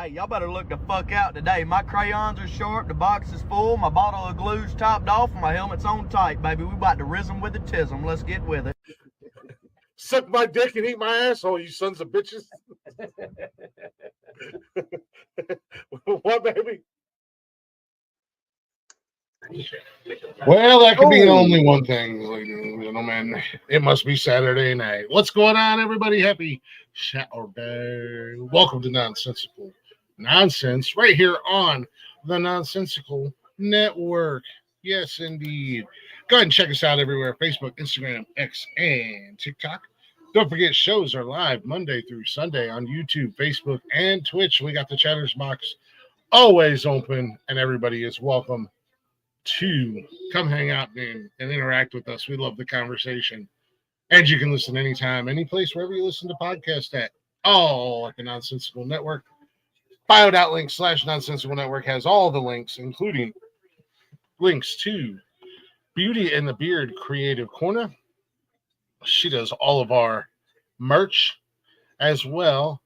Hey, y'all better look the fuck out today. My crayons are sharp, the box is full, my bottle of glue's topped off, and my helmet's on tight, baby. We about to rism with the tism. Let's get with it. Suck my dick and eat my asshole, you sons of bitches. What, baby? Well, that could be only one thing, ladies and gentlemen. It must be Saturday night. What's going on, everybody? Happy Saturday. Welcome to Nonsensical Nonsense, right here on the Nonsensical Network. Yes, indeed. Go ahead and check us out everywhere: Facebook, Instagram, X, and TikTok. Don't forget, shows are live Monday through Sunday on YouTube, Facebook, and Twitch. We got the Chatters box always open, and everybody is welcome to come hang out and interact with us. We love the conversation. And you can listen anytime, any place, wherever you listen to podcasts at. All at the Nonsensical Network. Bio.link/Nonsensical Network has all the links, including links to Beauty and the Beard Creative Corner. She does all of our merch, as well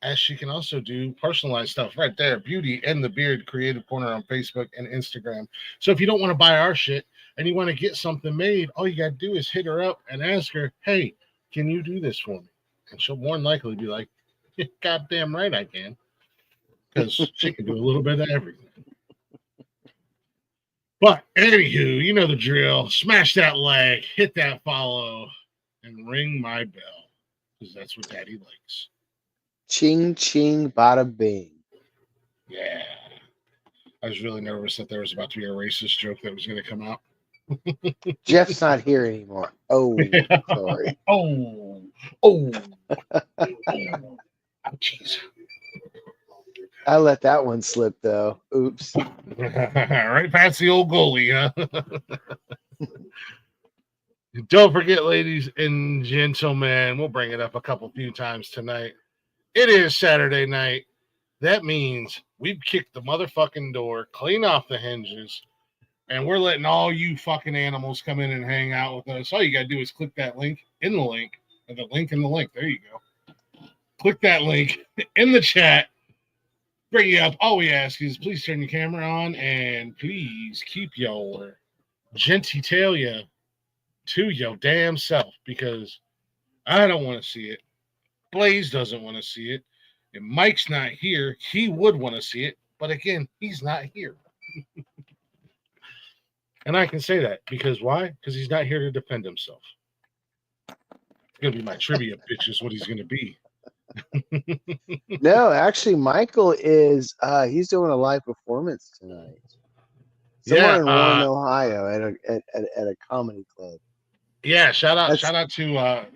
as she can also do personalized stuff right there. Beauty and the Beard Creative Corner on Facebook and Instagram. So if you don't want to buy our shit and you want to get something made, all you got to do is hit her up and ask her, hey, can you do this for me? And she'll more than likely be like, yeah, goddamn right I can. Because she can do a little bit of everything. But anywho, you know the drill. Smash that like, hit that follow, and ring my bell. Because that's what Daddy likes. Ching, ching, bada bing. Yeah. I was really nervous that there was about to be a racist joke that was going to come out. Jeff's not here anymore. Oh, sorry. Oh, jeez. I let that one slip, though. Oops. Right past the old goalie, huh? Don't forget, ladies and gentlemen, we'll bring it up a few times tonight. It is Saturday night. That means we've kicked the motherfucking door, clean off the hinges, and we're letting all you fucking animals come in and hang out with us. All you got to do is click that link in the link, or the link in the link. There you go. Click that link in the chat. Bring you up. All we ask is please turn your camera on and please keep your genitalia to your damn self, because I don't want to see it. Blaze doesn't want to see it. If Mike's not here, he would want to see it. But again, he's not here. And I can say that because why? Because he's not here to defend himself. It's going to be my trivia pitch is what he's going to be. No, actually, Michael is, he's doing a live performance tonight. Somewhere in Warren, Ohio at a comedy club. Yeah, shout out to our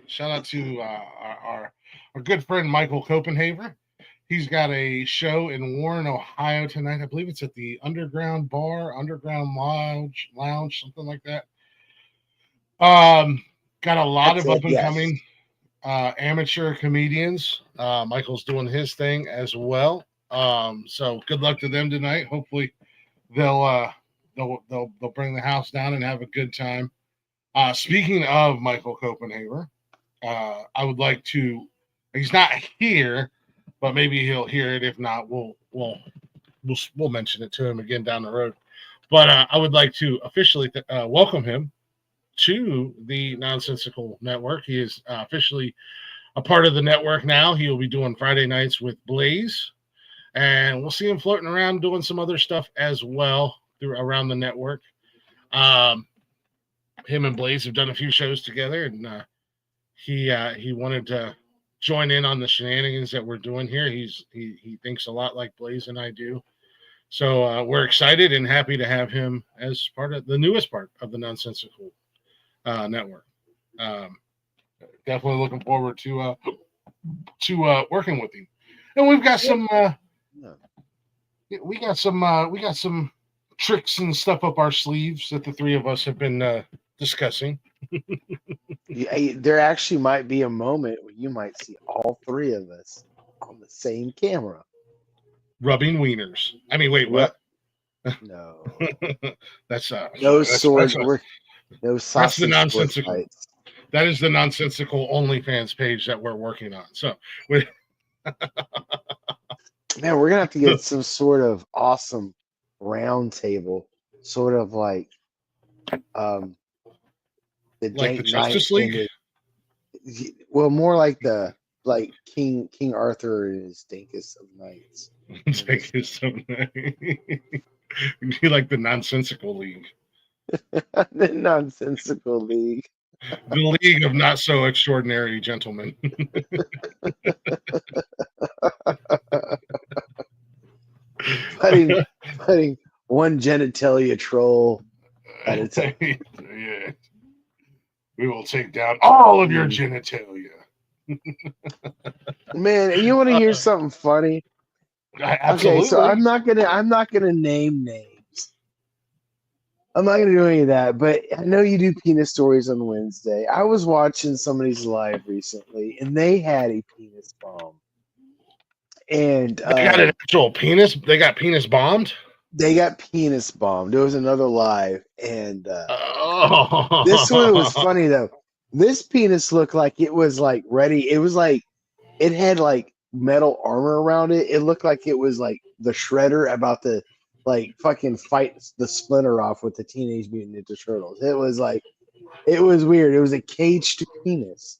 good friend Michael Copenhaver. He's got a show in Warren, Ohio tonight. I believe it's at the Underground Bar, Underground Lounge, something like that. Got a lot of up and coming amateur comedians. Michael's doing his thing as well. So good luck to them tonight. Hopefully they'll bring the house down and have a good time. Speaking of Michael Copenhaver, I would like to. He's not here, but maybe he'll hear it. If not, we'll mention it to him again down the road. But I would like to officially welcome him to the Nonsensical Network. He is officially a part of the network now. He will be doing Friday nights with Blaze, and we'll see him floating around doing some other stuff as well around the network. Him and Blaze have done a few shows together, and he wanted to join in on the shenanigans that we're doing here. He thinks a lot like Blaze and I do. So we're excited and happy to have him as part of the newest part of the Nonsensical Network. Definitely looking forward to working with him. And we've got some we got some tricks and stuff up our sleeves that the three of us have been discussing. There actually might be a moment where you might see all three of us on the same camera. Rubbing wieners. I mean, wait, what? No. That's no swords. No sausage. That's the nonsensical. That is the Nonsensical OnlyFans page that we're working on. So Man, we're gonna have to get some sort of awesome round table, sort of like the Like the Dank Knight Justice and League. well, more like the King Arthur and his Dankest of Knights. Take his something. You like the Nonsensical League. The Nonsensical League. The League of Not So Extraordinary Gentlemen. Putting one genitalia troll at a time. Yeah. We will take down all of your genitalia. Man, and you want to hear something funny? Absolutely. Okay, so I'm not gonna name names. I'm not gonna do any of that, but I know you do penis stories on Wednesday. I was watching somebody's live recently, and they had a penis bomb, and They got an actual penis. They got penis bombed. they got penis bombed. There was another live, and Oh. this one was funny though. This penis looked like it was like ready. It was like it had like metal armor around it. It looked like it was like the Shredder about to like fucking fight the Splinter off with the Teenage Mutant Ninja Turtles. It was weird. It was a caged penis.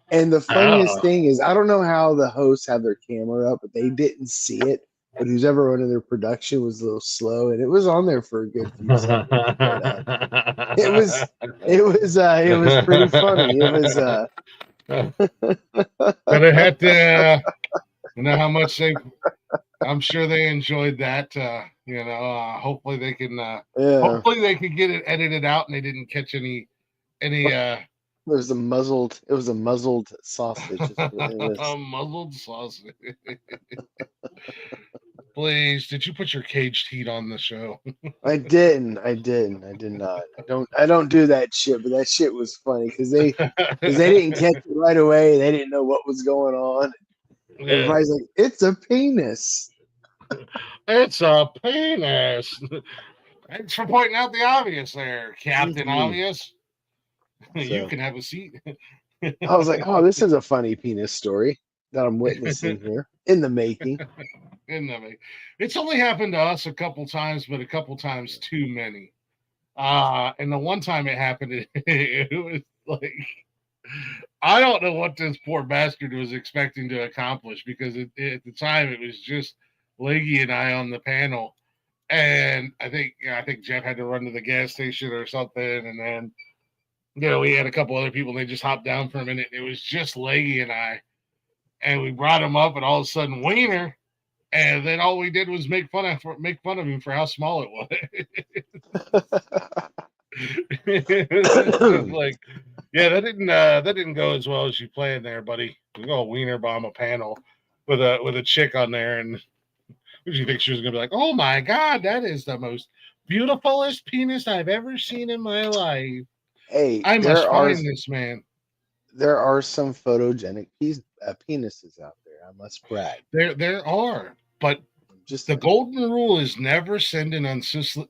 And the funniest thing is, I don't know how the hosts had their camera up, but they didn't see it. But who's ever running their production was a little slow, and it was on there for a good few seconds. But, it was pretty funny. It was but it had to, you know how much I'm sure they enjoyed that. Hopefully they can. Hopefully they could get it edited out, and they didn't catch any. It was a muzzled sausage. A muzzled sausage. Blaze, did you put your caged heat on the show? I didn't. I did not. I don't do that shit, but that shit was funny because they didn't catch it right away. They didn't know what was going on. Yeah. Everybody's like, "It's a penis." It's a penis. Thanks for pointing out the obvious there, Captain Obvious. So, you can have a seat. I was like, "Oh, this is a funny penis story that I'm witnessing here in the making." It's only happened to us a couple times, but a couple times too many. And the one time it happened, it was like, I don't know what this poor bastard was expecting to accomplish, because at the time it was just Leggy and I on the panel, and I think Jeff had to run to the gas station or something, and then we had a couple other people, and they just hopped down for a minute. It was just Leggy and I, and we brought him up, and all of a sudden Wiener. And then all we did was make fun of him for how small it was. Like, yeah, that didn't go as well as you planned there, buddy. We go wiener bomb a panel with a chick on there, and you think she was gonna be like, "Oh my god, that is the most beautifulest penis I've ever seen in my life." Hey, I must find this man. There are some photogenic penises out there. I must brag. There are. But just the golden rule is never send an unsolicited.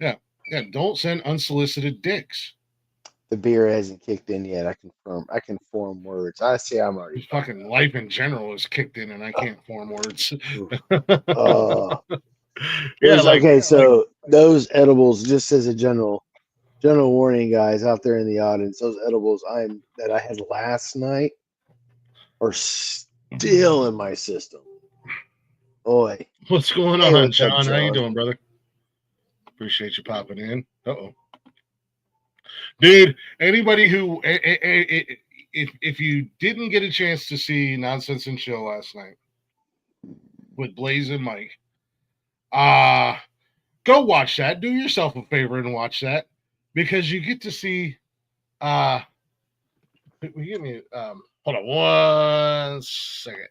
Yeah, don't send unsolicited dicks. The beer hasn't kicked in yet. I can form words. I see. I'm already. Fucking life in general is kicked in, and I can't form words. So those edibles, just as a general warning, guys out there in the audience, those edibles that I had last night are still in my system. Boy, what's going on, John? How you doing, brother? Appreciate you popping in. Dude, anybody who if you didn't get a chance to see Nonsense and Chill last night with Blaze and Mike, go watch that. Do yourself a favor and watch that, because you get to see. Give me hold on 1 second.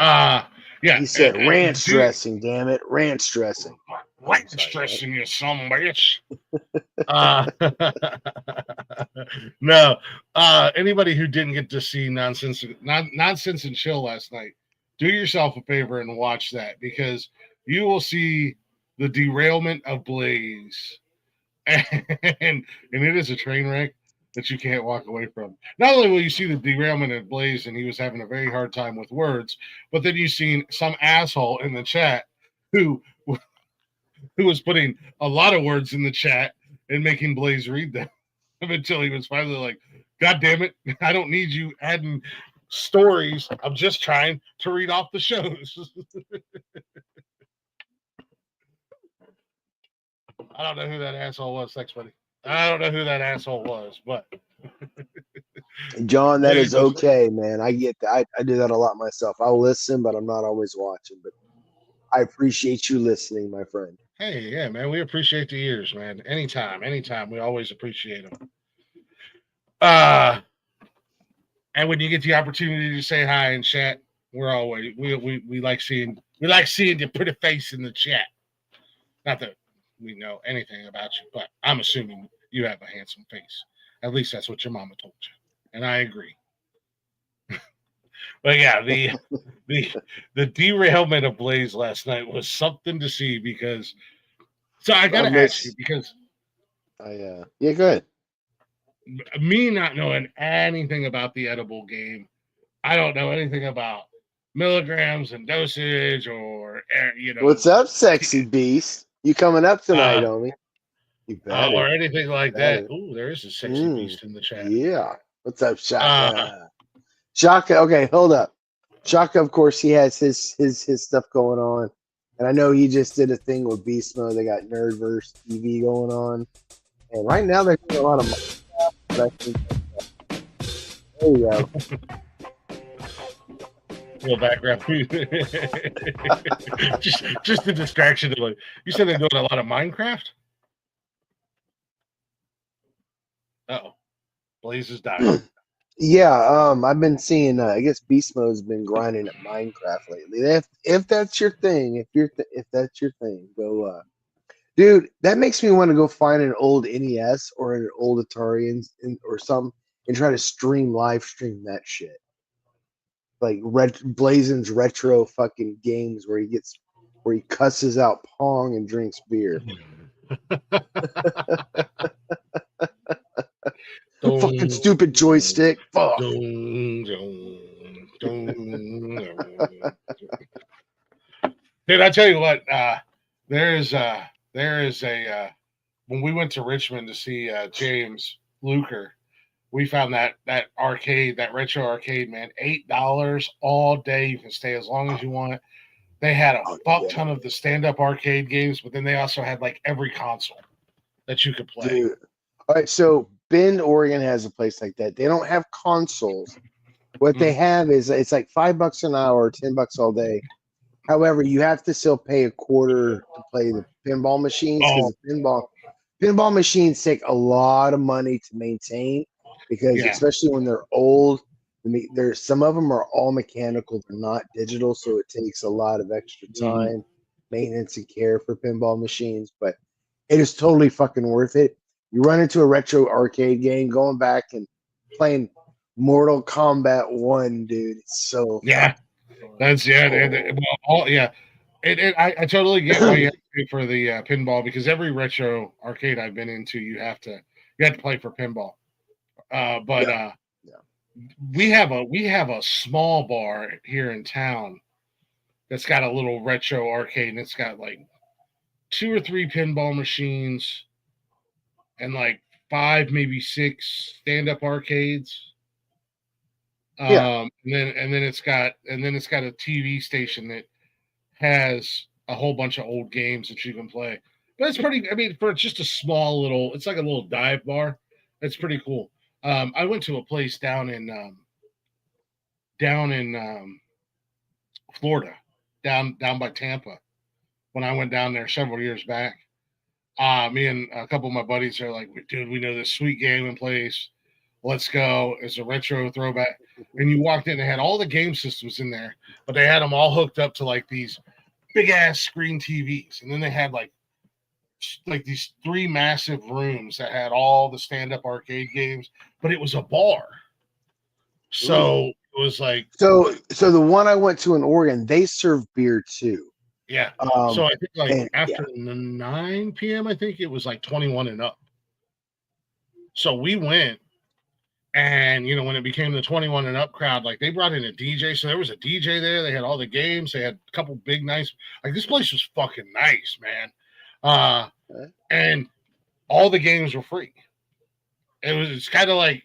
Yeah. He said ranch dressing, damn it. Ranch dressing. Ranch dressing, you son of a bitch. No. Anybody who didn't get to see Nonsense and Chill last night, do yourself a favor and watch that, because you will see the derailment of Blaze, and it is a train wreck that you can't walk away from. Not only will you see the derailment of Blaze, and he was having a very hard time with words, but then you've seen some asshole in the chat who was putting a lot of words in the chat and making Blaze read them until he was finally like, God damn it, I don't need you adding stories. I'm just trying to read off the shows. I don't know who that asshole was. Thanks, buddy. I don't know who that asshole was, but John, that is okay, man. I get that. I do that a lot myself. I'll listen, but I'm not always watching. But I appreciate you listening, my friend. Hey, yeah, man, we appreciate the ears, man. Anytime, we always appreciate them. And when you get the opportunity to say hi in chat, we're always we like seeing your pretty face in the chat. Not that we know anything about you, but I'm assuming you have a handsome face. At least that's what your mama told you, and I agree. But yeah, the derailment of Blaze last night was something to see because. So I gotta ask you because. Yeah, go ahead. Me not knowing anything about the edible game, I don't know anything about milligrams and dosage or What's up, sexy beast? You coming up tonight, homie? You better. Or anything like that. Ooh, there is a sexy beast in the chat. Yeah. What's up, Shaka? Shaka. Okay, hold up. Shaka, of course, he has his stuff going on, and I know he just did a thing with Beast Mode. They got Nerdverse TV going on, and right now they're doing a lot of stuff. But I think there you go. Little background. just the distraction. You said they're doing a lot of Minecraft? Uh-oh. Blaze is dying. Yeah, I've been seeing. I guess Beast Mode's been grinding at Minecraft lately. If that's your thing, if that's your thing, go. Dude, that makes me want to go find an old NES or an old Atari or something and try to live stream that shit. Like Blazen's retro fucking games where he cusses out Pong and drinks beer. Fucking stupid joystick. Fuck. Dude, I tell you what, there is a when we went to Richmond to see James Luker, we found that arcade, that retro arcade, man, $8 all day. You can stay as long as you want. They had a fuck ton of the stand-up arcade games, but then they also had like every console that you could play. Dude. All right, so Bend, Oregon has a place like that. They don't have consoles. What they have is it's like $5 an hour, $10 all day. However, you have to still pay a quarter to play the pinball machines because the pinball machines take a lot of money to maintain because especially when they're old, there's some of them are all mechanical, they're not digital, so it takes a lot of extra time, maintenance, and care for pinball machines. But it is totally fucking worth it. You run into a retro arcade game, going back and playing Mortal Kombat 1, dude. It's so that's I totally get why you have to pay for the pinball because every retro arcade I've been into, you have to play for pinball. We have a small bar here in town that's got a little retro arcade, and it's got like 2 or 3 pinball machines and like 5, maybe 6 stand-up arcades. And then it's got a TV station that has a whole bunch of old games that you can play. But it's pretty. I mean, for just a small little, it's like a little dive bar. It's pretty cool. I went to a place down in Florida, down by Tampa, when I went down there several years back. Me and a couple of my buddies are like, dude, we know this sweet game in place. Let's go. It's a retro throwback. And you walked in, they had all the game systems in there, but they had them all hooked up to like these big ass screen TVs. And then they had like these 3 massive rooms that had all the stand-up arcade games, but it was a bar. So it was like so the one I went to in Oregon, they serve beer too. Yeah. So I think like and, after 9 p.m., I think it was like 21 and up. So we went, and when it became the 21 and up crowd, like they brought in a DJ. So there was a DJ there. They had all the games. They had a couple big nice. Like this place was fucking nice, man. And all the games were free. It's kind of like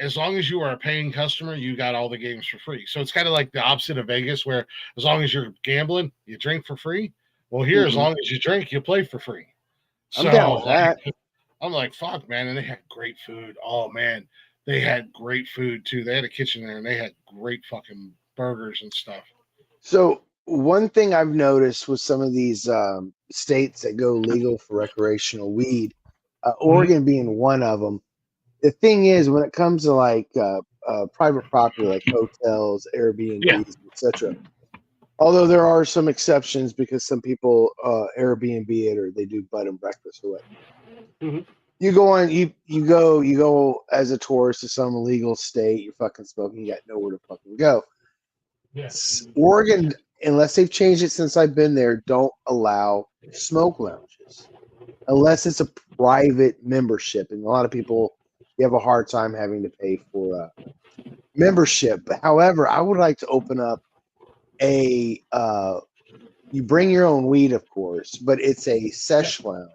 as long as you are a paying customer, you got all the games for free. So it's kind of like the opposite of Vegas, where as long as you're gambling, you drink for free. Well, here, as long as you drink, you play for free. I'm down with that. I'm like, fuck, man. And they had great food. Oh, man. They had great food, too. They had a kitchen there, and they had great fucking burgers and stuff. So one thing I've noticed with some of these states that go legal for recreational weed, Oregon being one of them, the thing is, when it comes to like private property, like hotels, Airbnbs, etc. Although there are some exceptions because some people Airbnb it or they do bed and breakfast or what. You go as a tourist to some illegal state. You're fucking smoking. You got nowhere to fucking go. Yes. Oregon, unless they've changed it since I've been there, don't allow smoke lounges unless it's a private membership, and a lot of people. You have a hard time having to pay for membership. But however, I would like to open up you bring your own weed, of course, but it's a sesh lounge.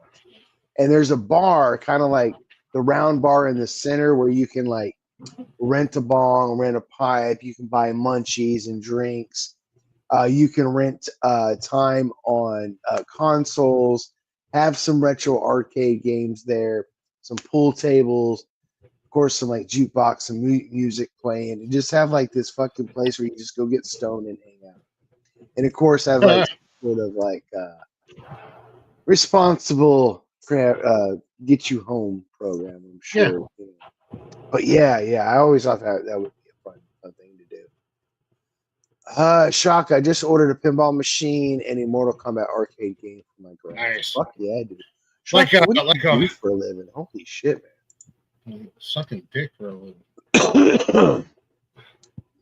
And there's a bar, kind of like the round bar in the center where you can like rent a bong, rent a pipe. You can buy munchies and drinks. You can rent time on consoles, have some retro arcade games there, some pool tables, of course, some like jukebox and music playing, and just have like this fucking place where you just go get stoned and hang out. And of course, have like sort of like responsible get you home program. I'm sure. Yeah. But yeah, I always thought that would be a fun thing to do. Shock! I just ordered a pinball machine and a Mortal Kombat arcade game for my grandma. Nice. Fuck yeah, dude. Shock, what do you do for a living? Holy shit, man. Sucking dick for a living.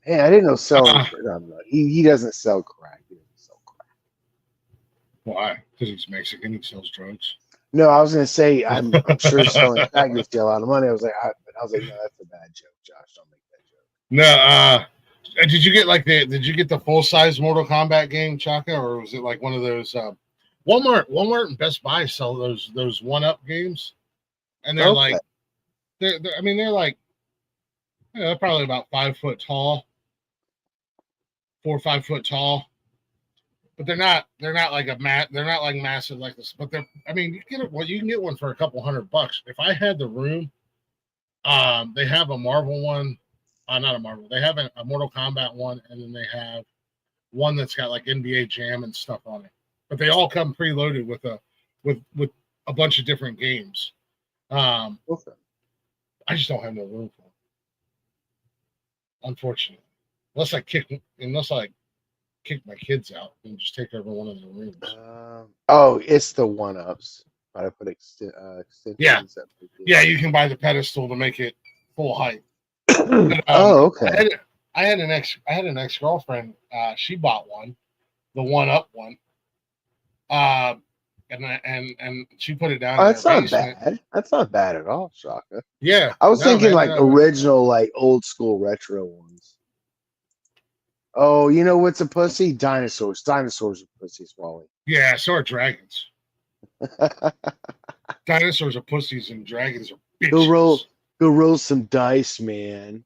Hey, I didn't know selling. He doesn't sell crack. He doesn't sell crack. Why? Because he's Mexican. He sells drugs. No, I was gonna say I'm sure selling crack gets you a lot of money. I was like, no, that's a bad joke, Josh. Don't make that joke. No. Did you get the full size Mortal Kombat game, Chaka, or was it like one of those Walmart and Best Buy sell those 1-up games, and they're like. They're like, they're probably about 5 foot tall, 4 or 5 foot tall, but they're not like they're not like massive like this, but you can get one for a couple $100. If I had the room, they have a Marvel one, not a Marvel, they have a Mortal Kombat one, and then they have one that's got like NBA Jam and stuff on it, but they all come preloaded with a bunch of different games. Okay. I just don't have no room for them, unfortunately. Unless I kick my kids out and just take over one of their rooms. It's the 1-ups. I put extensions. Yeah, you can buy the pedestal to make it full height. But, okay. I had an ex-girlfriend. She bought one, the 1-up one. And she put it down. That's not bad. That's not bad at all, Shaka. Yeah, I was thinking original, like old school retro ones. Oh, you know what's a pussy? Dinosaurs. Dinosaurs are pussies, Wally. Yeah, so are dragons. Dinosaurs are pussies and dragons are bitches. Go roll some dice, man.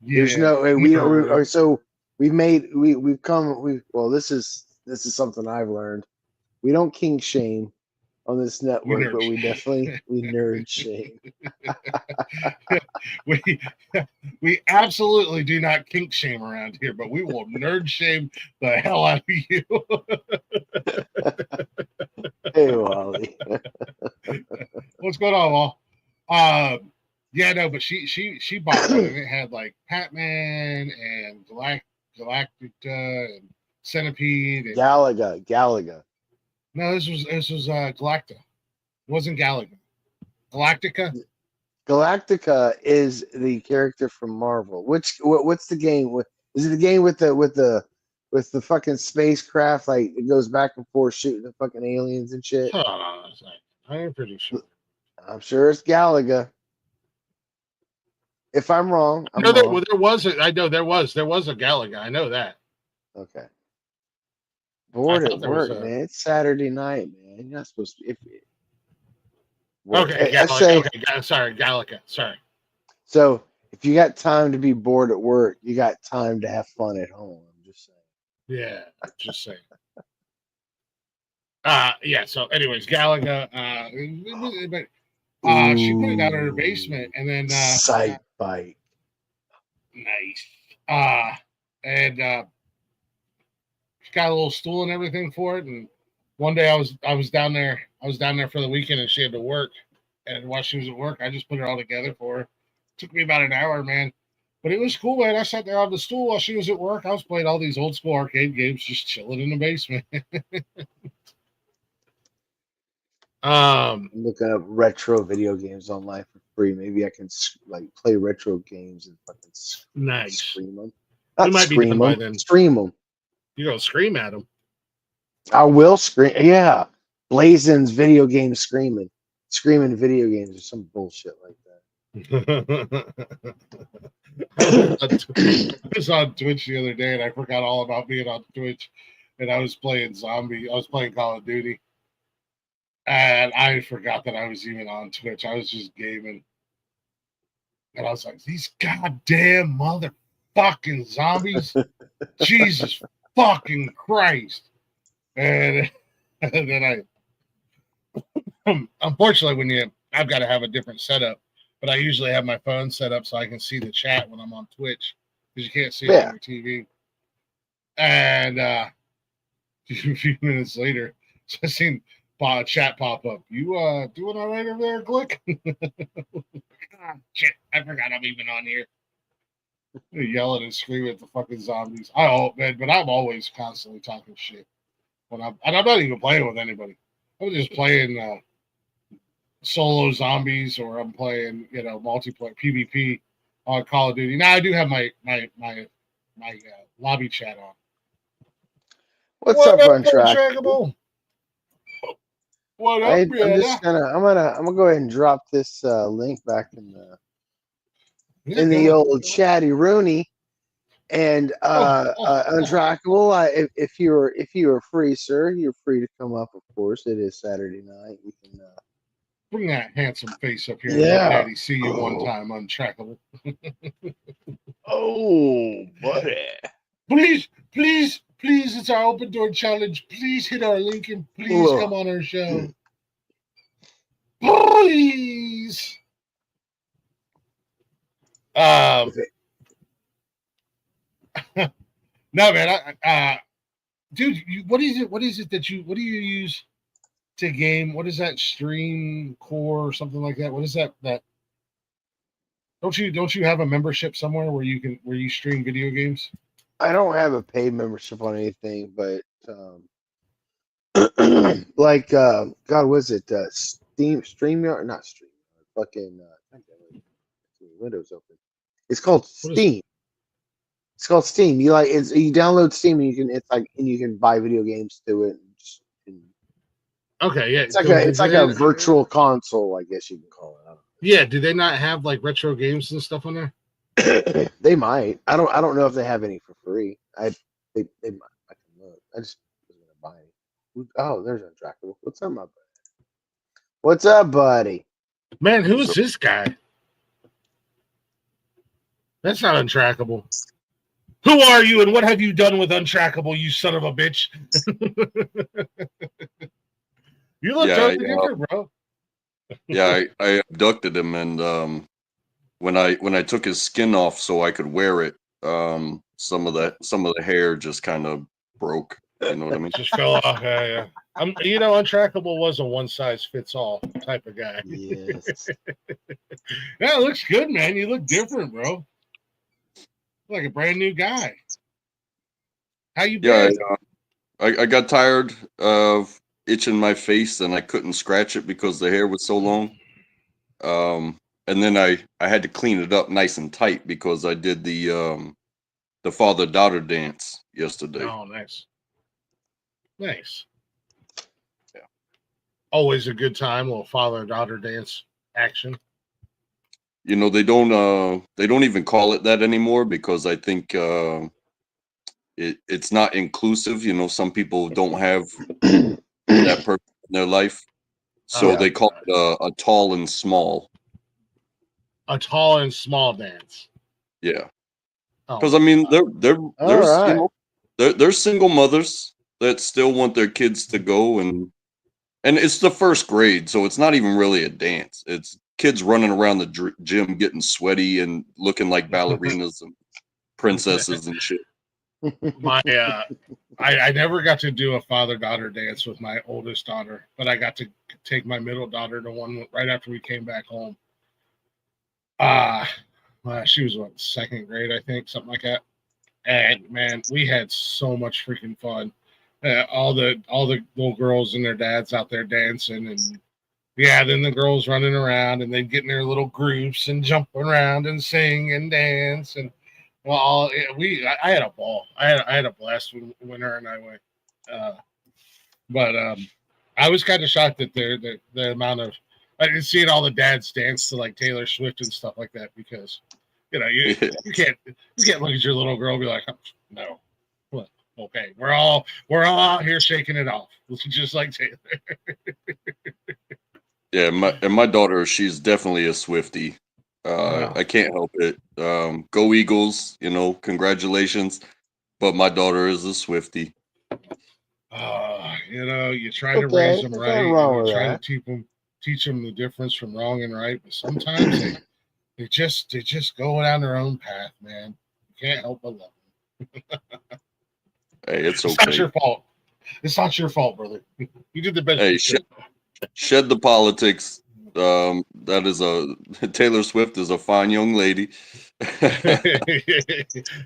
Yeah. There's no way we don't. So we've come. Well, this is something I've learned. We don't kink shame on this network, but we definitely nerd shame. we absolutely do not kink shame around here, but we will nerd shame the hell out of you. Hey, Wally. What's going on, Wall? Yeah, no, but she bought one and it had like Pac-Man and Galactica and Centipede and Galaga. No, this was Galacta. It wasn't Galaga. Galactica. Galactica is the character from Marvel. What's the game? Is it the game with the with the fucking spacecraft, like it goes back and forth shooting the fucking aliens and shit. Hold on a second. I am pretty sure. I'm sure it's Galaga. If I'm wrong, I'm No, wrong. there was. I know there was a Galaga. I know that. Okay. I Bored thought at there was work, a. man. It's Saturday night, man. You're not supposed to. Okay, I say sorry, Galaga. Sorry. so. If you got time to be bored at work, you got time to have fun at home. I'm just saying. Yeah, just saying. Yeah. So, anyways, Galaga. She put it out in her basement, and then Sight bite. nice. And she got a little stool and everything for it. And one day I was down there. I was down there for the weekend, and she had to work. And while she was at work, I just put it all together for her. Took me about an hour, man. But it was cool, man. I sat there on the stool while she was at work. I was playing all these old school arcade games, just chilling in the basement. I'm looking up retro video games online for free. Maybe I can like play retro games and fucking Nice. Scream them. We Not might be scream done by them. then. Stream them. You're gonna scream at them. I will scream. Yeah, Blazen's video game screaming video games or some bullshit like that. I was on Twitch the other day, and I forgot all about being on Twitch. And I was playing Zombie. I was playing Call of Duty, and I forgot that I was even on Twitch. I was just gaming, and I was like, "These goddamn motherfucking zombies! Jesus fucking Christ!" And then unfortunately, I've got to have a different setup. But I usually have my phone set up so I can see the chat when I'm on Twitch because you can't see it on your TV. And a few minutes later, so I seen chat pop up. You doing all right over there, Glick? Shit, I forgot I'm even on here. Yelling and screaming at the fucking zombies. But I'm always constantly talking shit and I'm not even playing with anybody. I'm just playing solo zombies, or I'm playing, multiplayer PvP on Call of Duty. Now I do have my lobby chat on. What's up, Untrackable? What up, I'm gonna go ahead and drop this link back in the old chatty Rooney. And Untrackable, if you're free, sir, you're free to come up. Of course, it is Saturday night. You can bring that handsome face up here. Yeah. And let Daddy see you one time, Untrackable. Oh, buddy! Please, it's our open door challenge. Please hit our link and please come on our show. Please. No, man. Dude, what is it that what do you use to game? What is that? Stream Core or something like that? What is that? Don't you have a membership somewhere where you stream video games? I don't have a paid membership on anything, but like God, was it StreamYard? Not StreamYard. Fucking Windows open. It's called Steam. It's called Steam. You download Steam and you can buy video games through it. Okay, yeah. It's like a virtual console, I guess you can call it. Yeah. Do they not have like retro games and stuff on there? They might. I don't know if they have any for free. They might. I can look. I just wasn't gonna buy any. Oh, there's Untrackable. What's up, my buddy? What's up, buddy? Man, who is this guy? That's not Untrackable. Who are you and what have you done with Untrackable, you son of a bitch? You look totally different, bro. Yeah, I abducted him, and when I took his skin off so I could wear it, some of the hair just kind of broke. You know what I mean? Just fell off. Yeah. Untrackable was a one size fits all type of guy. Yes. Yeah, it looks good, man. You look different, bro. Like a brand new guy. How you been? Yeah, I got tired of itching my face, and I couldn't scratch it because the hair was so long. And then I had to clean it up nice and tight because I did the father-daughter dance, yesterday. Oh, nice. Nice. Yeah. Always a good time, little father-daughter dance action. You know, they don't even call it that anymore because I think it's not inclusive. You know, some people don't have that person in their life, so Oh, they call it a tall and small. a tall and small dance. Yeah, Oh, because I mean, there's right. you know, there's single mothers that still want their kids to go, and it's the first grade, so it's not even really a dance. It's kids running around the gym getting sweaty and looking like ballerinas and princesses and shit. my I never got to do a father-daughter dance with my oldest daughter, but I got to take my middle daughter to one right after we came back home. She was what, second grade, I think, something like that. And man, we had so much freaking fun. All the little girls and their dads out there dancing, and yeah, then the girls running around, and they'd get in their little groups and jump around and sing and dance. And well, I had a ball. I had a blast when her and I went. But I was kind of shocked at the amount of, I didn't see all the dads dance to like Taylor Swift and stuff like that, because you know you can't look at your little girl and be like, oh, no, what? Okay, we're all out here shaking it off, just like Taylor. Yeah, my daughter, she's definitely a Swiftie. Wow. I can't help it. Go Eagles, you know, congratulations. But my daughter is a Swiftie. You know, you try to raise them right, and you try to teach them the difference from wrong and right, but sometimes they just go down their own path, man. You can't help but love them. Hey, it's okay. It's not your fault. It's not your fault, brother. You did the best Hey, you could. shed the politics. That is Taylor Swift is a fine young lady.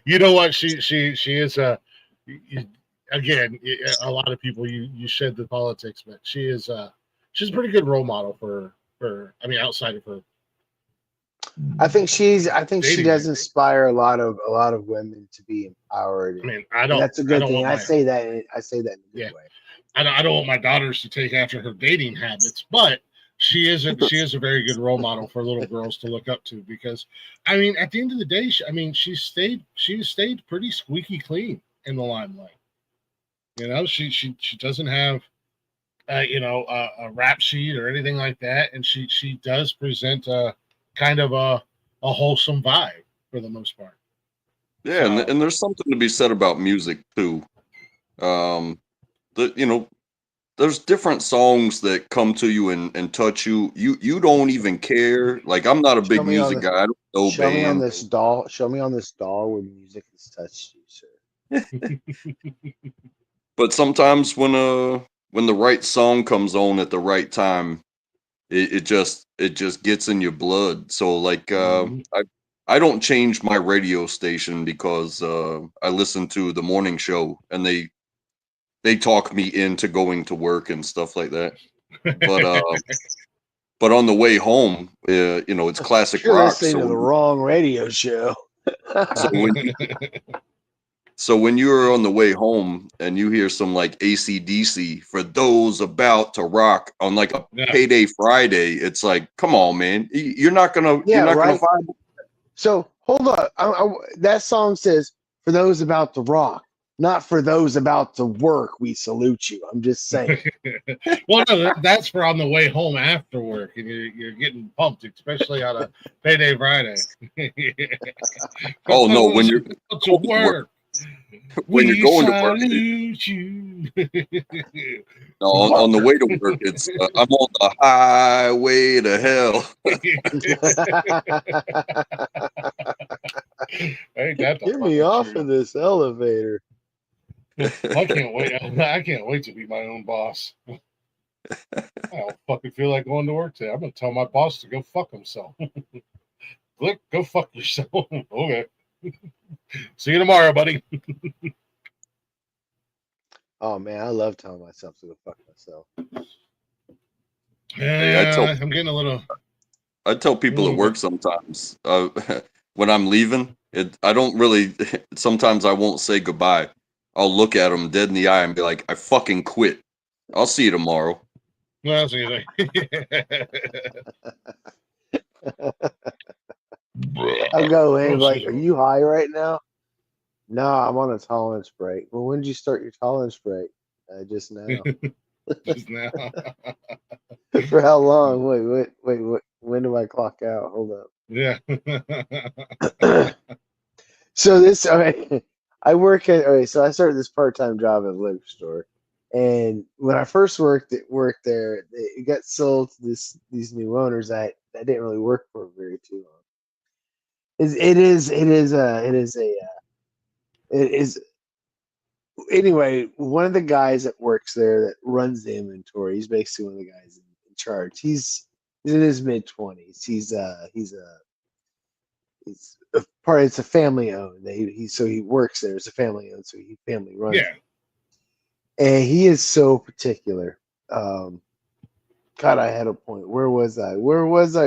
You know what? She is again, a lot of people you shed the politics, but she's a pretty good role model for I mean, outside of her. I think she does Dating. inspire a lot of women to be empowered. I mean, and that's a good thing. want I say that in a good way. I don't want my daughters to take after her dating habits, but she is a very good role model for little girls to look up to, because I mean, at the end of the day, she stayed pretty squeaky clean in the limelight. You know, she doesn't have a rap sheet or anything like that, and she does present a kind of a wholesome vibe for the most part. Yeah, and there's something to be said about music too. You know, there's different songs that come to you and touch you. You don't even care. Like, I'm not a big music guy. I don't know Show me on bands. this doll. Show me on this doll where music has touched you, sir. But sometimes when the right song comes on at the right time, it just gets in your blood. So like I don't change my radio station because I listen to the morning show and they talk me into going to work and stuff like that. But on the way home, you know, it's classic You're rock. listening to the wrong radio show. So when you're on the way home and you hear some like AC/DC, for those about to rock on like a payday Friday, it's like, come on, man, you're not gonna gonna find. So hold on, that song says, "For those about to rock," not for those about to work. We salute you. I'm just saying. Well, no, that's for on the way home after work, and you're getting pumped, especially on a payday Friday. Oh no, when you're to work. When you're going to work, no, on the way to work, it's I'm on the highway to hell. Get me off of this elevator. I can't wait. I can't wait to be my own boss. I don't fucking feel like going to work today. I'm gonna tell my boss to go fuck himself. Click, go fuck yourself. Okay. See you tomorrow, buddy. Oh man, I love telling myself to go fuck myself. Yeah, I'm getting a little. I tell people at work sometimes when I'm leaving, I don't really. Sometimes I won't say goodbye. I'll look at them dead in the eye and be like, I fucking quit. I'll see you tomorrow. Well, that's what I'll go in Oh, like, excuse are me. you high right now? No, I'm on a tolerance break. Well, when did you start your tolerance break? Just now. Just now. For how long? Wait. When do I clock out? Hold Yeah. up. So this, okay, I work at. Okay, so I started this part-time job at a liquor store, and when I first worked there, it got sold to these new owners that didn't really work for very too long. It is anyway. One of the guys that works there that runs the inventory. He's basically one of the guys in charge. He's in his mid-20s. He's a part. It's a family owned. So he works there. It's a family owned. So he family runs Yeah. it. And he is so particular. God, I had a point. Where was I? Where was I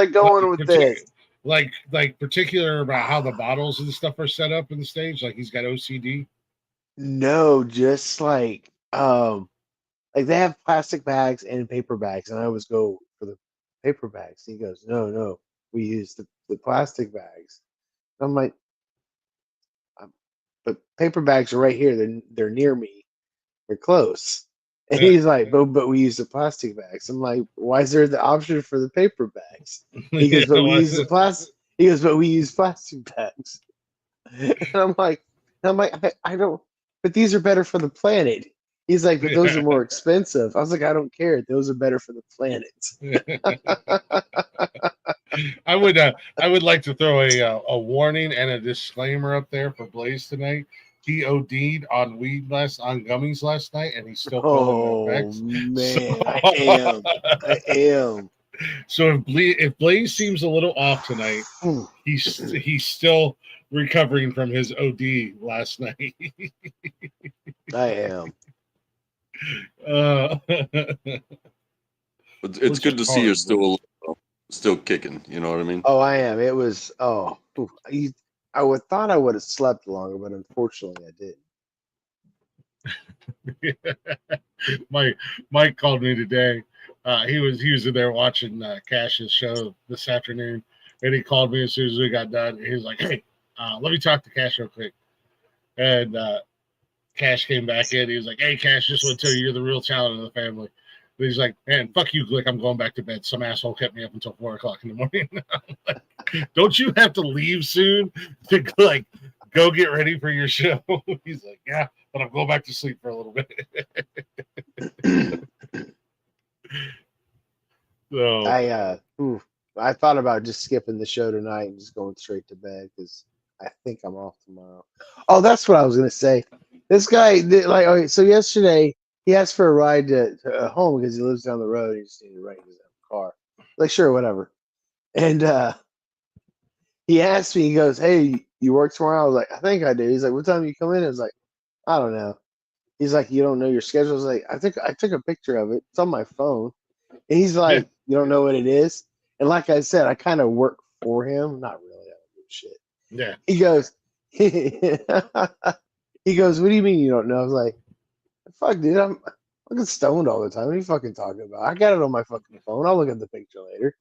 going with this? Like particular about how the bottles and stuff are set up in the stage. Like he's got OCD. No, just like they have plastic bags and paper bags, and I always go for the paper bags. He goes, no, we use the plastic bags. I'm like, but paper bags are right here. They're near me. They're close. And he's like, but we use the plastic bags. I'm like, why is there the option for the paper bags? He goes, but we use the plastic. He goes, but we use plastic bags. And I don't. But these are better for the planet. He's like, but those are more expensive. I was like, I don't care. Those are better for the planet. I would like to throw a warning and a disclaimer up there for Blaze tonight. He OD'd on gummies last night, and he's still feeling the effects. Man, So, I am. So if Blaze seems a little off tonight, he's still recovering from his OD last night. I am. It's good to see you're still kicking. You know what I mean? Oh, I am. It was. Oh, thought I would have slept longer, but unfortunately, I didn't. Mike called me today. He was in there watching Cash's show this afternoon, and he called me as soon as we got done. He was like, "Hey, let me talk to Cash real quick." And Cash came back in. He was like, "Hey, Cash, just want to tell you you're the real talent of the family." But he's like, "Man, fuck you, Glick. I'm going back to bed. Some asshole kept me up until 4:00 in the morning." Like, don't you have to leave soon to like go get ready for your show? He's like, "Yeah, but I'm going back to sleep for a little bit." So I thought about just skipping the show tonight and just going straight to bed because I think I'm off tomorrow. Oh, that's what I was gonna say. This guy did okay, so yesterday he asked for a ride to home because he lives down the road. He just needed a ride in his car. Like, sure, whatever. And he asked me, he goes, "Hey, you work tomorrow?" I was like, "I think I do." He's like, "What time you come in?" I was like, "I don't know." He's like, "You don't know your schedule?" I was like, I took a picture of it. It's on my phone. And he's like, "You don't know what it is?" And like I said, I kind of work for him. Not really. I don't give a shit. yeah. He goes, he goes, "What do you mean you don't know?" I was like, "Fuck, dude, I'm fucking stoned all the time. What are you fucking talking about? I got it on my fucking phone. I'll look at the picture later."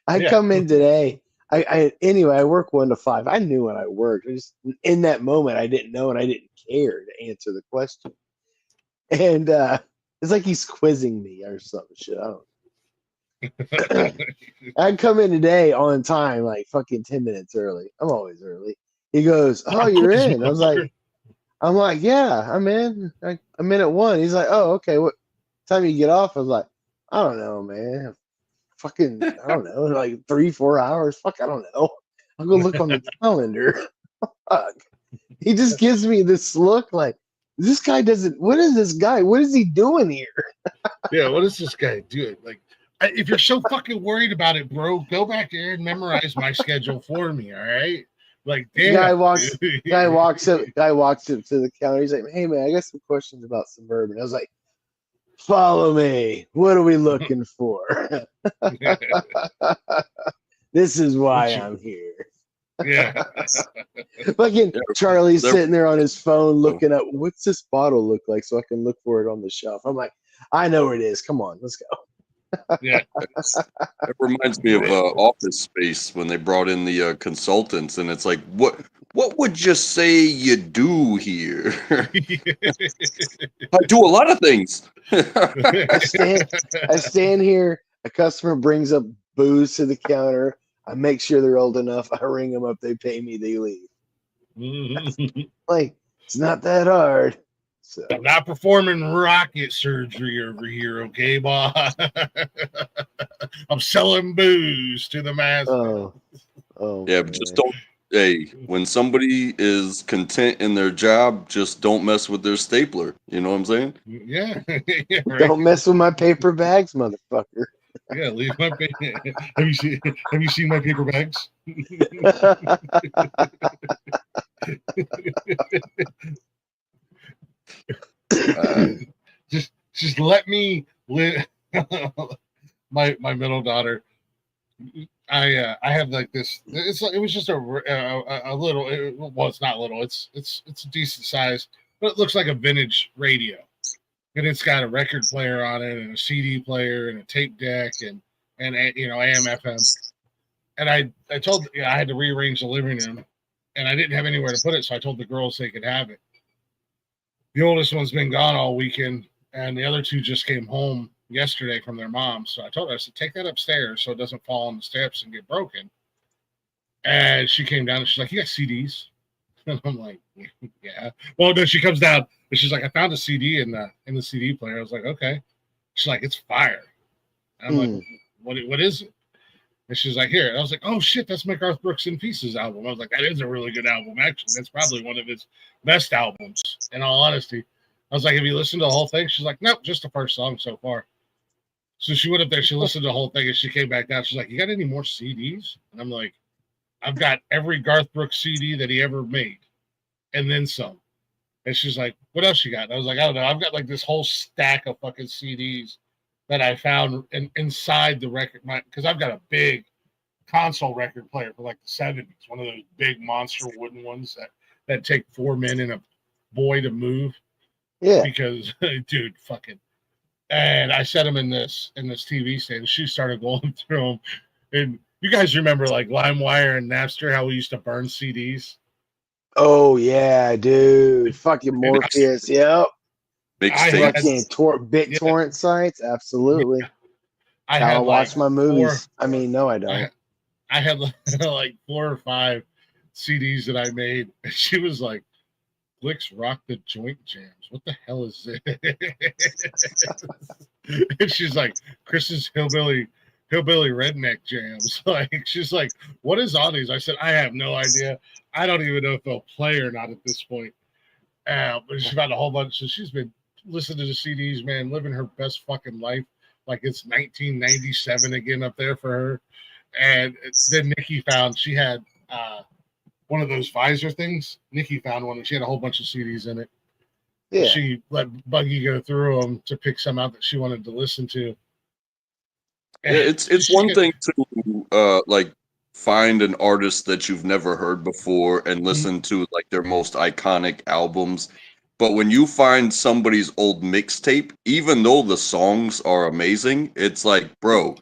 I come in today. Anyway, I work 1 to 5. I knew when I worked. I just in that moment I didn't know and I didn't care to answer the question. And it's like he's quizzing me or some shit. I don't. I'd come in today on time, like fucking 10 minutes early. I'm always early. He goes, "Oh, you're in." I'm like, "Yeah, I'm in. I'm in at 1." He's like, "Oh, okay. What time you get off?" I was like, "I don't know, man. Fucking, I don't know, like 3-4 hours. Fuck, I don't know. I'll go look on the calendar." Fuck. He just gives me this look like this guy doesn't. What is this guy? What is he doing here? Yeah, what is this guy doing? Like, if you're so fucking worried about it, bro, go back there and memorize my schedule for me. All right. Like, damn. Guy walks up to the counter. He's like, "Hey man, I got some questions about Suburban." I was like, "Follow me. What are we looking for?" This is why I'm here. Yeah. Fucking Charlie's They're- sitting there on his phone looking up, what's this bottle look like so I can look for it on the shelf. I'm like, I know where it is. Come on, let's go. Yeah. It reminds me of Office Space when they brought in the consultants, and it's like, what would you say you do here? I do a lot of things. I stand here, a customer brings up booze to the counter. I make sure they're old enough. I ring them up, they pay me, they leave. Like, it's not that hard. So I'm not performing rocket surgery over here, okay, boss? I'm selling booze to the masses. oh Yeah, but just don't. Hey, when somebody is content in their job, just don't mess with their stapler. You know what I'm saying? Yeah. Yeah, right. Don't mess with my paper bags, motherfucker. Yeah, leave my have you seen my paper bags? Just let me live. my middle daughter, I have like this. It was just a little. Well, it's not little. It's a decent size, but it looks like a vintage radio, and it's got a record player on it, and a CD player, and a tape deck, and AM FM. And I told I had to rearrange the living room, and I didn't have anywhere to put it, so I told the girls they could have it. The oldest one's been gone all weekend, and the other two just came home yesterday from their mom. So I told her, I said, take that upstairs so it doesn't fall on the steps and get broken. And she came down and she's like, you got CDs? And I'm like, yeah. Well, then she comes down and she's like, I found a CD in the CD player. I was like, okay. She's like, it's fire. And I'm like, what is it? And she's like, here. And I was like, oh shit, that's my Garth Brooks in Pieces album. I was like, that is a really good album, actually. That's probably one of his best albums, in all honesty. I was like, have you listened to the whole thing? She's like, nope, just the first song so far. So she went up there, she listened to the whole thing, and she came back down. She's like, you got any more CDs? And I'm like, I've got every Garth Brooks CD that he ever made, and then some. And she's like, what else you got? And I was like, I don't know. I've got like this whole stack of fucking CDs that I found inside the record, because I've got a big console record player for like the 70s, one of those big monster wooden ones that take 4 men and a boy to move. Yeah. Because, dude, fucking. And I set them in this TV stand. She started going through them. And you guys remember like LimeWire and Napster, how we used to burn CDs? Oh, yeah, dude. Fucking Morpheus. Yep. Fucking BitTorrent sites. Absolutely. I had watch my movies. No, I don't. I had like 4 or 5 CDs that I made. And she was like, Flicks Rock the Joint Jams. What the hell is this? And she's like, Chris's Hillbilly Redneck Jams. Like, she's like, what is on these? I said, I have no idea. I don't even know if they'll play or not at this point. But she found a whole bunch. So she's been listening to the CDs, man, living her best fucking life. Like it's 1997 again up there for her. And then Nikki found, she had one of those visor things. Nikki found one and she had a whole bunch of CDs in it. Yeah. She let Buggy go through them to pick some out that she wanted to listen to. And yeah, it's one thing to like find an artist that you've never heard before and listen to like their most iconic albums. But when you find somebody's old mixtape, even though the songs are amazing, it's like, bro,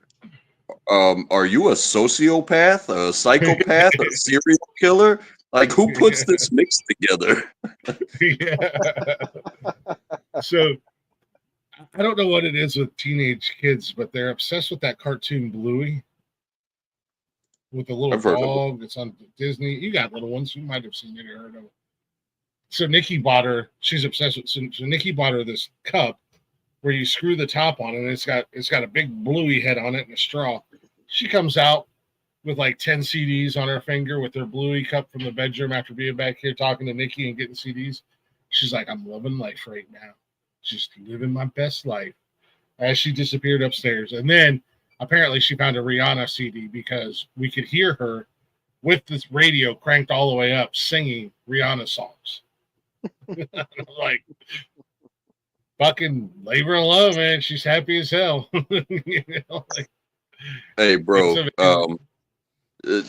are you a sociopath, a psychopath, a serial killer? Like, who puts this mix together? So, I don't know what it is with teenage kids, but they're obsessed with that cartoon Bluey with the little dog that's on Disney. You got little ones. You might have seen it or heard of it. So, Nikki bought her, she's obsessed with, so Nikki bought her this cup where you screw the top on it, and it's got a big Bluey head on it and a straw. She comes out with like 10 CDs on her finger with her Bluey cup from the bedroom after being back here talking to Nikki and getting CDs. She's like, I'm loving life right now. Just living my best life. As she disappeared upstairs. And then apparently she found a Rihanna CD because we could hear her with this radio cranked all the way up singing Rihanna songs. Like, fucking leave her alone, man. She's happy as hell. You know, like, hey, bro.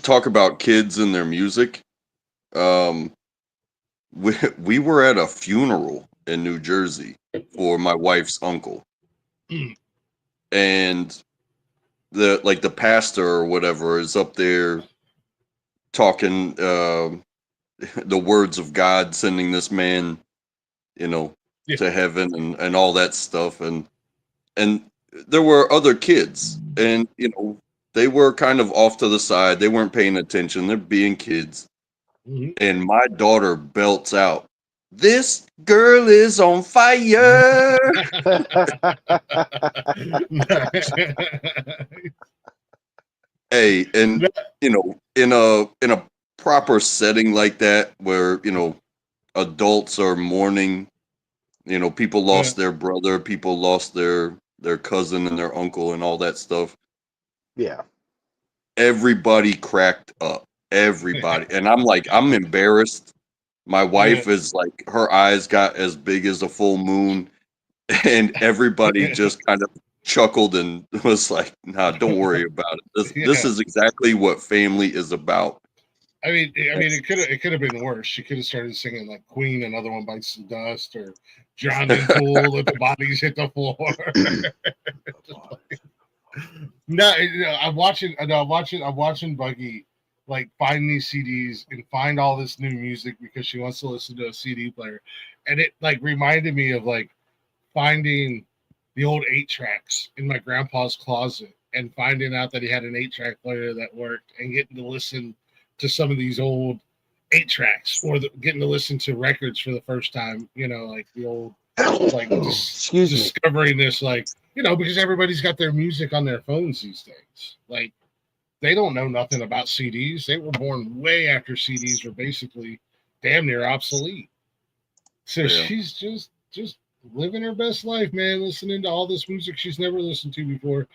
talk about kids and their music. Um, we were at a funeral in New Jersey for my wife's uncle, and the pastor or whatever is up there talking the words of God, sending this man, Yeah. to heaven and all that stuff, and there were other kids, and they were kind of off to the side. They weren't paying attention. They're being kids. Mhm. And my daughter belts out, "This girl is on fire." Hey, and in a proper setting like that where, adults are mourning, people lost their brother, people lost their cousin and their uncle and all that stuff. Yeah. Everybody cracked up. Everybody. And I'm like, I'm embarrassed. My wife is like, her eyes got as big as a full moon, and everybody just kind of chuckled and was like, "Nah, don't worry about it. This is exactly what family is about." I mean, it could have been worse. She could have started singing like Queen, Another One Bites the Dust, or Drowned in Pool, Let the Bodies Hit the Floor. No, I'm watching Buggy like find these CDs and find all this new music because she wants to listen to a CD player, and it like reminded me of like finding the old 8-tracks in my grandpa's closet and finding out that he had an 8-track player that worked and getting to listen to some of these old 8-tracks or getting to listen to records for the first time, like the old, like discovering this, like, because everybody's got their music on their phones these days. Like, they don't know nothing about CDs. They were born way after CDs were basically damn near obsolete. So she's just living her best life, man, listening to all this music she's never listened to before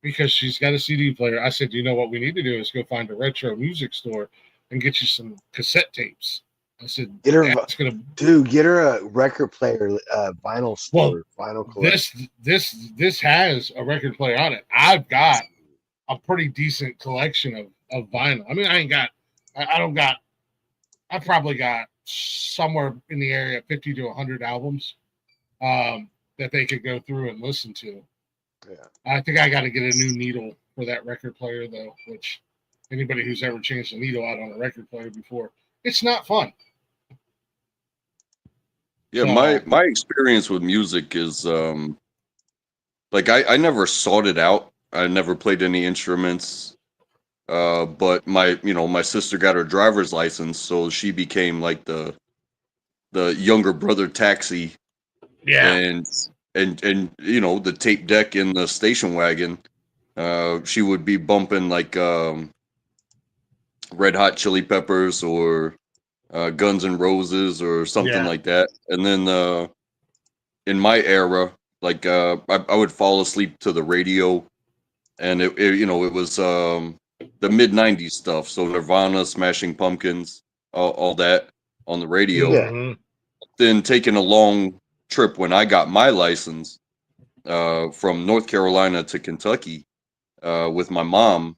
because she's got a CD player. I said, what we need to do is go find a retro music store and get you some cassette tapes. I said, get her a record player, vinyl store, vinyl collection. This has a record player on it. I've got a pretty decent collection of vinyl. I mean, I've probably got somewhere in the area of 50 to 100 albums that they could go through and listen to. Yeah. I think I got to get a new needle for that record player, though, which anybody who's ever changed a needle out on a record player before, it's not fun. Yeah, my experience with music is like I never sought it out. I never played any instruments. But my sister got her driver's license, so she became like the younger brother taxi. Yeah. And the tape deck in the station wagon, she would be bumping like Red Hot Chili Peppers or Guns N' Roses or something like that. And then in my era, like I would fall asleep to the radio, and it was the mid '90s stuff. So Nirvana, Smashing Pumpkins, all that on the radio. Yeah. Then taking a long trip when I got my license from North Carolina to Kentucky with my mom.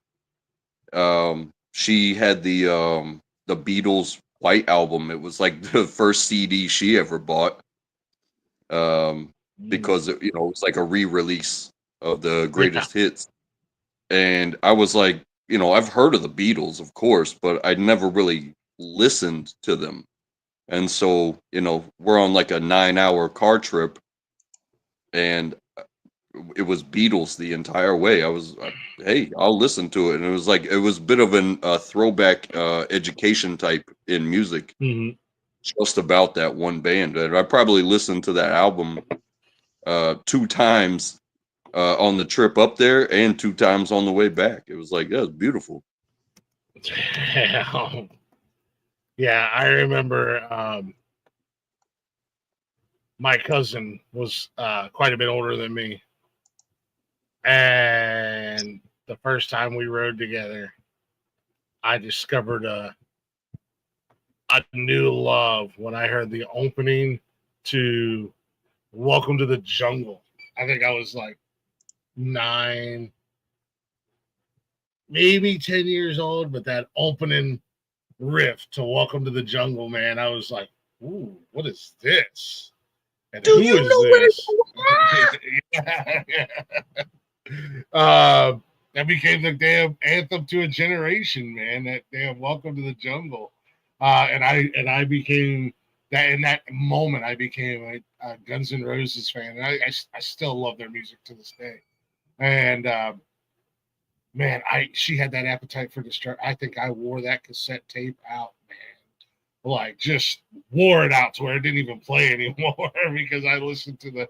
She had the Beatles White Album. It was like the first CD she ever bought because it was like a re-release of the greatest hits. And I was like, I've heard of the Beatles, of course, but I never really listened to them. And so, we're on like a 9-hour car trip, and it was Beatles the entire way. I was, hey, I'll listen to it. And it was a bit of a throwback education type in music, just about that one band. And I probably listened to that album 2 times on the trip up there and 2 times on the way back. It was like, yeah, it's beautiful. Yeah, I remember my cousin was quite a bit older than me. And the first time we rode together, I discovered a new love when I heard the opening to Welcome to the Jungle. I think I was like 9. maybe 10 years old, but that opening riff to Welcome to the Jungle, man, I was like, ooh, what is this? And Do who you is know what this? That became the damn anthem to a generation, man. That damn Welcome to the Jungle. And I became that in that moment. I became a Guns N' Roses fan, and I still love their music to this day. And man, she had that appetite for destruction. I think I wore that cassette tape out, man. Like just wore it out to where it didn't even play anymore because I listened to the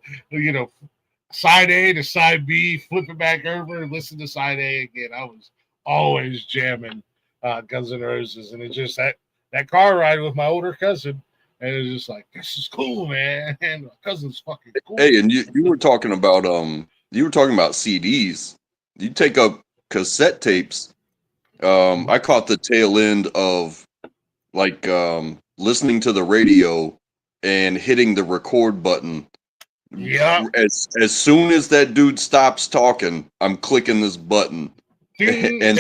side A to side B, flip it back over, and listen to side A again. I was always jamming Guns N' Roses, and it's just that car ride with my older cousin, and it was just like, this is cool, man. And my cousin's fucking cool. Hey, and you were talking about CDs. You take up cassette tapes. I caught the tail end of like listening to the radio and hitting the record button. Yeah. As soon as that dude stops talking, I'm clicking this button. And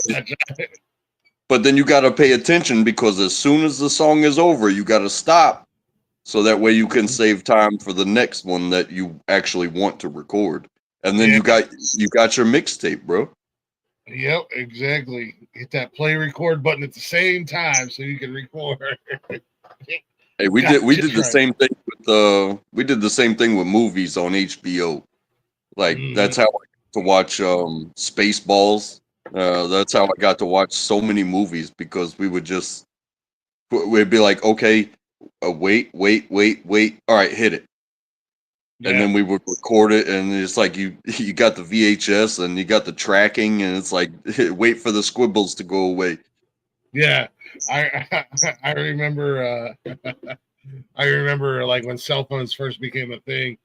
but then you got to pay attention because as soon as the song is over, you got to stop so that way you can save time for the next one that you actually want to record. And then you got your mixtape, bro. Yep, exactly. Hit that play record button at the same time so you can record. Hey, we did the same thing with movies on HBO. Like that's how I got to watch Spaceballs. That's how I got to watch so many movies because we'd be like, okay, wait. All right, hit it. Yeah. And then we would record it, and it's like you got the VHS and you got the tracking, and it's like wait for the squibbles to go away. Yeah, I remember I remember like when cell phones first became a thing,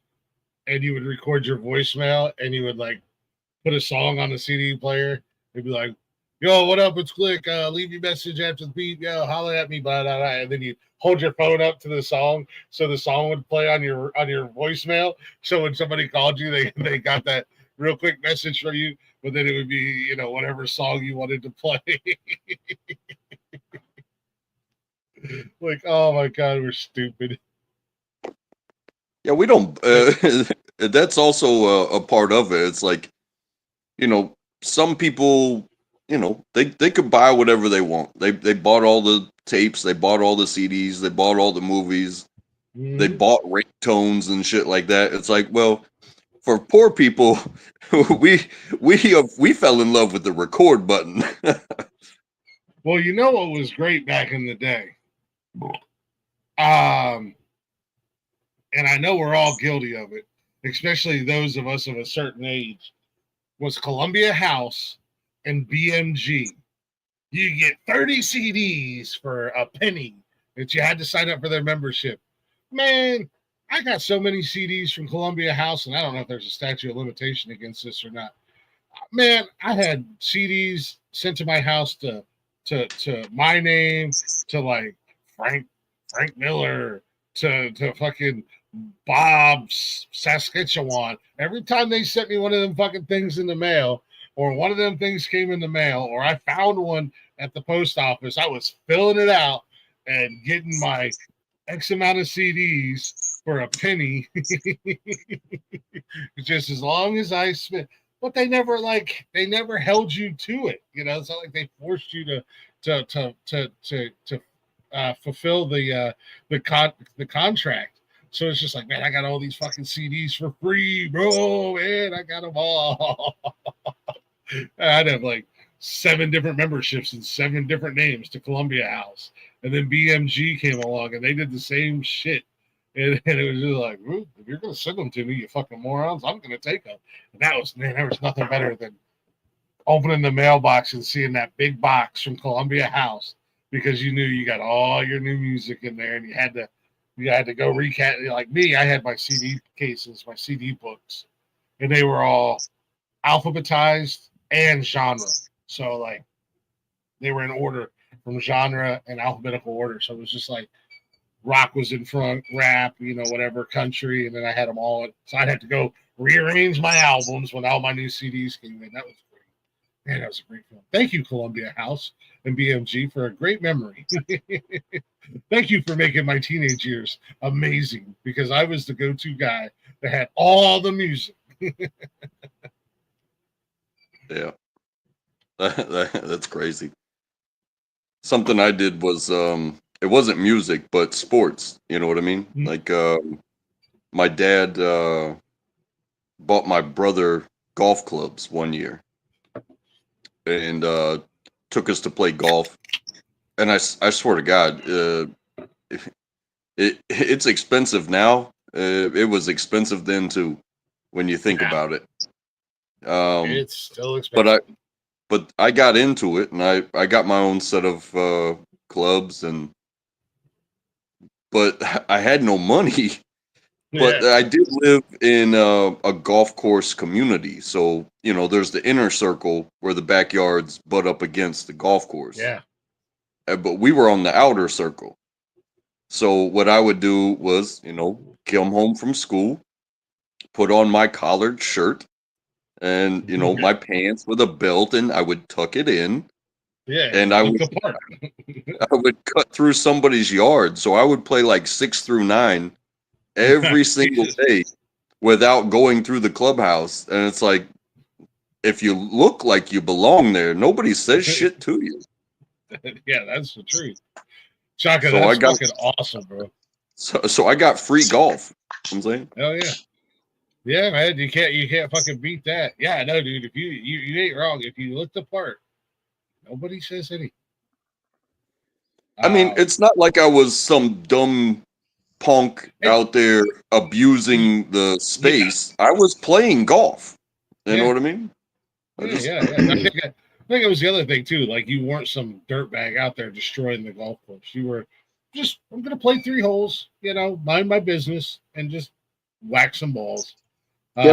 and you would record your voicemail, and you would like put a song on the CD player. It'd be like, "Yo, what up? It's Click. Leave your message after the beep. Yo, holler at me." Blah, blah, blah. And then you hold your phone up to the song, so the song would play on your voicemail. So when somebody called you, they got that real quick message from you. But then it would be whatever song you wanted to play. Like, oh my god, we're stupid. Yeah, we don't. That's also a part of it. It's like, some people, they could buy whatever they want. They bought all the tapes, they bought all the CDs, they bought all the movies, they bought ringtones and shit like that. It's like, well, for poor people, we fell in love with the record button. Well, you know what was great back in the day? And I know we're all guilty of it, especially those of us of a certain age, was Columbia House and BMG. You get 30 CDs for a penny that you had to sign up for their membership. Man, I got so many CDs from Columbia House, and I don't know if there's a statute of limitation against this or not. Man, I had CDs sent to my house to my name, to like Frank Miller, to fucking Bob Saskatchewan. Every time they sent me one of them fucking things in the mail, or one of them things came in the mail, or I found one at the post office, I was filling it out and getting my X amount of CDs for a penny. Just as long as I spent. But they never held you to it. It's not like they forced you to fulfill the contract. So it's just like, man, I got all these fucking CDs for free, bro. Man, I got them all. I'd have like 7 different memberships and 7 different names to Columbia House. And then BMG came along and they did the same shit. And it was just like, if you're going to send them to me, you fucking morons, I'm going to take them. And there was nothing better than opening the mailbox and seeing that big box from Columbia House, because you knew you got all your new music in there, and you had to go recap. Like me, I had my CD cases, my CD books, and they were all alphabetized and genre. So like they were in order from genre and alphabetical order. So it was just like rock was in front, rap, whatever, country, and then I had them all. So I'd have to go rearrange my albums when all my new CDs came in. That was great. Man, that was a great film. Thank you, Columbia House and BMG, for a great memory. Thank you for making my teenage years amazing, because I was the go-to guy that had all the music. Yeah, that's crazy. Something I did was it wasn't music, but sports. You know what I mean? Mm. Like my dad bought my brother golf clubs one year and took us to play golf. And I swear to God, it's expensive now. It was expensive then too, when you think Yeah. about it. It's still But expensive. I got into it, and I got my own set of clubs, but I had no money. But Yeah. I did live in a golf course community, so you know there's the inner circle where the backyards butt up against the golf course. Yeah. But we were on the outer circle. So what I would do was, you know, come home from school, put on my collared shirt, and you know my pants with a belt, and I would tuck it in, Yeah. and I Look would apart. I would cut through somebody's yard. So I would play like 6 through 9 every single Jesus. day without going through the clubhouse. And it's like, if you look like you belong there, nobody says shit to you. Yeah, that's the truth. Chaka, So I that's got fucking awesome, bro. so I got free golf. You know what I'm saying, Hell yeah. Yeah, man, you can't fucking beat that. Yeah, no, dude. If you ain't wrong. If you look the part, nobody says anything. I mean, it's not like I was some dumb punk out there abusing the space. I was playing golf. You know what I mean? Yeah. I think it was the other thing too. Like, you weren't some dirtbag out there destroying the golf course. You were just, I'm gonna play 3 holes. You know, mind my business and just whack some balls. You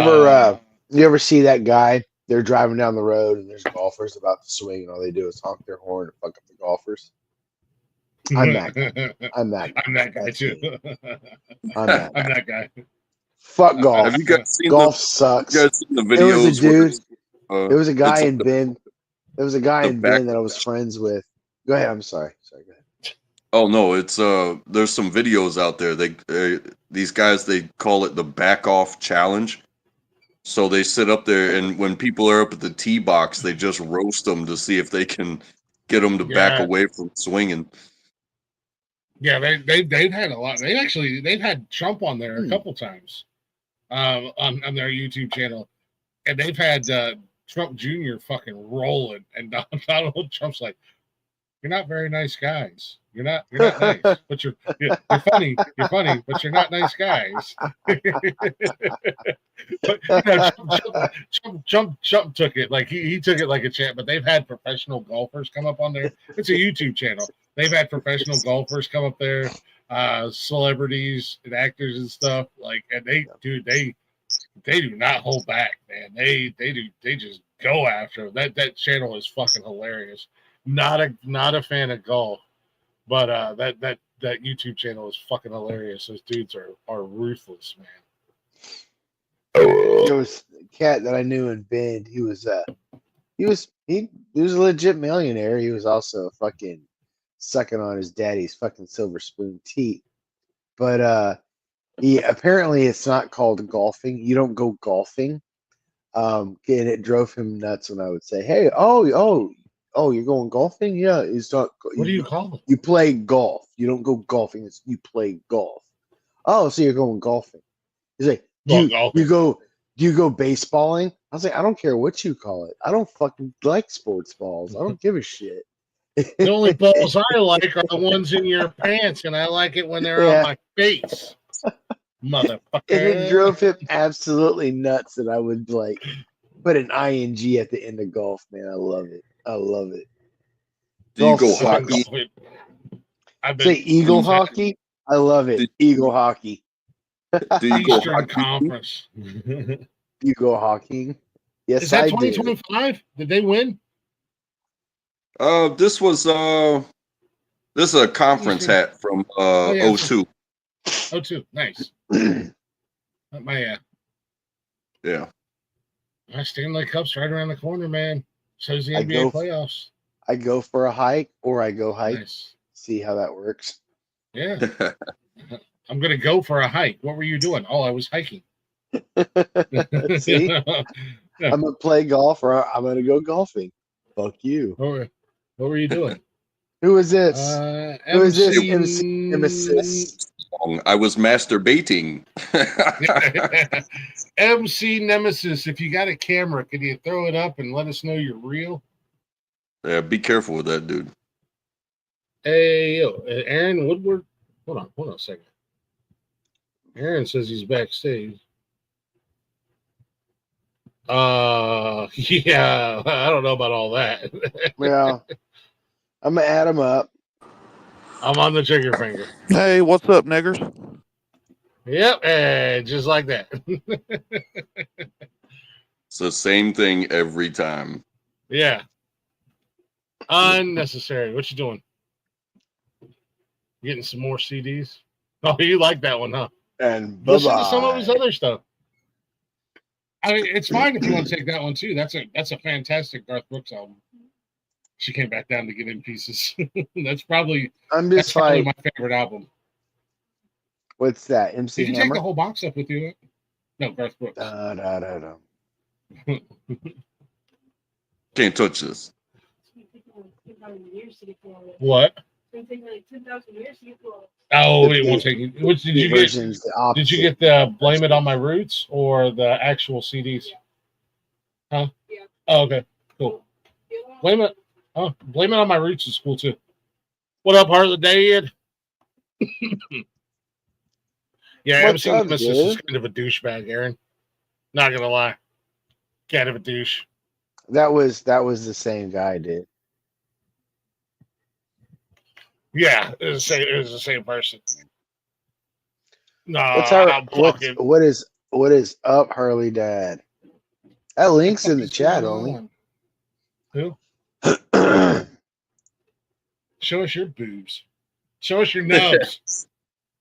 ever see that guy? They're driving down the road and there's golfers about to swing, and all they do is honk their horn and fuck up the golfers. I'm that guy. I'm that guy too. I'm that guy. Fuck golf. Have you guys seen golf sucks. You guys seen the videos? There was a dude. Where There was a guy it's in Bend. There was a guy in back- Bend that I was friends with. Go ahead. I'm sorry. Go ahead. Oh no, it's there's some videos out there. These guys, they call it the back off challenge. So they sit up there, and when people are up at the tee box, they just roast them to see if they can get them to back away from swinging. Yeah, they've had a lot. They've had Trump on there a couple times, on their YouTube channel, and they've had Trump Jr. fucking rolling, and Donald Trump's like, "You're not very nice guys. You're not nice, but you're funny. You're funny, but you're not nice guys." But, Trump took it like he took it like a champ. But they've had professional golfers come up on there. It's a YouTube channel. They've had professional golfers come up there, celebrities and actors and stuff. Like, and they do not hold back, man. They just go after it. That channel is fucking hilarious. Not a fan of golf, but that YouTube channel is fucking hilarious. Those dudes are ruthless, man. There was a cat that I knew in Bend. He was a legit millionaire. He was also fucking sucking on his daddy's fucking silver spoon teat. But apparently it's not called golfing. You don't go golfing. And it drove him nuts when I would say, "Hey, oh, you're going golfing? Yeah, it's not. What do you call it? You play golf. You don't go golfing. You play golf. Oh, so you're going golfing?" He's like, "Do you go baseballing?" I was like, "I don't care what you call it. I don't fucking like sports balls. I don't give a shit." The only balls I like are the ones in your pants, and I like it when they're on my face, motherfucker. And it drove him absolutely nuts that I would like put an ing at the end of golf. Man, I love it. Do you go hockey? Say Eagle hockey. I love it. Eagle hockey. Do you go Eastern Conference? You go hockeying? Yes, Is that I 2025? Did they win? This was this is a conference hat from 02. 02, nice. My Yeah. Stanley Cup's right around the corner, man. So's the I NBA go- playoffs. I go for a hike or I go hike. Nice. See how that works. Yeah. I'm going to go for a hike. What were you doing? Oh, I was hiking. See? I'm going to play golf or I'm going to go golfing. Fuck you. What were you doing? Who is this? Who is this? MC Nemesis. I was masturbating. MC Nemesis, if you got a camera, can you throw it up and let us know you're real? Yeah, be careful with that, dude. Hey, yo, Aaron Woodward. Hold on a second. Aaron says he's backstage. Yeah, I don't know about all that. Yeah. I'm going to add him up. I'm on the trigger finger. Hey, what's up, niggers? Yep, and just like that. It's the same thing every time. Yeah. Unnecessary. What you doing? Getting some more CDs? Oh, you like that one, huh? And Listen bye-bye. to some of his other stuff. I mean, it's fine if you want to take that one too. That's a fantastic Garth Brooks album. She came back down to get in pieces. That's probably I'm my like, favorite album. what's that? MC Did you take Hammer? the whole box up with you? No, Garth Brooks. No. Can't touch this. What? Oh, it won't take you. Which did The you get? version's the opposite. Did you get the Blame It on My Roots or the actual CDs? Huh? Yeah. Oh, okay. Cool. Blame It on My Roots is cool too. What up, Heart of the Dead? Yeah, What's MC up, Nemesis is dude? kind of a douchebag, Aaron. Not gonna lie. Kind of a douche. That was the same guy, dude. Yeah, it was the same person. No, What is up, Harley Dad? That link's in the chat only. Who? Show us your boobs. Show us your nubs.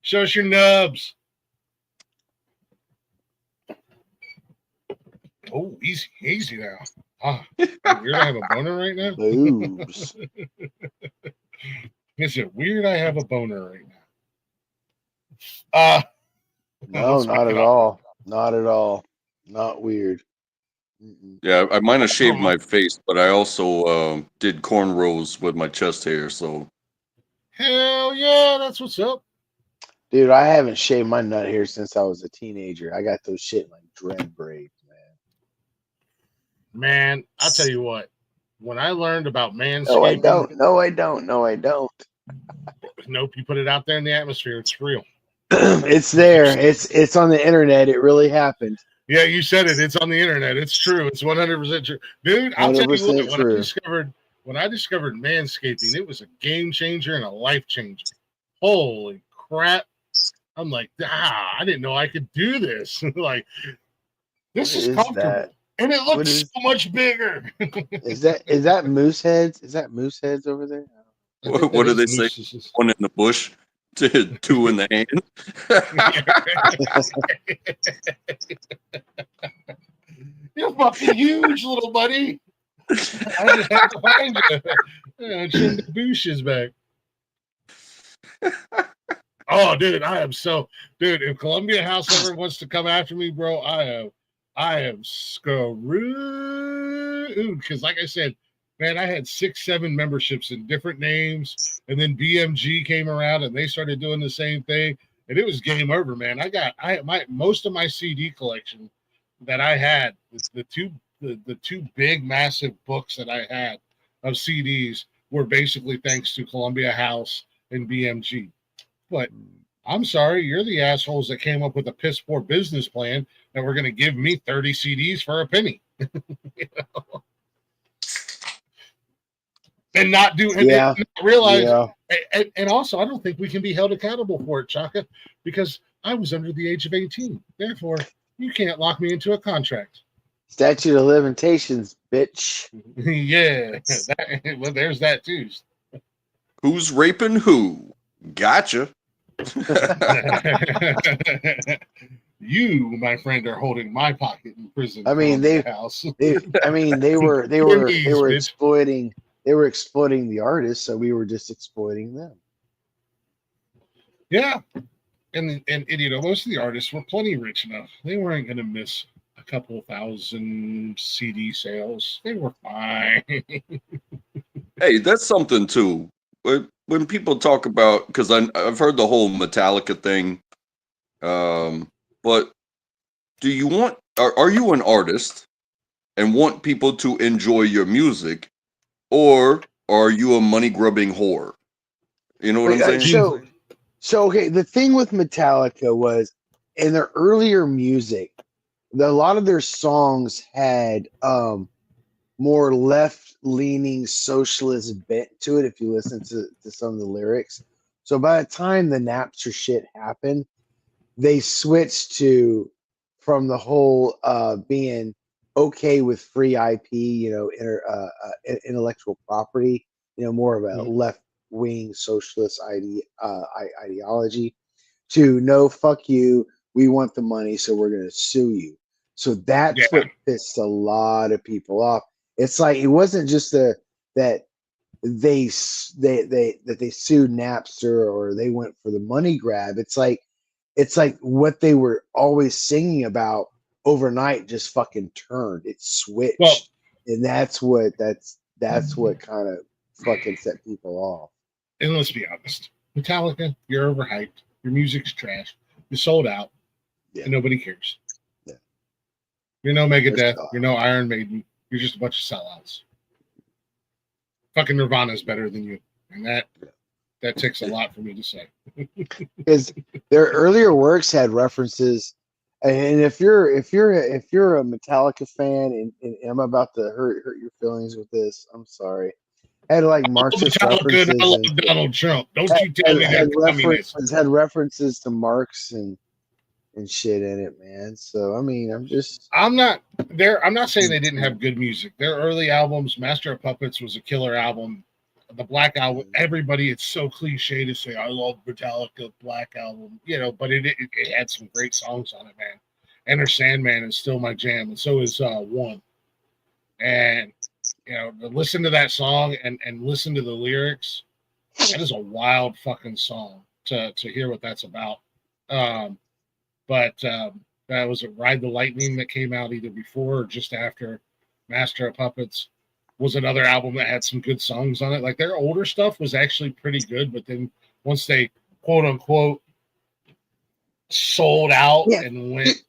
Show us your nubs. Oh, easy now. Ah, weird I have a boner right now? Boobs. Is it weird I have a boner right now? No, let's not make at it up. all. Not at all. Not weird. Mm-mm. Yeah, I might have shaved my face, but I also did cornrows with my chest hair. So Hell yeah, that's what's up. Dude, I haven't shaved my nut hair since I was a teenager. I got those shit like dread braids, man. Man, I'll tell you what. When I learned about manscaping, No, I don't. No, I don't. No, I don't. Nope, you put it out there in the atmosphere. It's real. It's there. It's on the internet. It really happened. Yeah, you said it. It's on the internet. It's true. It's 100% true. Dude, I'll tell you what, 100% true. when I discovered manscaping, it was a game changer and a life changer. Holy crap. I'm like, I didn't know I could do this. Like, this What is is comfortable. that? And it What looks is- so much bigger. Is that moose heads? Is that moose heads over there? what do they say? One in the bush, two in the hand. You're fucking huge, little buddy. I just have to find you. Trim the bushes back. Oh, dude, dude. If Columbia House ever wants to come after me, bro, I am screwed. Because, like I said, man, I had 6-7 memberships in different names, and then BMG came around and they started doing the same thing, and it was game over, man. Most of my CD collection that I had, the two big massive books that I had of CDs were basically thanks to Columbia House and BMG. But I'm sorry, you're the assholes that came up with a piss poor business plan that were going to give me 30 CDs for a penny. You know? And not do, and Yeah. not realize, Yeah. and also I don't think we can be held accountable for it, Chaka, because I was under the age of 18. Therefore, you can't lock me into a contract. Statute of limitations, bitch. Yeah, well, there's that too. Who's raping who? Gotcha. You, my friend, are holding my pocket in prison. I mean, the house. they were bitch. exploiting the artists, so we were just exploiting them. Yeah, and most of the artists were plenty rich enough. They weren't going to miss a couple thousand CD sales. They were fine. Hey, that's something too. When people talk about, because I've heard the whole Metallica thing, but do you want? Are you an artist and want people to enjoy your music, or are you a money grubbing whore? You know what I'm saying? So okay, the thing with Metallica was in their earlier music, a lot of their songs had more left-leaning socialist bent to it if you listen to some of the lyrics. So by the time the Napster shit happened, they switched to from the whole being okay with free IP, intellectual property, more of a left-wing socialist ideology, to no, fuck you, we want the money, so we're going to sue you. So that's what pissed a lot of people off. It's like it wasn't just that they sued Napster or they went for the money grab. It's like what they were always singing about overnight just fucking turned. It switched, and that's what kind of fucking set people off. And let's be honest, Metallica, you're overhyped. Your music's trash. You're sold out, and nobody cares. Yeah. You're no Megadeth. You're no Iron Maiden. You're just a bunch of sellouts. Fucking Nirvana's better than you, and that takes a lot for me to say. Because their earlier works had references, and if you're a Metallica fan, and I'm about to hurt your feelings with this, I'm sorry. Had like Marxist references. I love Donald Trump. Don't you tell me that had references to Marx and shit in it, man. So I mean, I'm not saying they didn't have good music. Their early albums, Master of Puppets was a killer album. The Black Album, everybody, it's so cliche to say I love Metallica Black Album, but it had some great songs on it, man. Enter Sandman is still my jam, and so is One. And listen to that song and listen to the lyrics. That is a wild fucking song to hear what that's about. But that was a Ride the Lightning that came out either before or just after Master of Puppets. Was another album that had some good songs on it. Like their older stuff was actually pretty good, but then once they quote unquote sold out and went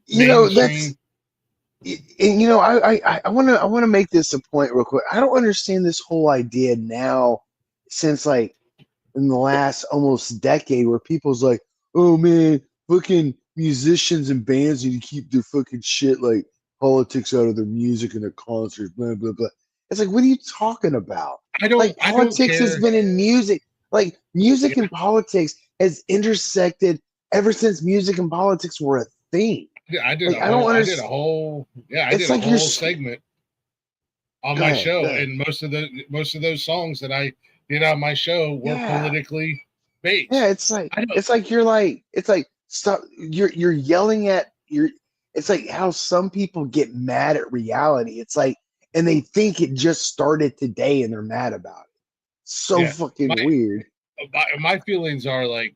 mainstream. I want to make this a point real quick. I don't understand this whole idea now, since like in the last almost decade, where people's like, oh man, fucking musicians and bands need to keep their fucking shit like politics out of their music and their concerts, blah blah blah. It's like, what are you talking about? Politics has been in music. Like music and politics has intersected ever since music and politics were a thing. I did a whole segment on my show, and most of those songs that I did on my show were politically based. Yeah, it's like stop. You're yelling at your. It's like how some people get mad at reality. It's like, and they think it just started today, and they're mad about it. So fucking weird. My feelings are like,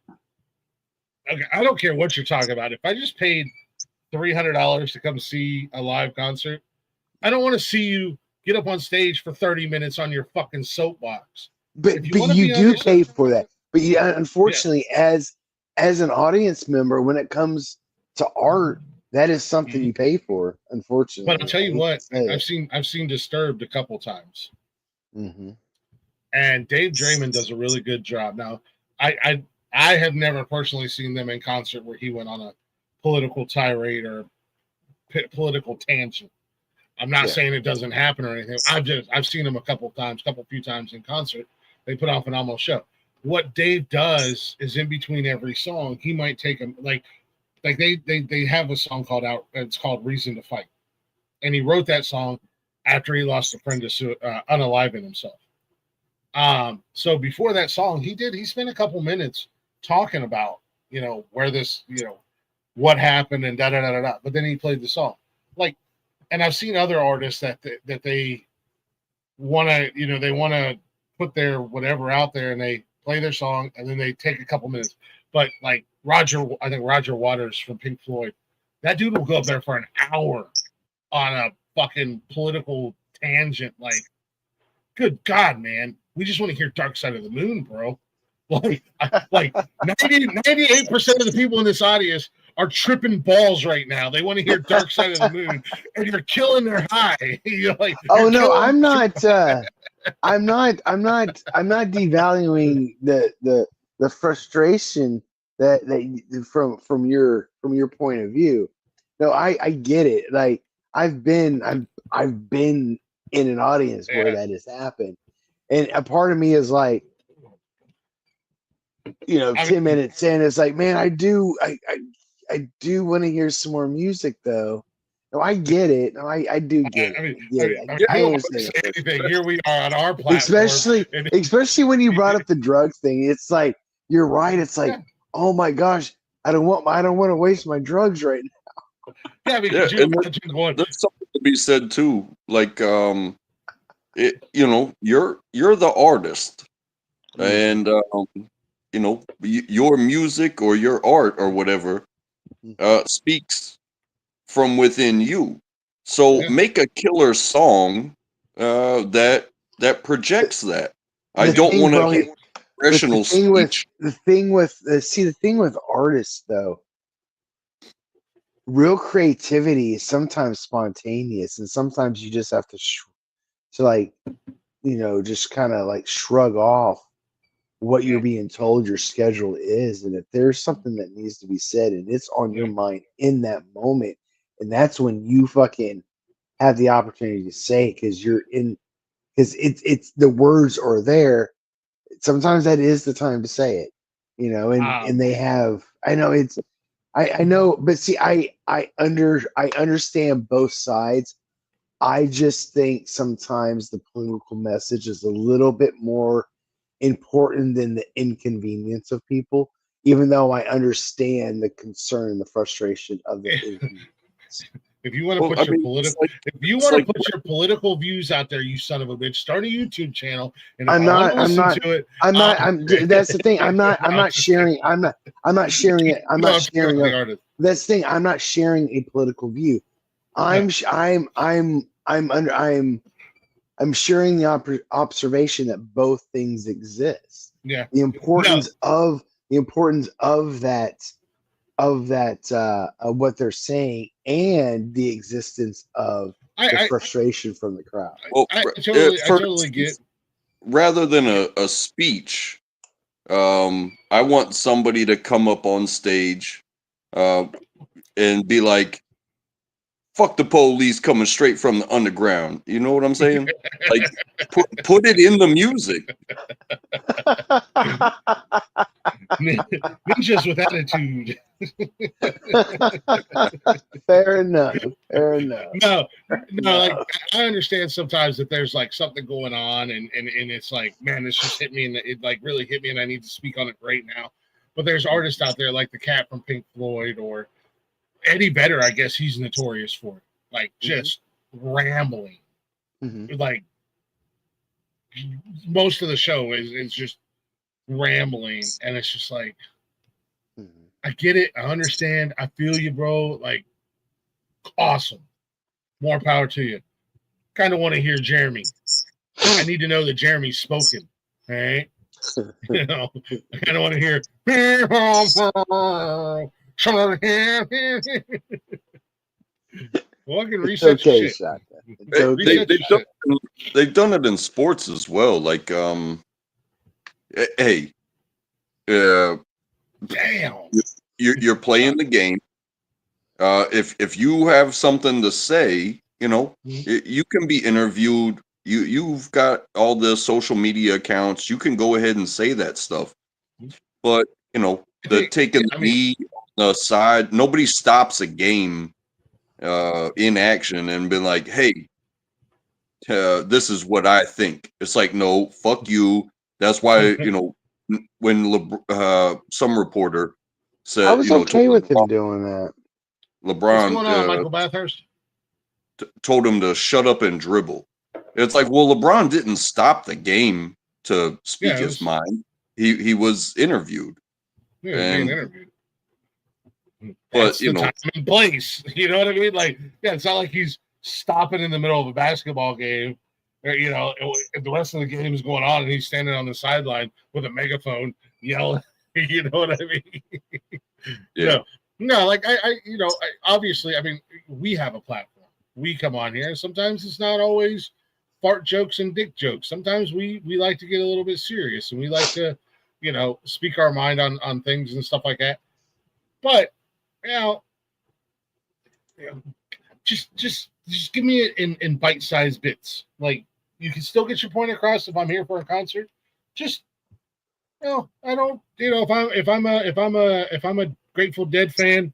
okay, I don't care what you're talking about. If I just paid $300 to come see a live concert, I don't want to see you get up on stage for 30 minutes on your fucking soapbox. But you do pay for that. But unfortunately, as an audience member, when it comes to art, that is something you pay for. Unfortunately, but I'll tell you what, I've seen Disturbed a couple times, and Dave Draymond does a really good job. Now, I have never personally seen them in concert where he went on a political tirade or political tangent. I'm not saying it doesn't happen or anything. I've seen him a few times in concert. They put on a phenomenal show. What Dave does is in between every song, he might take them like they have a song it's called Reason to Fight. And he wrote that song after he lost a friend to unaliving himself. So before that song, he spent a couple minutes talking about, where this, what happened and da da da da da. But then he played the song. Like, and I've seen other artists that they want to, they want to put their whatever out there and they play their song and then they take a couple minutes. But like I think Roger Waters from Pink Floyd, that dude will go up there for an hour on a fucking political tangent. Like, good God, man. We just want to hear Dark Side of the Moon, bro. Like 98% of the people in this audience are tripping balls right now. They want to hear Dark Side of the Moon, and you're killing their high. You're like, oh no, I'm not. I'm not devaluing the frustration that from your point of view. No, I get it. Like I've been in an audience where that has happened, and a part of me is like, 10 minutes in, it's like, man, I do want to hear some more music though. No, I get it. No, I do get it. I understand anything. Here we are on our platform. Especially when you brought up the drugs thing. It's like, you're right. It's like, oh my gosh, I don't want to waste my drugs right now. Yeah, because and there's something to be said too. Like, you're the artist, and your music or your art or whatever speaks from within you. So make a killer song that projects that. I don't want to hear professional speech. The thing with artists though, real creativity is sometimes spontaneous, and sometimes you just have to just kind of like shrug off what you're being told your schedule is. And if there's something that needs to be said and it's on your mind in that moment, and that's when you fucking have the opportunity to say it, because it's the words are there. Sometimes that is the time to say it, and they have, I know it's, I know, but see, I understand both sides. I just think sometimes the political message is a little bit more important than the inconvenience of people, even though I understand the concern and the frustration of the inconvenience. If you want to put your political views out there, you son of a bitch, start a YouTube channel. And I'm not that's the thing. I'm not sharing it. I'm not sharing it. That's the thing. I'm not sharing a political view. I'm sharing the observation that both things exist. Yeah. The importance of that of what they're saying, and the existence of the frustration from the crowd. Well, I totally get. Rather than a speech, I want somebody to come up on stage and be like, fuck the police coming straight from the underground. You know what I'm saying? Like, put it in the music. Ninjas with attitude. Fair enough. No. Like, I understand sometimes that there's like something going on, and it's like, man, this just hit me, and it like really hit me, and I need to speak on it right now. But there's artists out there like the cat from Pink Floyd, or Eddie Vedder, I guess he's notorious for it. Like, just rambling. Like, most of the show is just rambling, and it's just like, I get it, I understand, I feel you, bro. Like, awesome, more power to you. Kind of want to hear Jeremy. I need to know that Jeremy's spoken. All right, I kind of want to hear. Well, I can research shit. They've done it in sports as well. Like, hey, damn, you're playing the game. If you have something to say, you can be interviewed. You've got all the social media accounts. You can go ahead and say that stuff. But the taking the knee on the side, nobody stops a game in action and been like, hey, this is what I think. It's like, no, fuck you. That's why, when some reporter said, I was you know, okay told with him doing that. What's LeBron going on, Michael Bathurst? told him to shut up and dribble. It's like, well, LeBron didn't stop the game to speak Yeah, his mind. He was interviewed, he was being interviewed. but That's the time and place. You know what I mean? Like, yeah, it's not like he's stopping in the middle of a basketball game. Or, you know, if the rest of the game is going on and he's standing on the sideline with a megaphone yelling. You know what I mean? yeah. No, like obviously, I mean, we have a platform. We come on here. Sometimes it's not always fart jokes and dick jokes. Sometimes we like to get a little bit serious and we like to, you know, speak our mind on things and stuff like that. But you know, just give me it in bite-sized bits. Like, you can still get your point across if I'm here for a concert. Just, you know, I don't, you know, if I'm a Grateful Dead fan,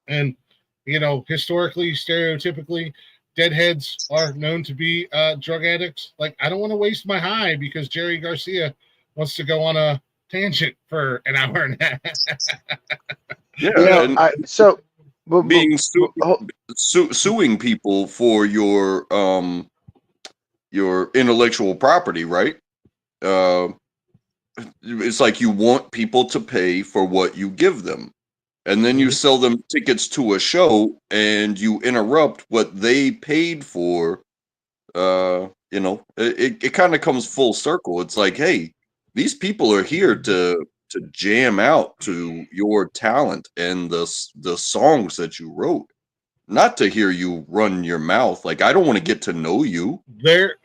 and you know, historically, stereotypically, Deadheads are known to be drug addicts. Like, I don't want to waste my high because Jerry Garcia wants to go on a tangent for an hour and a half. Yeah, You know, and being suing people for your intellectual property, right? It's like you want people to pay for what you give them, and then you sell them tickets to a show, and you interrupt what they paid for. You know, it kind of comes full circle. It's like, hey, these people are here to jam out to your talent and the songs that you wrote, not to hear you run your mouth. Like, I don't want to get to know you. There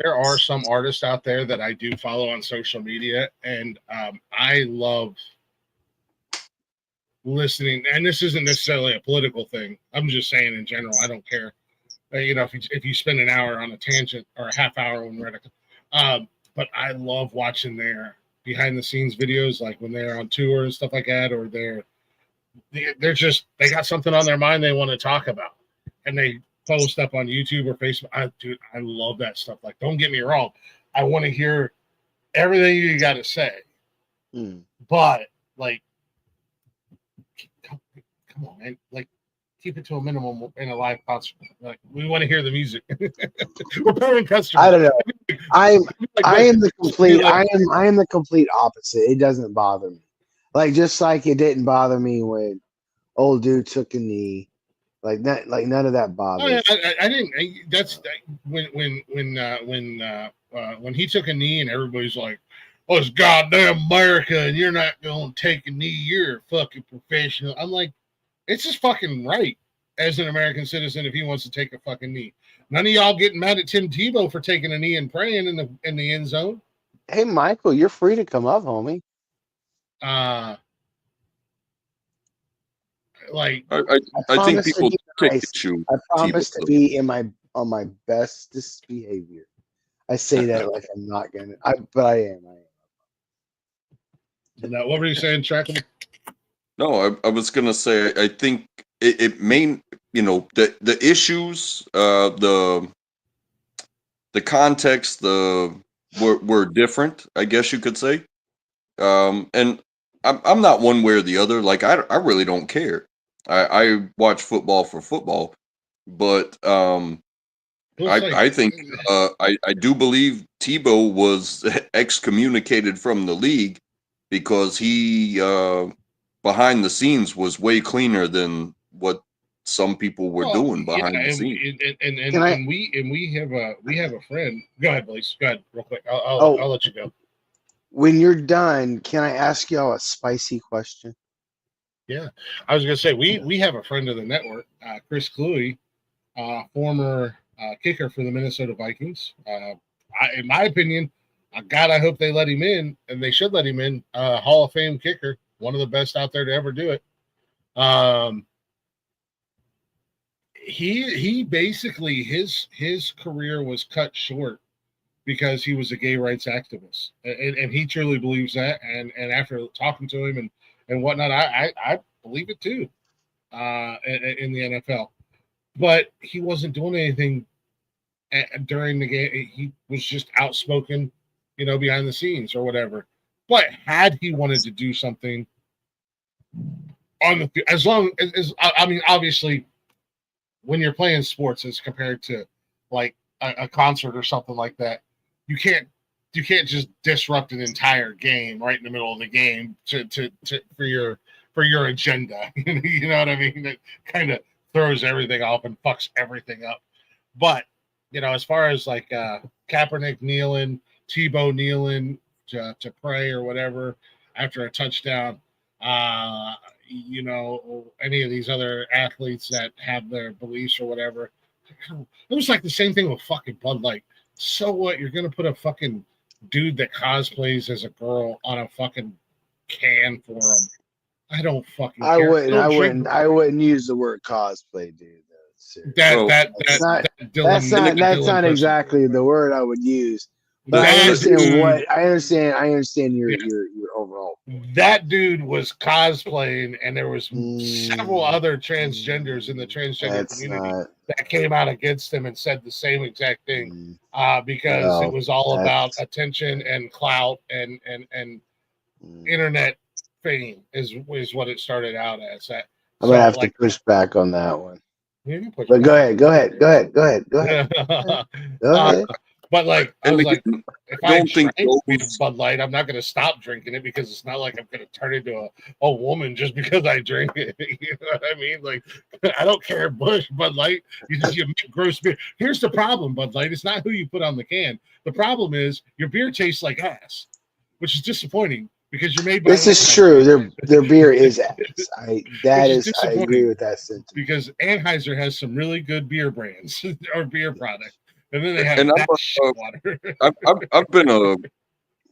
are some artists out there that I do follow on social media, and I love listening. And this isn't necessarily a political thing. I'm just saying in general. I don't care. You know, if you spend an hour on a tangent or a half hour when we're at but I love watching their behind the scenes videos, like when they're on tour and stuff like that, or they got something on their mind they want to talk about, and they post up on YouTube or Facebook. I love that stuff. Like, don't get me wrong, I want to hear everything you got to say, but like, come on, man, like, keep it to a minimum in a live concert. Like, we want to hear the music. We're paying customers. I don't know. I am the complete opposite. It doesn't bother me. Like, just like it didn't bother me when old dude took a knee. Like none of that bothers. I didn't. That's when he took a knee and everybody's like, "Oh, it's goddamn America, and you're not going to take a knee. You're a fucking professional." I'm like, it's just fucking right as an American citizen if he wants to take a fucking knee. None of y'all getting mad at Tim Tebow for taking a knee and praying in the end zone. Hey, Michael, you're free to come up, homie. Like, I think people take issue. I promise to be on my bestest behavior. I say that like I'm not gonna, but I am. Now, what were you saying, Trackable? No, I was gonna say I think it may, you know, the issues, the context, were different, I guess you could say. And I'm not one way or the other. Like, I really don't care. I watch football for football, but I think I do believe Tebow was excommunicated from the league because he behind the scenes was way cleaner than what some people were doing behind the scenes. And we have a friend. Go ahead, Blaze. Go ahead, real quick. I'll let you go. When you're done, can I ask y'all a spicy question? Yeah, I was gonna say we have a friend of the network, Chris Cluey, former kicker for the Minnesota Vikings. In my opinion, God, I hope they let him in, and they should let him in. Hall of Fame kicker, one of the best out there to ever do it. He basically his career was cut short because he was a gay rights activist, and he truly believes that. And after talking to him and whatnot, I believe it too. In the NFL, but he wasn't doing anything during the game. He was just outspoken, you know, behind the scenes or whatever. But had he wanted to do something on the as long as I mean, obviously, when you're playing sports as compared to like a concert or something like that, you can't just disrupt an entire game right in the middle of the game for your agenda. You know what I mean? That kind of throws everything off and fucks everything up. But as far as like Kaepernick kneeling, Tebow kneeling to pray or whatever after a touchdown, any of these other athletes that have their beliefs or whatever, it was like the same thing with fucking Bud Light. So what? You're gonna put a fucking dude that cosplays as a girl on a fucking can for him? I don't fucking care. I wouldn't use the word cosplay, dude. That's not exactly the word I would use. But I understand your overall. That dude was cosplaying, and there was several other transgenders in the transgender community that came out against him and said the same exact thing, because it was all about attention and clout and internet fame is what it started out as. I'm gonna have to push back on that one. But go ahead. But like, I was like, if I drink Bud Light, I'm not going to stop drinking it, because it's not like I'm going to turn into a woman just because I drink it. You know what I mean? Like, I don't care. Bud Light, you make gross beer. Here's the problem, Bud Light. It's not who you put on the can. The problem is your beer tastes like ass, which is disappointing because you're made by. This is true. Their beer is ass. I agree with that sentence. Because Anheuser has some really good beer brands or beer products. And then they have water.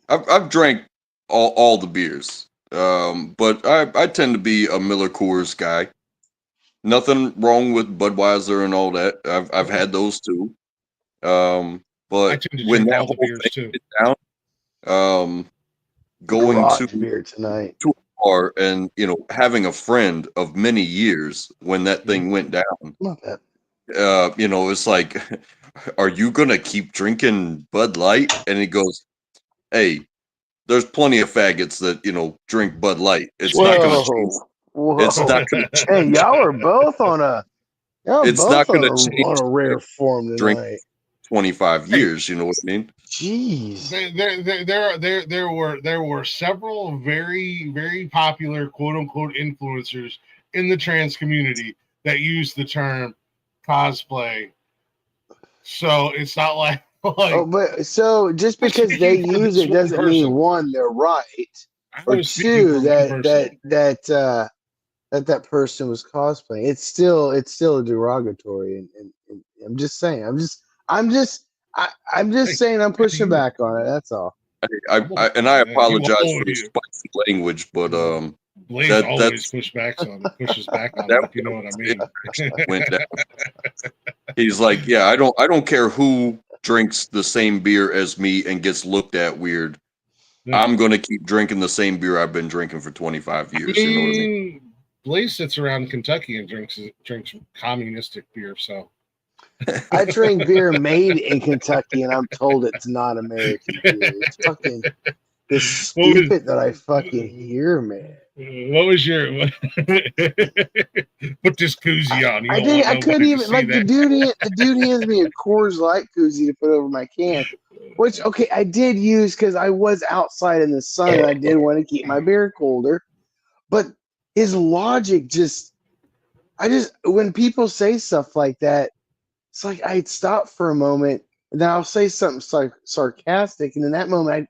I've drank all the beers, but I tend to be a Miller Coors guy. Nothing wrong with Budweiser and all that. I've had those too. But when that whole thing went down, going to beer tonight to a bar and having a friend of many years when that thing went down. Not that. It's like, are you gonna keep drinking Bud Light? And he goes, hey, there's plenty of faggots that drink Bud Light. It's not gonna change. It's not gonna change. Hey, y'all are both on a. It's not gonna change on a rare form tonight. Drink 25 years. You know what I mean? Jeez. There were several very, very popular quote unquote influencers in the trans community that used the term cosplay. So it's not like but so just because they use it doesn't mean one, they're right, or two, that person was cosplaying. It's still derogatory, and I'm just saying. I'm just saying I'm pushing back on it. That's all. I apologize for the spicy language, but Blaze always pushes back on it, if you know what I mean. Went down. He's like, yeah, I don't care who drinks the same beer as me and gets looked at weird. Yeah. I'm gonna keep drinking the same beer I've been drinking for 25 years. You know what I mean? Blaze sits around Kentucky and drinks communistic beer, so I drink beer made in Kentucky, and I'm told it's not American beer. It's fucking stupid that I fucking hear, man. What was your put this koozie on? I couldn't even like the dude hands me a Coors Light koozie to put over my can, which I did use because I was outside in the sun and I did want to keep my beer colder, but his logic when people say stuff like that, it's like I'd stop for a moment and then I'll say something sarcastic, and in that moment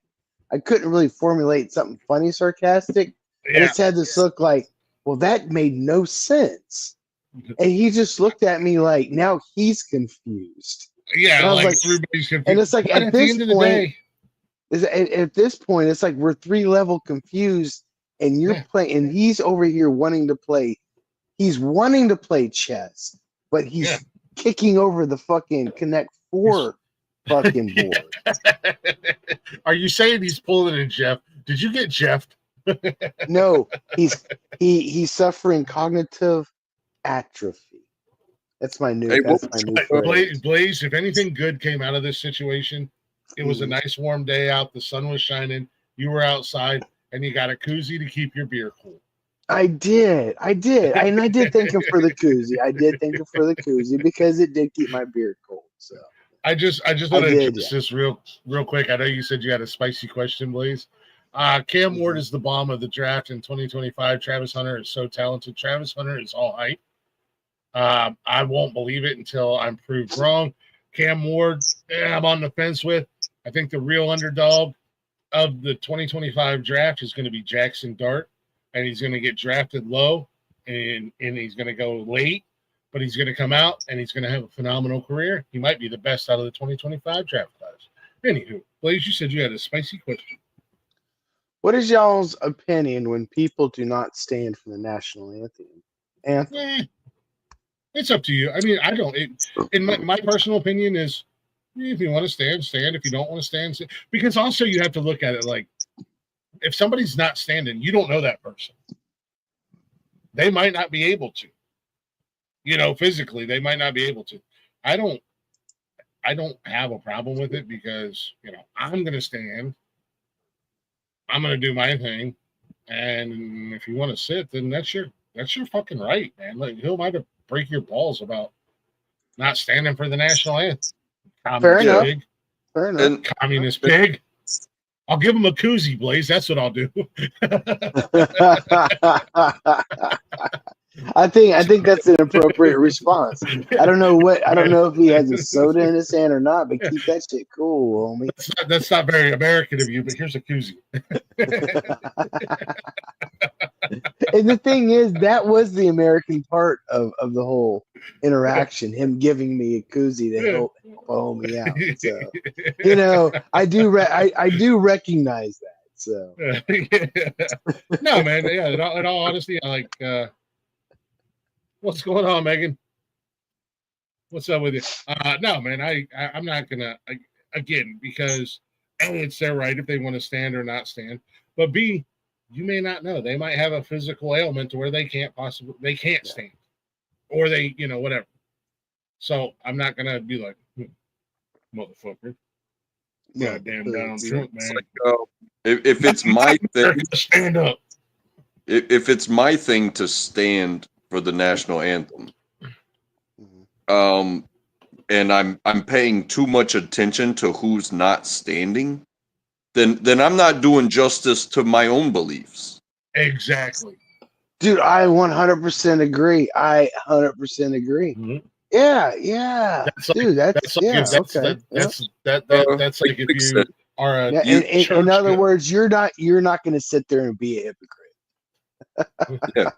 I couldn't really formulate something funny sarcastic. And it's had this look like, well, that made no sense. And he just looked at me like, now he's confused. Yeah, and like everybody's confused. And it's like, at this point, it's like we're 3-level confused, and you're playing, and he's over here wanting to play. He's wanting to play chess, but he's kicking over the fucking Connect 4 fucking board. Are you saying he's pulling in Jeff? Did you get Jeffed? No, he's suffering cognitive atrophy. That's my new. Blaze, if anything good came out of this situation, it was a nice warm day out. The sun was shining. You were outside, and you got a koozie to keep your beer cool. I did, and I did thank him for the koozie. I did thank him for the koozie because it did keep my beard cold. So I just want to address this real quick. I know you said you had a spicy question, Blaze. Cam Ward is the bomb of the draft in 2025. Travis Hunter is so talented. Travis Hunter is all hype. I won't believe it until I'm proved wrong. Cam Ward, I'm on the fence with. I think the real underdog of the 2025 draft is going to be Jackson Dart, and he's going to get drafted low, and he's going to go late, but he's going to come out, and he's going to have a phenomenal career. He might be the best out of the 2025 draft class. Anywho, Blaze, you said you had a spicy question. what is y'all's opinion when people do not stand for the national anthem? It's up to you. I mean, I don't. In my personal opinion is, if you want to stand, stand. If you don't want to stand, stand. Because also you have to look at it like, if somebody's not standing, you don't know that person. They might not be able to. Physically, they might not be able to. I don't have a problem with it because, I'm going to stand. I'm going to do my thing. And if you want to sit, then that's your fucking right, man. Like, who am I to break your balls about not standing for the national anthem? Fair enough. And Communist pig. I'll give him a koozie, Blaze. That's what I'll do. I think that's an appropriate response. I don't know if he has a soda in his hand or not, but keep that shit cool, homie. That's not very American of you, but here's a koozie. And the thing is, that was the American part of the whole interaction, him giving me a koozie to help homie out. So, I do recognize that. So no, man. Yeah, in all honesty, I like. What's going on, Megan? What's up with you? No, man. I'm not gonna again because A, it's their right if they want to stand or not stand, but B, you may not know. They might have a physical ailment to where they can't stand, or they whatever. So I'm not gonna be like motherfucker. Goddamn Donald Trump, man. If it's my thing, stand up. If it's my thing to stand for the national anthem, and I'm paying too much attention to who's not standing, then I'm not doing justice to my own beliefs. Exactly. Dude, I 100% agree. 100% agree. Mm-hmm. Yeah. That's like, dude, that's like if you are a in other words, you're not going to sit there and be a hypocrite. Yeah.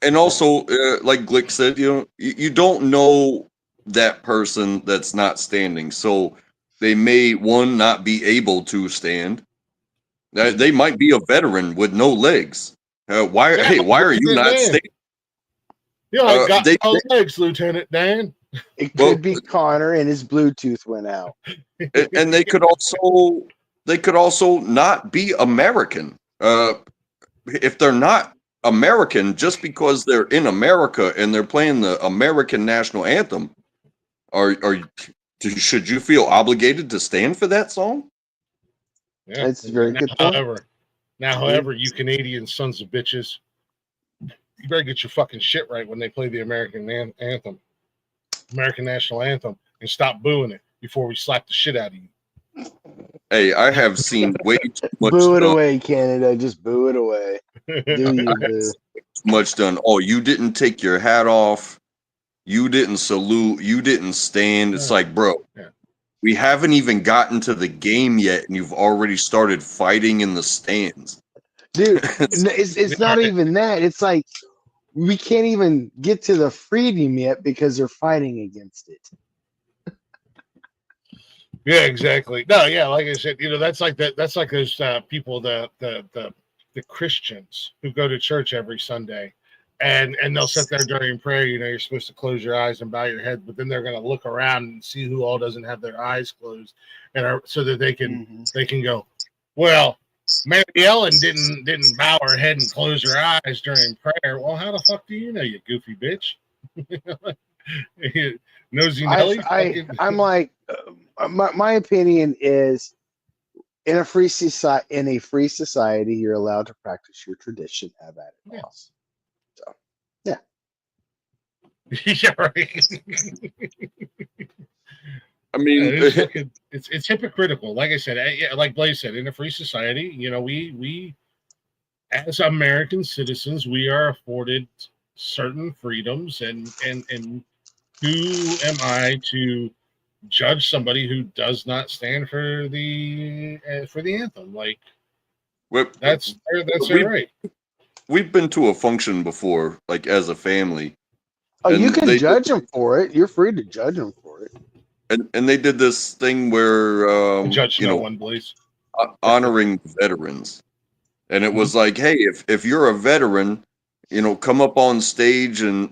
And also, like Glick said, you don't know that person that's not standing, so they may not be able to stand. They might be a veteran with no legs. Why are you not standing? I got no legs, Lieutenant Dan. It could be Connor and his Bluetooth went out. And they could also not be American. If they're not American, just because they're in America and they're playing the American national anthem, should you feel obligated to stand for that song? Yeah, that's a very good point. However, you Canadian sons of bitches, you better get your fucking shit right when they play the American anthem, American national anthem, and stop booing it before we slap the shit out of you. Hey, I have seen way too much. Boo it away, Canada. Just boo it away. Do you boo? Much done. Oh, you didn't take your hat off. You didn't salute. You didn't stand. It's like, bro, we haven't even gotten to the game yet, and you've already started fighting in the stands. Dude, it's not even that. It's like we can't even get to the freedom yet because they're fighting against it. Yeah, exactly. No, yeah, like I said, that's like that. That's like those people, the Christians who go to church every Sunday, and they'll sit there during prayer. You're supposed to close your eyes and bow your head, but then they're going to look around and see who all doesn't have their eyes closed, and so that they can go, well, Mary Ellen didn't bow her head and close her eyes during prayer. Well, how the fuck do you know, you goofy bitch? Nosy Nelly. I'm like, my opinion is in a free society, you're allowed to practice your tradition. Have at it, Yeah. boss. So, yeah. Yeah, right. I mean, It's hypocritical. Like I said, yeah, like Blaze said, in a free society, we as American citizens, we are afforded certain freedoms, and who am I to judge somebody who does not stand for the anthem? Like that's their right. we've been to a function before, like as a family. Oh, you And can judge them for it. You're free to judge them for it. And they did this thing where Judge no one, Blaze. honoring veterans. And it was like, hey, if you're a veteran, come up on stage and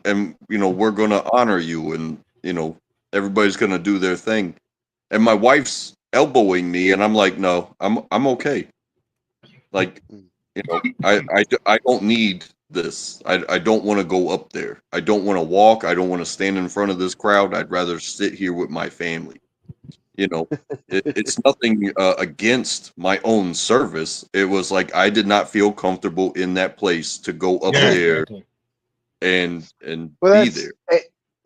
we're gonna honor you, and everybody's gonna do their thing. And my wife's elbowing me, and I'm like, no, I'm okay. Like, I don't need this. I don't want to go up there. I don't want to walk. I don't want to stand in front of this crowd. I'd rather sit here with my family. It's nothing against my own service. It was like I did not feel comfortable in that place to go up there and be there.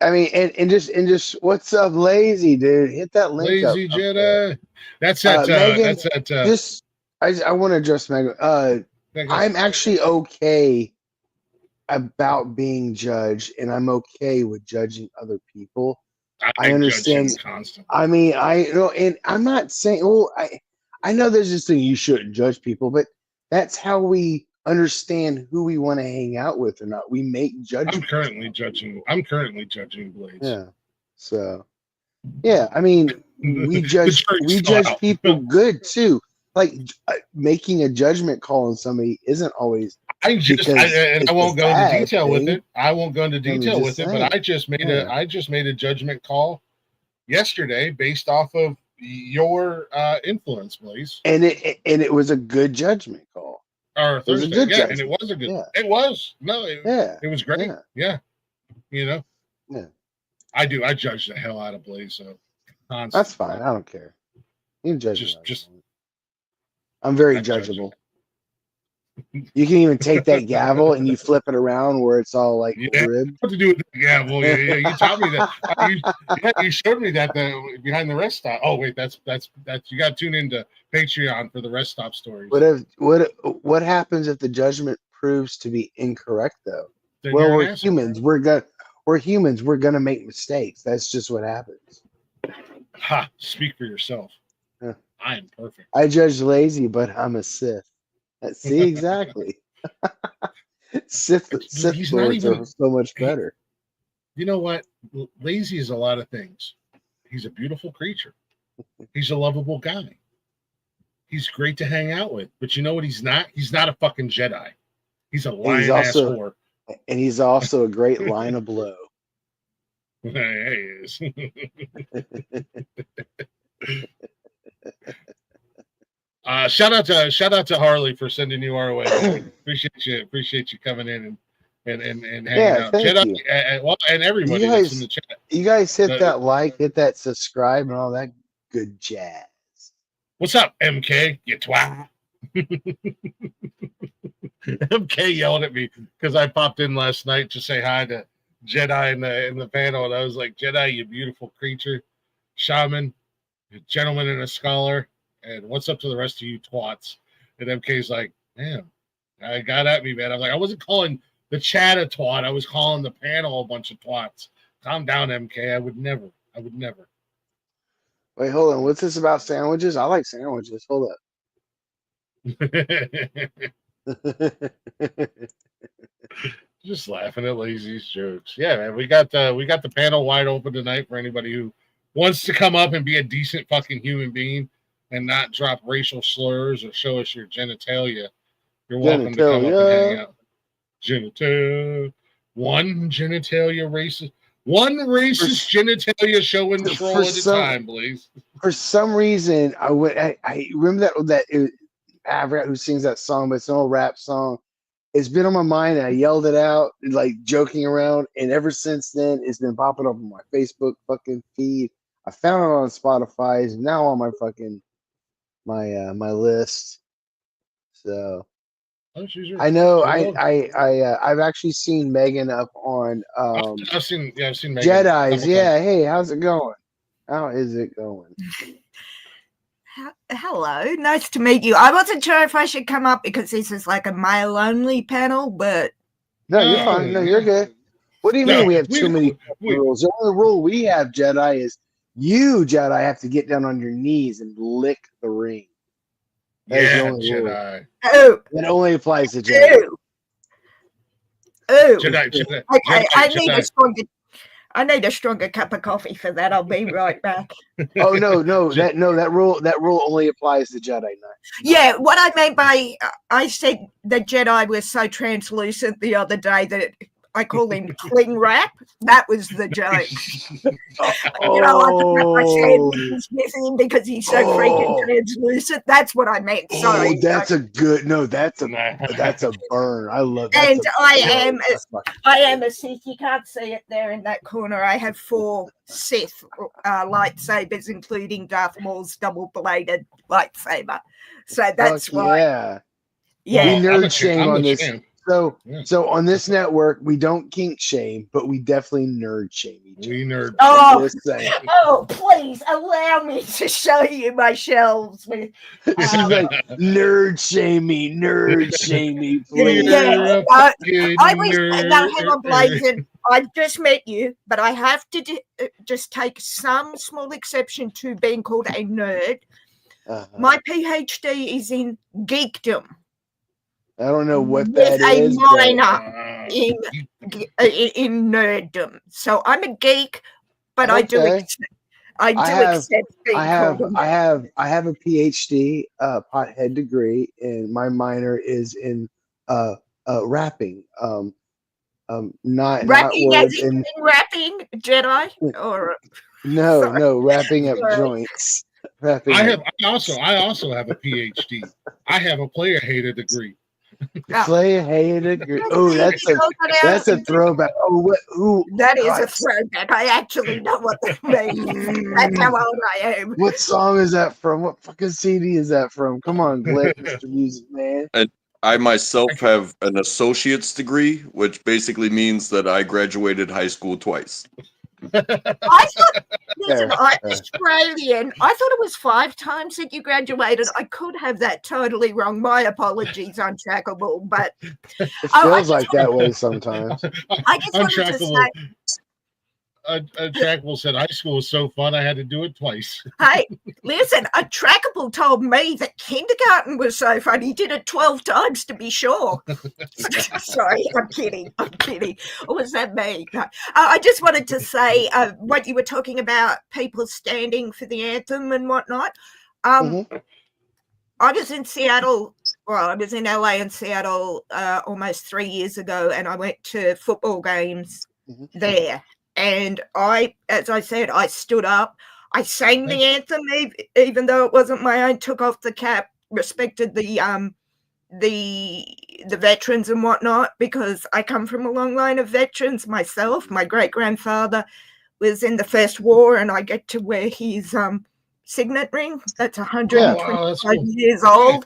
I mean, and just what's up, Lazy dude? Hit that link Lazy up. Jedi. That's that. Megan, that's that. I want to address Megan. I'm actually okay about being judged, and I'm okay with judging other people. I understand. I mean, and I'm not saying. Oh, I know there's this thing you shouldn't judge people, but that's how we understand who we want to hang out with or not. We make judgments. I'm currently judging Blades. Yeah. So, yeah, I mean, we judge people good too. Like making a judgment call on somebody isn't always. I won't go into detail with it. I won't go into detail with it, but I just made a judgment call yesterday based off of your influence, Blaze. And it was a good judgment call. Or Thursday, and it was a good. Yeah. It was it was great. Yeah, Yeah. I do. I judge the hell out of Blaze. So that's fine. I don't care. You can judge just. I'm very judgeable. You can even take that gavel and you flip it around where it's all like ribbed. What to do with the gavel? Yeah, you taught me that. You showed me that behind the rest stop. Oh wait, that's you got to tune into Patreon for the rest stop stories. What happens if the judgment proves to be incorrect though? Then well, we're humans. We're humans. We're gonna make mistakes. That's just what happens. Ha! Speak for yourself. I am perfect. I judge Lazy, but I'm a Sith. See, exactly. Sith lords are so much better. You know what? Lazy is a lot of things. He's a beautiful creature. He's a lovable guy. He's great to hang out with. But you know what he's not? He's not a fucking Jedi. He's a lion-ass whore. And he's also a great line of blow. He is. Shout out to Harley for sending you our way. Appreciate you coming in and hanging out. Jedi, and everybody that's in the chat. You guys hit that like, hit that subscribe, and all that good jazz. What's up, MK? You twat. MK yelled at me because I popped in last night to say hi to Jedi in the panel, and I was like, Jedi, you beautiful creature, shaman, a gentleman and a scholar. And what's up to the rest of you twats? And MK's like, damn, I got at me, man. I'm like, I wasn't calling the chat a twat. I was calling the panel a bunch of twats. Calm down, MK. I would never. Wait, hold on. What's this about sandwiches? I like sandwiches. Hold up. Just laughing at Lazy's jokes. Yeah, man. We got the panel wide open tonight for anybody who wants to come up and be a decent fucking human being and not drop racial slurs or show us your genitalia. You're welcome to come up and hang out. One racist genitalia show and troll at a time, please. For some reason, I remember that I forgot who sings that song, but it's an old rap song. It's been on my mind, and I yelled it out, like joking around, and ever since then, it's been popping up on my Facebook fucking feed. I found it on Spotify, it's now on my fucking my list. So Oh, she's your- I know she's your- I've actually seen Megan up on I've seen Megan a Jedi's. couple Yeah, times. hey, how's it going? How is it going? Hello, nice to meet you. I wasn't sure if I should come up because this is like a male only panel, but No, you're fine. No, you're good. What do you No, mean we have too many rules? The only rule we have, Jedi, is you, Jedi, have to get down on your knees and lick the ring. That is the Yeah, only rule. Jedi. oh, That only applies to Jedi. oh, Jedi. okay. Jedi. I need a stronger cup of coffee for that. I'll be right back. Oh no, that rule only applies to Jedi Knight. Yeah, what I meant by I said the Jedi was so translucent the other day that I call him cling wrap. That was the joke. You know, I said with him because he's so freaking translucent. That's what I meant. Sorry. That's a good that's a burn. I love that. And I am a Sith. You can't see it there in that corner. I have 4 Sith lightsabers, including Darth Maul's double-bladed lightsaber. So that's why. Yeah. Yeah. We nerd shame on this. Fan. So on this network, we don't kink shame, but we definitely nerd shame each other. We nerd. Oh, please allow me to show you my shelves. With, She's like, nerd shame me, please. Yeah, I was now hang on, Blazin. I've just met you, but I have to just take some small exception to being called a nerd. My PhD is in geekdom. I don't know what that is. A minor in nerddom. So I'm a geek, but I do accept being I have a PhD, pothead degree, and my minor is in rapping. Not rapping not as in rapping Jedi or no wrapping up joints. I also have a PhD. I have a player hater degree. Player hater degree. Oh, that's a throwback. Oh, who? That is a throwback. I actually know what that means. That's how old I am. What song is that from? What fucking CD is that from? Come on, Mr. Music Man. And I myself have an associate's degree, which basically means that I graduated high school twice. I thought, listen, I'm Australian. I thought it was 5 times that you graduated. I could have that totally wrong. My apologies, Untrackable, but it feels like that way sometimes. I just wanted to say, Untrackable said high school was so fun I had to do it twice. hey, listen, Untrackable told me that kindergarten was so fun. He did it 12 times to be sure. Sorry, I'm kidding. Or was that me? No. I just wanted to say what you were talking about, people standing for the anthem and whatnot. I was in Seattle. Well, I was in LA and Seattle almost 3 years ago, and I went to football games there. And as I said, I stood up. I sang the anthem, even though it wasn't my own. Took off the cap, respected the veterans and whatnot, because I come from a long line of veterans myself. My great grandfather was in the First War, and I get to wear his signet ring. That's 125 years old.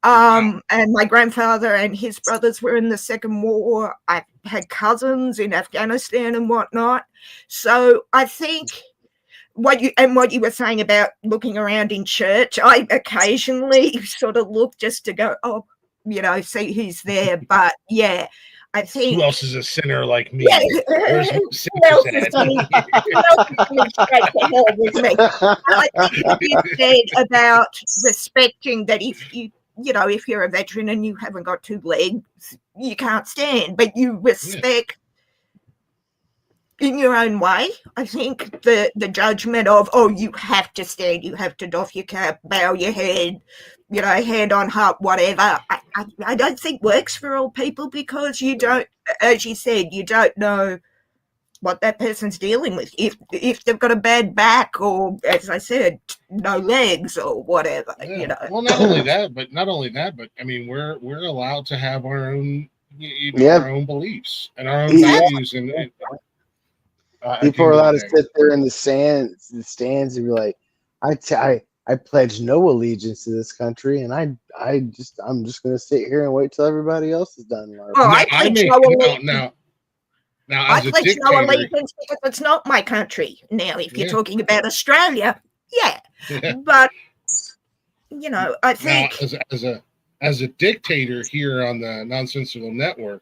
And my grandfather and his brothers were in the Second War. I had cousins in Afghanistan and whatnot. So I think what you were saying about looking around in church, I occasionally sort of look just to go, oh, see who's there. But yeah, I think who else is a sinner like me? Yeah, Where's I think what you said about respecting that if you're a veteran and you haven't got 2 legs, you can't stand, but you respect in your own way. I think the judgment of, oh, you have to stand, you have to doff your cap, bow your head, hand on heart, whatever, I don't think works for all people, because you don't, as you said, you don't know what that person's dealing with. If they've got a bad back, or as I said, no legs or whatever, Well, not only that, but I mean, we're allowed to have our own, our own beliefs and our own values, and people are allowed to sit there in the stands and be like, I pledge no allegiance to this country, and I'm just gonna sit here and wait till everybody else is done. Well, Now, I I pledge may no allegiance. now I as a pledge no dictator, allegiance because it's not my country. Now, if you're Yeah. talking about Australia, yeah. Yeah. But you know, I Now think as a dictator here on the Nonsensical Network,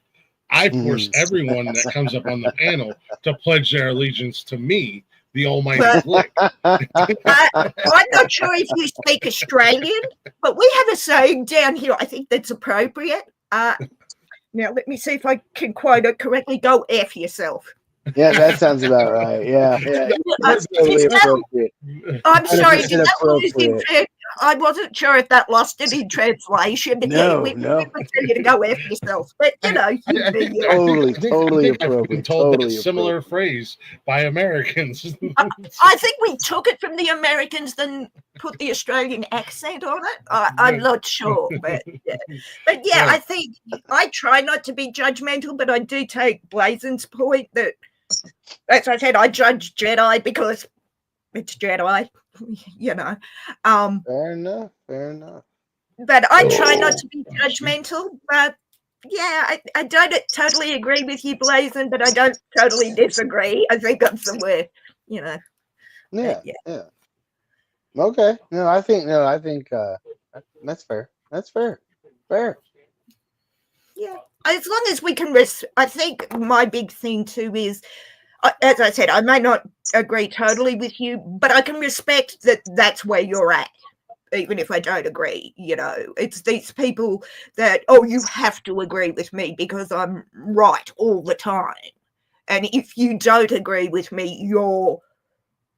I force everyone that comes up on the panel to pledge their allegiance to me, the Almighty Well- Glick. I'm not sure if you speak Australian, but we have a saying down here. I think that's appropriate. Now let me see if I can quote it correctly. Go F yourself. Yeah, that sounds about right. Yeah, yeah. That's totally appropriate. I'm sorry, did 100% that lose in appropriate. I wasn't sure if that lost it in translation. But yeah, No, we no. would tell you to go F yourself. But you know, I think Totally, totally I've been appropriate, told totally that similar appropriate. phrase by Americans. I think we took it from the Americans, then put the Australian accent on it. I'm not sure, but yeah. Yeah. I think I try not to be judgmental, but I do take Blazon's point that, as I said, I judge Jedi because it's Jedi, you know. Fair enough. Fair enough. But I try not to be judgmental, but yeah, I don't totally agree with you, Blazon, but I don't totally disagree. I think that's the word, you know. Yeah, yeah. yeah. Okay. No, I think that's fair. That's fair. Fair. Yeah, as long as we can I think my big thing too is, as I said, I may not agree totally with you, but I can respect that that's where you're at, even if I don't agree. You know, it's these people that, oh, you have to agree with me because I'm right all the time. And if you don't agree with me, you're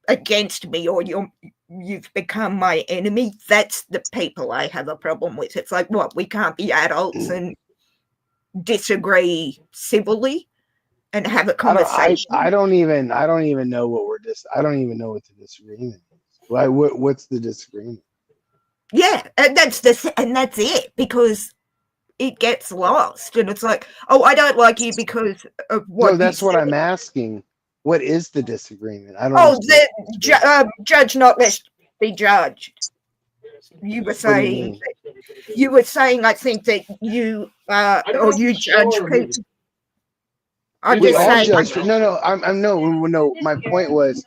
against me or you've become my enemy. That's the people I have a problem with. It's like, what, we can't be adults and disagree civilly and have a conversation. I don't even know what I don't even know what the disagreement is. Why? What's the disagreement? Yeah, and that's it, because it gets lost, and it's like, oh, I don't like you because of what. No, that's what I'm asking. What is the disagreement? I don't. Oh, judge not lest be judged. You were saying. You were saying, I think that you you judge people. I'm We just all saying. judge. No. I'm no. My point was,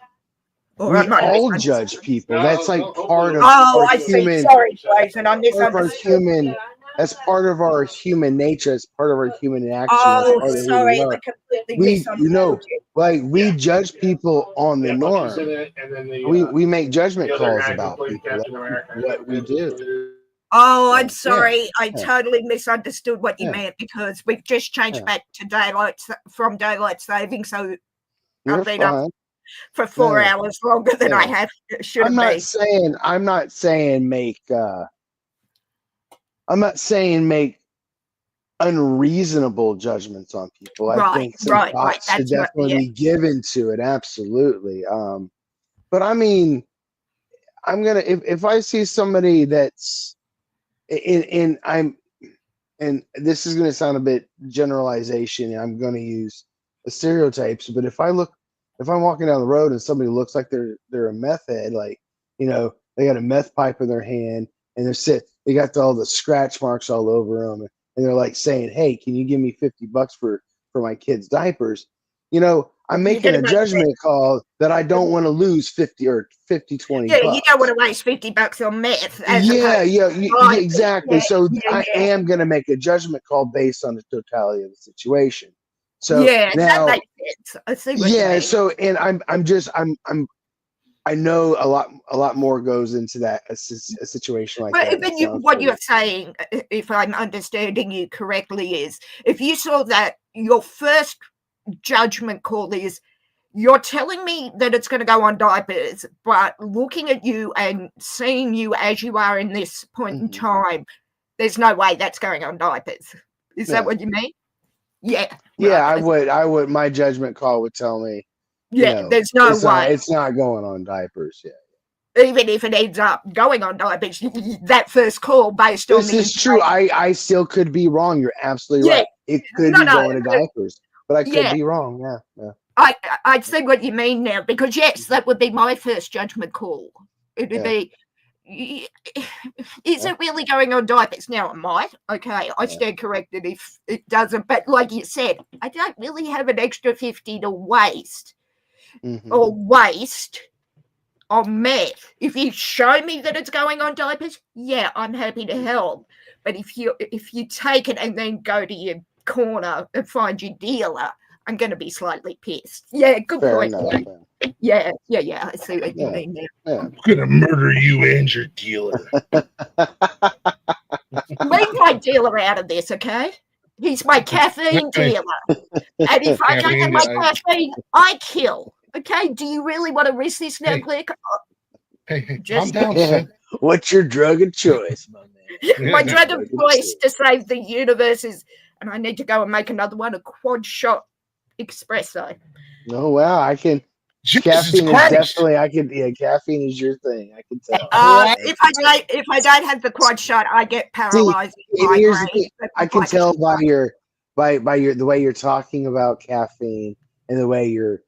we all judge people. That's like part of our human. Sorry, Blazon, I misunderstood. That's part of our human nature. It's part of our human action. Oh, that's part sorry, of I completely misunderstood. Like we judge people on the norm. We make judgment calls about people. That's what we do. Oh, I'm sorry. I totally misunderstood what you meant, because we've just changed back to daylight savings, so I've been up for 4 hours longer than I have should have been. I'm not saying make unreasonable judgments on people. I think some thought should definitely be given to it. Absolutely. But I mean, I'm gonna if I see somebody that's and this is gonna sound a bit generalization. I'm gonna use the stereotypes, but if I'm walking down the road and somebody looks like they're a meth head, like, you know, they got a meth pipe in their hand and they got all the scratch marks all over them, and they're like saying, "Hey, can you give me $50 for my kids' diapers?" You know, I'm making a judgment call that I don't want to lose 50 or 20 bucks. Yeah, you don't want to waste $50 on meth. Yeah, exactly. So I am going to make a judgment call based on the totality of the situation. So yeah, now, that makes sense. I see what you mean. So, and I know a lot more goes into that a situation like that. But what you're saying, if I'm understanding you correctly, is if you saw that your first judgment call is, you're telling me that it's going to go on diapers, but looking at you and seeing you as you are in this point in time, there's no way that's going on diapers. Is that what you mean? Yeah. Yeah, right. I would. My judgment call would tell me. Yeah, there's no way. It's not going on diapers yet. Even if it ends up going on diapers, that first call based on this is true. I still could be wrong. You're absolutely right. It could be going to diapers, but I could be wrong. Yeah. I see what you mean now, because yes, that would be my first judgment call. It would be, is it really going on diapers? Now it might. Okay, I stand corrected if it doesn't. But like you said, I don't really have an extra 50 to waste or waste on meth. If you show me that it's going on diapers, yeah, I'm happy to help. But if you take it and then go to your corner and find your dealer, I'm going to be slightly pissed. Yeah, good Fair point. enough. Yeah. I see what you mean there. Yeah. I'm gonna murder you and your dealer. Leave my dealer out of this, okay? He's my caffeine dealer. And if I don't have my caffeine, I kill. Okay? Do you really want to risk this now, Hey. Click? Hey, Just- calm down, Yeah. Sid. What's your drug of choice, my man? My drug of choice to save the universe is, and I need to go and make another one, a quad shot espresso. Oh wow, I can. Jesus Caffeine is Christ. definitely. I can. Yeah, caffeine is your thing. I can tell. If I don't have the quad shot, I get paralyzed. Here's the thing. I can tell by your the way you're talking about caffeine and the way you're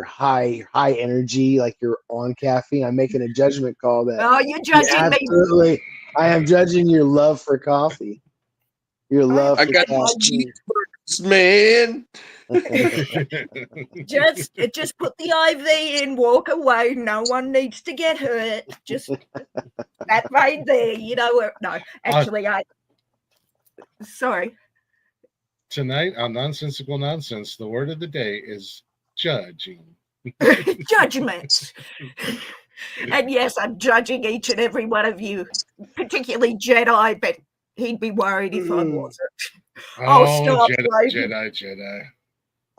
high energy, like you're on caffeine. I'm making a judgment call that Oh, you're judging me. absolutely. I am judging your love for coffee. Your love I for got caffeine. cheeseburgers, man. Just put the IV in, walk away. No one needs to get hurt. Just that right there, you know. No, actually, sorry. Tonight on Nonsensical Nonsense, the word of the day is judging. Judgments. And yes, I'm judging each and every one of you, particularly Jedi, but he'd be worried if I wasn't. Stop, Jedi.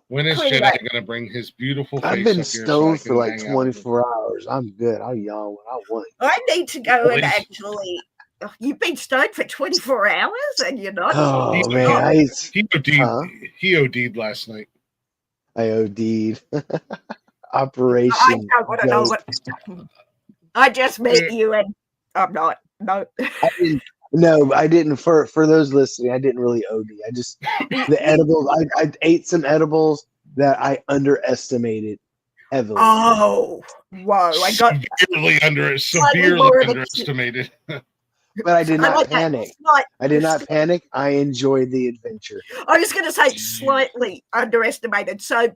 When is Clean Jedi that. going to bring his beautiful face I've been up here stoned so I for like can hang out with him? 24 hours. I'm good. I'll yawn when I want. I need to go and Please. actually. You've been stoned for 24 hours and you're not. Oh man, He OD'd last night. I OD'd. Operation. I don't want to know what. I just met you and I'm not. No. I didn't. For those listening, I didn't really OD. I just the edibles. I ate some edibles that I underestimated heavily. Oh, whoa! I got severely underestimated. But I did not like that. panic. I did not panic. I enjoyed the adventure. I was going to say slightly underestimated. So,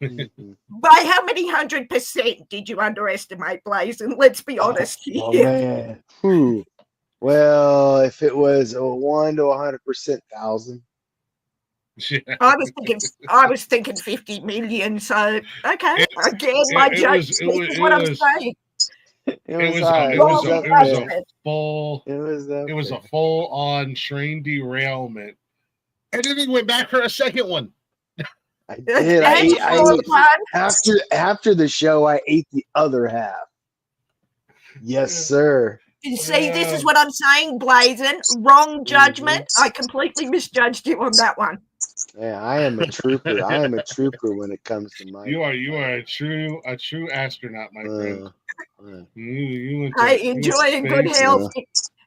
Mhm. by how many 100% did you underestimate, Blaze? And let's be honest here. Oh man. Whew. Well, if it was a 1 to 100%, 1,000. Yeah. I was thinking 50 million. So, okay, again, my judge. This is what I'm saying. It was a full on train derailment. And then he went back for a second one. I did. After the show, I ate the other half. Yes, sir. You see, this is what I'm saying, Blazin. Wrong judgment. I completely misjudged you on that one. Yeah, I am a trooper. I am a trooper when it comes to my. You are a true astronaut, my friend. Enjoying good health.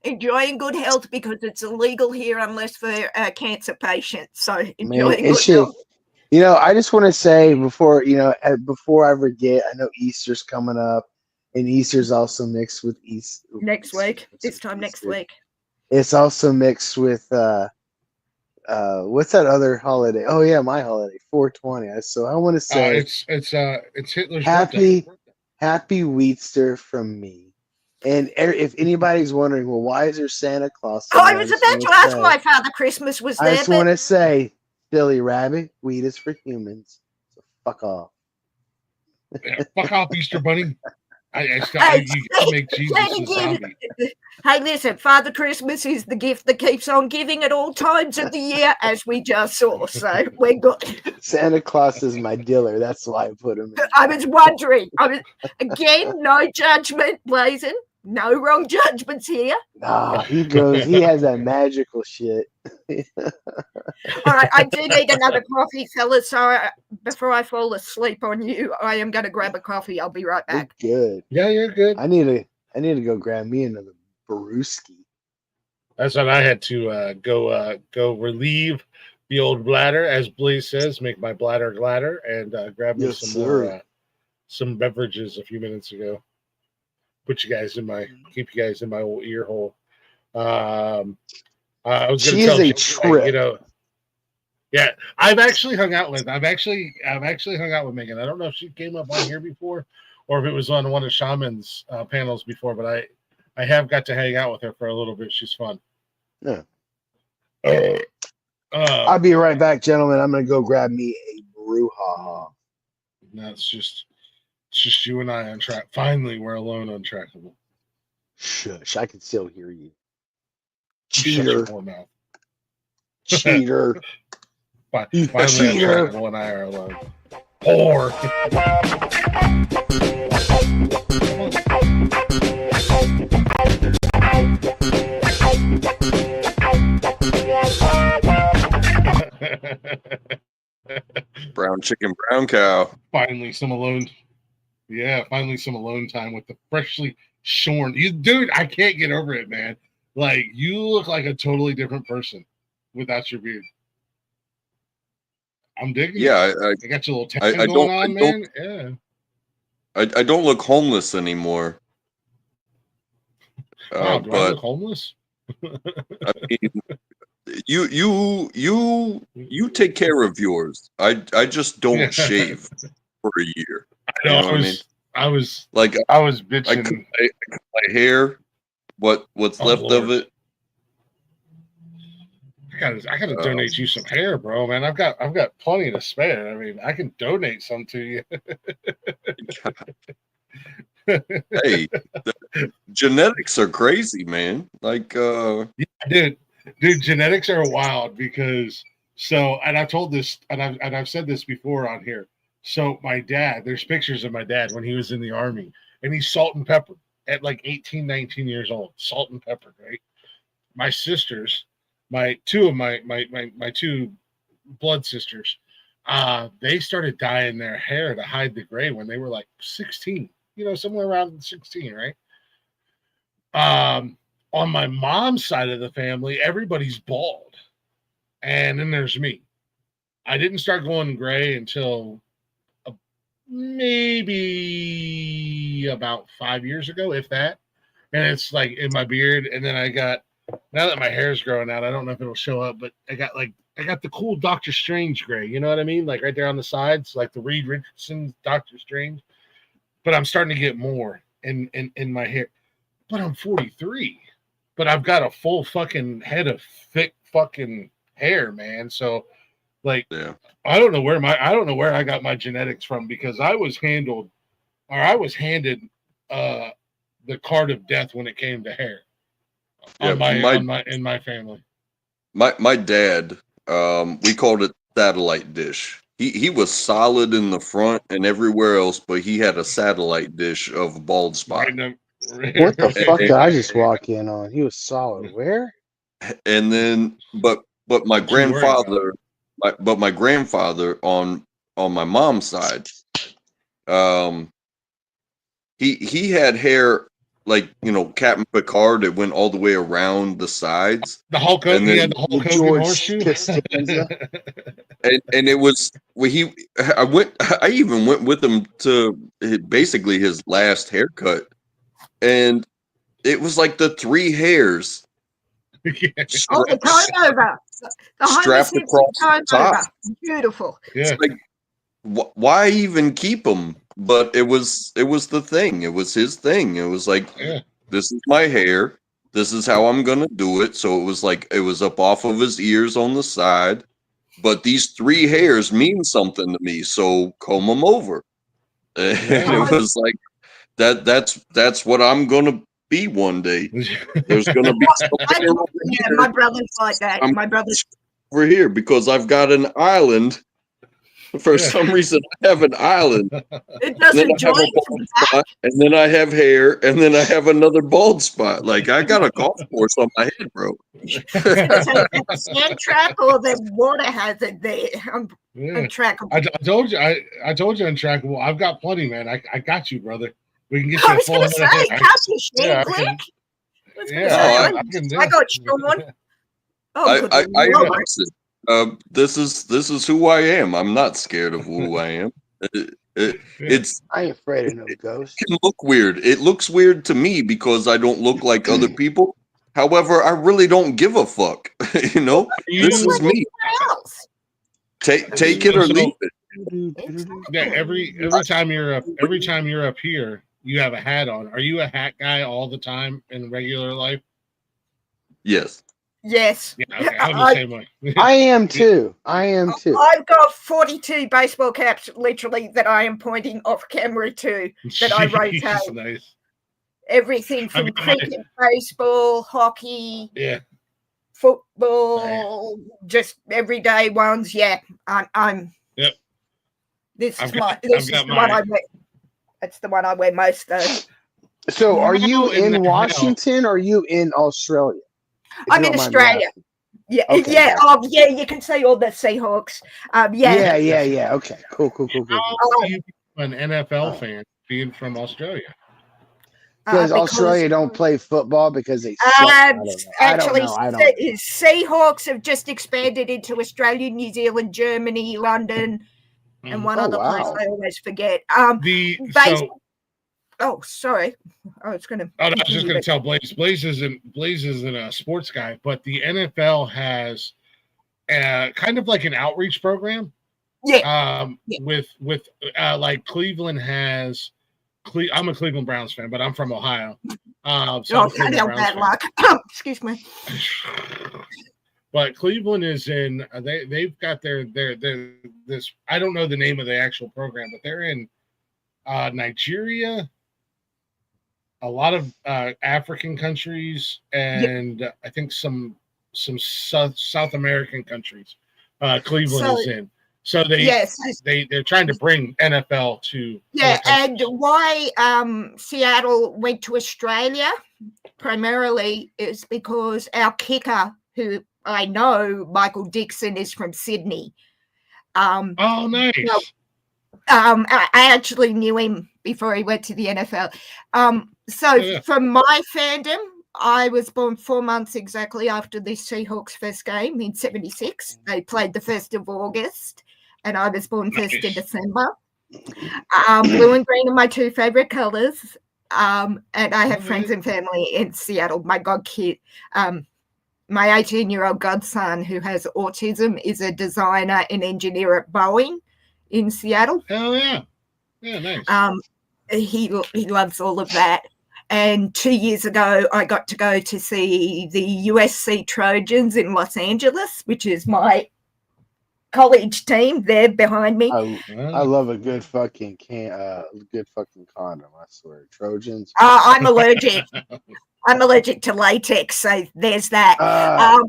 Enjoying good health because it's illegal here unless for cancer patients. So enjoying good health. You know, I just want to say before I forget, I know Easter's coming up, and Easter's also mixed with next week. This time next week. It's also mixed with what's that other holiday? Oh yeah, my holiday, 420. So I want to say it's Hitler's birthday. Happy Wheatster from me. And if anybody's wondering, well, why is there Santa Claus? I was about to ask why Father Christmas was there. I just want to say, silly rabbit, wheat is for humans. So fuck off. Yeah, fuck off, Easter Bunny. You make Jesus a zombie. Hey, listen, Father Christmas is the gift that keeps on giving at all times of the year, as we just saw. So we're good. Santa Claus is my dealer. That's why I put him in. I was wondering. Again, no judgment, Blazin. No wrong judgments here. Nah, he has that magical shit. All right, I do need another coffee, fellas. So before I fall asleep on you, I am going to grab a coffee. I'll be right back. You're good. Yeah, you're good. I need to go grab me another brewski. That's what I had to go relieve the old bladder, as Blaze says, make my bladder gladder, and grab me some beverages a few minutes ago. keep you guys in my old ear hole. I was going She to is tell a you, trip. yeah, I've actually hung out with Megan. I don't know if she came up on here before or if it was on one of Shaman's panels before, but I have got to hang out with her for a little bit. She's fun. Yeah. Uh, I'll be right back, gentlemen. I'm gonna go grab me a brouhaha. No, it's just you and I on track. Finally, we're alone on Trackable. Shush, I can still hear you. Shut your Cheater. poor mouth. Cheater. Finally, on Cheater. Trackable and I are alone. Whore. Brown chicken, brown cow. Finally, some alone. Yeah, finally some alone time with the freshly shorn. Dude, I can't get over it, man. Like, you look like a totally different person without your beard. I'm digging Yeah, it. I got your little I tan going on, man. Yeah. I don't look homeless anymore. Wow, do I but look homeless? I mean, you take care of yours. I just don't Yeah. shave for a year. I know, You know what I mean? I was I bitching. cut my hair. What's left Lord. of it? I gotta donate you some hair, bro, man. I've got plenty to spare. I mean, I can donate some to you. Hey, genetics are crazy, man. Like, Yeah, dude, genetics are wild because and I've told this and I've said this before on here. So my dad, there's pictures of my dad when he was in the army, and he's salt and pepper at like 18, 19 years old. Salt and pepper, right? My sisters, my two blood sisters, they started dyeing their hair to hide the gray when they were like 16, somewhere around 16, right? On my mom's side of the family, everybody's bald. And then there's me. I didn't start going gray until maybe about 5 years ago, if that. And it's like in my beard. And then now that my hair's growing out, I don't know if it'll show up, but I got the cool Doctor Strange gray. You know what I mean? Like right there on the sides, like the Reed Richardson Doctor Strange. But I'm starting to get more in my hair. But I'm 43. But I've got a full fucking head of thick fucking hair, man. So, like, yeah. I don't know where I got my genetics from, because I was handed the card of death when it came to hair. Yeah, in my family. My dad, we called it satellite dish. He was solid in the front and everywhere else, but he had a satellite dish of a bald spot. What the fuck did I just walk in on? He was solid. Where? And then, but my grandfather, my grandfather on my mom's side, he had hair like Captain Picard that went all the way around the sides. The Hulk Hogan, he had the Hulk Hogan horseshoe. and it was I even went with him to basically his last haircut, and it was like the three hairs the comb over. The strapped across the top. Over. Beautiful. Yeah. It's like, why even keep them? But it was the thing. It was his thing. It was like, this is my hair. This is how I'm gonna do it. So it was up off of his ears on the side. But these three hairs mean something to me, so comb them over. And it was like that's what I'm gonna be one day. There's gonna be something over here. My brother's like that. My brother's over here because I've got an island. For some reason, I have an island. It doesn't join spot, and then I have hair, and then I have another bald spot. Like, I got a golf course on my head, bro. Sand track or the water has it there. Untrackable. I told you, untrackable. I've got plenty, man. I got you, brother. We can get you a full head of hair. I got Sean. I This is who I am. I'm not scared of who I am. It's I ain't afraid of no ghosts. it can look weird. It looks weird to me because I don't look like other people. However, I really don't give a fuck. You know, this is me. else. Take it or leave it. Yeah, every time you're up here, you have a hat on. Are you a hat guy all the time in regular life? Yes. Yes. Yeah, okay. I'm the same way. I am too. I've got 42 baseball caps, literally, that I am pointing off camera to, that I rotate. Nice. Everything from cricket, baseball, hockey, football, just everyday ones. Yeah, I'm. Yep. This is the one I wear. That's the one I wear most, though. So, are you in Washington or are you in Australia? I'm in Australia. Yeah, Okay, yeah, yeah. You can see all the Seahawks. Yeah. Okay, cool. How do you become an NFL fan being from Australia? Because Australia don't play football because they suck. Actually, Seahawks have just expanded into Australia, New Zealand, Germany, London, and one other place I always forget. Oh, sorry. I was going to. I was just going to tell Blaze. Blaze isn't a sports guy, but the NFL has kind of like an outreach program. Yeah. With like Cleveland has. I'm a Cleveland Browns fan, but I'm from Ohio. Bad luck. Excuse me. But Cleveland is in. They've got their this. I don't know the name of the actual program, but they're in Nigeria, a lot of African countries, and I think some South American countries. Cleveland is in. So they're trying to bring NFL to and why Seattle went to Australia primarily is because our kicker, who I know, Michael Dixon, is from Sydney. Oh, nice. So, I actually knew him before he went to the NFL. From my fandom, I was born 4 months exactly after the Seahawks' first game in '76. They played the 1st of August. And I was born 1st of December. Blue and green are my two favorite colors. And I have friends and family in Seattle. My godkid, my 18-year-old godson who has autism is a designer and engineer at Boeing in Seattle. Oh, yeah. Yeah, nice. He loves all of that. And 2 years ago, I got to go to see the USC Trojans in Los Angeles, which is my college team. They're behind me. I love a good fucking condom. I swear, Trojans. I'm allergic. I'm allergic to latex, so there's that.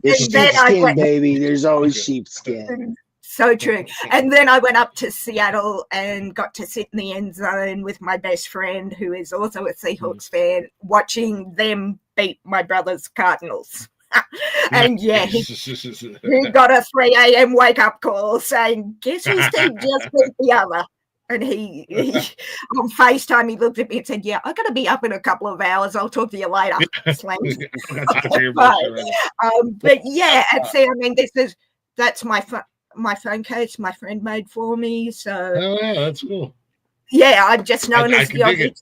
It's sheepskin, baby. There's always sheepskin. So true. And then I went up to Seattle and got to sit in the end zone with my best friend, who is also a Seahawks fan, watching them beat my brother's Cardinals. And yeah, he got a 3 a.m. wake up call saying, "Guess whose team just beat the other?" And he on FaceTime, he looked at me and said, "Yeah, I got to be up in a couple of hours. I'll talk to you later." But yeah, and see, I mean, that's my phone case my friend made for me. So that's cool. Yeah, I'm just known as the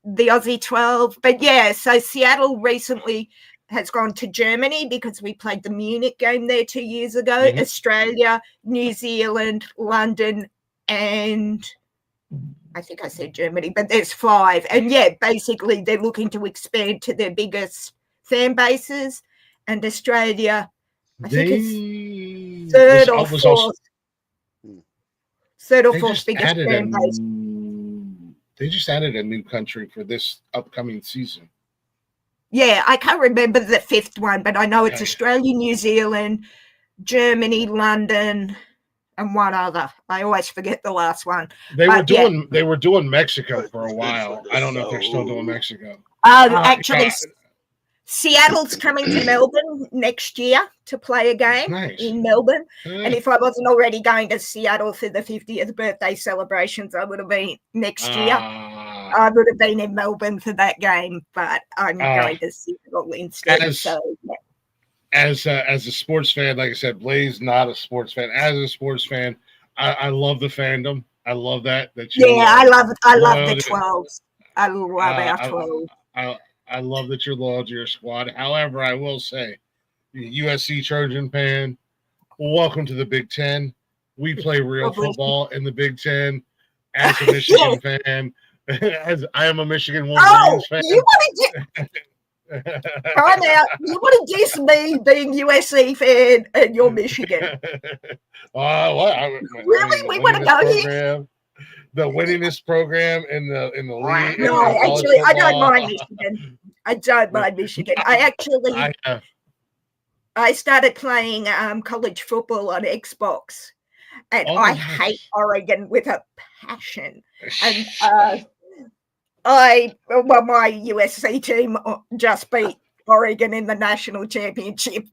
Aussie 12. But yeah, so Seattle recently has gone to Germany because we played the Munich game there 2 years ago. Australia, New Zealand, London, and I think I said Germany, but there's 5. And yeah, basically they're looking to expand to their biggest fan bases. And Australia, I think it's third or fourth biggest fan base. They just added a new country for this upcoming season. Yeah, I can't remember the 5th one, but I know it's Australia, New Zealand, Germany, London, and one other. I always forget the last one. They were doing Mexico for a while. I don't know if they're still doing Mexico. Actually, Seattle's coming to Melbourne next year to play a game in Melbourne. And if I wasn't already going to Seattle for the 50th birthday celebrations, I would have been next year. I would have been in Melbourne for that game, but I'm going to Seattle instead. As a sports fan, like I said, Blaze not a sports fan. As a sports fan, I love the fandom. I love that you. Yeah, I love the loyal to- 12s. I love our 12s. I love that you're loyal to your squad. However, I will say, USC Trojan fan, welcome to the Big Ten. We play real football in the Big Ten. As a Michigan fan, as I am a Michigan Wolverines fan. You want to time out. You want to diss me being USC fan and you're Michigan? Really? We want to go here? The winningest program in the league. No, actually, I don't mind Michigan. I don't mind Michigan. I started playing college football on Xbox, and I hate Oregon with a passion. And my USC team just beat Oregon in the national championship.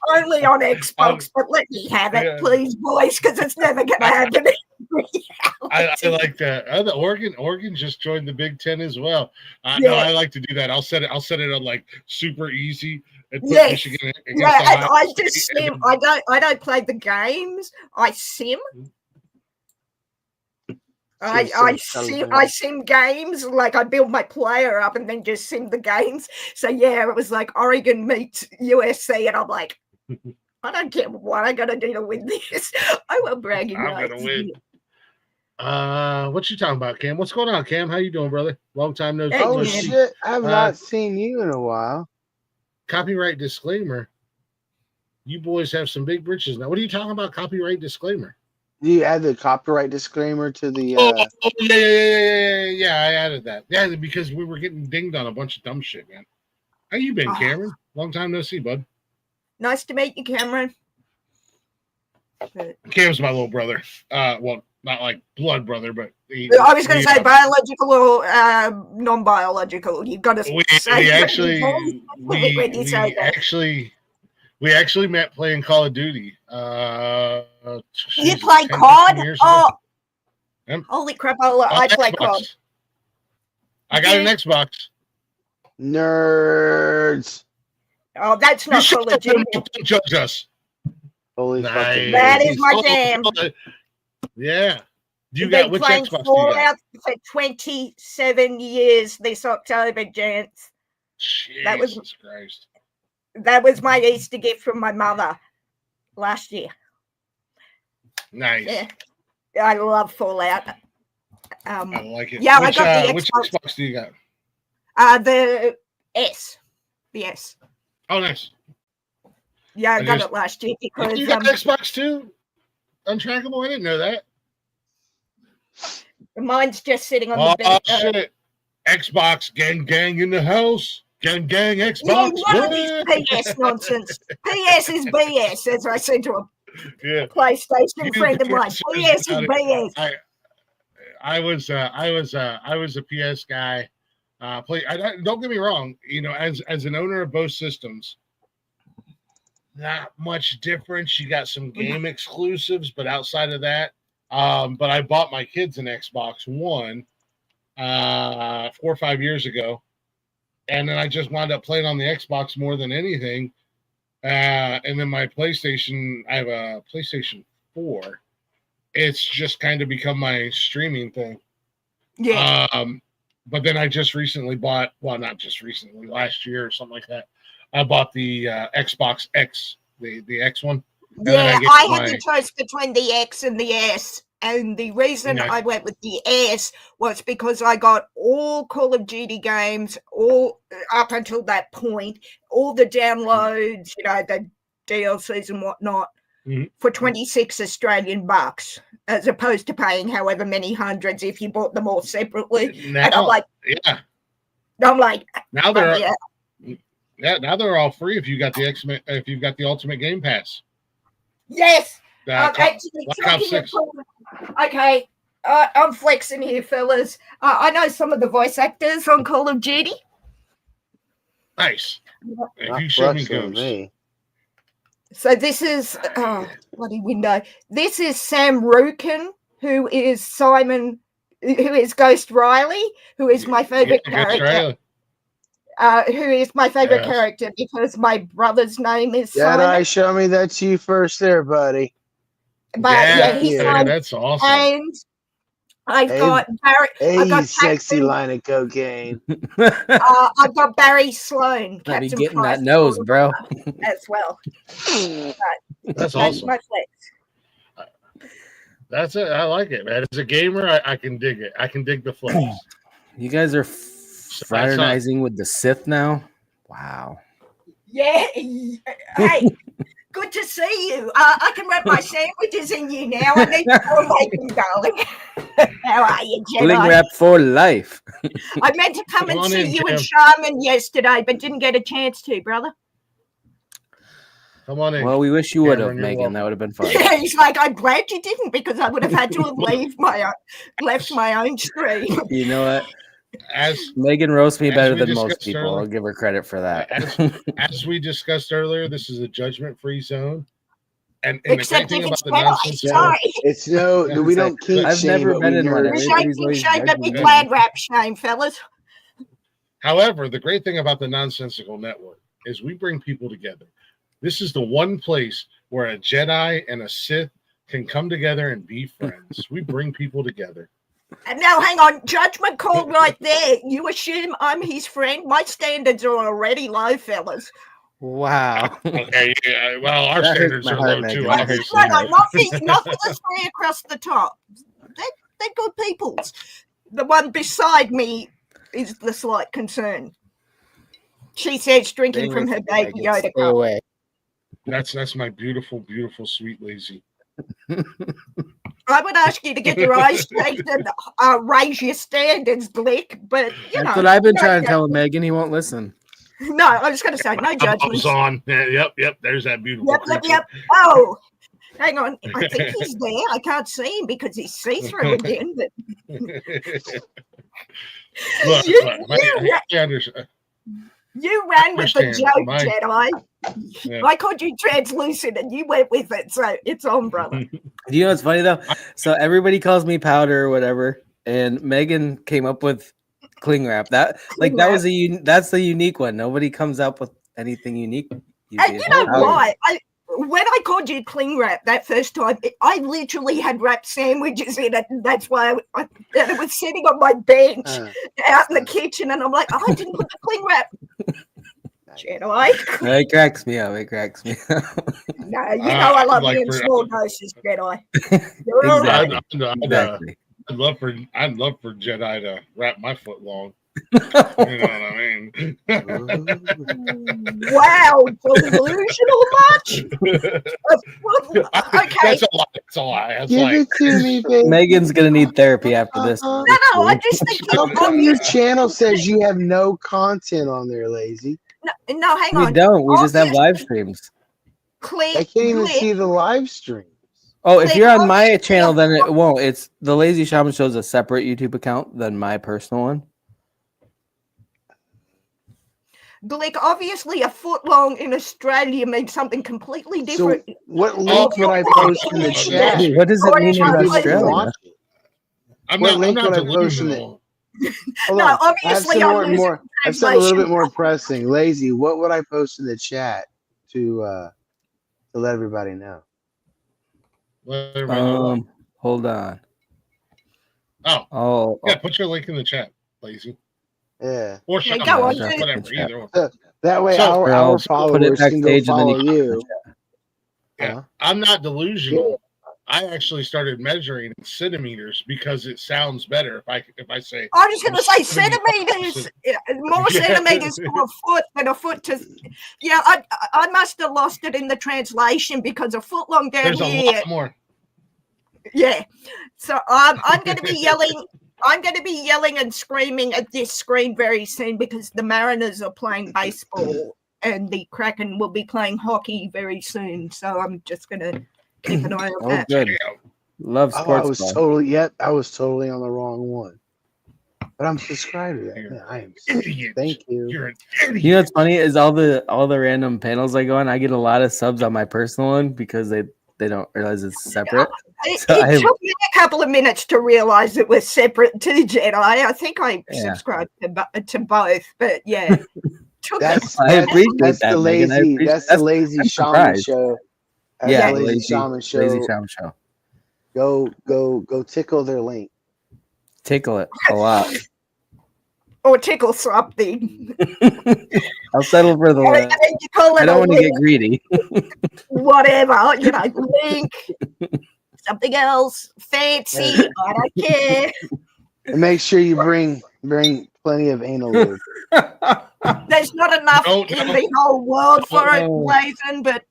Only on Xbox, but let me have it, please, boys, because it's never going to happen. I like that. Oregon just joined the Big Ten as well. No, I like to do that. I'll set it on like super easy. And put Michigan against and I just sim. I don't play the games. I sim. I sim games, like I build my player up and then just sim the games. So yeah, it was like Oregon meets USC, and I'm like, I don't care what I gotta do to win this. I will bragging I'm gonna win. What you talking about, Cam? What's going on, Cam? How you doing, brother? Long time no see. Oh shit! I have not seen you in a while. Copyright disclaimer. You boys have some big britches now. What are you talking about? Copyright disclaimer. You add the copyright disclaimer to the. Yeah, I added that. Yeah, because we were getting dinged on a bunch of dumb shit, man. How you been, Cameron? Long time no see, bud. Nice to meet you, Cameron. Cam's my little brother. Well, not like blood brother, but I was going to say biological or non-biological. You've got to we actually met playing Call of Duty. You play COD? Oh, holy crap! I play COD. I got an Xbox. Nerds. Oh, that's not Call of Duty. Don't judge us. Holy fucking that is my jam. Yeah. You got which Xbox do you got? For 27 years this October, gents. Jesus Christ. That was my Easter gift from my mother last year. Nice. Yeah. I love Fallout. I like it. Yeah, I got the Xbox. Which Xbox do you got? The S. The S. Oh, nice. Yeah, I got it last year because you got Xbox too? Untrackable? I didn't know that. Mine's just sitting on the bed. Oh shit! Xbox gang in the house. Gang Xbox. Yeah, PS nonsense. PS is BS, as I said to a PlayStation friend of mine. PS is BS. I was a PS guy. Don't get me wrong. You know, as an owner of both systems, not much difference. You got some game exclusives, but outside of that, but I bought my kids an Xbox One 4 or 5 years ago, and then I just wound up playing on the Xbox more than anything. And then my PlayStation, I have a PlayStation 4. It's just kind of become my streaming thing. Yeah. But then I just recently bought, well, not just recently, last year or something like that. I bought the Xbox X, the X one. Yeah, I had the choice between the X and the S. And the reason I went with the S was because I got all Call of Duty games, all up until that point, all the downloads, you know, the DLCs and whatnot, for 26 Australian bucks, as opposed to paying however many hundreds if you bought them all separately. Now, and I'm like, now they're now they're all free if you got the Ultimate Game Pass. Yes. Okay, I'm flexing here, fellas. I know some of the voice actors on Call of Duty. Nice. If you show me goes. So this is bloody window. This is Sam Rookin, who is Simon, who is Ghost Riley, who is my favorite character. Who is my favorite character because my brother's name is Simon. Jedi, show me that's you first there, buddy. But he's yeah, fine. that's awesome. And I've Hey, got Barry. Hey, I've you got sexy Captain, line of cocaine. I've got Barry Sloan, Might be Captain getting Price that nose, bro. as well. That's That's awesome. my flex. That's it. I like it, man. As a gamer, I can dig it. I can dig the flex. You guys are fraternizing with the Sith now? Wow. Yeah. Hey, good to see you. I can wrap my sandwiches in you now. I need to go make them, darling. How are you, Bling Jedi? wrap for life. I meant to come Come and on see in, you and Jim. Sharman yesterday, but didn't get a chance to, brother. Come on in. Well, we wish you would have, Cameron, you're Megan. That would have been fun. Yeah, he's like, I'm glad you didn't because I would have had to have left my own stream. You know what? As Megan roasts me As better we than most discussed people. earlier- I'll give her credit for that. as we discussed earlier, this is a judgment-free zone. And the Except great thing if about it's the Jedi. nonsense Sorry. It's no, we don't kink I've shame, never but been we in one. nerd We shame. Everybody's don't always shame, but we judging me. glad rap shame, fellas. However, the great thing about the Nonsensical Network is we bring people together. This is the one place where a Jedi and a Sith can come together and be friends. We bring people together. And now, hang on. Judgment called right there. You assume I'm his friend? My standards are already low, fellas. Wow. Okay, yeah, well, our That standards hurts my are heart, low too, Megan. No, That hurts obviously. my heart. not for the three across the top. They're good peoples. The one beside me is the slight concern. She says drinking from her baby Megan, Yoda stay cup. away. That's my beautiful, beautiful, sweet lazy. I would ask you to get your eyes checked and raise your standards, Glick, but you That's know. what I've been no trying to tell judgment. Megan. He won't listen. No, I was going to say no I judgment. was on. Yeah, yep. There's that beautiful Yep. creature. Oh, hang on. I think he's there. I can't see him because he's see-through again. But Look, you ran with the understand. joke, My- Jedi. Yeah. I called you translucent and you went with it, so it's on, brother. Do you know what's funny though? So everybody calls me powder or whatever, and Megan came up with cling wrap. That Cling that wrap. was that's the unique one. Nobody comes up with anything unique. And usually. you know Powder. why? When I called you cling wrap that first time, I literally had wrapped sandwiches in it, and that's why and it was sitting on my bench out in the kitchen, and I'm like, oh, I didn't put the cling wrap. Jedi. It cracks me up. It cracks me up. No, you know I love like you in for- small doses, Jedi. You're all right. Exactly. I'd love for Jedi to wrap my foot long. You know what I mean? Wow, delusional much? Okay. That's a lot. That's a lot. That's Give like it to me, baby. Megan's gonna need therapy after this. No, I just think How come your channel says you have no content on there, lazy? no, hang We on. don't. We just have Obviously- live streams. Click, I can't even click. see the live stream. Oh, if They you're on my obviously channel, have- then it won't. It's the Lazy Shaman Show's a separate YouTube account than my personal one. Glick, obviously a foot long in Australia means something completely different. So what link would I post in the chat? What does it mean in People People Australia? watch it. I'm What not link would I post in it? delusional. Hold No, on. I have obviously some I'm more, losing more. I have something a little bit translation. more pressing. Lazy. What would I post in the chat to let everybody know? Let everybody know. Hold on. Oh, Oh, yeah. Put your link in the chat, lazy. Yeah. Or Yeah, Shaman, go on, Jeff. whatever. Either one. That way So- our I'll put it followers can go backstage and then follow you can you. Yeah. Huh? I'm not delusional. I actually started measuring in centimeters because it sounds better if I say I was going to say 70%. centimeters, more Yeah. centimeters to a foot than a foot to. Yeah, I must have lost it in the translation because a foot long down there's a here. lot more. Yeah, so I'm going to be yelling. I'm going to be yelling and screaming at this screen very soon because the Mariners are playing baseball and the Kraken will be playing hockey very soon. So I'm just going to keep an eye on oh, that. good. Love Oh, I sports. was ball. totally on the wrong one. But I'm subscribed to that. Yeah, I am. Idiot. Thank you. You're an idiot. You know what's funny is all the random panels I go on. I get a lot of subs on my personal one because they don't realize it's separate. It So I- took me a couple of minutes to realize it was separate to Jedi. I think I Yeah. subscribed to both, but yeah. Took That's I appreciate that's that, the Megan. I lazy. appreciate- That's the lazy I'm shaman surprised. show. That's Yeah, the lazy shaman show. Lazy Shaman Show. Go tickle their link. Tickle it a lot. Or tickle something. I'll settle for the I link. mean, you call I it don't a want to get link, greedy. whatever, link, something else, fancy, I don't care. And make sure you bring plenty of anal lube. There's not enough No, in no. the whole world for it, Oh. Blazing, but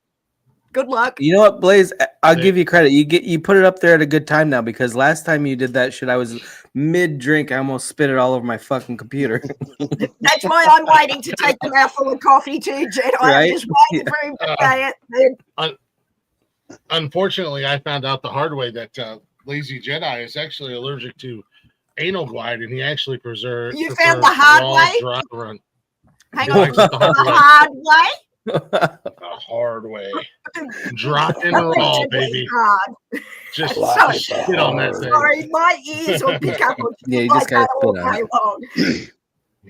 good luck. You know what, Blaze? I'll give you credit. You put it up there at a good time now, because last time you did that shit, I was mid drink. I almost spit it all over my fucking computer. That's why I'm waiting to take the mouthful of coffee too, Jed. I'm Right? just waiting for him to say it. Then Unfortunately, I found out the hard way that Lazy Jedi is actually allergic to anal glide, and he actually You found the hard way? dry run. hang He on, likes it the hard the way. hard way. The hard way. Dry and raw, Allegedly baby. hard. Just Sorry. spit on that thing. Sorry, my ears will pick up on Yeah, you like just gotta that all spit on day it.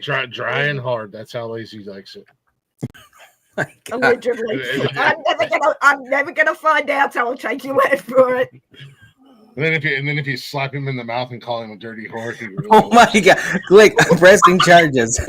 long. Dry and hard. That's how Lazy likes it. My God. Allegedly. I'm never gonna find out, so I'll take your word for it. And then if you slap him in the mouth and call him a dirty whore, he really Oh my God! Like pressing charges.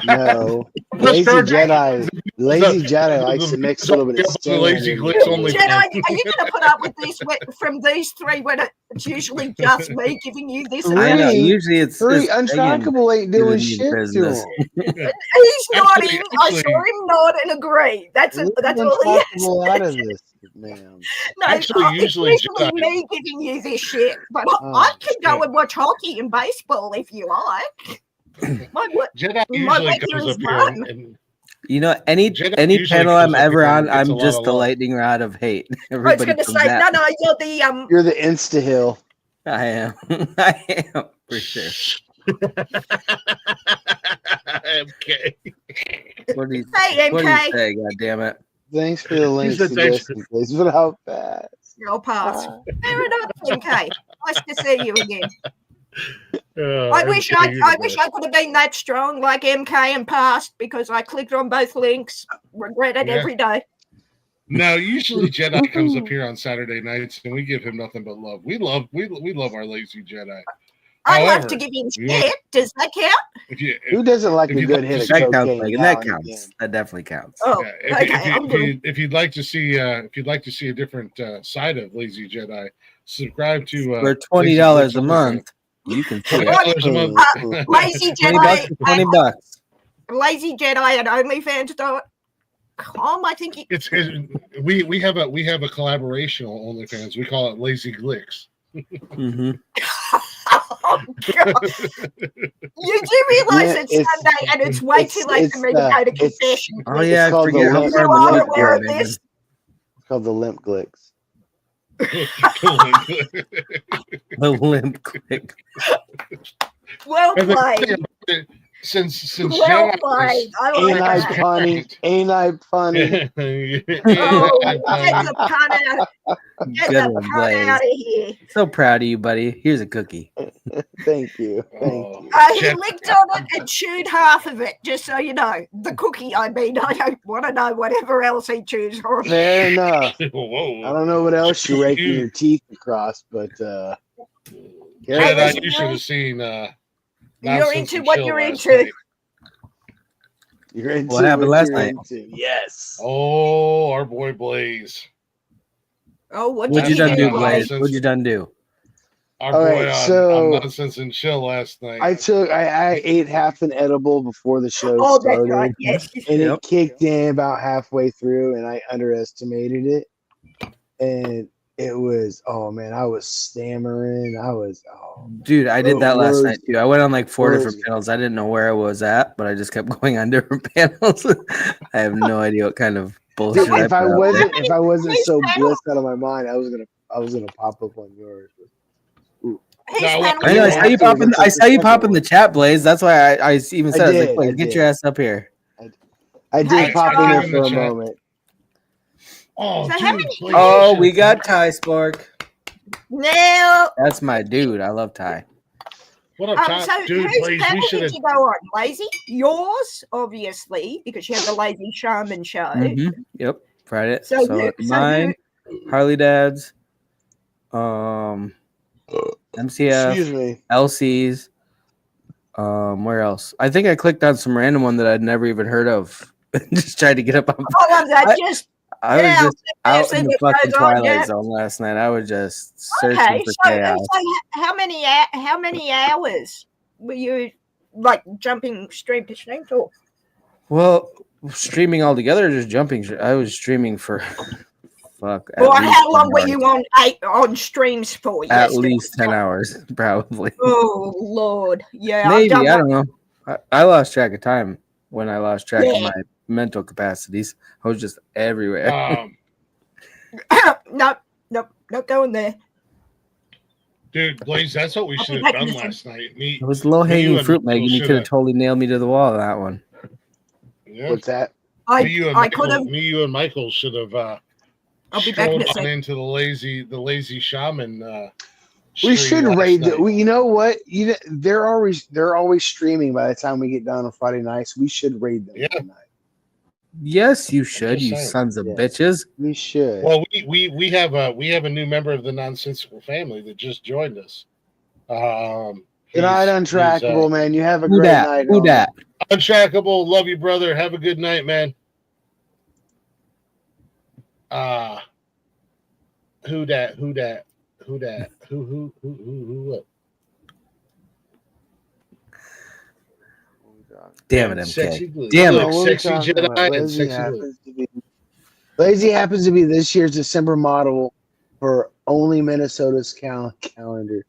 No. Lazy Jedi likes to mix a little bit of the Lazy sand. Glitz only. Jedi, are you going to put up with this from these three when it's usually just me giving you this? I know. Three. Usually it's Hurry, Megan Untrackable ain't doing giving you shit to business. him. He's nodding. I Actually- saw him nod and agree. That's Leave all he has. Untrackable out of this, ma'am. No, Actually, it's usually usually Jedi- me giving you this shit, but Oh, I can go shit. and watch hockey and baseball if you like. Jedi My usually lecture comes is up here done. and You know, any Jedi usually panel I'm comes up ever here on, and gets a I'm lot just of the love. lightning rod of hate. I was Everybody going to comes say, at no, me. you're the You're the Insta Hill. I am. I am for sure. Okay. What do you, Hey, what do you MK. say? God damn it! Thanks for the links said to thanks. listen, please. But how fast? I'll pass. Fair enough, MK. Nice to see you again. I wish I could have been that strong like MK and passed because I clicked on both links. Regret it Yeah. every day. No, usually Jedi comes up here on Saturday nights, and we give him nothing but love. We love our Lazy Jedi. I love However, to give him you want- shit. Does that count? Who doesn't like If a you'd good like hit to of see- That counts, cocaine? Megan. now That and counts. again? That definitely counts. Oh, Yeah, okay. I'm good. if you'd like to see a different side of Lazy Jedi, subscribe to For $20 Lazy a Glitch month, you can see it. $20 a month. Lazy 20 Jedi. bucks. 20 bucks. Lazy Jedi and OnlyFans.com. I think We have a collaboration on OnlyFans. We call it Lazy Glicks. Mm-hmm. Oh, God. You do realize Yeah, it's it's- Sunday and it's way too late for me to go to confession. Oh yeah, I called forget the how limp- far You the are link aware of goes, this? It's called the Limp Glicks. The limp click. Well And the played. thing about it, since Well Jedi played. I like Ain't I that. funny? Ain't I funny? Oh, get the pun out. Get Good the one, pun Blaze. out of here. So proud of you, buddy. Here's a cookie. Thank you. Thank Oh. you. He Jeff- licked on it and chewed half of it, just so you know. The cookie, I mean. I don't want to know whatever else he chews on. Fair enough. I Whoa. don't know what else you're raking your teeth across, but Jedi, listen, you should have seen You're Nonsense into and what Chill you're last into. night. you're into What happened last you're night? into. Yes. Oh, our boy Blaze. Oh, what What'd did you he done do, do, Blaze? Blaze? Nonsense. What'd you done do? Our All boy right, on so- Nonsense and Chill last night. I ate half an edible before the show Oh, that's started. right. Yes. And Yep. it kicked in about halfway through, and I underestimated it. And it was, oh man, I was stammering. Dude, I did that last Words- night too. I went on like 4 words. different panels. I didn't know where I was at, but I just kept going on different panels. I have no idea what kind of bullshit If I put out there. wasn't so blissed out of my mind, I was gonna pop up on yours. His No, panel I know. I was saw you pop in. I saw you pop in the chat, Blaze. That's why I even said, I was like, did, "Wait, I get did. your ass up here." I did Hey, pop in John. there for a moment. Oh, So dude, how many- Blaze, Oh, you we should- got Ty Spork. Now, That's my dude. I love Ty. What up, Ty? so Dude, whose Blaze, panel we should did have. you go on? Lazy? Yours, obviously, because you have the Lazy Shaman show. Mhm. Yep, Friday. So So, who- so mine, Harley Dad's, MCF, Excuse me. LCs. Where else? I think I clicked on some random one that I'd never even heard of. Just tried to get up on. All of that, just I was just out see in the what fucking goes on, Twilight yeah. Zone last night. I was just searching okay. for So, chaos. how many hours were you like jumping stream to stream for? Well, streaming all together, or just jumping. I was streaming for fuck. Or at least how long 10 were hours. you on streams for? At yesterday? least 10 hours, probably. Oh Lord, yeah. Maybe I've I done don't know. I lost track of time when I lost track of Yeah. my mental capacities. I was just everywhere. Nope, not going there. Dude, Blaze, that's what we I'll should be have back done in a second. last night. Me, It was low you hanging and fruit, Michael Megan. You shoulda- could have totally nailed me to the wall on that one. yeah. What's that? Me, you, and I could have. Michael, me, you, and Michael should have I'll be back in strolled a on second. into the lazy shaman. We stream should last raid. night. You know what? They're always streaming. By the time we get done on Friday nights, we should raid them Yeah. tonight. Yes, you should, just you saying. sons of Yeah. bitches. We should. Well, we have a new member of the Nonsensical family that just joined us. Good night, Untrackable, man. You have a Who great dat? night. Who homie. dat? Untrackable, love you, brother. Have a good night, man. Who dat? Who dat? Who dat? Who what? Damn it, Sexy MK. Glue. Damn Look, it. What are we Sexy talking Jedi about? and Sexy Glue. Lazy happens to be this year's December model for only Minnesota's calendar.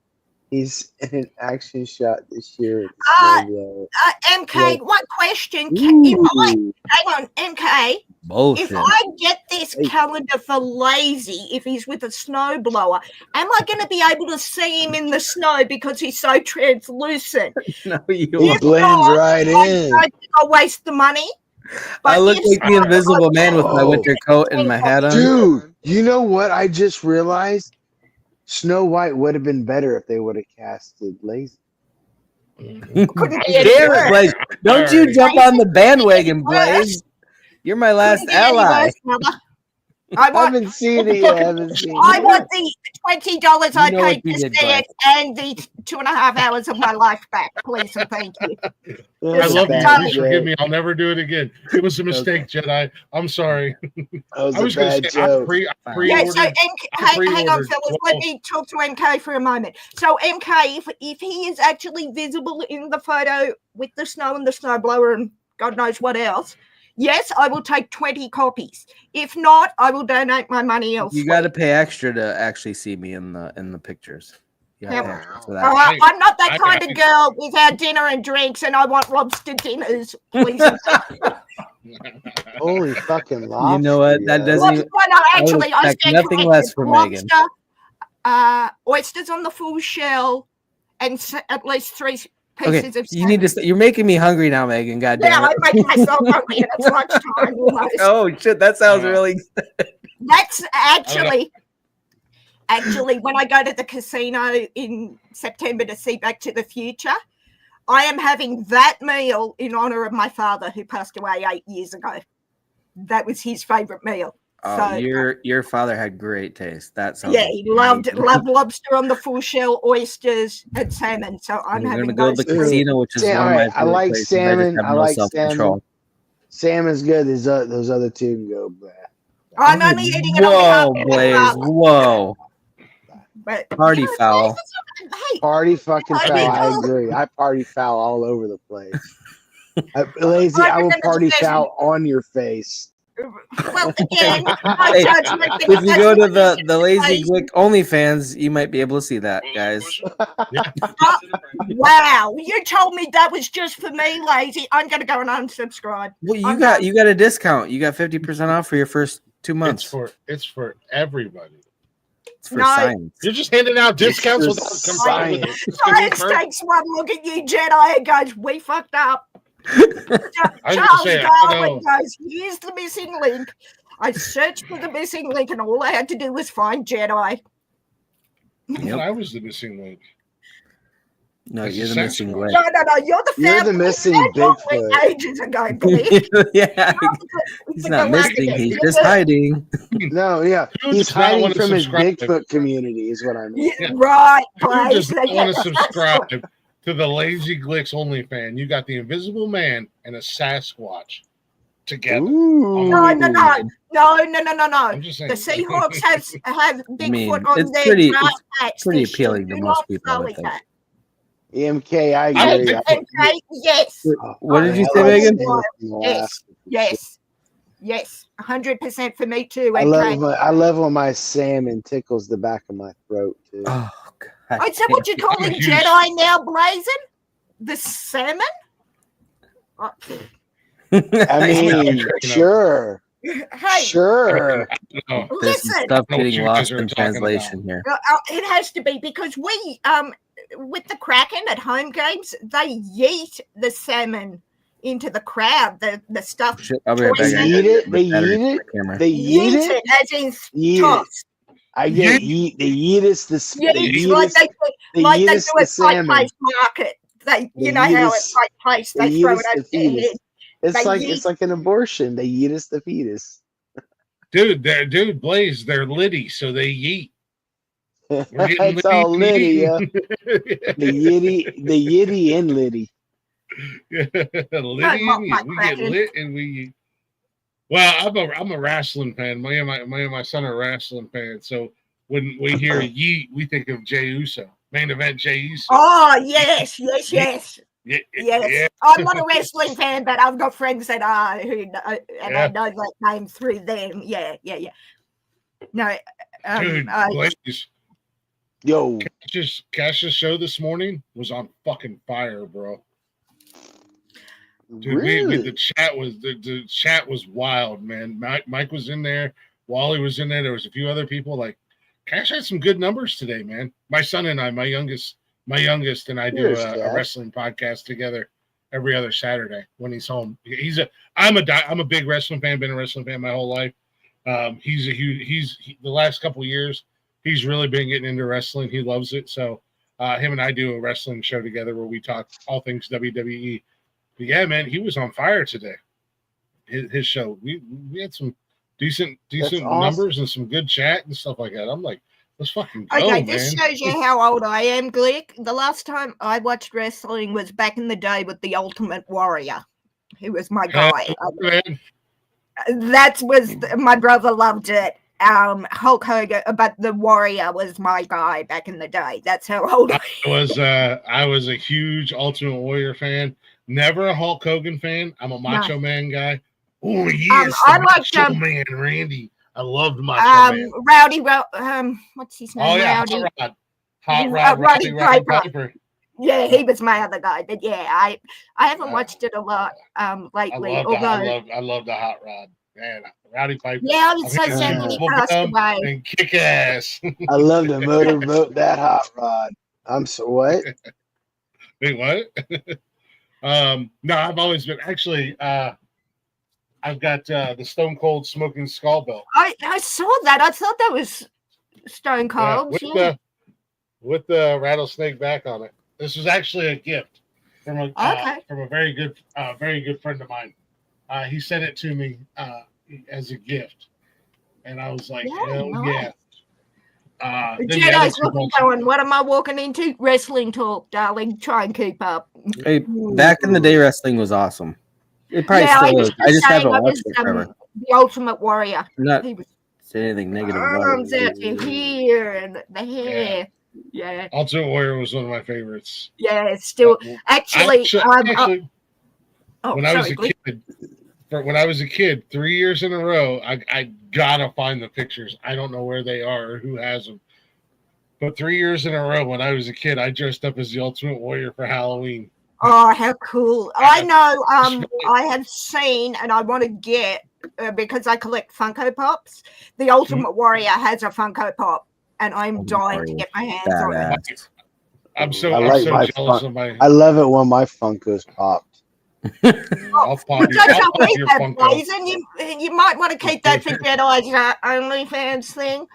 He's in an action shot this year. At the snowblower. MK, Yeah. one question. Hang Ooh. on, MK. Bullshit. If I get this Hey. calendar for Lazy, if he's with a snowblower, am I going to be able to see him in the snow because he's so translucent? No, you He If blends not, right I in. don't think I'll waste the money. I look if like the so, invisible man with my Oh. winter coat and my hat on. Dude, you know what? I just realized Snow White would have been better if they would have casted Lazy. couldn't be any Damn it, worse. Blaze. Don't you jump on the bandwagon, Blaze. You're my last Couldn't be any ally. worse, brother. I I want haven't seen it yet. I haven't seen I it. want the $20 I You know what paid you to did, see it and the 2.5 hours of my life back, please and thank you. I It's love a you. bad Please forgive me. I'll never do it again. It was a mistake, Jedi. I'm sorry. That I was was a going to bad say I joke. pre-ordered. Yeah, so hang on, pre-ordered fellas. 12. Let me talk to MK for a moment. So MK, if he is actually visible in the photo with the snow and the snowblower and God knows what else, yes, I will take 20 copies. If not, I will donate my money elsewhere. You got to pay extra to actually see me in the pictures. You gotta pay extra for that. I'm not that kind I- of girl without dinner and drinks, and I want lobster dinners, please. and thank you. Holy fucking lobster. You know what? That yo. doesn't Lobster, even- no, I would actually, I expect stand nothing corrected. less from Megan. Lobster, oysters on the full shell, and at least 3 Okay, pieces of you need to. You're making me hungry now, Megan. God Yeah, damn it. I'm making myself hungry, and it's lunchtime almost. Oh shit, that sounds really. That's actually when I go to the casino in September to see Back to the Future, I am having that meal in honor of my father who passed away 8 years ago. That was his favorite meal. Oh, So, your father had great taste. That sounds. yeah, he loved lobster on the full shell, oysters, and salmon. So I'm We're having gonna go to those. the casino, which is Yeah, one of my alright, I favorite like places. salmon, just have I no like self-control. Salmon's good. Those other two can go bad. I'm only eating it on Whoa, behalf of my Blaze! father. Whoa, But, party you know, foul. Hey, Party fucking I foul. mean, I oh. agree. I party foul all over the place. Lazy, I will party foul on your face. well, again, my Hey, judgment. if you go to the Lazy Lazy. Glick OnlyFans, you might be able to see that, guys. Wow, you told me that was just for me, Lazy. I'm gonna go and unsubscribe. Well, I'm you got a discount. You got 50% off for your first 2 months. It's for everybody. It's for No. science. You're just handing out discounts for without confirming. science. Science takes one look at you, Jedi, and goes, "We fucked up." I was gonna Charles say, I Darwin know. goes, "Here's the missing link." I searched for the missing link, and all I had to do was find Jedi. I was the missing link. No, That's you're a the missing Sasquatch. Glitch. No, you're the You're family. the missing That's what we Bigfoot. ages ago, Blake. Yeah, he's But not go after missing. it. He's You're just good. hiding. No, yeah, Who he's does not hiding want to from his subscribe? Bigfoot community, is what I mean. Yeah, Yeah. right, Who does Blaze. not Yeah, want to that's subscribe what- to the Lazy Glicks only fan? You got the Invisible Man and a Sasquatch together. Ooh. No. I'm just saying. The Seahawks have Bigfoot mean, on it's their pretty- draft it's patch pretty this year. appealing to Do most not people, I would sully think. that. EMK, I I don't agree. think- Okay, yes. What did you Oh, say, I Megan? love Yes. 100% for me too. I Okay. love when my salmon tickles the back of my throat too. Oh, God. Is that what you're I'm a calling huge- Jedi now, Blazing? The salmon? Oh, I mean, You know. sure, hey, sure. Oh, There's some listen. stuff I know what getting you guys lost are in talking translation here. It has to be because we, with the Kraken at home games, they yeet the salmon into the crowd. The stuff. Shit, I'll be right back. They I eat gotta it. get They the battery eat for it. my camera. They eat Yeet it. as in Eat it. toss. I get yeet. They eat us the. They Yeet eat like us. they They like eat they us do the at Pike salmon. Place Market. They, They you know eat how us- at Pike Place They they eat throw us it the over their head. fetus. It's They like eat- it's like an abortion. They eat us the fetus. dude, Blaze, they're litty, so they yeet. We're getting It's all litty, yeah. litty. The yitty and litty. Liddy mock and my you. We get Kraken. lit and we. Well, I'm a wrestling fan. Me and my son are wrestling fans. So when we hear yeet, we think of Jey Uso, main event Jey Uso. Oh yes. Yeah, Yes, yeah. I'm not a wrestling fan, but I've got friends that are and Yeah. I know that name through them. Yeah. No, Dude, Blaze, Yo, Cash's show this morning was on fucking fire, bro. Dude, really? the chat was wild, man. Mike was in there, Wally was in there. There was a few other people. Like, Cash had some good numbers today, man. My son and I, my youngest, and I do Cheers, a Cash. wrestling podcast together every other Saturday when he's home. I'm a big wrestling fan. Been a wrestling fan my whole life. He's the last couple of years he's really been getting into wrestling. He loves it. So him and I do a wrestling show together where we talk all things WWE. But yeah, man, he was on fire today. His show. We had some decent awesome. numbers and some good chat and stuff like that. I'm like, let's fucking go, okay, man. this shows you how old I am, Glick. The last time I watched wrestling was back in the day with the Ultimate Warrior, who was my guy. Man, My brother loved it. Hulk Hogan, but the Warrior was my guy back in the day. That's how old I I was a huge Ultimate Warrior fan. Never a Hulk Hogan fan. I'm a Macho Man guy. Oh yes, I the liked, Macho Man Randy. I loved Macho Man. Rowdy, what's his name? Oh yeah, Rowdy. Hot Rod, Roddy Roddy Piper. Piper. Yeah, he was my other guy. But yeah, I haven't watched it a lot lately. I love the Hot Rod. Man, Rowdy Piper. Yeah, I was so Okay. sad when he passed away. And kick ass. I love to motorboat that hot rod. I'm so what? Wait, what? No, I've always been actually. I've got the Stone Cold Smoking Skull belt. I saw that. I thought that was Stone Yeah, Cold. with the rattlesnake back on it. This was actually a gift from a very good friend of mine. He sent it to me as a gift, and I was like, hell nice. yeah. The Then the other Jedi's two looking belts- going, what am I walking into? Wrestling talk, darling. Try and keep up. Hey, back in the day, wrestling was awesome. It probably Yeah, still is. I just haven't watched it forever. The Ultimate Warrior. I'm not He was saying anything negative about arms it. out to here and the hair. Yeah, Ultimate Warrior was one of my favorites. it's still actually. Actually, oh, when I was sorry, a Glenn. kid, when I was a kid, 3 years in a row, I gotta find the pictures. I don't know where they are or who has them. But 3 years in a row, when I was a kid, I dressed up as the Ultimate Warrior for Halloween. Oh, how cool! I know. I have seen, and I want to get because I collect Funko Pops. The Ultimate Warrior has a Funko Pop, and I'm dying to get my hands on it. Badass. I'm so jealous of my. I love it when my Funkos popped. I'll pop But your, don't I'll pop leave your that, Funko. Blazing. You might want to keep that for Jedi's OnlyFans thing.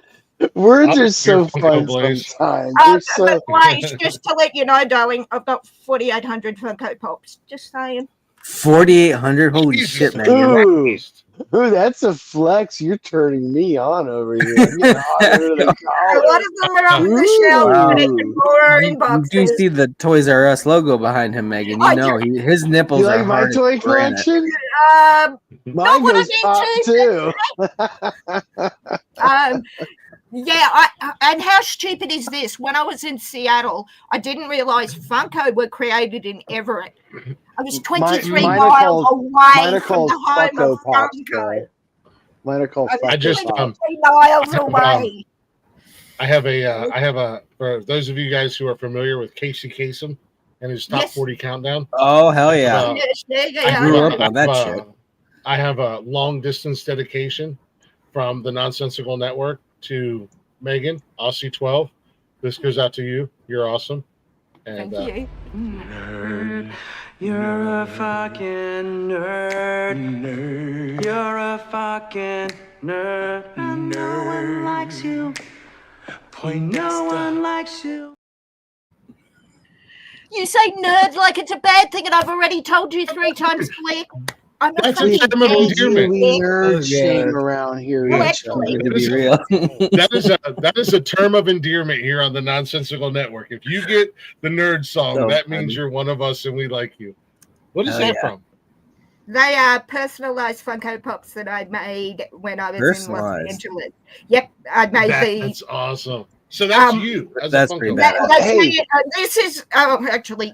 Words I'll are be so your Funko fun Blaze. sometimes. They're so. But Blaze, just to let you know, darling, I've got 4,800 Funko Pops. Just saying. 4,800. Holy Jesus shit, Megan. Ooh, Christ. ooh, that's a flex. You're turning me on over here. I'm getting hotter than A lot collar. of them are on the shelf, Wow. but they can more You in boxes. do see the Toys R Us logo behind him, Megan. You I know his nipples You are like my hard as toy granite. collection? Not Mine what I goes pop mean too. Yeah, and how stupid is this? When I was in Seattle, I didn't realize Funko were created in Everett. I was 23 mine are miles called- mine away are from called the home Funko of Pops, Funko. bro. Mine are called I was I Funko just, 23 Pops. miles away. I have a for those of you guys who are familiar with Casey Kasem and his top Yes. 40 countdown. Oh hell yeah! Yes, yeah, I grew yeah. up on that shit. I have a long distance dedication from the Nonsensical Network to Megan, Aussie 12. This goes out to you. You're awesome. And Thank you. Nerd, you're a fucking nerd. You're a fucking nerd. And no one likes you. No one likes you. You say nerd like it's a bad thing, and I've already told you 3 times, Blake. I'm a That's a fucking term of nerd. endearment. We nerd Oh, shame God. around here. Well, each other. actually- Good to be real. that is a term of endearment here on the Nonsensical Network. If you get the nerd song, So that funny. means you're one of us and we like you. What is Hell that yeah. from? They are personalized Funko Pops that I made when I was in Los Personalized. Angeles. Yep, I made these. That's awesome. So that's Um, you. As that's a pretty Funko bad. Pop. That's Hey. me. This is actually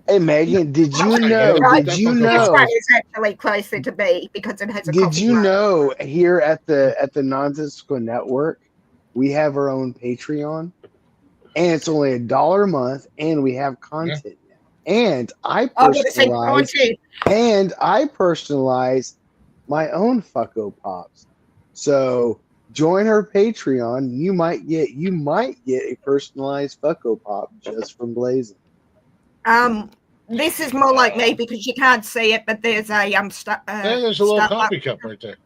Hey Megan, did you Yeah, know? right. Did you This this know? one is actually closer to me because it has a Did you copyright. know here at the Nonsensical Network, we have our own Patreon, and it's only $1 a month, and we have content now. And I I would have said personalize, my own Funko Pops. So join our Patreon. You might get a personalized Funko Pop just from Blazing. This is more like me because you can't see it, but there's a And there's a little Starbucks. coffee cup right there.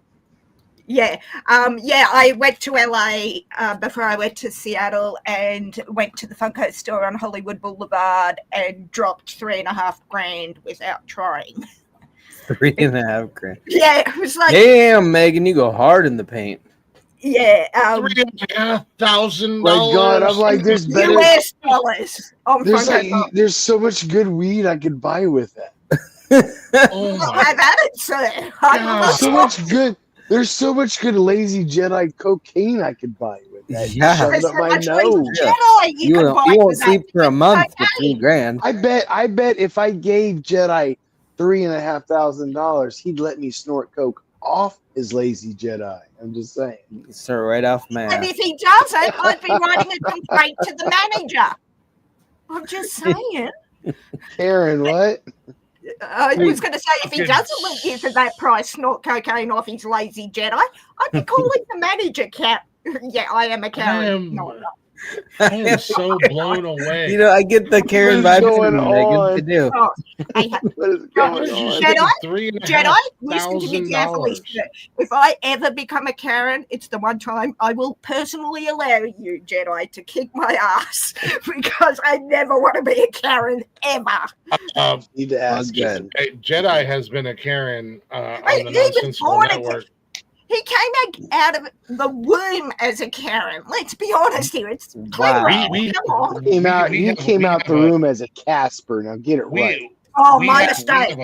Yeah, I went to LA before I went to Seattle and went to the Funko store on Hollywood Boulevard and dropped $3,500 without trying. $3.5 grand. Yeah, it was like, Damn, Megan, you go hard in the paint. yeah, $3,500. My God, I'm like, there's better. US dollars on There's Funko Pop. there's so much good weed I could buy with that. Oh Well, my have at it, sir. I will God. not So stop. much good. There's so much good lazy Jedi cocaine I could buy with that. Yeah. Shove it There's up so my much nose. lazy Jedi you can buy won't with that. sleep for a month for Okay. $3,000. I bet if I gave Jedi $3,500, he'd let me snort coke off his lazy Jedi. I'm just saying. Start right off my And ass. if he doesn't, I'd be writing a complaint to the manager. I'm just saying. Karen, what? I was going to say, if he doesn't let you for that price snort cocaine off his lazy Jedi, I'd be calling the manager cat. Yeah, I am a Karen. No, no. I am so blown away. You know, I get the Karen What is vibes going from you, Megan. I on? do. Oh, I have, What is How going did you on? spend Jedi, $3,500? listen to me carefully, sir. If I ever become a Karen, it's the one time I will personally allow you, Jedi, to kick my ass because I never want to be a Karen ever. Need to ask good. him. Jedi has been a Karen on the He was Nonsensical born a Network. He came out of the womb as a Karen. Let's be honest here. It's Wow. clear. Come on. He came out the room as a Casper. Now get it right. Oh, my mistake.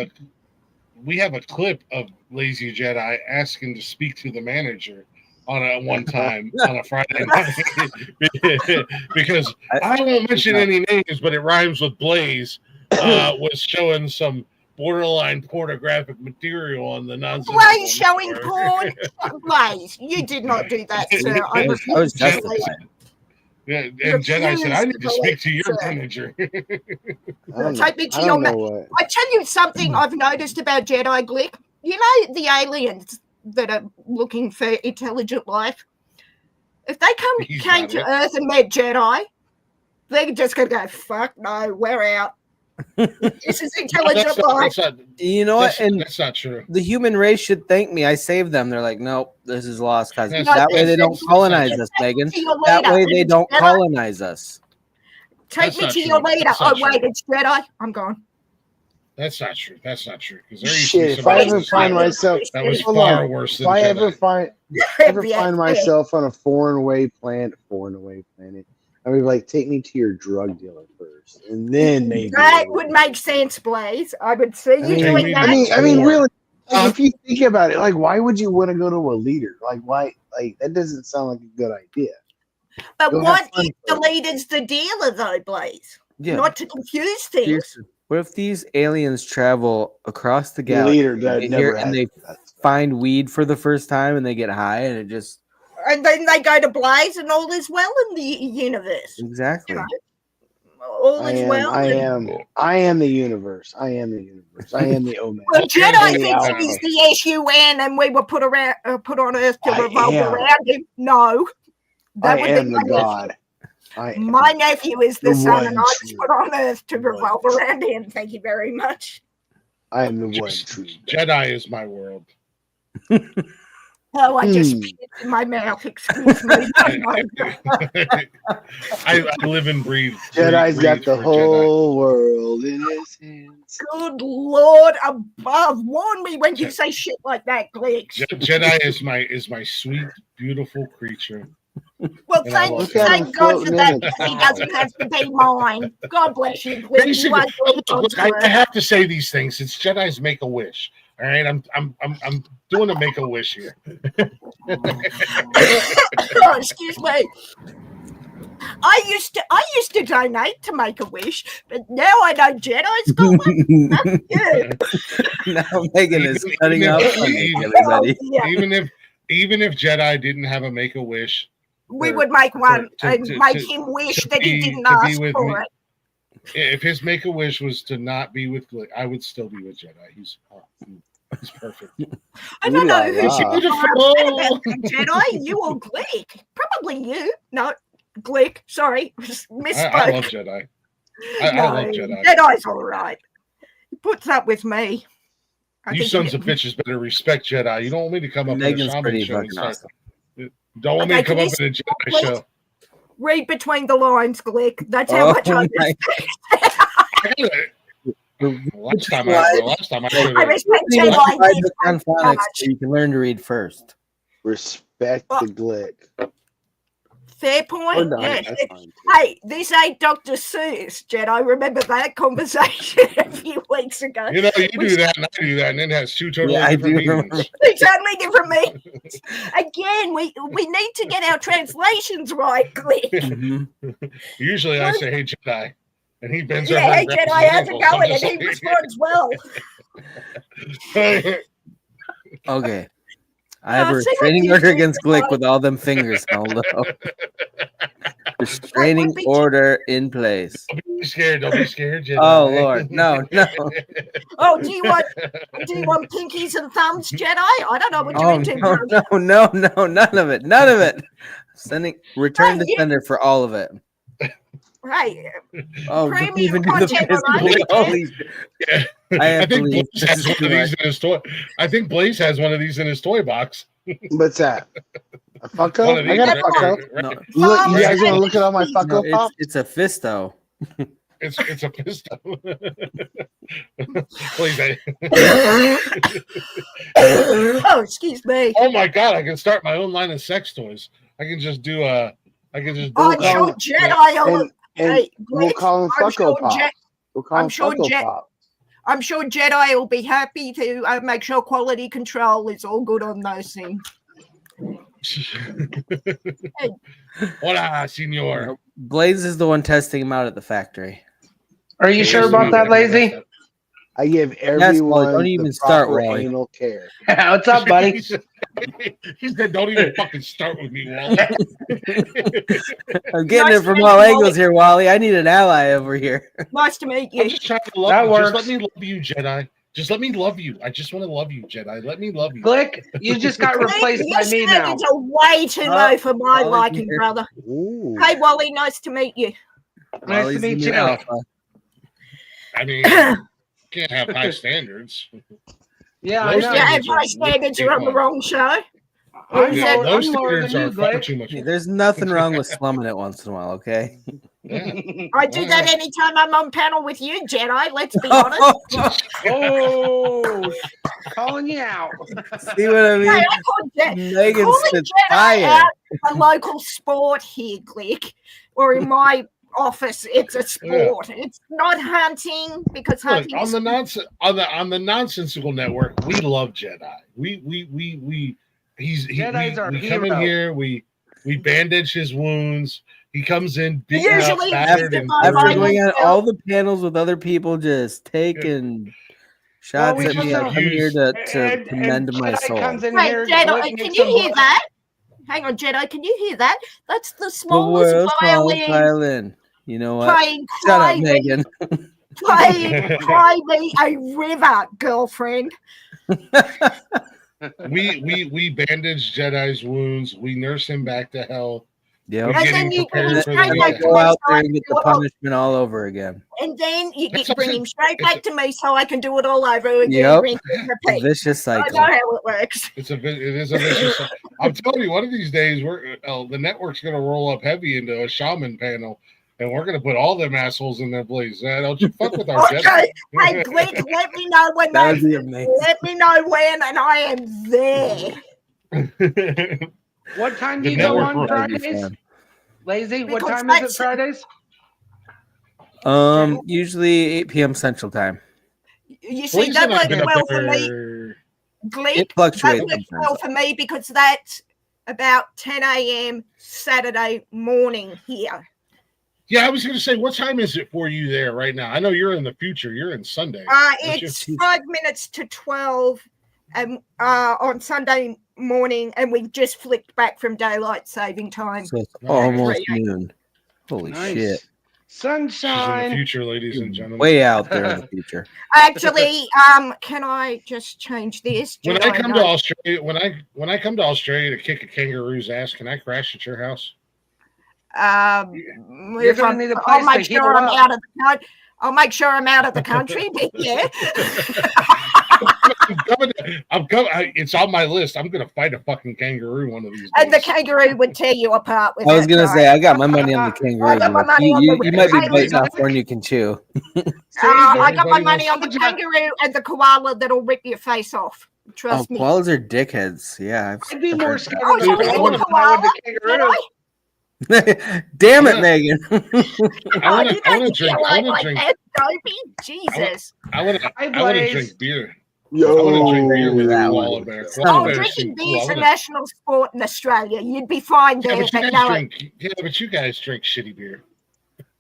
We have a clip of Lazy Jedi asking to speak to the manager on one time on a Friday night because I won't mention any names, but it rhymes with Blaze. Was showing some borderline pornographic material on the Nonsensical Blaze showing Network. porn. Blaze, you did not do that, sir. I I refuse was to believe. justified. Yeah, and Jedi said, "I need to speak to your manager." I don't Take me to I your don't know what. I tell you something I've noticed about Jedi Glick. You know the aliens that are looking for intelligent life? If they came Got to it. Earth and met Jedi, they're just going to go, fuck no, we're out. This is intelligent life. You know what? And that's not true. the human race should thank me. I saved them. They're like, nope, this is lost cause. That's- That way they don't colonize us, Megan. That way they don't colonize us. Take That's me not to true. your leader. That's Oh, not wait, true. it's Jedi. I'm gone. That's not true. That's not true. Because Shit, if I ever find myself, that was hold far on. worse If than I Jedi. ever find myself on a foreign away planet, I would like take me to your drug dealer first, and then maybe That would make sense, Blaze. I would see you doing that. I mean, really, like, if you think about it, like, why would you want to go to a leader? Like, why? Like, that doesn't sound like a good idea. But Go what have fun if the leader's the dealer, though, Blaze? Yeah. Not to confuse things. Seriously. What if these aliens travel across the The galaxy leader that and never and they has. find weed for the first time and they get high and it just And then they go to Blaze and all is well in the universe. exactly. You know? All is well. I am the universe. I am the universe. I am the Omega. Well, Jedi I'm the thinks Alpha. he's the SUN and we were put on Earth to I revolve am. around him. No. That I would am be the my God. My nephew is the the sun, and I one was true put on Earth to one. revolve around him. Thank you very much. I am the one true. Jedi is my world. Oh, I just peed in my mouth. Excuse me. I live and breathe. Jedi's got breathe the for whole world in his hands. Good Lord above, warn me when you say shit like that, Gleeks. Jedi is my sweet, beautiful creature. Well, And I love thank it. God for that. Look He doesn't have to be mine. God bless you, Gleeks. You Basically, are doing God's I work. have to say these things. It's Jedi's make a wish. All right, I'm doing a make a wish here. Oh, excuse me. I used to donate to Make a Wish, but now I know Jedi's got one. Yeah. Now Megan is cutting Even out if- funding, everybody. Yeah. Even if Jedi didn't have a make a wish, We would make one to- and to- make to- him wish to that he be- didn't to be ask with for me. it. if his make a wish was to not be with Glick, I would still be with Jedi. He's perfect. I don't know Ooh who la should la. be more upset about that, Jedi, you or Glick. Probably you. No, Glick. Sorry, misspoke. I love Jedi. I love Jedi. Jedi's all right. He puts up with me. You sons of bitches better respect Jedi. You don't want me to come up Megan's in a shaman pretty show and fucking start. Don't want me to Okay, come can up you in a Jedi please? show. Read between the lines, Glick. That's how much I my- Last time I showed I it. respect You Jedi. must ride He's the so phonics much. so you can learn to read first. Respect the Glick. Fair Or point. not. Yes. That's fine. Hey, this ain't Dr. Seuss, Jedi. Remember that conversation a few weeks ago? You know, you do that and I do that, and it has two totally Yeah, I different do remember. meanings. It's totally different meanings. Again, we need to get our translations right, Glick. Mhm. Usually I say, "Hey Jedi," and he bends Yeah, over. hey and grabs Jedi, his how's it ankles. I'm going? And just he like- responds well. Okay. I have a see what restraining you order did, against Jedi. Glick with all them fingers held up. Restraining That would be- order in place. Don't be scared. Don't be scared, Jedi. Oh, Lord. No. Oh, do you want pinkies and thumbs, Jedi? I don't know what you're Oh, into, no, bro. no, none of it. None of it. Return Hey, to sender for all of it. Hey, Oh, don't Premium even do the content fist on bump. iTunes. Holy shit. Yeah. I have think believed Blaze has this one is of too these in his toy. I think Blaze has one of these in his toy box. What's that? A One Funko? of I these, got a right, Funko. right. No, Look, you guys Right. want to look at all my no, Funko Pop? it's a fisto. It's a pistol. Please, Oh, excuse me. oh my god! I can start my own line of sex toys. I can just do a. I can just do. I'm call sure it- Jedi will. And Hey, we'll Glick, call them I'm Funko sure Pop. We'll call I'm them sure Funko Je- Pop. I'm sure Jedi will be happy to make sure quality control is all good on those things. Hola, senor. Blaze is the one testing him out at the factory. Are you sure about that, Lazy? I give Wally, everyone don't even the start, proper Wally. anal care. What's up, buddy? He said, "Don't even fucking start with me, Wally." I'm getting Nice it from to meet all you, angles Wally. here, Wally. I need an ally over here. Nice to meet I'm you. just trying to love That you. works. Just let me love you, Jedi. Just let me love you. I just want to love you, Jedi. Let me love you. Glick, you just got replaced by Your me now. standards are way too Oh, low for my Wally's liking, here. brother. Ooh. Hey, Wally, nice to meet you. Nice to Wally's the meet new you. alpha. I mean, can't have high standards. Yeah, I Those know. Yeah, standards my are standards are on the wrong show. I'm Yeah, lower, those I'm lower standards than are you, far Blake. too much. There's nothing wrong with slumming it once in a while, okay? Yeah. I do that anytime I'm on panel with you, Jedi. Let's be honest. Oh, calling you out. See what I Hey, mean? I call Megan calling spits Jedi fire. out a local sport here, Glick. Or in my office, it's a sport. It's not hunting because Look, hunting on is the Nonsensical Network, we love Jedi. We Jedi's our we come in hero. here, we bandage his wounds. He comes in beaten up, usually battered, and After by going on himself. all the panels with other people, just taking shots we at me, just I come here to commend my Jedi soul. comes in Hey, here. Jedi, Blake can makes you some hear blood. that? Hang on, Jedi, can you hear that? That's the The smallest world's smallest violin violin. You know what? playing Shut up, Cry Me, Megan. playing Cry Me a river, girlfriend. we bandage Jedi's wounds. We nurse him back to hell. Yep. We And get then him you bring prepared him for straight the back to Go me out so there I and can get do the it all. punishment all over again. And then you That's bring okay. him straight It's back to me so I can do it all over again. Yep. Rinse and repeat. Vicious I cycle. know how it works. it is a vicious. I'm telling you, one of these days, the network's going to roll up heavy into a shaman panel, and we're going to put all them assholes in their place. Don't you fuck with our Okay. Hey, Glick, let me know when That would they. be amazing. Let me know when, and I am there. Jedi. What time do The you go network on will- That'd be Fridays? fun. Lazy, what Because time is it that's- Fridays? Usually 8 p.m. Central Time. You see, that works well for me, Glick. It fluctuates That works sometimes. well for me because that's about 10 a.m. Saturday morning here. Yeah, I was going to say, what time is it for you there right now? I know you're in the future. You're in Sunday. It's 5 minutes to 12 on Sunday morning, and we've just flicked back from daylight saving time. So it's Nice. almost noon. Holy Nice. shit. She's in the Sunshine. future, ladies and gentlemen. Way out there in the future. Actually, can I just change this? When Jedi I come note? to Australia, when I come to Australia to kick a kangaroo's ass, can I crash at your house? You're If gonna need a I'll place make to heal sure I'm up. out of the country. I'll make sure I'm out of the country, but yeah. I'm coming. It's on my list. I'm gonna fight a fucking kangaroo one of these days. And the kangaroo would tear you apart with I was that gonna knife. say I got my money on the I kangaroo. got my but money on You the- might be Hey, biting listen. off more than you can chew. I got my everybody money else- on the kangaroo and the koala that'll rip your face off. Oh, Trust me. koalas are dickheads. Yeah. I'd be more scared Oh, of the so Dude, I you wanna- koala than I would the kangaroo. Damn it, Yeah. Megan. I Oh, want you to don't drink. feel I want to like drink. that, Dopey? Jesus. I want to Blaze. drink beer. Yo, I want to drink beer with that koala one. bear. Oh, Koala Oh, bears drinking seem cool. beer's I a wanna- national sport in Australia. You'd be fine Yeah, there, but you but guys no, drink. Yeah, but you guys drink shitty beer.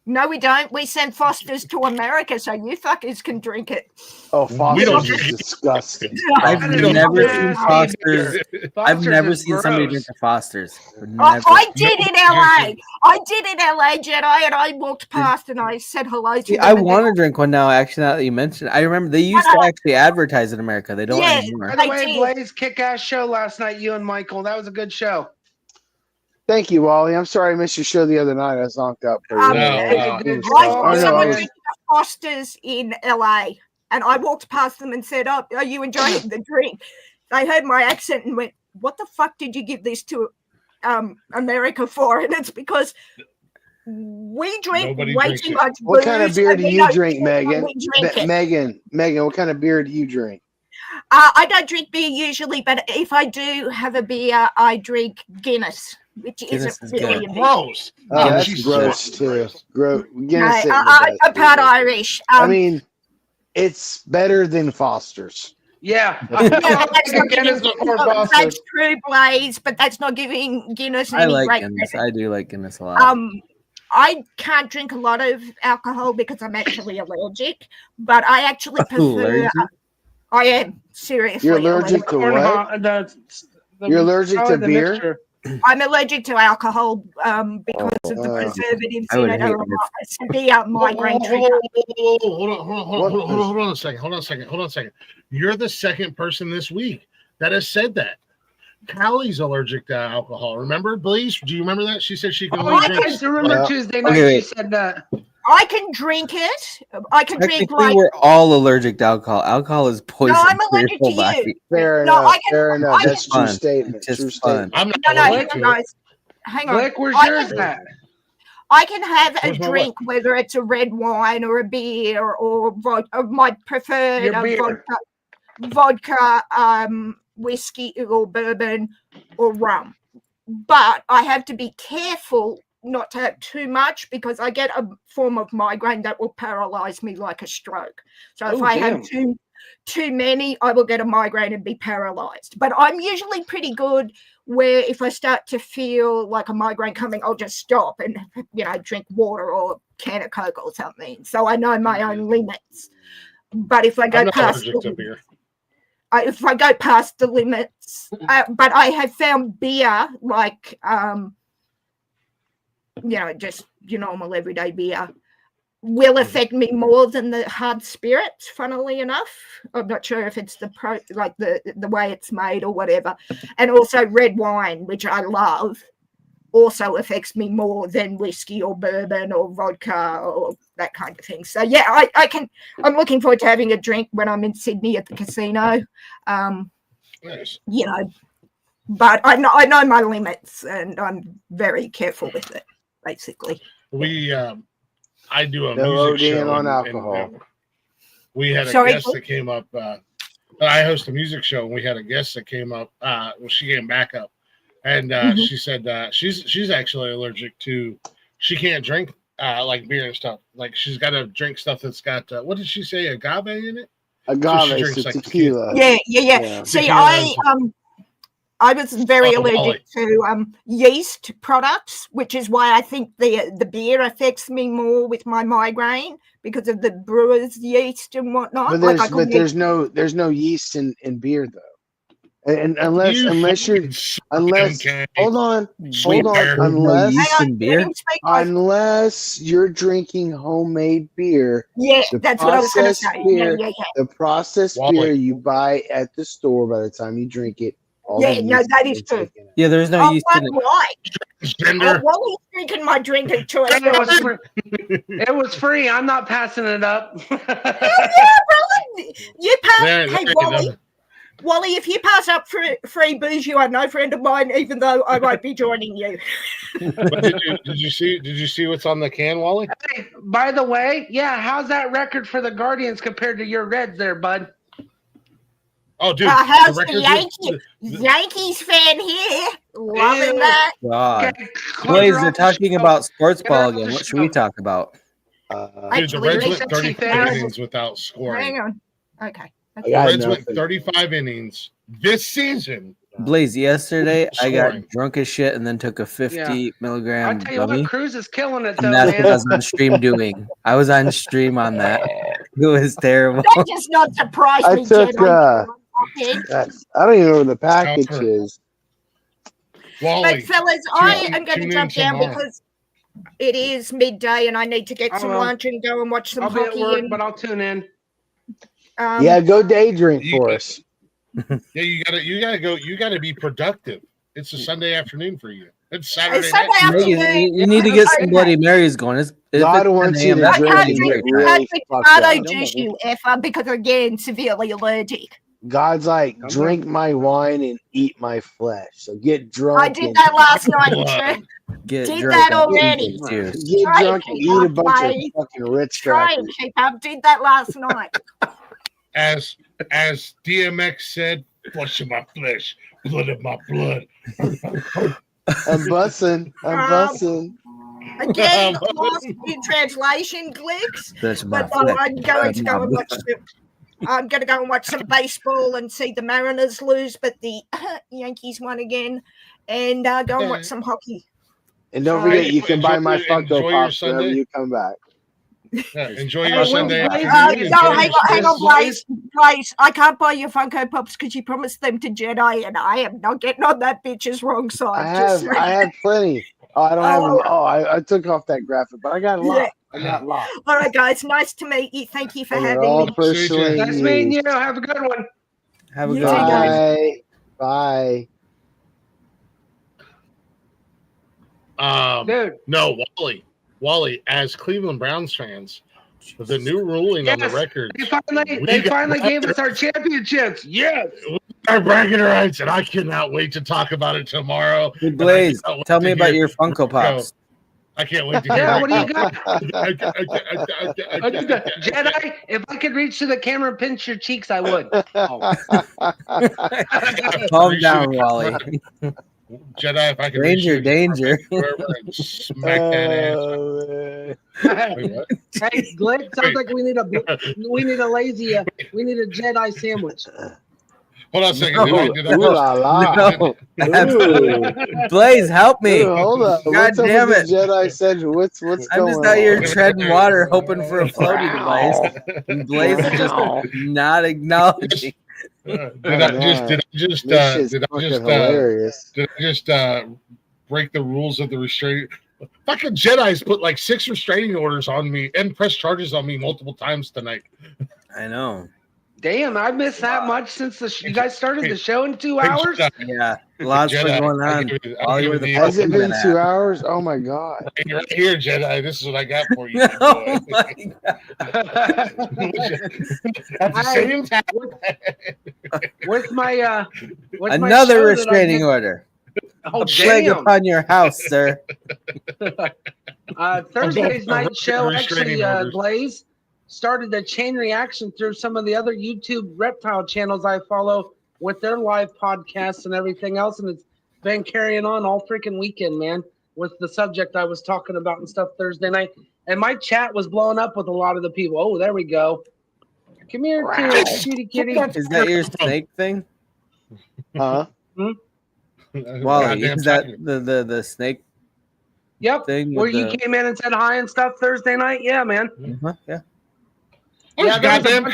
no, we don't. We send Fosters to America so you fuckers can drink it. Oh, We don't Foster's is disgusting. I've That is never nasty seen beer. Foster's. I've Foster's never is seen somebody gross. drink a Foster's. I did in LA. Drinking. I did in LA, Jedi, and I walked past and I said hello to See, them. I and want to drink one now. Actually, now that you mentioned it, I remember they used to actually advertise in America. They don't Yeah. anymore. By the I way, did. Blaze, kick-ass show last night, you and Michael. That was a good show. Thank you, Wally. I'm sorry I missed your show the other night. I was knocked up. For No, good I job. know. someone I was, drinking a Foster's in LA, and I walked past them and said, "Oh, are you enjoying the drink?" They heard my accent and went, "What the fuck did you give this to America for?" And it's because we drink Nobody way drinks too it. much what kind of booze, beer and do we you don't drink, care when Megan? we drink it. Megan, what kind of beer do you drink? I don't drink beer usually, but if I do have a beer, I drink Guinness, which Guinness isn't is really good. a beer. Gross. Oh, Guinness that's Jesus. gross too. Guinness No, isn't the I'm best part beer. Irish. I mean, it's better than Foster's. Yeah. yeah, but I'll that's take a not Guinness giving, before Foster's. that's true, Blaze, but that's not giving Guinness I any like great Guinness. credit. I do like Guinness a lot. I can't drink a lot of alcohol because I'm actually allergic, but I actually prefer. Allergic? I am seriously. You're allergic to what? You're allergic to probably the beer? mixture. I'm allergic to alcohol because of the preservatives I in would it. hate Are a severe migraine trigger. Hold on a second. You're the second person this week that has said that. Callie's allergic to alcohol. Remember, Blaze? Do you remember that? She said she can Oh, only I drink. just remember Yeah. Tuesday night Okay, she wait. said that. I can drink it. I can drink Technically, like. we're all allergic to alcohol. Alcohol is poison I'm for your allergic whole to you. body. Fair No, enough. I can- Fair enough. I That's can- true Fun. statement. It's just True fun. statement. I'm not No, allergic to it. guys. Hang on. Blick, where's I yours can- at? I can have a Where's my drink, whether it's a red wine or a beer or my preferred Your beer. vodka, whiskey or bourbon or rum. But I have to be careful not to have too much because I get a form of migraine that will paralyze me like a stroke. So if Oh, I damn. have too many, I will get a migraine and be paralyzed. But I'm usually pretty good where if I start to feel like a migraine coming, I'll just stop and, drink water or a can of Coke or something. So I know my own limits. But if I go I'm not past allergic to beer. if I go past the limits, but I have found beer like, just your normal everyday beer will affect me more than the hard spirits, funnily enough. I'm not sure if it's the way it's made or whatever. And also red wine, which I love, also affects me more than whiskey or bourbon or vodka or that kind of thing. So yeah, I'm looking forward to having a drink when I'm in Sydney at the casino. Nice. But I know my limits and I'm very careful with it, basically. I do a No music ODing show on and alcohol. we had a Sorry, guest that came up. I host a music show, and we had a guest that came up. She came back up, and she said she's actually allergic to. She can't drink like beer and stuff. Like she's got to drink stuff that's got what did she say? Agave in it. Agave, drinks so like tequila. Yeah. See, I was very allergic to yeast products, which is why I think the beer affects me more with my migraine because of the brewer's yeast and whatnot. But there's no yeast in beer though. And unless hold on, unless you're drinking homemade beer, that's what I was going to say. The processed beer you buy at the store, by the time you drink it, that is true. Yeah, there's no yeast in it. Why? Wally's drinking my drink of choice. It was free. I'm not passing it up. Hell yeah, brother! You pass. Hey, Wally, if you pass up free booze, you are no friend of mine, even though I won't be joining you. But did you see what's on the can, Wally? Hey, by the way, how's that record for the Guardians compared to your Reds there, bud? Oh, dude, how's the Yankees fan here? Loving that. God. Blaze, they're talking about sports ball again. What should we talk about? Dude, the Reds went 35 innings without scoring. Hang on. Okay. The Reds went 35 innings this season. Blaze, yesterday I got drunk as shit and then took a 50 milligram I tell you gummy. what, Cruz is killing it though, And that's man. what I was on stream doing. I was on stream on that. It was terrible. That does not surprise me, I took I don't even know where the package is. Wally, but fellas, I am going to jump down because it is midday and I need to get some lunch and go and watch some hockey. I'll be at work, but I'll tune in. Go day drink for us. Yeah, you gotta go. You gotta be productive. It's a Sunday afternoon for you. It's Saturday Sunday night. afternoon. You need to get some Bloody Marys going. God wants you to drink really tomato juice, you effer, because again, severely allergic. God's like, drink my wine and eat my flesh. So get drunk. I did that last night. Did that already. Get drunk and eat a bunch of fucking Ritz crackers. Did that last night. As DMX said, flesh of my flesh, blood of my blood. I'm bussing. Again, lost in translation, Glicks. But I'm going to go and watch I'm going to go and watch some baseball and see the Mariners lose, but the Yankees won again, and go and watch some hockey. And don't forget, you can buy my Funko Pops whenever you come back. Yeah, enjoy your Sunday afternoon. Hang on, Blaze. I can't buy your Funko Pops because you promised them to Jedi, and I am not getting on that bitch's wrong side. I have plenty. Oh, I don't have them. Oh, I took off that graphic, but I got a lot. Yeah. I got lots. All right, guys. Nice to meet you. Thank you for having me. Nice meeting you. Have a good one. Have a good one. Bye. Dude. No, Wally, as Cleveland Browns fans, with the new ruling on the Yes, record, they finally gave us our championships. Yes. our bragging rights, and I cannot wait to talk about it tomorrow. Hey, And I Blaze, cannot wait tell to me about hear your Funko Rick go. Pops. I can't wait to hear. Yeah, Rick what do you go. got? Jedi, if I could reach to the camera and pinch your cheeks, I would. Oh. Calm down, Wally. Jedi, if I could reach Danger, you danger. and smack that ass. Wait, what? Hey, Glick, sounds like we need a lazy, we need a Jedi sandwich. Hold on a second. No. Did I Ooh la la. No, Ooh. Blaze, help me. Ooh, hold up. God What's up damn with it. the Jedi Sandwich? What's I'm going just out here on? treading water, hoping for a floaty device. And Blaze is just not acknowledging. Did I just hilarious. break the rules of the restraining? Fucking Jedi's put like 6 restraining orders on me and press charges on me multiple times tonight. I know. Damn, I missed that much since you guys started the show in 2 hours? Yeah, lots been going on. Has it been 2 hours? Oh my god! Right here, Jedi. This is what I got for you. Oh my God. At the same time, what's my another restraining order? Oh, a plague upon your house, sir. Thursday's night show actually, Blaze, started a chain reaction through some of the other YouTube reptile channels I follow with their live podcasts and everything else, and it's been carrying on all freaking weekend, man, with the subject I was talking about and stuff Thursday night. And my chat was blowing up with a lot of the people. Oh, there we go. Come here, cutie kitty. Is that your snake thing? Huh? Wally, is that the snake? Yep. Thing where you came in and said hi and stuff Thursday night? Yeah, man. Yeah. Yeah,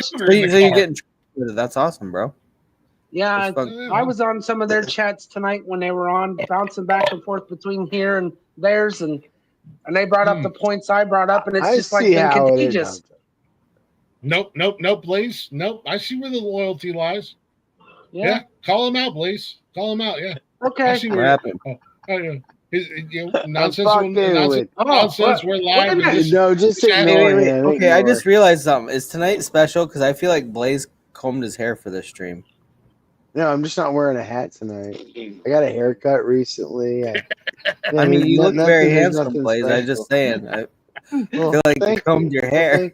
so you're getting with it. That's awesome, bro. Yeah, I was on some of their chats tonight when they were on, bouncing back and forth between here and theirs, and they brought up the points I brought up, and it's just like been contagious. Nope, Blaze. Nope. I see where the loyalty lies. Yeah. Call him out, Blaze. Call him out. Yeah. Okay. What happened? Yeah. Nonsense. We're live. No, just ignore him. Okay, I just realized something. Is tonight special? Because I feel like Blaze combed his hair for this stream. No, I'm just not wearing a hat tonight. I got a haircut recently. I mean, you look very handsome, Blaze. I'm just saying. I feel like you combed your hair.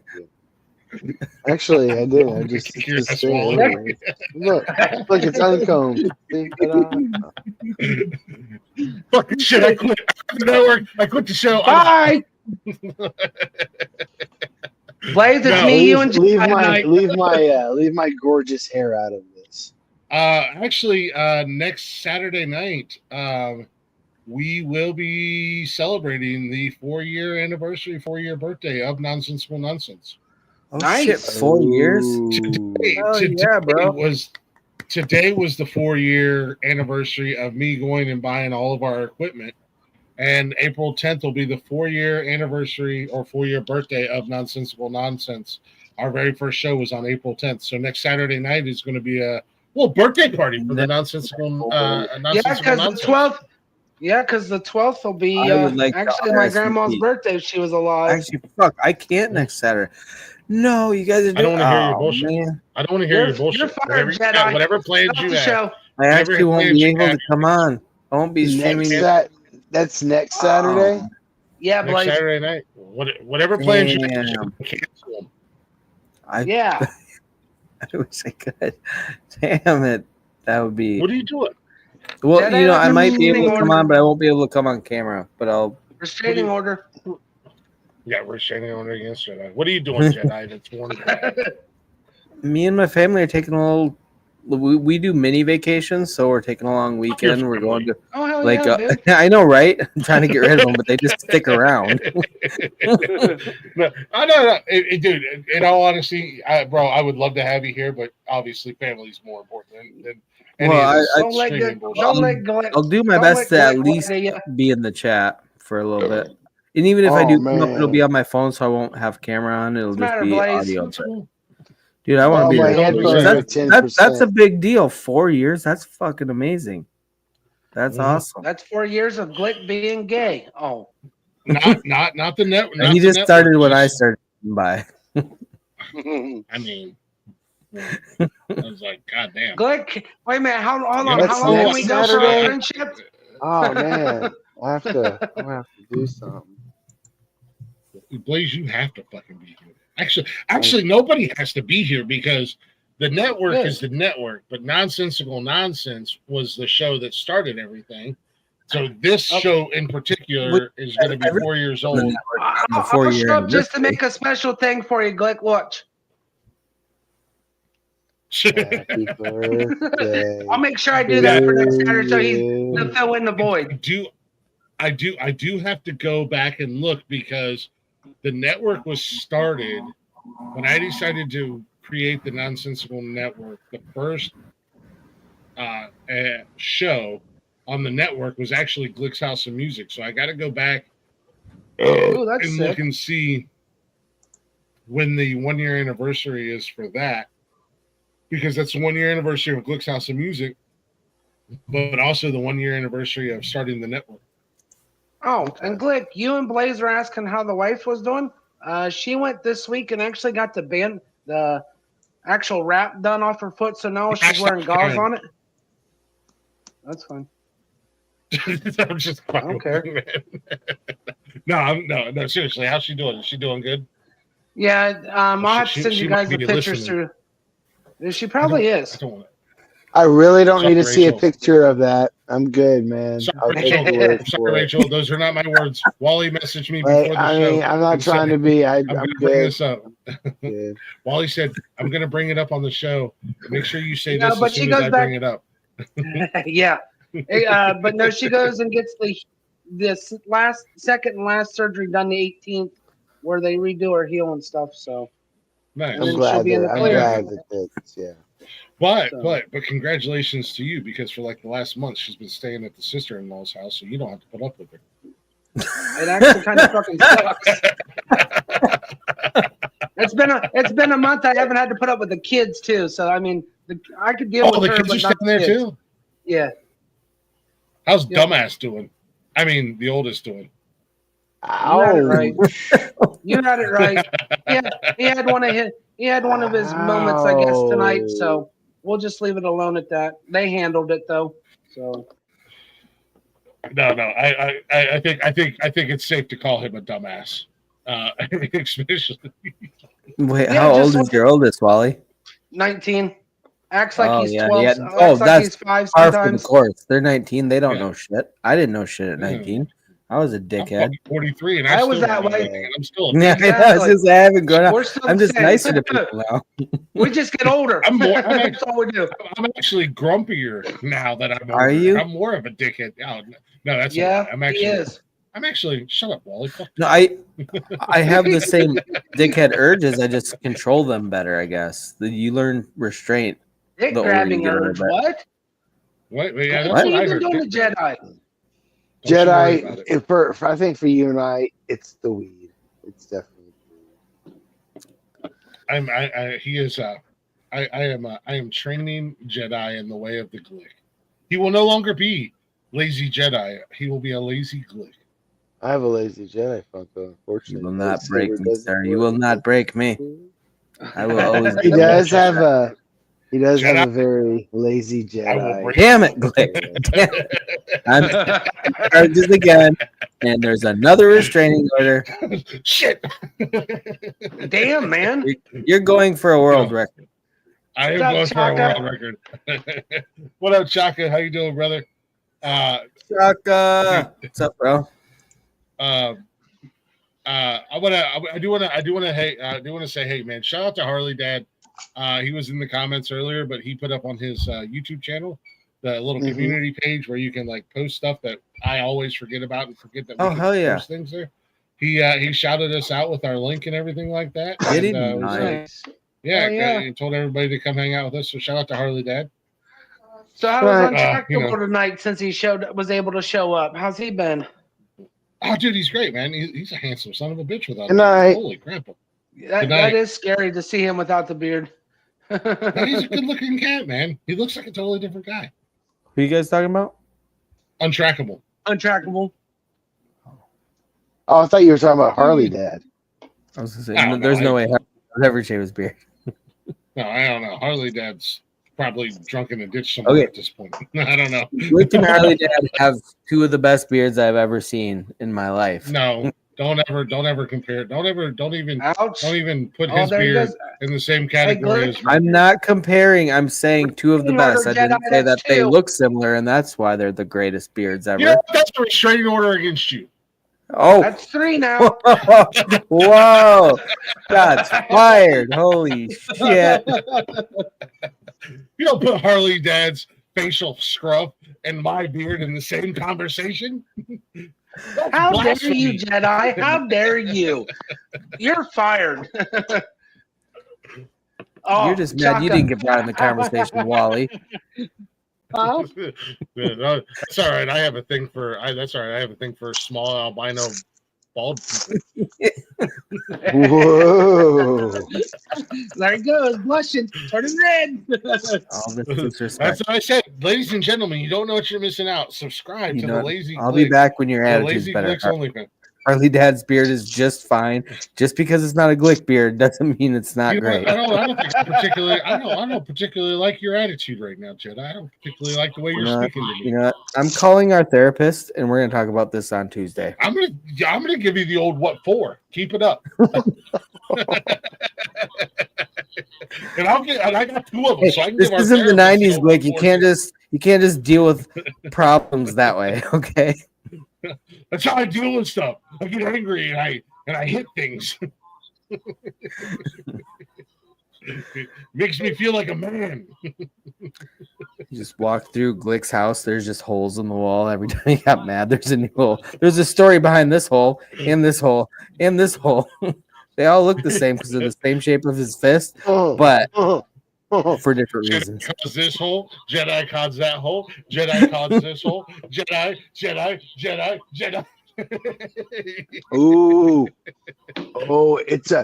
Actually, I did. I just look, it's uncombed. Fucking shit! I quit. I quit the show. Bye. Blaze, it's me, you, and leave my gorgeous hair out of this. Actually, next Saturday night, we will be celebrating the 4-year birthday of Nonsensical Nonsense. Oh, nice. Shit, 4 years? Today was the 4-year anniversary of me going and buying all of our equipment. And April 10th will be the 4-year anniversary or 4-year birthday of Nonsensical Nonsense. Our very first show was on April 10th. So next Saturday night is going to be a birthday party for the Nonsensical Nonsense. Because the 12th will be actually my grandma's birthday if she was alive. Actually, fuck, I can't next Saturday. No, you guys are doing. I don't want to hear your bullshit. Man. I don't want to hear your bullshit. You're fired, Jedi. Whatever plans you have. I actually won't be able to come on. I won't be streaming. That's next Saturday? Yeah, next Saturday night. Whatever plans you have, cancel them. I wish I could. Damn it. That would be. What are you doing? Well, Jedi, I might be able to come on, but I won't be able to come on camera. But I'll. Restraining order. Yeah, restraining order against Jedi. What are you doing, Jedi? That's one. Me and my family are taking a little. We do mini vacations, so we're taking a long weekend. We're going to I know, right? I'm trying to get rid of them, but they just stick around. No. Dude. In all honesty, bro, I would love to have you here, but obviously, family's more important than. Well, I'll do my best to at least be in the chat for a little bit. And even if I do come up, it'll be on my phone, so I won't have camera on. It'll just be audio. Dude, I want to be there. That's a big deal. 4 years? That's fucking amazing. That's awesome. That's 4 years of Glick being gay. Oh. Not the net. And he just started when I started by. I mean, I was like, God damn. Glick, wait a minute. Hold on. That's How long can next we go for Saturday? our friendship? Oh man, I'll have to do something. Blaze, you have to fucking be here. Actually, nobody has to be here because the network is the network, but Nonsensical Nonsense was the show that started everything. So this show in particular is going to be 4 years old. I'll show up just to make a special thing for you, Glick. Watch. Happy birthday. I'll make sure I do that for next Saturday, so he's to fill in the void. I do have to go back and look because the network was started when I decided to create the Nonsensical Network. The first show on the network was actually Glick's House of Music. So I got to go back and look and see when the 1 year anniversary is for that, because that's the 1 year anniversary of Glick's House of Music, but also the 1 year anniversary of starting the network. Oh, and Glick, you and Blaze were asking how the wife was doing. She went this week and actually got the actual wrap done off her foot, so now she's wearing gauze on it. That's fine. I'm just I don't care. No, seriously, how's she doing? Is she doing good? Yeah, I'll have to send you guys the pictures through. She probably is. I really don't need to see a picture of that. I'm good, man. Sorry, Rachel. Those are not my words. Wally messaged me before the show. I mean, I'm not trying to be. I'm good. Bring this up. Wally said, I'm going to bring it up on the show. Make sure you say this as soon as I bring it up. Yeah. But no, she goes and gets this second and last surgery done the 18th, where they redo her heel and stuff. So nice. I'm glad that yeah. But congratulations to you, because for like the last month she's been staying at the sister-in-law's house, so you don't have to put up with her. It actually kind of fucking sucks. It's been a month. I haven't had to put up with the kids too. So I mean, I could deal with the her, kids but are not staying there kids. too. Yeah. How's dumbass doing? I mean, the oldest doing. You had it right. You had it right. Yeah, he had one of his moments, I guess, tonight. So we'll just leave it alone at that. They handled it though. So. No. I think it's safe to call him a dumbass. Especially. Wait, how old is your oldest, Wally? 19. Acts like he's 12. Yeah. Acts like he's 5 sometimes. Of course, they're 19. They don't know shit. I didn't know shit at 19. I was a dickhead. I'm 43, and I was that way. I'm still. Exactly. I haven't grown up. I'm just nicer to people now. We just get older. That's all we do. I'm actually grumpier now that I'm older. Are you? I'm more of a dickhead. Oh, no, that's I'm actually. He is. I'm actually. Shut up, Wally. No, I have the same dickhead urges. I just control them better, I guess. You learn restraint. Dick grabbing urge. What? What? Yeah, what are you doing to Jedi? Jedi, I think for you and I, it's the weed. It's definitely the weed. He is. I am training Jedi in the way of the Glick. He will no longer be lazy Jedi. He will be a lazy Glick. I have a lazy Jedi Funko, unfortunately. You will not break me, sir. You will not break me. I will always. He does have a very lazy Jedi. Damn it, Glick. Damn it. I'm charges again, and there's another restraining order. Shit. Damn, man. You're going for a world record. I am going for a world record. What up, Chaka? How you doing, brother? Chaka. What's up, bro? I do want to say, hey, man, shout out to Harley Dad. He was in the comments earlier, but he put up on his YouTube channel the little community page where you can like post stuff that I always forget about and forget that we can post things there. He shouted us out with our link and everything like that. Did he? Nice. He told everybody to come hang out with us. So shout out to Harley Dad. So how was Untractable tonight since he was able to show up? How's he been? Oh, dude, he's great, man. He's a handsome son of a bitch without him. Holy crap. That is scary to see him without the beard. No, he's a good-looking cat, man. He looks like a totally different guy. Who you guys talking about? Untrackable. Untrackable. Oh, I thought you were talking about Harley Dad. I was going to say, there's no way Harley would ever shave his beard. No, I don't know. Harley Dad's probably drunk in a ditch somewhere at this point. I don't know. Glick and Harley Dad have two of the best beards I've ever seen in my life. No, don't ever compare. Don't even put his beard in the same category as. I'm not comparing. I'm saying two of the best. I didn't say that they look similar, and that's why they're the greatest beards ever. You know, that's a restraining order against you. Oh, that's 3 now. Whoa, that's fired! Holy shit! You don't put Harley Dad's facial scrub and my beard in the same conversation. How dare you, Jedi? How dare you? You're fired. You're just mad you didn't get brought in the conversation, Wally. That's all right. I have a thing for. That's all right. I have a thing for small albino bald people. Whoa! There he goes, blushing, turning red. All this disrespect. That's what I said, ladies and gentlemen. You don't know what you're missing out. Subscribe to the Lazy. I'll be back when your attitude's better. Harley Dad's beard is just fine. Just because it's not a Glick beard doesn't mean it's not great. I don't particularly like your attitude right now, Jed. I don't particularly like the way you're speaking to me. You know what? I'm calling our therapist, and we're going to talk about this on Tuesday. I'm gonna give you the old what for. Keep it up. And I got 2 of them. So I can this isn't the '90s, Glick. You can't just deal with problems that way. Okay. That's how I deal with stuff. I get angry and I hit things. Makes me feel like a man. You just walk through Glick's house. There's just holes in the wall. Every time he got mad, there's a new hole. There's a story behind this hole, and this hole, and this hole. They all look the same because they're the same shape of his fist, but for different reasons. Jedi caused this hole. Jedi caused that hole. Jedi caused this hole. Jedi. Ooh. Oh, it's a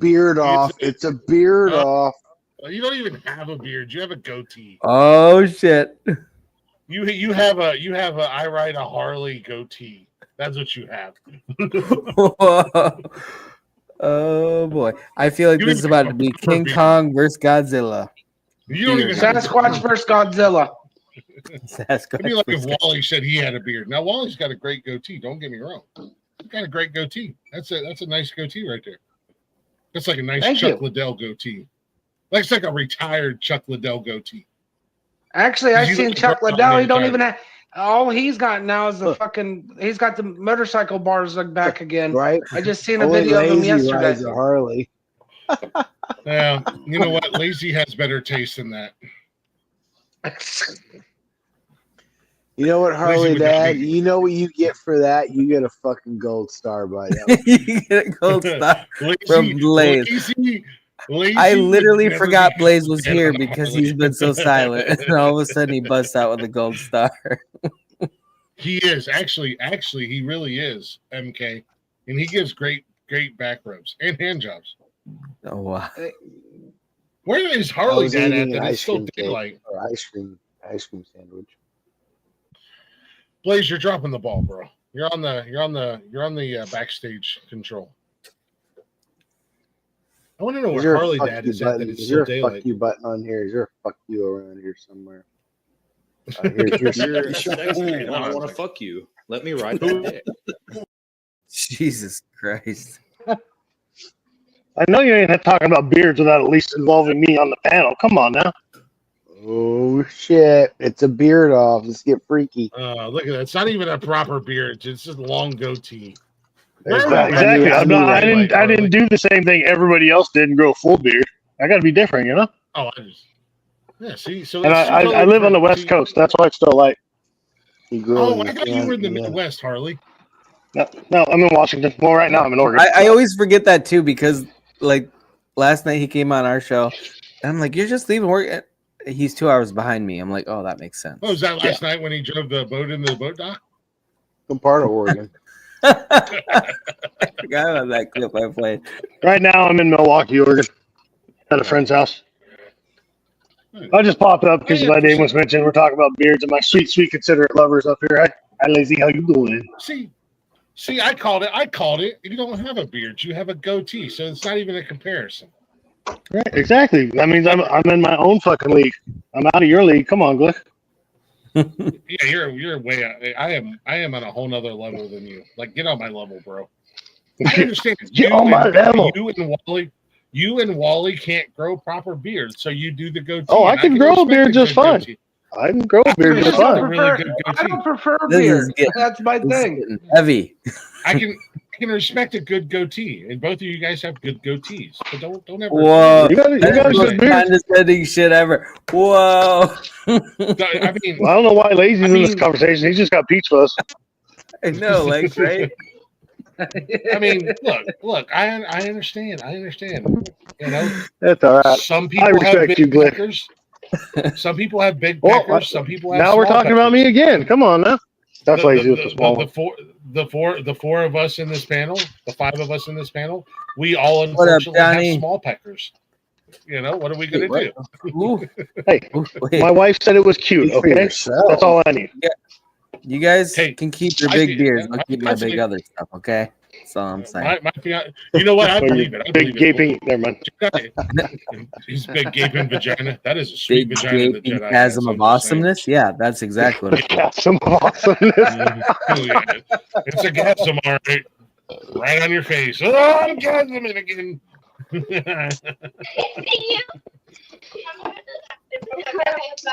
beard off. It's a beard off. You don't even have a beard. You have a goatee. Oh shit. You have a I ride a Harley goatee. That's what you have. Oh boy. I feel like this is about to be King Kong versus Godzilla. You don't even Sasquatch versus Godzilla. It'd be like if Wally said he had a beard. Now Wally's got a great goatee. Don't get me wrong. He's got a great goatee. That's a nice goatee right there. That's like a nice Chuck Liddell goatee. It's like a retired Chuck Liddell goatee. Actually, I've seen Chuck Liddell. He don't even have. All he's got now is the fucking. He's got the motorcycle bars back again. Right. I just seen a video of him yesterday. Harley. Yeah, you know what? Lazy has better taste than that. You know what, Harley Dad? You know what you get for that? You get a fucking gold star, buddy. You get a gold star from Blaze. I literally forgot Blaze was here because he's been so silent, and all of a sudden he busts out with a gold star. He is actually, he really is MK, and he gives great back rubs and hand jobs. Oh wow! Where is Harley Dad at? That it's still daylight. Ice cream sandwich. Blaze, you're dropping the ball, bro. You're on the backstage control. I want to know where Harley Dad is at. That it's still daylight. Fuck you button on here. Is there a fuck you around here somewhere? Here's I want to fuck you. Let me ride that dick. Jesus Christ. I know you ain't talking about beards without at least involving me on the panel. Come on now. Oh shit! It's a beard off. Let's get freaky. Look at that. It's not even a proper beard. It's just a long goatee. Exactly. I didn't do the same thing everybody else did and grow a full beard. I got to be different, you know. Oh, see. So and I live on the West Coast. That's why it's still light. I thought you were in the Midwest, Harley. No, I'm in Washington. Well, right now I'm in Oregon. I always forget that too because like last night he came on our show and I'm like, you're just leaving work. He's 2 hours behind me. I'm like, oh, that makes sense. Oh, was that last night when he drove the boat into the boat dock? Some part of Oregon. I forgot about that clip I played. Right now I'm in Milwaukee, Oregon, at a friend's house. I just popped up because my name was mentioned. We're talking about beards and my sweet, considerate lovers up here. Hi, Lazy. How you doing? See, See, I called it. You don't have a beard. You have a goatee, so it's not even a comparison. Right, exactly. That means I'm in my own fucking league. I'm out of your league. Come on, Glick. Yeah, you're way out. I am on a whole nother level than you. Like, get on my level, bro. I understand. Get on my level. You and Wally can't grow proper beards, so you do the goatee. Oh, I can grow a beard just fine. I can grow a beard just fine. I don't prefer beard. That's my thing. Heavy. I can respect a good goatee, and both of you guys have good goatees. But don't ever. Whoa, you got a good beard. Condescending shit ever. Whoa. I mean, well, I don't know why Lazy's in this conversation. He's just got peach fuzz. I know, like, right? I mean, look. I understand. You know, that's all right. Some people have big peckers. Some people have big peckers. Well, some people have. Now we're talking about me again. Come on now. That's Lazy with the small one. The four of us in this panel, the 5 of us in this panel, we all unfortunately have small peckers. You know, what are we gonna do? Hey, my wife said it was cute. Okay, that's all I need. Yeah. You guys can keep your big beards. I'll keep my big other stuff. Okay, that's all I'm saying. You know what? I believe it. Big gaping. Never mind. His big gaping vagina. That is a sweet big vagina. Gaping chasm of awesomeness. Yeah, that's exactly what it is. Chasm of awesomeness. It's a chasm, all right. Right on your face. Oh, I'm gasming again.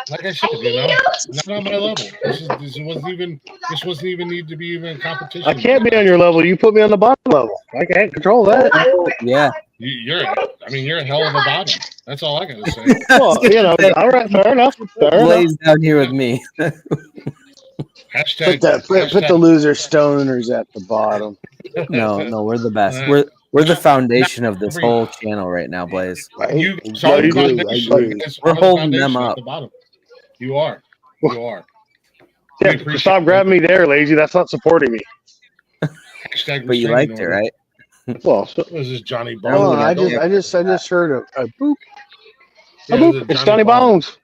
Like I said, you know, not on my level. This wasn't even need to be even a competition. I can't be on your level. You put me on the bottom level. I can't control that. Yeah. You're a hell of a bottom. That's all I gotta say. Well, you know, all right, fair enough. Blaze down here with me. Hashtag, put the loser stoners at the bottom. No, we're the best. We're the foundation of this whole channel right now, Blaze. We're holding them up. The bottom. You are. Yeah, stop grabbing me there, Lazy. That's not supporting me. But you liked it, right? Well, this is Johnny Bones. Oh, I just heard a boop. A boop. It's Johnny Bones.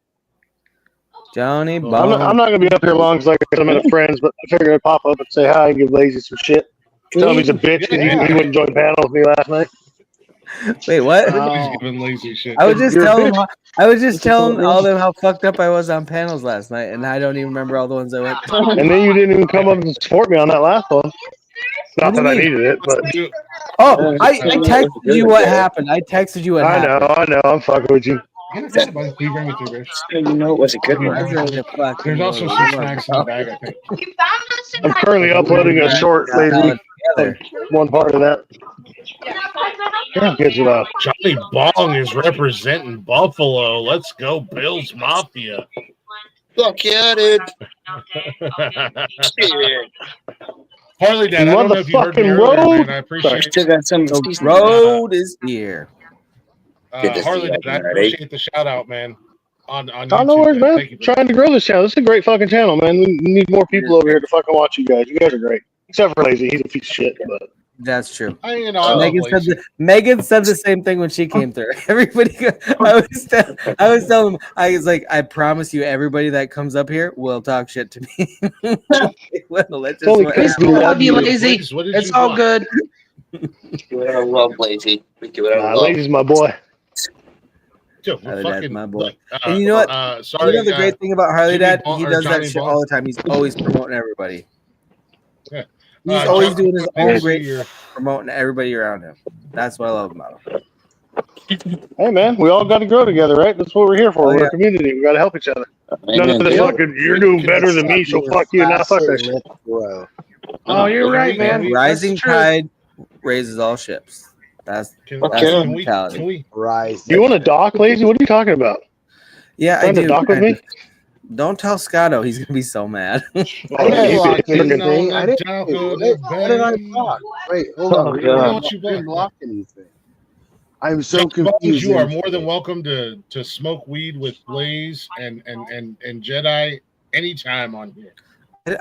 Johnny Bones. I'm not gonna be up here long because I'm in a friends, but I figured I'd pop up and say hi and give Lazy some shit. Tell him he's a bitch because he wouldn't join panel with me last night. Wait, what? Everybody's giving Lazy shit. I was just telling all them how fucked up I was on panels last night, and I don't even remember all the ones I went to. And then you didn't even come up and support me on that last one. Not that I needed it, but I texted you what happened. I texted you what happened. I know. I'm fucking with you. You know, it was a good one. There's also some snacks in the bag, I think. I'm currently uploading a short, Lazy. One part of that. Yeah, get you out. Johnny Bong is representing Buffalo. Let's go, Bills Mafia. Fuck yeah, dude. Harley Dad, I don't know if you heard me earlier, man. I appreciate it. Still got some road is here. Harley Dad, I appreciate the shout out, man. On YouTube, no worries, man. Trying to grow this channel. This is a great fucking channel, man. We need more people over here to fucking watch you guys. You guys are great. Except for Lazy. He's a piece of shit, but that's true. Megan said the same thing when she came through. Everybody, I was telling him, I was like, I promise you, everybody that comes up here will talk shit to me. We still love you, Lazy. It's all good. I love Lazy. Lazy's my boy. That's my boy. And you know what? Sorry, you know the great thing about Harley Dad? He does that shit all the time. He's always promoting everybody. Yeah. He's always doing his own great promoting everybody around him. That's what I love about him. Hey man, we all got to grow together, right? That's what we're here for. We're a community. We got to help each other. None of this fucking, you're doing better than me, so fuck you. Now fuck that shit. Oh, you're right, man. Rising tide raises all ships. That's the mentality. Rise. Do you want to dock, Lazy? What are you talking about? Yeah, I do. Dock with me? Don't tell Scotto. He's gonna be so mad. I didn't block anything. What did I block? Wait, hold on. I didn't block anything. I'm so confused. You are more than welcome to smoke weed with Blaze and Jedi anytime on here.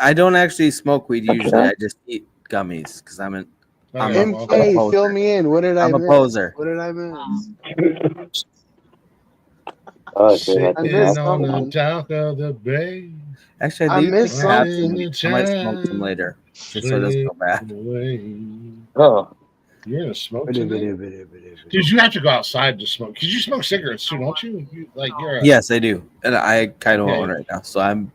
I don't actually smoke weed usually. I just eat gummies because I'm a fill me in. What did I miss? I'm a poser. What did I miss? Sitting on the dock of the bay. Actually, I do think I have some. I might smoke some later, just so it doesn't go bad. Oh. You're gonna smoke today? Dude, you have to go outside to smoke. Because you smoke cigarettes too, don't you? Yes, I do. And I kind of want one right now. So I'm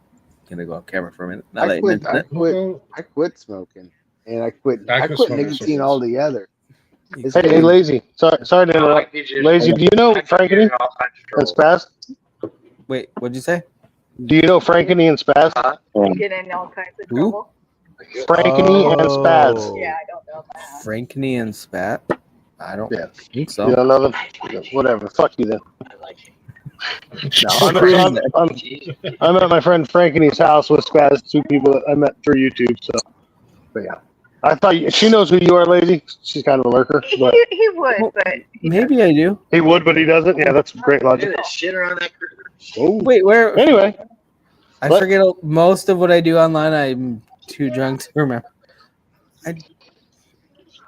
going to go off camera for a minute. I quit smoking. And I quit nicotine altogether. Hey, Lazy. Sorry to interrupt. Lazy, do you know Frankeny and Spaz? Wait, what'd you say? Do you know Frankeny and Spaz? Get in all kinds of trouble. Frankeny and Spaz. Yeah, I don't know that. Frankeny and Spat? I don't think so. You don't know them? Whatever. Fuck you then. I'm at my friend Frankeny's house with Spaz, two people that I met through YouTube. So, but yeah. I thought she knows who you are, Lazy. She's kind of a lurker. But He would, but maybe I do. He would, but he doesn't. Yeah, that's great logic. Shit around that critter. Oh. Wait, where? Anyway, I forget most of what I do online. I'm too drunk to remember.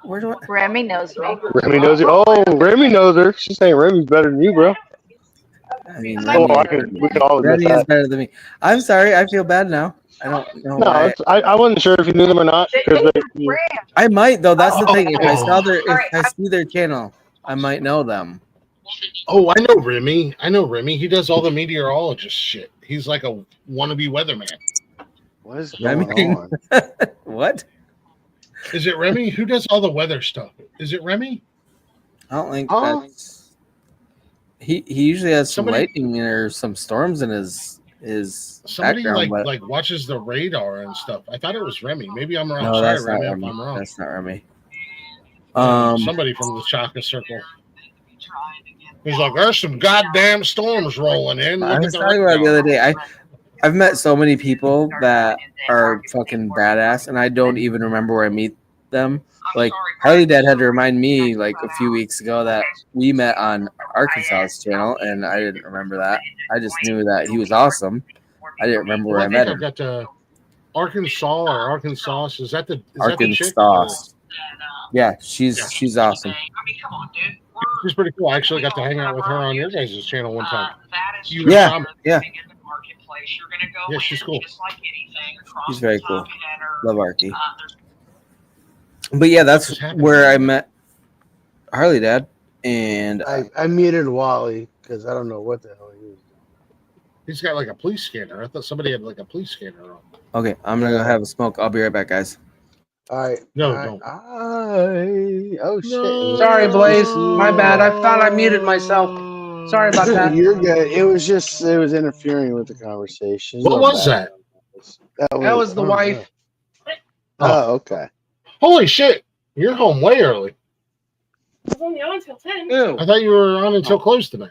Where do I? Remy knows me. Remy knows you. Oh, Remy knows her. She's saying Remy's better than you, bro. I mean, we can all admit Remy is that. better than me. I'm sorry. I feel bad now. I don't know. No, I wasn't sure if you knew them or not. I might though. That's the thing. If I see their channel, I might know them. Oh, I know Remy. He does all the meteorologist shit. He's like a wannabe weatherman. What is going on? What? Is it Remy? Who does all the weather stuff? Is it Remy? I don't think that's... He usually has some lightning or some storms in his somebody background, like watches the radar and stuff. I thought it was Remy. Maybe I'm wrong. No, Sorry, that's Remy, not if Remy. I'm wrong. That's not Remy. Somebody from the Chaka Circle. He's like, there's some goddamn storms rolling in. I was talking about the other day. I've met so many people that are fucking badass, and I don't even remember where I meet them. Like Harley Dad had to remind me like a few weeks ago that we met on Arkansas's channel, and I didn't remember that. I just knew that he was awesome. I didn't remember where I met him. I've got Arkansas or Arkansas. Is that the Arkansas? Yeah, she's awesome. She's pretty cool. I actually got to hang out with her on your guys' channel one time. Yeah. Yeah, she's cool. She's very cool. Love Arky. But yeah, that's where I met Harley Dad, and I muted Wally because I don't know what the hell he was doing. He's got like a police scanner. I thought somebody had like a police scanner on. Okay, I'm gonna go have a smoke. I'll be right back, guys. All right. No. Oh shit. No. Sorry, Blaze. My bad. I thought I muted myself. Sorry about that. You're good. It was interfering with the conversation. What was that? That was the wife. Oh, okay. Holy shit! You're home way early. I was only on until 10. I thought you were on until close tonight.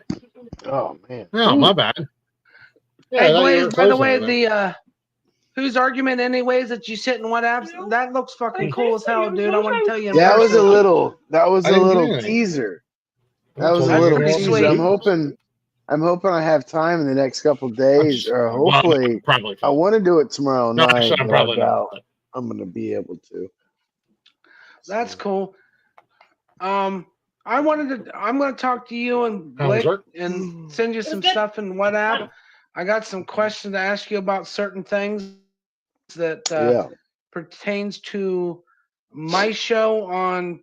Oh man. No, my bad. Yeah, Hey, Blaze. By the way, the whose argument, anyways, that you sit in what apps? That looks fucking cool as hell, dude. I want to tell you. That was a little teaser. That was a little teaser. Sweet. I'm hoping I have time in the next couple days, or hopefully. Probably. I want to do it tomorrow night. Actually, I'm probably not. I'm gonna be able to. That's cool. I'm going to talk to you and Blake and send you some stuff in WhatsApp. I got some questions to ask you about certain things that pertains to my show on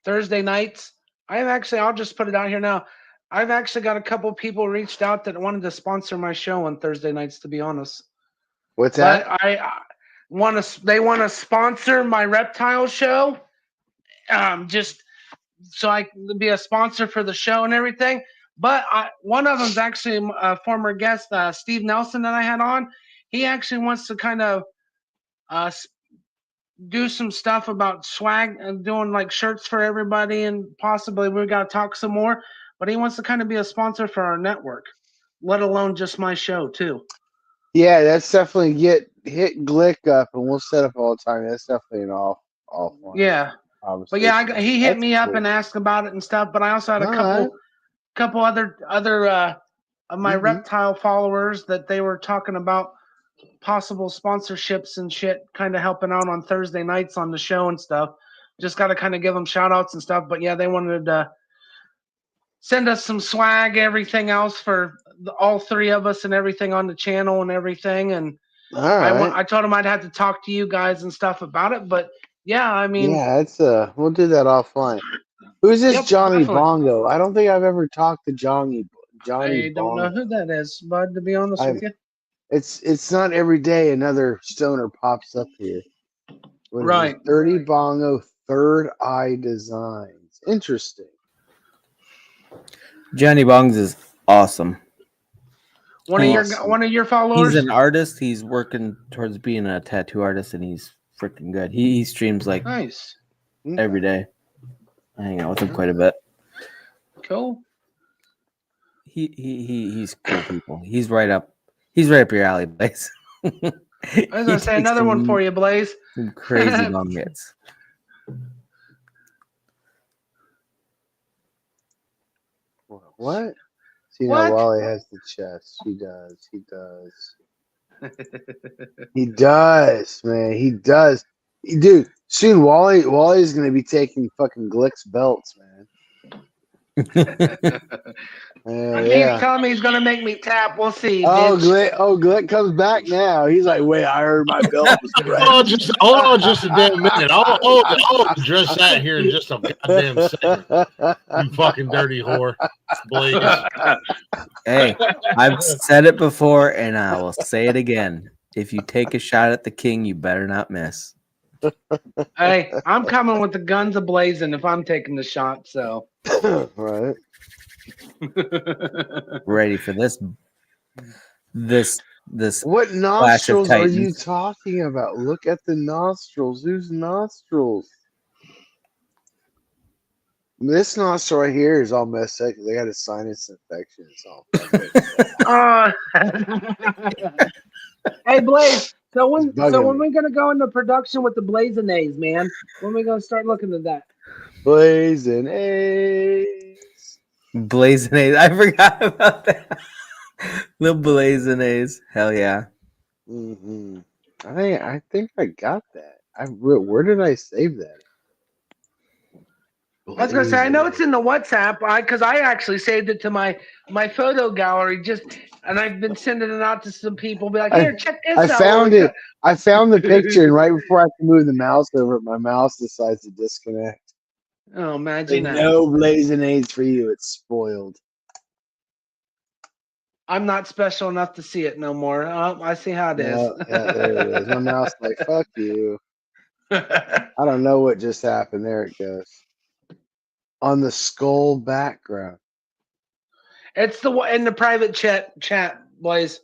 Thursday nights. I'll just put it out here now. I've actually got a couple people reached out that wanted to sponsor my show on Thursday nights, to be honest. What's that? They want to sponsor my reptile show, just so I can be a sponsor for the show and everything. But one of them's actually a former guest, Steve Nelson, that I had on. He actually wants to kind of do some stuff about swag and doing like shirts for everybody, and possibly we got to talk some more. But he wants to kind of be a sponsor for our network, let alone just my show too. Yeah, that's definitely hit Glick up, and we'll set up all the time. That's definitely an off one. Yeah, but yeah, he hit me up and asked about it and stuff. But I also had a couple other of my reptile followers that they were talking about possible sponsorships and shit, kind of helping out on Thursday nights on the show and stuff. Just got to kind of give them shout outs and stuff. But yeah, they wanted send us some swag, everything else for all three of us and everything on the channel and everything. And All right. I told him I'd have to talk to you guys and stuff about it. But yeah, I mean, yeah, it's we'll do that offline. Who's this Yep, Johnny definitely. Bongo? I don't think I've ever talked to Johnny I don't know Bongo. who that is, bud, to be honest with you. It's not every day another stoner pops up here. What is Right. this? 30 Bongo Third Eye Designs. Interesting. Johnny Bongs is awesome. One of your followers. He's an artist. He's working towards being a tattoo artist, and he's freaking good. He streams like Nice. every day. I hang out with him quite a bit. Cool. He's cool people. He's right up your alley, Blaze. I was gonna say another one for you, Blaze. Some crazy long hits. What? See, What? now Wally has the chest. He does. He does. He does, man. He does. Dude, soon Wally's gonna be taking fucking Glick's belts, man. He's telling me he's gonna make me tap. We'll see. Glick comes back now. He's like, wait, I heard my belt was red. just a damn minute. I'll address that here in just a goddamn second. You fucking dirty whore, Blaze. Hey, I've said it before, and I will say it again. If you take a shot at the king, you better not miss. Hey, I'm coming with the guns ablazing if I'm taking the shot. So, right. Ready for this. What nostrils are you talking about? Look at the nostrils. Whose nostrils? This nostril right here is all messed up because they got a sinus infection. It's all Hey, Blaze. So when we gonna go into production with the Blazinays, man? When we gonna start looking at that? Blazinays. Blazinays. I forgot about that. The Blazinays. Hell yeah. Mm-hmm. I think I got that. Where did I save that? I was gonna say I know it's in the WhatsApp because I actually saved it to my photo gallery and I've been sending it out to some people. Be like, here, check this out. I found it. I found the picture, and right before I can move the mouse over, my mouse decides to disconnect. Oh, imagine that. No Blazinays for you. It's spoiled. I'm not special enough to see it no more. I see how it is. Yeah, there it is. My mouse like, fuck you. I don't know what just happened. There it goes. On the skull background. It's the one in the private chat, Blaze.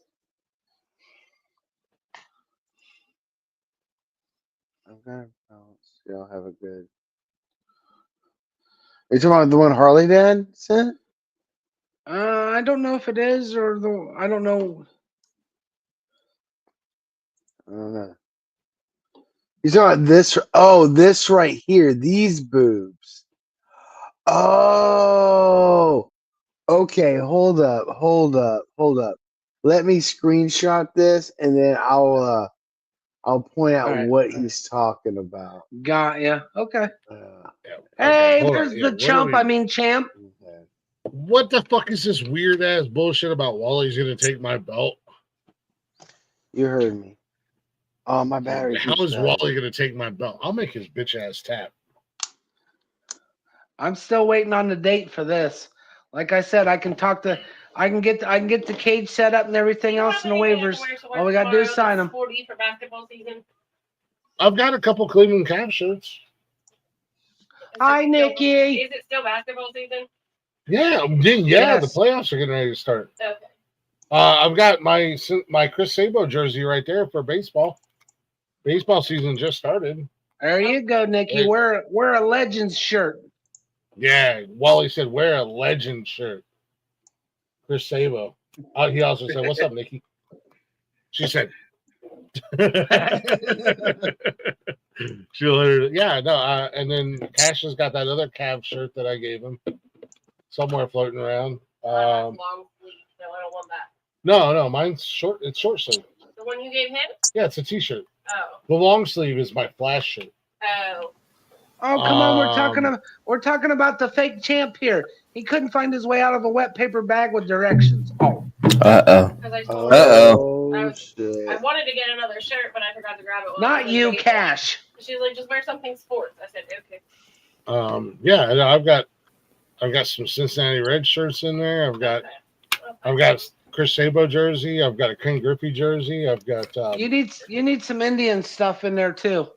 Okay. Y'all have a good. Are you talking about the one Harley Dad sent? I don't know if it is or I don't know. I don't know. You're talking about this? Oh, this right here. These boobs. Oh. Okay. Hold up. Let me screenshot this, and then I'll point out what he's talking about. Got ya. Okay. Hey, there's the chump. Champ. Okay. What the fuck is this weird ass bullshit about Wally's gonna take my belt? You heard me. Oh, my battery. How is Wally gonna take my belt? I'll make his bitch ass tap. I'm still waiting on the date for this. Like I said, I can get the cage set up and everything else in the waivers. All we gotta do is sign them. 40 for basketball season. I've got a couple Cleveland Cavs shirts. Hi, Nikki. Is it still basketball season? Yeah, Yes. The playoffs are getting ready to start. Okay. I've got my Chris Sabo jersey right there for baseball. Baseball season just started. There you go, Nikki. Wear a Legends shirt. Yeah, Wally said wear a Legend shirt. Chris Sabo. He also said, "What's up, Nikki?" She said. And then Cash has got that other Cavs shirt that I gave him somewhere floating around. Long sleeve, so I don't want that. No, mine's short. It's short sleeve. The one you gave him? Yeah, it's a t-shirt. Oh. The long sleeve is my Flash shirt. Oh. Oh, come on, we're talking about the fake champ here. He couldn't find his way out of a wet paper bag with directions. Oh. Uh-oh. Shit. I wanted to get another shirt, but I forgot to grab it. Not you, Cash. She's like, just wear something sports. I said, okay. Yeah, I've got some Cincinnati Red shirts in there. I've got Chris Sabo jersey. I've got a Ken Griffey jersey. I've got you need some Indian stuff in there too.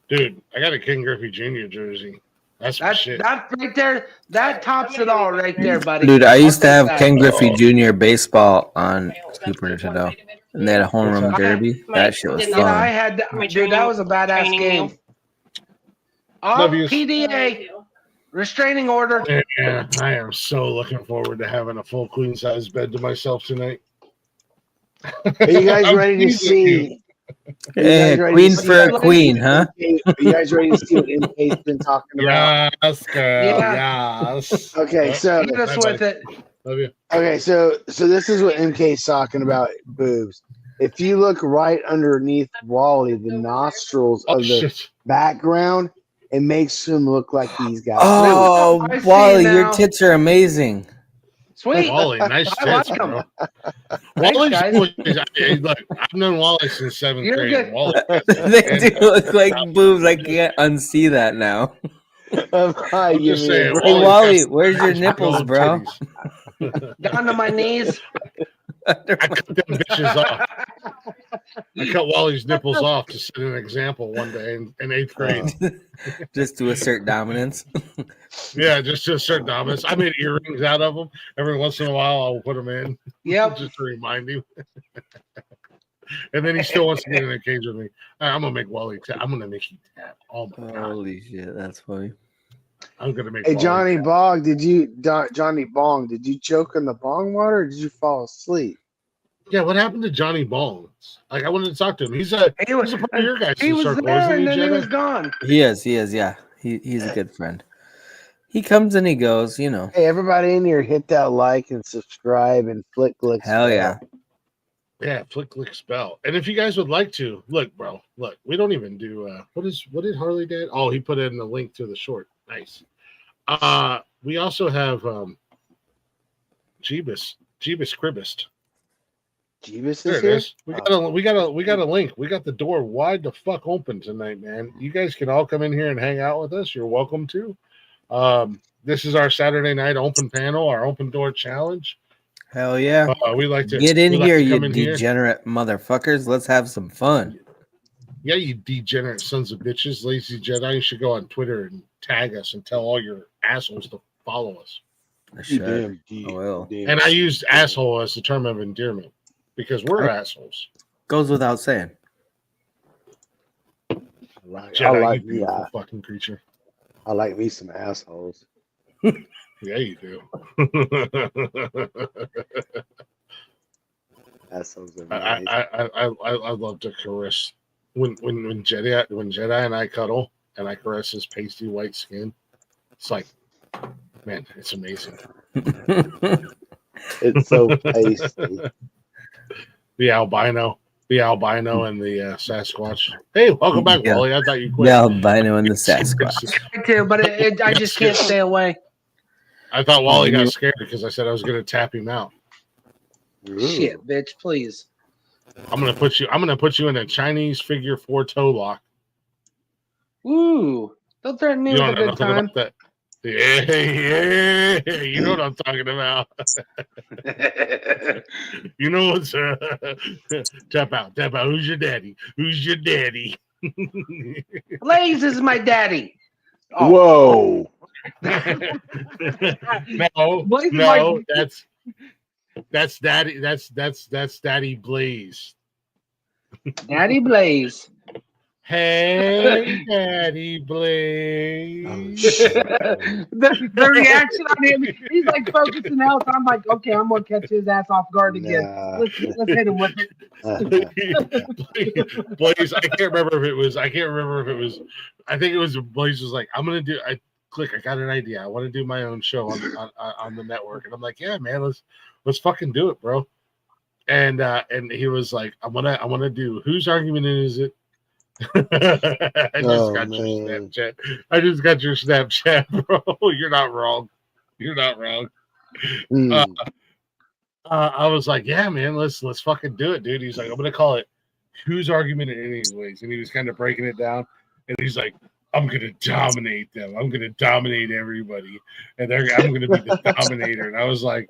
Dude, I got a Ken Griffey Jr. jersey. That's shit. That right there, that tops it all right there, buddy. Dude, I used to have Ken Griffey Jr. baseball on Super Nintendo, and they had a home run derby. That shit was fun. Yeah, I had dude. That was a badass game. Off PDA restraining order. Yeah, I am so looking forward to having a full queen size bed to myself tonight. Are you guys ready to see? Hey, queen for a queen, huh? Are you guys ready to see what MK's been talking about? Yes, girl. Yes. Okay, so hit us with it. Love you. Okay, so this is what MK's talking about, boobs. If you look right underneath Wally, the nostrils of the background, it makes him look like he's got. Oh, Wally, your tits are amazing. Sweet. Wally, nice tits, bro. Look, I've known Wally since 7th grade. Wally, they do look like boobs. I can't unsee that now. I'm just saying, hey, Wally, where's your nipples, bro? Down to my knees. I cut them bitches off. I cut Wally's nipples off to set an example one day in 8th grade. Just to assert dominance. Yeah, just to assert dominance. I made earrings out of them. Every once in a while, I'll put them in. Yep. Just to remind him. And then he still wants to get in a cage with me. I'm gonna make Wally tap. I'm gonna make you tap. Oh my god! Holy shit, that's funny. I'm gonna make. Hey, Wally Johnny tap. Bong, Johnny Bong, did you choke on the bong water or did you fall asleep? Yeah, what happened to Johnny Bong? Like, I wanted to talk to him. He's a part of your guys' He was circle, there isn't and then he Jedi? was gone. He is, yeah. He's a good friend. He comes and he goes, you know. Hey, everybody in here, hit that like and subscribe and flick. Hell yeah. Yeah, flick, spell. And if you guys would like to, look, bro, we don't even do what did Harley did? Oh, he put in the link to the short. Nice. We also have Jeebus Cribbist. Jeebus There is it here? is. We got a link. We got the door wide the fuck open tonight, man. You guys can all come in here and hang out with us. You're welcome to. This is our Saturday night open panel, our open door challenge. Hell yeah. We like to get in here, you in degenerate motherfuckers. Let's have some fun. Yeah, you degenerate sons of bitches, lazy Jedi. You should go on Twitter and tag us and tell all your assholes to follow us. I will. And I used asshole as the term of endearment because we're assholes. Goes without saying. Jedi, you beautiful fucking creature. I like me some assholes. Yeah, you do. Assholes are nice. I love to caress when Jedi and I cuddle and I caress his pasty white skin. It's like, man, it's amazing. It's so pasty. The albino and the Sasquatch. Hey, welcome back, Wally. I thought you quit. The albino and the Sasquatch. I do, but I just can't stay away. I thought Wally got scared because I said I was going to tap him out. Shit, bitch, please. I'm gonna put you in a Chinese figure 4 toe lock. Ooh, don't threaten me with a good time. That. Yeah, you know what I'm talking about. You know what's tap out. Who's your daddy? Blaze is my daddy. Oh. Whoa. No, that's daddy. That's Daddy Blaze. Daddy Blaze. Hey, Daddy Blaze. the reaction on him, he's like focusing else. I'm like, okay, I'm gonna catch his ass off guard again. Let's hit him with it. Blaze, I can't remember if it was. I think it was Blaze was like, I'm gonna do. I got an idea. I want to do my own show on the network, and I'm like, yeah, man, let's fucking do it, bro. And he was like, I want to do. Whose argument is it? I just got your Snapchat. I just got your Snapchat, bro. You're not wrong. You're not wrong. I was like, yeah, man, let's fucking do it, dude. He's like, I'm gonna call it Whose Argument It Anyways, and he was kind of breaking it down, and he's like, I'm gonna dominate them. I'm gonna dominate everybody, and I'm gonna be the dominator. And I was like,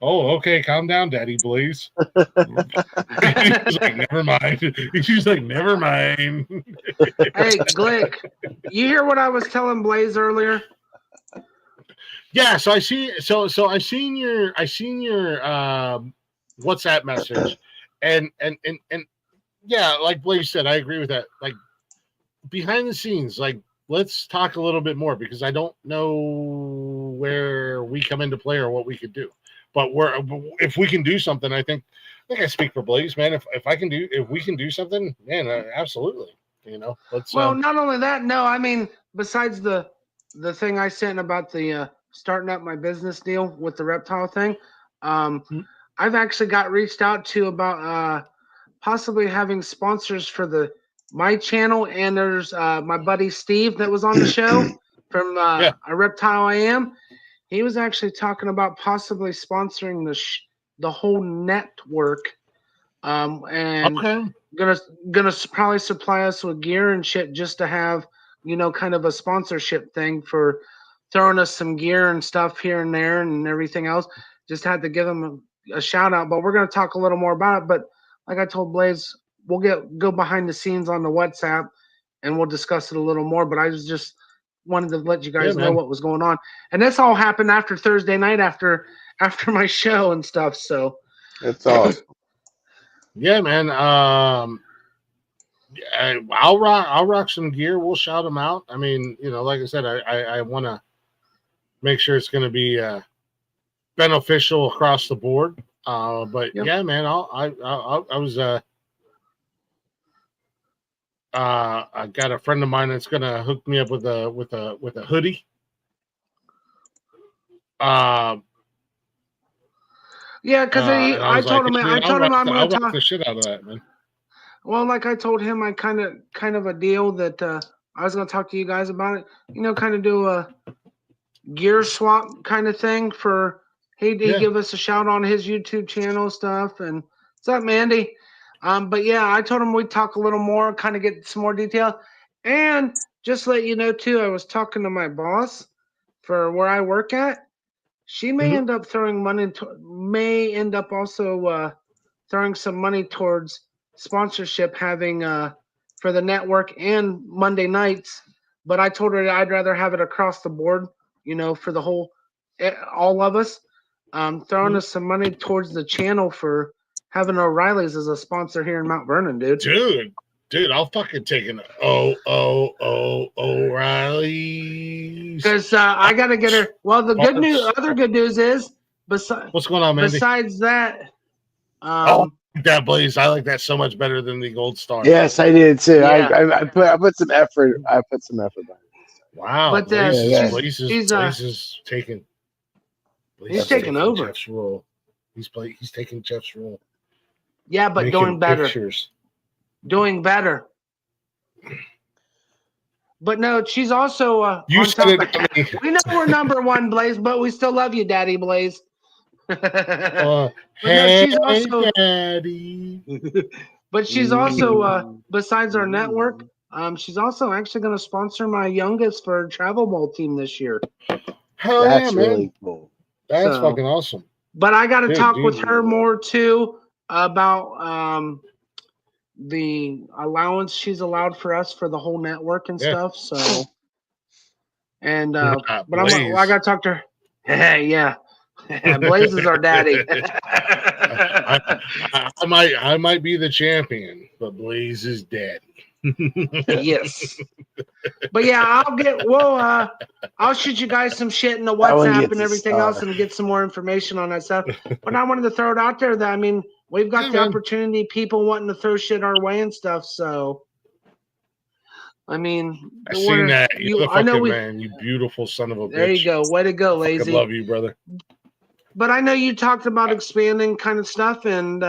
oh, okay, calm down, Daddy Blaze. He was like, never mind. She's like, never mind. Hey, Glick, you hear what I was telling Blaze earlier? Yeah, so I seen your WhatsApp message, and yeah, like Blaze said, I agree with that. Like behind the scenes, like let's talk a little bit more because I don't know where we come into play or what we could do. But if we can do something, I think I speak for Blaze, man. If we can do something, man, absolutely. You know, let's. Well, not only that, no, I mean, besides the thing I sent about the starting up my business deal with the reptile thing, I've actually got reached out to about possibly having sponsors for my channel, and there's my buddy Steve that was on the show from A Reptile I Am. He was actually talking about possibly sponsoring the whole network, and gonna probably supply us with gear and shit just to have, you know, kind of a sponsorship thing for throwing us some gear and stuff here and there and everything else. Just had to give them a shout out, but we're gonna talk a little more about it. But like I told Blaze, we'll go behind the scenes on the WhatsApp and we'll discuss it a little more. But I was just wanted to let you guys know what was going on, and this all happened after Thursday night after my show and stuff. So it's awesome. Yeah, man. I'll rock some gear. We'll shout them out. I mean, you know, like I said, I want to make sure it's going to be beneficial across the board. But yeah, man, I got a friend of mine that's gonna hook me up with a hoodie. Yeah, because I told him I'm gonna talk the shit out of that, man. Well, like I told him, I kind of a deal that I was gonna talk to you guys about it. You know, kind of do a gear swap kind of thing for. He'd give us a shout on his YouTube channel stuff. And what's up, Mandy? But yeah, I told him we'd talk a little more, kind of get some more detail. And just to let you know, too, I was talking to my boss for where I work at. She may end up throwing money, also throwing some money towards sponsorship, having for the network and Monday nights. But I told her I'd rather have it across the board, you know, for the whole, all of us. Throwing us some money towards the channel for having O'Reilly's as a sponsor here in Mount Vernon, dude. Dude, I'll fucking take an O'Reilly's. Because I got to get her. Well, the other good news is, what's going on, Mandy? Besides that, that Blaze, I like that so much better than the Gold Star. Yes, I did too. Yeah. I put some effort. I put some effort behind it. Wow, but Blaze is taking. He's taking over. Jeff's role. He's taking Jeff's role. Yeah, but doing better. Doing better. But no, she's also you said it. We know we're number one, Blaze, but we still love you, Daddy Blaze. Hey, Daddy. But she's also besides our network, she's also actually going to sponsor my youngest for a travel ball team this year. Hell That's yeah, man. really cool. That's fucking awesome. But I got to talk with her more too about the allowance she's allowed for us for the whole network and stuff. So, and but I got to talk to her. Yeah, Blaze is our daddy. I might be the champion, but Blaze is daddy. Yes. But yeah, I'll shoot you guys some shit in the WhatsApp and everything else and get some more information on that stuff. But I wanted to throw it out there that, I mean, we've got the opportunity, people wanting to throw shit our way and stuff. So, I mean, I seen that. I know man, you beautiful son of a bitch. There you go. Way to go, Lazy. I love you, brother. But I know you talked about expanding kind of stuff, and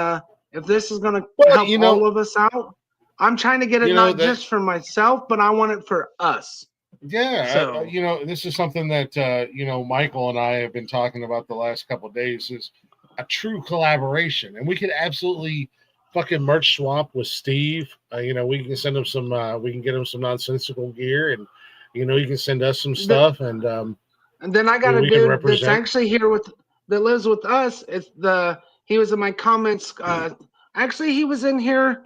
if this is going to help all of us out, I'm trying to get it not just for myself, but I want it for us. Yeah, So, this is something that Michael and I have been talking about the last couple of days, is a true collaboration, and we could absolutely fucking merch swap with Steve. We can send him some, we can get him some nonsensical gear, and you can send us some stuff, and then I got a dude that's actually here that lives with us. He was in my comments. Actually, he was in here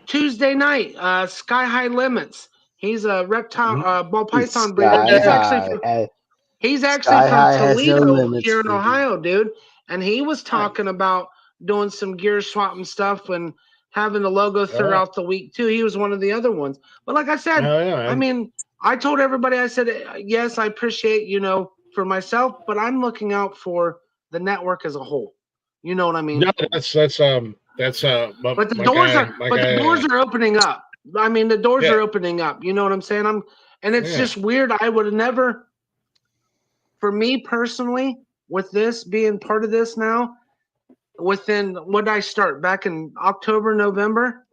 Tuesday night. Sky High Limits. He's a reptile ball python breeder. He's actually from Toledo here in Ohio, dude. And he was talking about doing some gear swap and stuff and having the logo throughout the week too. He was one of the other ones. But like I said, I mean, I told everybody, I said, yes, I appreciate, for myself, but I'm looking out for the network as a whole. You know what I mean? No, that's but the doors are opening up. I mean, the doors are opening up. You know what I'm saying? And it's just weird. I would have never, for me personally, with this being part of this now, within what did I start back in October, November?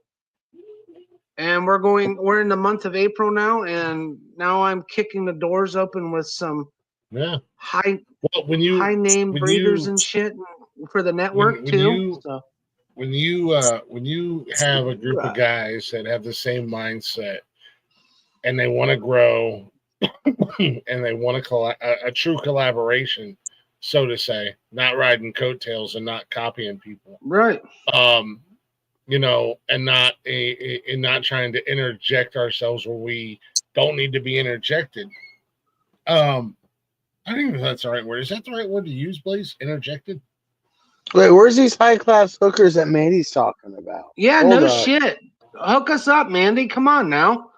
And we're in the month of April now, and now I'm kicking the doors open with some high name breeders and shit for the network too. When you have a group of guys that have the same mindset and they want to grow and they want a true collaboration, so to say, not riding coattails and not copying people, right? And not trying to interject ourselves where we don't need to be interjected. I don't even know if that's the right word. Is that the right word to use, Blaze? Interjected? Wait, where's these high class hookers that Mandy's talking about? Yeah, Hold up. Shit. Hook us up, Mandy. Come on now.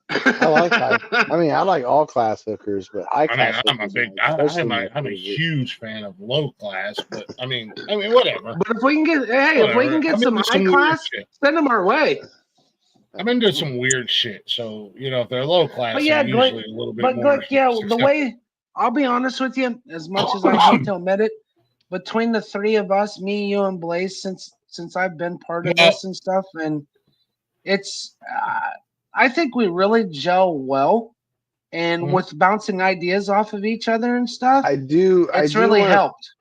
I like all class hookers, but high class. I'm a huge fan of low class, but I mean, whatever. But if we can get some high class, send them our way. I've been doing some weird shit, so if they're low class, they're usually a little bit more. But the way I'll be honest with you, as much as I hate to admit it, between the three of us, me, you, and Blaze, since I've been part of this and stuff, and it's. I think we really gel well, and with bouncing ideas off of each other and stuff. It's really helped.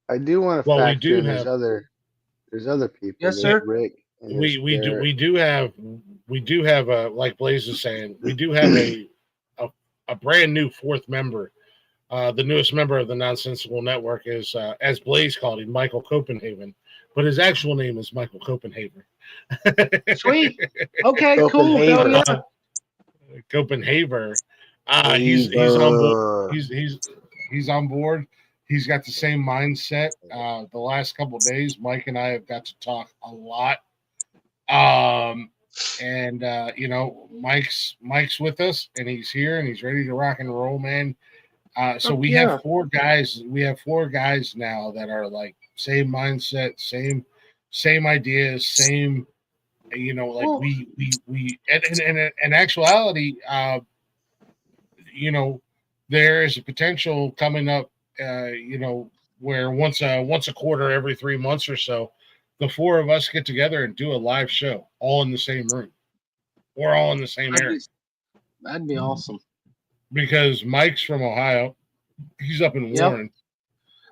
I do want to factor in there's other people. Yes, sir. Rick. We do have like Blaze is saying, we do have a brand new fourth member. The newest member of the Nonsensical Network is, as Blaze called him, Michael Copenhagen, but his actual name is Michael Copenhagen. Sweet. Okay, cool. Hell yeah. Copenhagen. He's on board. He's on board. He's got the same mindset. The last couple of days, Mike and I have got to talk a lot. Mike's with us, and he's here, and he's ready to rock and roll, man. So we have 4 guys. We have 4 guys now that are like same mindset, same ideas, same. We in actuality, there is a potential coming up. Where once a quarter, every 3 months or so, the 4 of us get together and do a live show, all in the same room. We're all in the same area. That'd be awesome. Because Mike's from Ohio. He's up in Warren.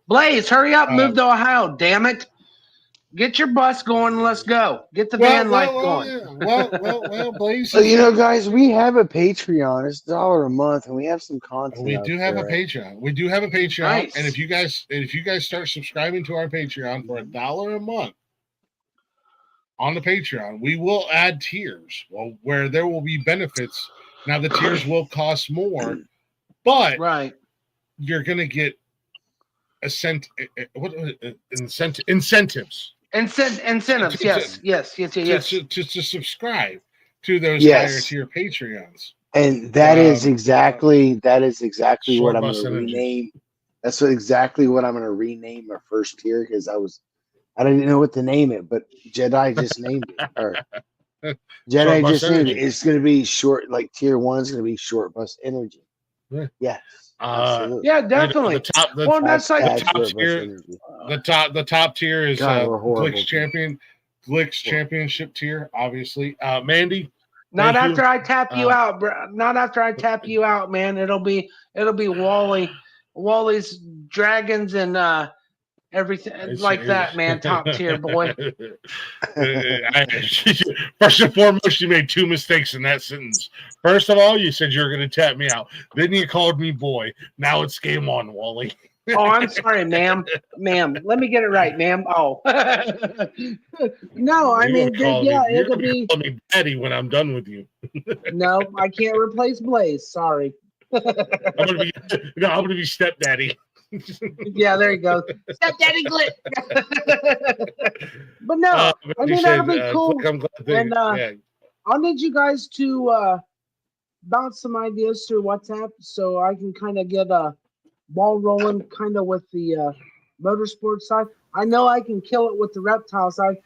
Blaze, hurry up, move to Ohio, damn it. Get your bus going and let's go. Get the van life going. Well, Blaze. So, guys, we have a Patreon. It's $1 a month, and we have some content. We do have a Patreon. We do have a Patreon. Nice. And if you guys start subscribing to our Patreon for $1 a month on the Patreon, we will add tiers where there will be benefits. Now, the tiers will cost more, but you're going to get incentives. Incentives, yes. To subscribe to those higher tier Patreons, and that is exactly what I'm going to rename. That's exactly what I'm going to rename our first tier, because I didn't know what to name it, but Jedi just named it. Or Jedi just named it. It's going to be short, like tier 1 is going to be short bus energy. Yes. Yeah, definitely. The top tier is Glitch Champion. Glick's championship tier, obviously. Mandy. Not after I tap you out, bro. Not after I tap you out, man. It'll be Wally's dragons and everything like that, man. Top tier, boy. First and foremost, you made two mistakes in that sentence. First of all, you said you were going to tap me out. Then you called me boy. Now it's game on, Wally. Oh, I'm sorry, ma'am. Ma'am, let me get it right, ma'am. Oh. No, I mean, it'll be. Call me daddy when I'm done with you. No, I can't replace Blaze. Sorry. I'm gonna be stepdaddy. Yeah, there you go. Stepdaddy Glick. But no, I mean, that'll be cool. I'm glad And I'll need you guys to bounce some ideas through WhatsApp so I can kind of get a ball rolling kind of with the motorsports side. I know I can kill it with the reptile side.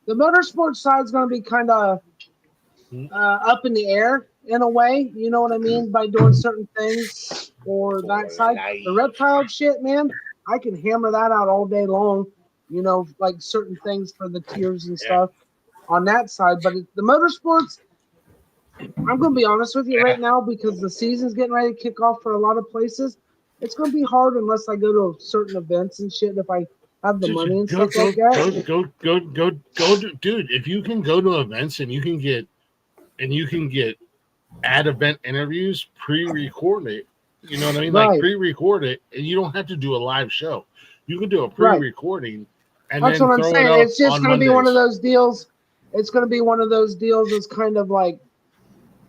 The motorsports side is going to be kind of up in the air in a way, you know what I mean, by doing certain things for that side. The reptile shit, man, I can hammer that out all day long, you know, like certain things for the tiers and stuff on that side. But the motorsports, I'm going to be honest with you right now, because the season's getting ready to kick off for a lot of places. It's going to be hard unless I go to certain events and shit, if I have the money and stuff like that. Go, dude. If you can go to events and you can get ad event interviews pre-recorded, you know what I mean? Like pre-record it, and you don't have to do a live show. You can do a pre-recording, and that's then what I'm throw saying. it up It's just going to be one of Mondays. those deals. It's going to be one of those deals that's kind of like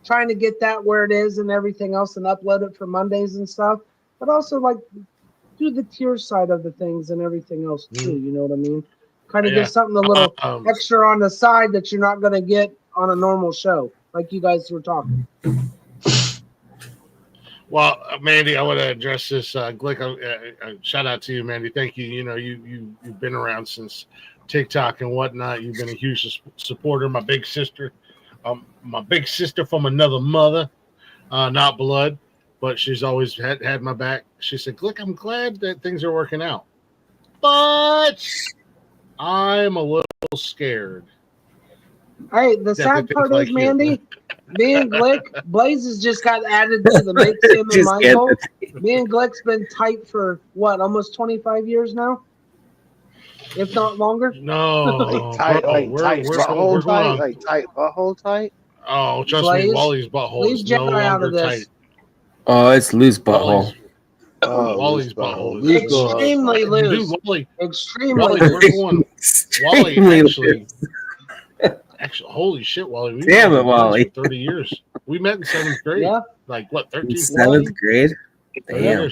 trying to get that where it is and everything else, and upload it for Mondays and stuff. But also like do the tier side of the things and everything else too. You know what I mean? Kind of give something a little extra on the side that you're not going to get on a normal show, like you guys were talking. Well, Mandy, I want to address this. Glick, shout out to you, Mandy. Thank you. You know, you've been around since TikTok and whatnot. You've been a huge supporter. My big sister from another mother, not blood, but she's always had my back. She said, Glick, I'm glad that things are working out, but I'm a little scared. Hey, the sad part is, Mandy, me and Glick, Blaze has just got added to the mix, him and Michael. Me and Glick's been tight for, what, almost 25 years now? If not longer? No. tight butthole tight? Oh, trust Blaze, me, Wally's butthole is no longer tight. Oh, it's loose butthole. Wally's butthole is extremely loose. Dude, Wally, extremely loose. Wally, actually, holy shit, Wally. Damn it, Wally. For 30 years. We met in 7th grade. Yeah. Like, what, 13th? 7th grade? Damn.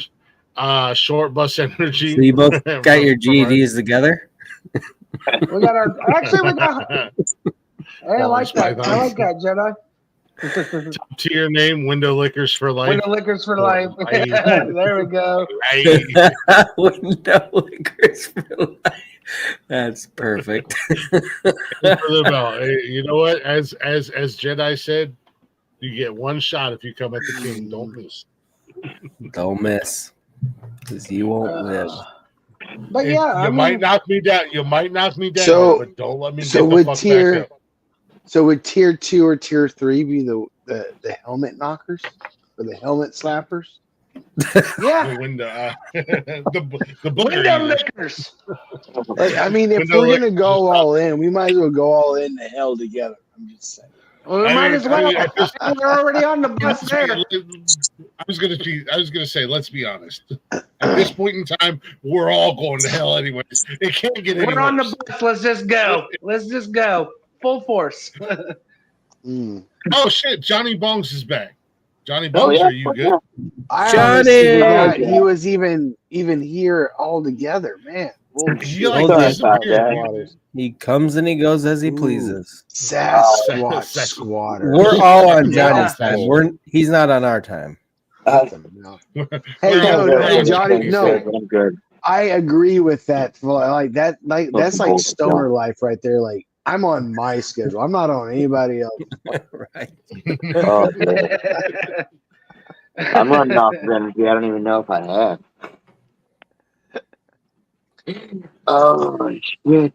Short bus energy. So you both got your GEDs together? We got our. Actually, we got. Hey, I like that. I like that, Jedi. Top tier name, Window Lickers for Life. Window Lickers for Life. There we go. Window Lickers for Life. That's perfect. You know what? As Jedi said, you get one shot if you come at the king. Don't miss. Don't miss. Because you won't live. But yeah, you might knock me down. You might knock me down, but don't let me get the fuck back up. So would tier 2 or tier 3 be the helmet knockers or the helmet slappers? Yeah. The window, the window lickers. I mean, if we're gonna go all in, we might as well go all in the hell together. I'm just saying. Well, we might as well. We're already on the bus there. I was gonna say, let's be honest. At this point in time, we're all going to hell anyways. It can't get any We're on the bus. Let's just go. Let's just go. Full force. Oh shit! Johnny Bongs is back. Johnny Bongs, are you good? Johnny, he was even here all together, man. He comes and he goes as he pleases. Sasquatch water. We're all on Johnny's time. He's not on our time. Hey, Johnny, no. I'm good. I agree with that. Like that's like stoner life right there. Like, I'm on my schedule. I'm not on anybody else. Right. Oh, I'm running off of energy. I don't even know if I have. Oh shit!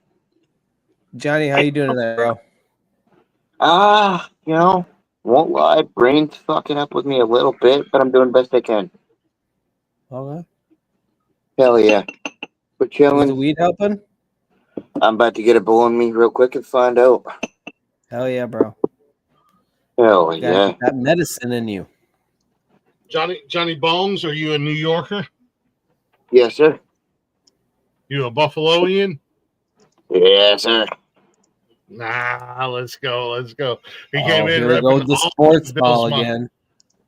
Johnny, how you doing tonight, bro? You know, won't lie, brain's fucking up with me a little bit, but I'm doing the best I can. Okay. Hell yeah. We're Is the chilling. weed helping? I'm about to get a bull on me real quick and find out. Hell yeah, bro. Hell Got yeah. that medicine in you. Johnny Bones, are you a New Yorker? Yes, sir. You a Buffaloian? Yes, sir. Nah, let's go. He Oh, came in. here we go with the sports ball again.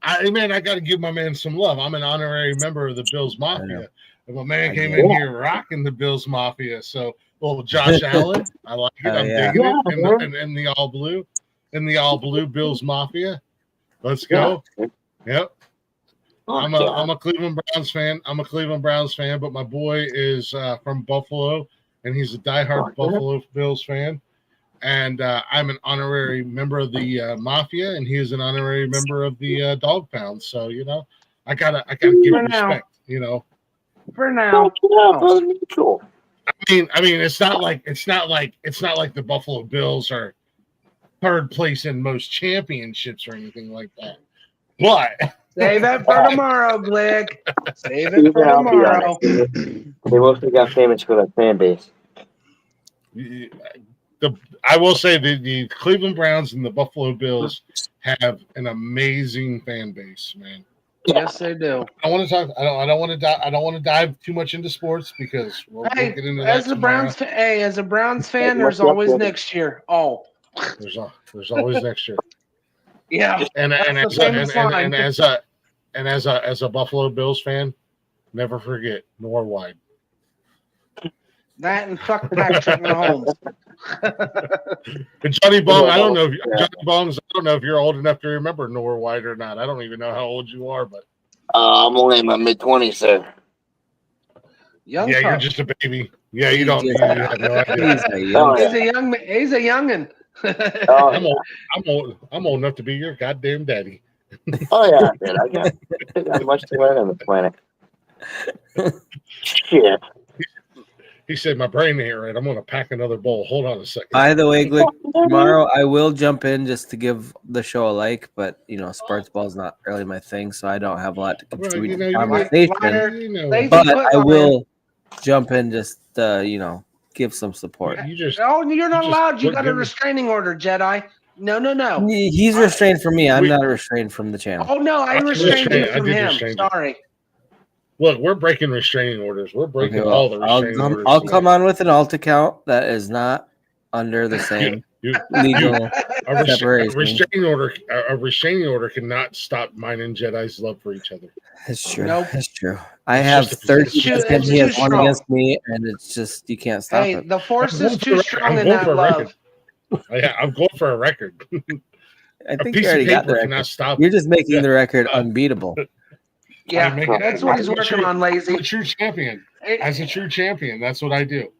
I got to give my man some love. I'm an honorary member of the Bills Mafia. And my man came in here rocking the Bills Mafia. So, little Josh Allen, I like it. I'm digging it in the all blue, Bills Mafia. Let's go. Yep. I'm a Cleveland Browns fan. But my boy is from Buffalo, and he's a diehard Buffalo Bills fan. And I'm an honorary member of the Mafia, and he is an honorary member of the Dog Pound. So I gotta give respect. For now. I mean, it's not like the Buffalo Bills are third place in most championships or anything like that. But save it for tomorrow, Glick. Save it for tomorrow. They mostly got famous for that fan base. I will say the Cleveland Browns and the Buffalo Bills have an amazing fan base, man. Yes, they do. I want to talk. I don't want to dive too much into sports because we'll get into that as a Browns fan, there's always next year. Oh, there's always next year. Yeah, and as a Buffalo Bills fan, never forget Norwide. That and fuck Patrick Mahomes. And Johnny Bong, I don't know if you're old enough to remember Norwide or not. I don't even know how old you are, but I'm only in my mid-20s, sir. You're just a baby. Yeah, you don't. You have no idea. He's a youngin. I'm old enough to be your goddamn daddy. Oh yeah, man. I got much to learn on the planet. Shit. He said, my brain ain't right. I'm going to pack another bowl. Hold on a second. By the way, Glick, tomorrow I will jump in just to give the show a like, but, sports ball is not really my thing, so I don't have a lot to contribute to the conversation. But I will jump in just to, give some support. You're not allowed. You got a restraining order, Jedi. No. He's restrained from me. I'm not restrained from the channel. Oh, no, I restrained you from him. Sorry. Look, we're breaking restraining orders. We're breaking all the restraining orders. I'll come on with an alt account that is not under the same legal separation. A restraining order cannot stop mine and Jedi's love for each other. That's true. Nope. That's true. I have 30 against him. He has 1 against me, and it's just you can't stop it. The force is too strong in that love. Yeah, I'm going for a record. I think you already got the record. You're just making the record unbeatable. Yeah, that's what he's working on, lazy. As a true champion. As a true champion, that's what I do.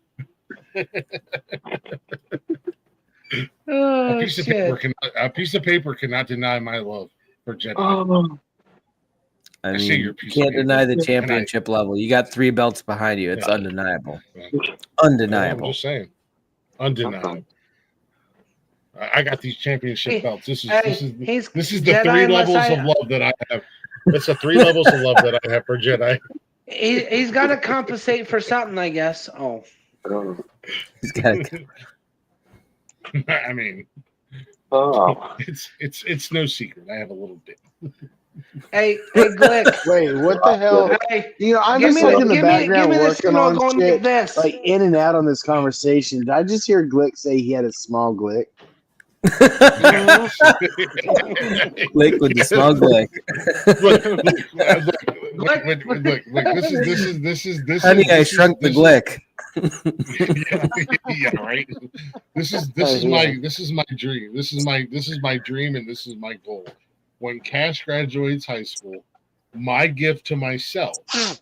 Oh, a piece of paper cannot deny my love for Jedi. I mean, you can't deny the championship level. You got 3 belts behind you. It's undeniable. Undeniable. I'm just saying. Undeniable. I got these championship belts. This is the 3 levels of love that I have. That's the 3 levels of love that I have for Jedi. He's got to compensate for something, I guess. Oh, he's got. I mean, it's no secret. I have a little bit. Hey, Glick. Wait, what the hell? Hey, I'm just in the background working on shit, this. like in and out on this conversation. Did I just hear Glick say he had a small Glick? Glick with the small Glick. Look. This is. Honey, I shrunk the Glick. Yeah, right. This is my dream. This is my dream, and this is my goal. When Cash graduates high school, my gift to myself. I've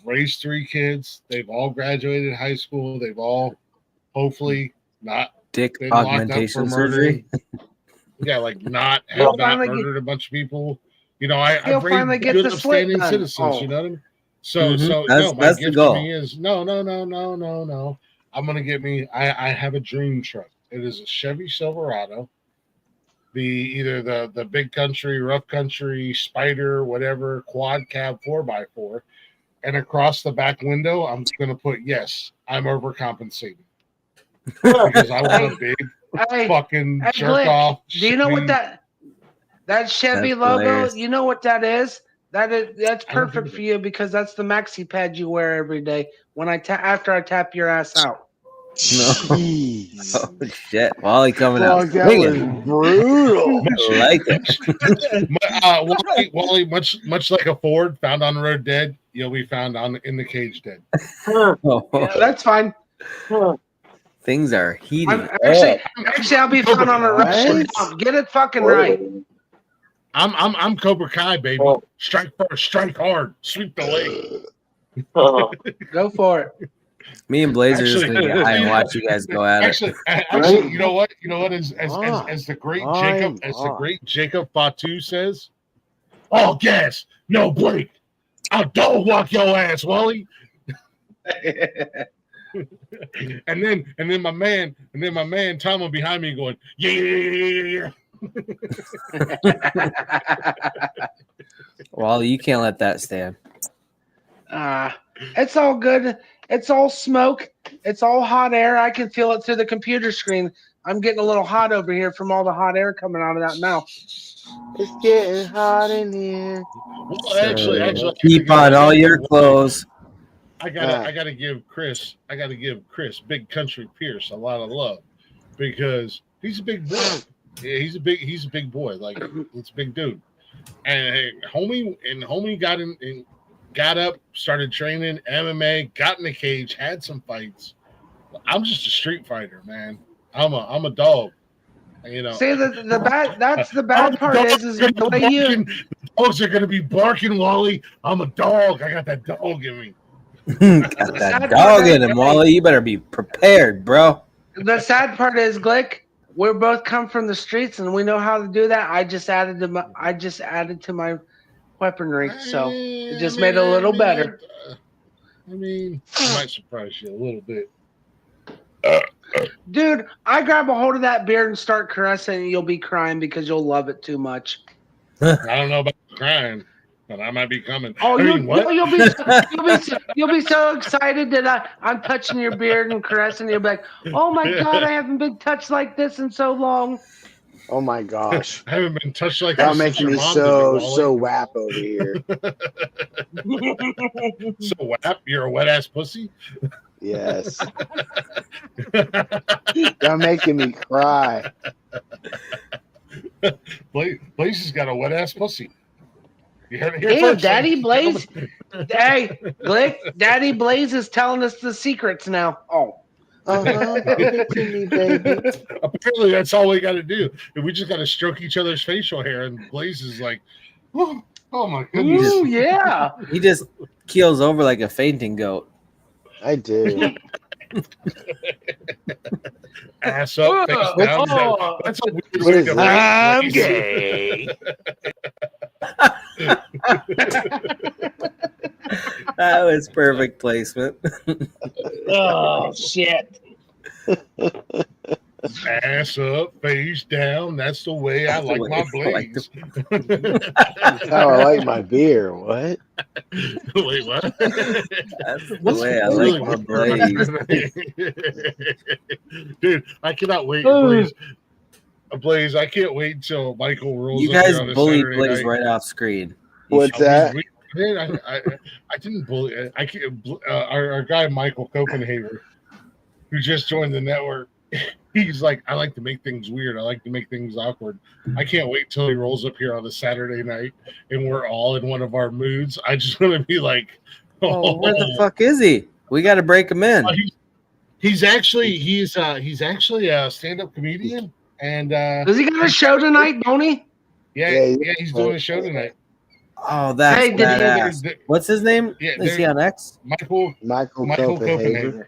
raised 3 kids. They've all graduated high school. They've all hopefully not dick augmentation surgery. Not murdered a bunch of people. I've raised good upstanding citizens. You know what I mean? So my gift to me is no. I'm gonna get me. I have a dream truck. It is a Chevy Silverado. Either the big country, rough country, Spider, whatever, quad cab 4x4, and across the back window, I'm gonna put yes. I'm overcompensating because I want a big fucking jerk Glick, off. do you know what that Chevy That's logo? hilarious. You know what that is? That's perfect for you because that's the maxi pad you wear every day when after I tap your ass out. No. Oh shit! Wally coming out Fuck, that was swinging. brutal. I like it. Wally, much like a Ford found on the road dead, you'll be found in the cage dead. Yeah, that's fine. Things are heating. Actually, I'll be found on a Russian dump. Get it fucking right. I'm Cobra Kai, baby. Strike first, strike hard, sweep the leg. Go for it. Me and Blaze are just gonna get high and watch you guys go at it. Actually, you know what? As the great Jacob Fatu says, all gas, no brake. I'll dog walk your ass, Wally. and then my man Tom behind me going, yeah. Wally, you can't let that stand. It's all good. It's all smoke. It's all hot air. I can feel it through the computer screen. I'm getting a little hot over here from all the hot air coming out of that mouth. It's getting hot in here. Well, actually, keep on all your clothes. I gotta give Chris Big Country Pierce a lot of love because he's a big boy. Yeah, he's a big boy. Like it's a big dude. And homie got up, started training MMA, got in the cage, had some fights. I'm just a street fighter, man. I'm a dog. You know. See that's the bad part is the way you dogs are gonna be barking, Wally. I'm a dog. I got that dog in me. Got that dog in him, Wally. You better be prepared, bro. The sad part is, Glick, we both come from the streets and we know how to do that. I just added to my weaponry, so it just made it a little better. I might surprise you a little bit. Dude, I grab a hold of that beard and start caressing, and you'll be crying because you'll love it too much. I don't know about crying, but I might be coming. Oh, you'll be so excited that I'm touching your beard and caressing. You'll be like, "Oh my god, I haven't been touched like this in so long." Oh my gosh! I haven't been touched like that this. Making me so wap over here. So wap? You're a wet ass pussy. Yes. You're making me cry. Blaze has got a wet ass pussy. You heard it here Damn, first. Daddy Blaze. Hey, Glick, Daddy Blaze is telling us the secrets now. Oh. Me, baby. Apparently, that's all we got to do. And we just got to stroke each other's facial hair. And Blaze is like, oh my goodness. Ooh, yeah. He just keels over like a fainting goat. I do. Ass up, face down. That's a weird way to I'm gay. That was perfect placement. Oh shit. Ass up, face down. That's the way I like my Blaze. That's how I like my beer. What? Wait, what? That's the way I like my Blaze. Dude, I cannot wait, Blaze. Blaze, I can't wait until Michael rolls. You up guys here on a bullied Saturday Blaze night. right off screen. What's that? I didn't bully. I can't. Our guy Michael Copenhagen, who just joined the network, he's like, I like to make things weird. I like to make things awkward. I can't wait till he rolls up here on a Saturday night and we're all in one of our moods. I just want to be like, oh, where the fuck is he? We got to break him in. He's actually a stand-up comedian. And does he got a show tonight, don't he? Yeah, he's doing a show tonight. Oh, that's badass. What's his name? Is he on X? Michael Copenhagen.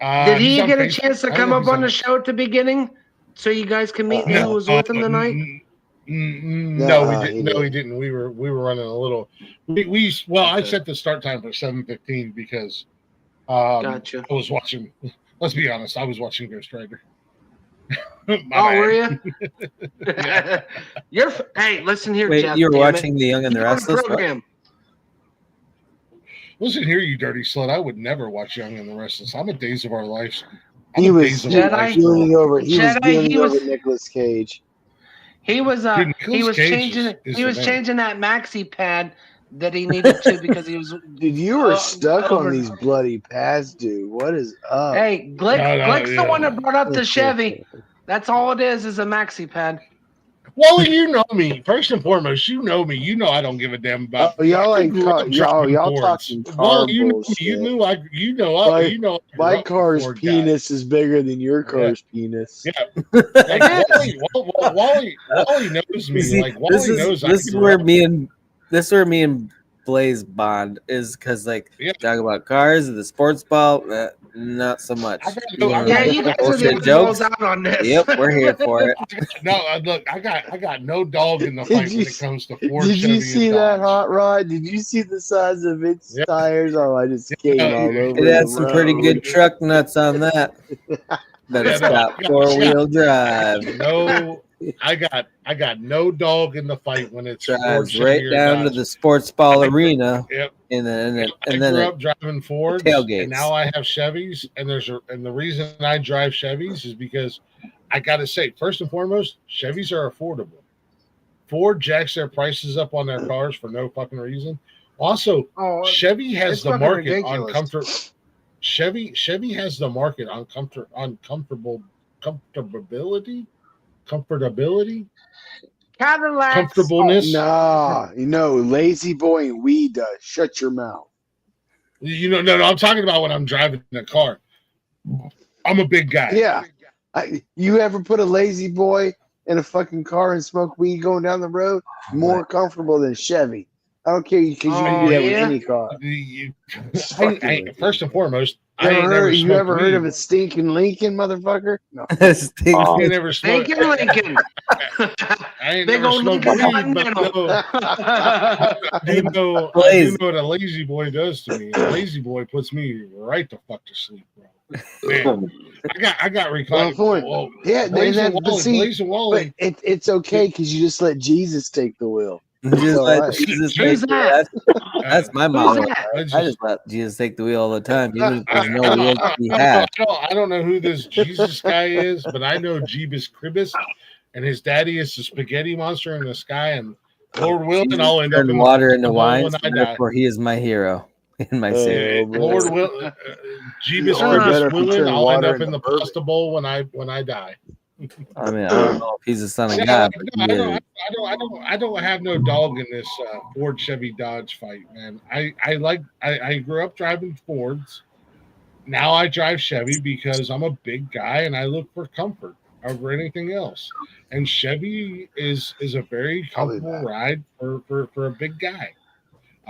Did he get a chance to come up on the show at the beginning so you guys can meet who was with him tonight? No, we didn't. No, he didn't. We were running a little. I set the start time for 7:15 because Gotcha. I was watching. Let's be honest. I was watching Ghost Rider. Were you? Hey, listen here, Wait, Jeff. you're watching The Young and the Restless? Program. Listen here, you dirty slut. I would never watch Young and the Restless. I'm a Days of Our Lives. He was dealing over Nicolas Cage. He was changing that maxi pad that he needed to because he was. Dude, you were stuck on these bloody pads, dude. What is up? Hey, Glick's the one that brought up the Chevy. That's all it is a maxi pad. Wally, you know me. First and foremost, you know me. You know I don't give a damn about. Y'all talking car Wally, you bullshit. My car's penis is bigger than your car's penis. Yeah. Wally knows me. See, like Wally knows. This is where me and Blaze bond is because talk about cars and the sports ball. Not so much. You guys are the jokes out on this. Yep, we're here for it. No, look, I got no dog in the fight when it comes to Ford. Did you see that hot rod? Did you see the size of its tires? Oh, I just came all over. It had some pretty good truck nuts on that. But it's got 4-wheel drive. No, I got no dog in the fight when it drives right down to the sports ball arena. Yep. And then I grew up driving Fords, tailgates. And now I have Chevys. And the reason I drive Chevys is because I gotta say, first and foremost, Chevys are affordable. Ford jacks their prices up on their cars for no fucking reason. Also, Chevy has the market on comfort. Chevy has the market on comfortability. Cadillac. Comfortableness. Lazy boy and weed does. Shut your mouth. No, I'm talking about when I'm driving the car. I'm a big guy. Yeah. You ever put a lazy boy in a fucking car and smoke weed going down the road? More comfortable than Chevy. I don't care because you can do that with any car. First and fourmost, you ever heard of a stinking Lincoln, motherfucker? No. I never smoked. Stinking Lincoln. I ain't never smoked weed, but I do know what a lazy boy does to me. A lazy boy puts me right the fuck to sleep, bro. Man, I got reclined. Yeah, but it's okay because you just let Jesus take the wheel. That's my motto. I just let Jesus take the wheel all the time. Even if there's no wheel to be had. I don't know who this Jesus guy is, but I know Jeebus Cribbus, and his daddy is the spaghetti monster in the sky. And Lord willing, I'll end up in water into wine. Therefore, he is my hero and my savior. Lord will, Jeebus Cribbus willing, I'll end up in the pasta bowl when I die. I mean, I don't know if he's the son of God. I don't have no dog in this Ford Chevy Dodge fight, man. I grew up driving Fords. Now I drive Chevy because I'm a big guy and I look for comfort over anything else. And Chevy is a very comfortable ride for a big guy.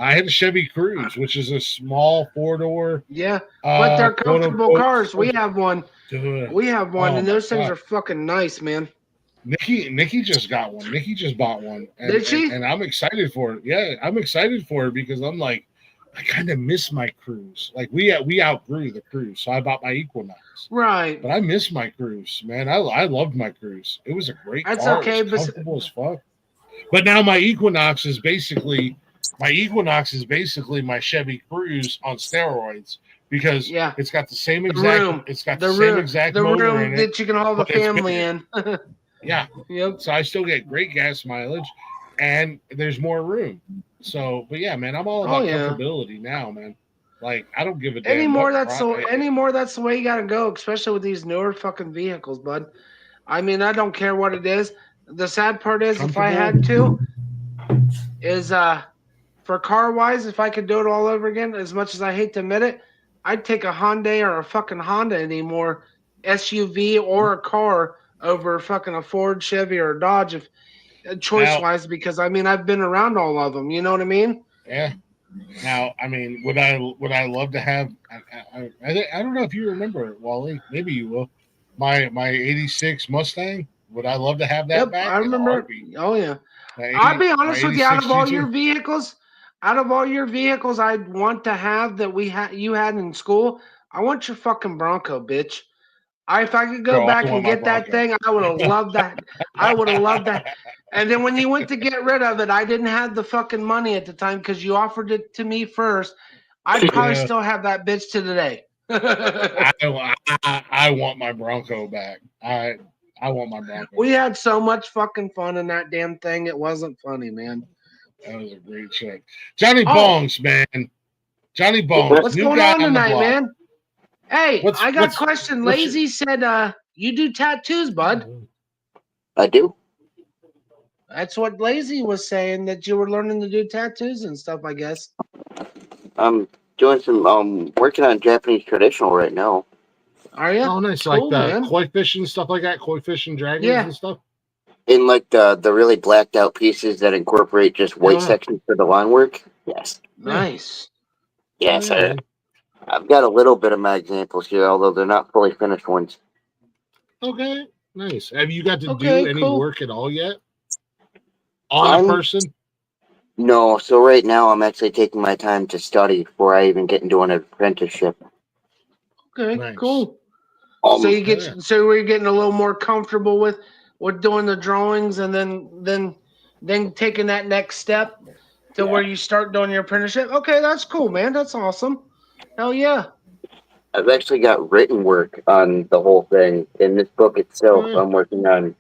I had a Chevy Cruze, which is a small 4-door. Yeah, but they're comfortable cars. We have one. We have one, and those things are fucking nice, man. Nikki just got one. Nikki just bought one. And, Did she? And I'm excited for it. Yeah, I'm excited for it because I'm like, I kind of miss my Cruze. Like we outgrew the Cruze, so I bought my Equinox. Right. But I miss my Cruze, man. I loved my Cruze. It was a great car. That's okay, it was comfortable as fuck. But now my Equinox is basically my Chevy Cruze on steroids because it's got the same exact room in it, that you can haul the family in. Yeah. Yep. So I still get great gas mileage and there's more room. So, but yeah, man, I'm all about comfortability now, man. Like I don't give a damn anymore. That's the way you gotta go, especially with these newer fucking vehicles, bud. I mean, I don't care what it is. The sad part is, if I had to, is for car wise, if I could do it all over again, as much as I hate to admit it, I'd take a Hyundai or a fucking Honda anymore, SUV or a car over fucking a Ford, Chevy, or a Dodge, if choice wise, because I mean I've been around all of them. You know what I mean? Yeah. Now, I mean, would I love to have? I don't know if you remember it, Wally. Maybe you will. My '86 Mustang. Would I love to have that back? I remember. Oh yeah. I'll be honest with you. Out of all your vehicles, out of all your vehicles I'd want to have that you had in school, I want your fucking Bronco, bitch. If I could go back and get that thing, I would have loved that. I would have loved that. And then when you went to get rid of it, I didn't have the fucking money at the time because you offered it to me first. I'd probably still have that bitch to today. I want my Bronco back. I want my Bronco. We had so much fucking fun in that damn thing. It wasn't funny, man. That was a great show. Johnny Bongs, man. Johnny Bongs. What's going on tonight, man? Hey, I got a question. Lazy said you do tattoos, bud. I do. That's what Lazy was saying, that you were learning to do tattoos and stuff, I guess. I'm doing some working on Japanese traditional right now. Are you? Oh, nice. Cool, like man. Koi fish and stuff like that. Koi fish and dragons and stuff. In like the really blacked out pieces that incorporate just white sections for the line work. Yes. Nice. Yes, I've got a little bit of my examples here, although they're not fully finished ones. Okay, nice. Have you got to do any work at all yet? On a person? No, so right now I'm actually taking my time to study before I even get into an apprenticeship. Okay, cool. So we're getting a little more comfortable with doing the drawings and then taking that next step to where you start doing your apprenticeship. Okay, that's cool, man. That's awesome. Hell yeah. I've actually got written work on the whole thing. In this book itself, I'm working on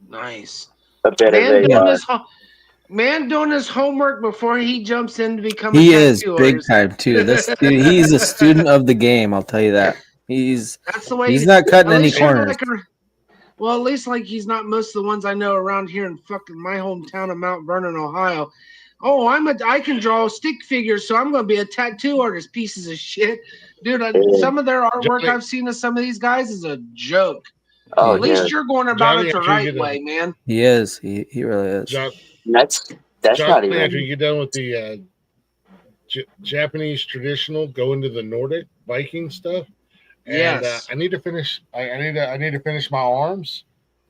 nice. A bit man doing his homework before he jumps in to become a He tattoo is big artist. time too. This dude, he's a student of the game. I'll tell you that. That's the way he's not cutting any corners. Well, at least like he's not most of the ones I know around here in fucking my hometown of Mount Vernon, Ohio. Oh, I can draw stick figures, so I'm going to be a tattoo artist. Pieces of shit, dude. Some of their artwork I've seen of some of these guys is a joke. Oh, at least you're going about it the right way, man. He is. He really is. That's not even. After you get done with the Japanese traditional, go into the Nordic Viking stuff. And, yes. I need to finish. I need to finish my arms.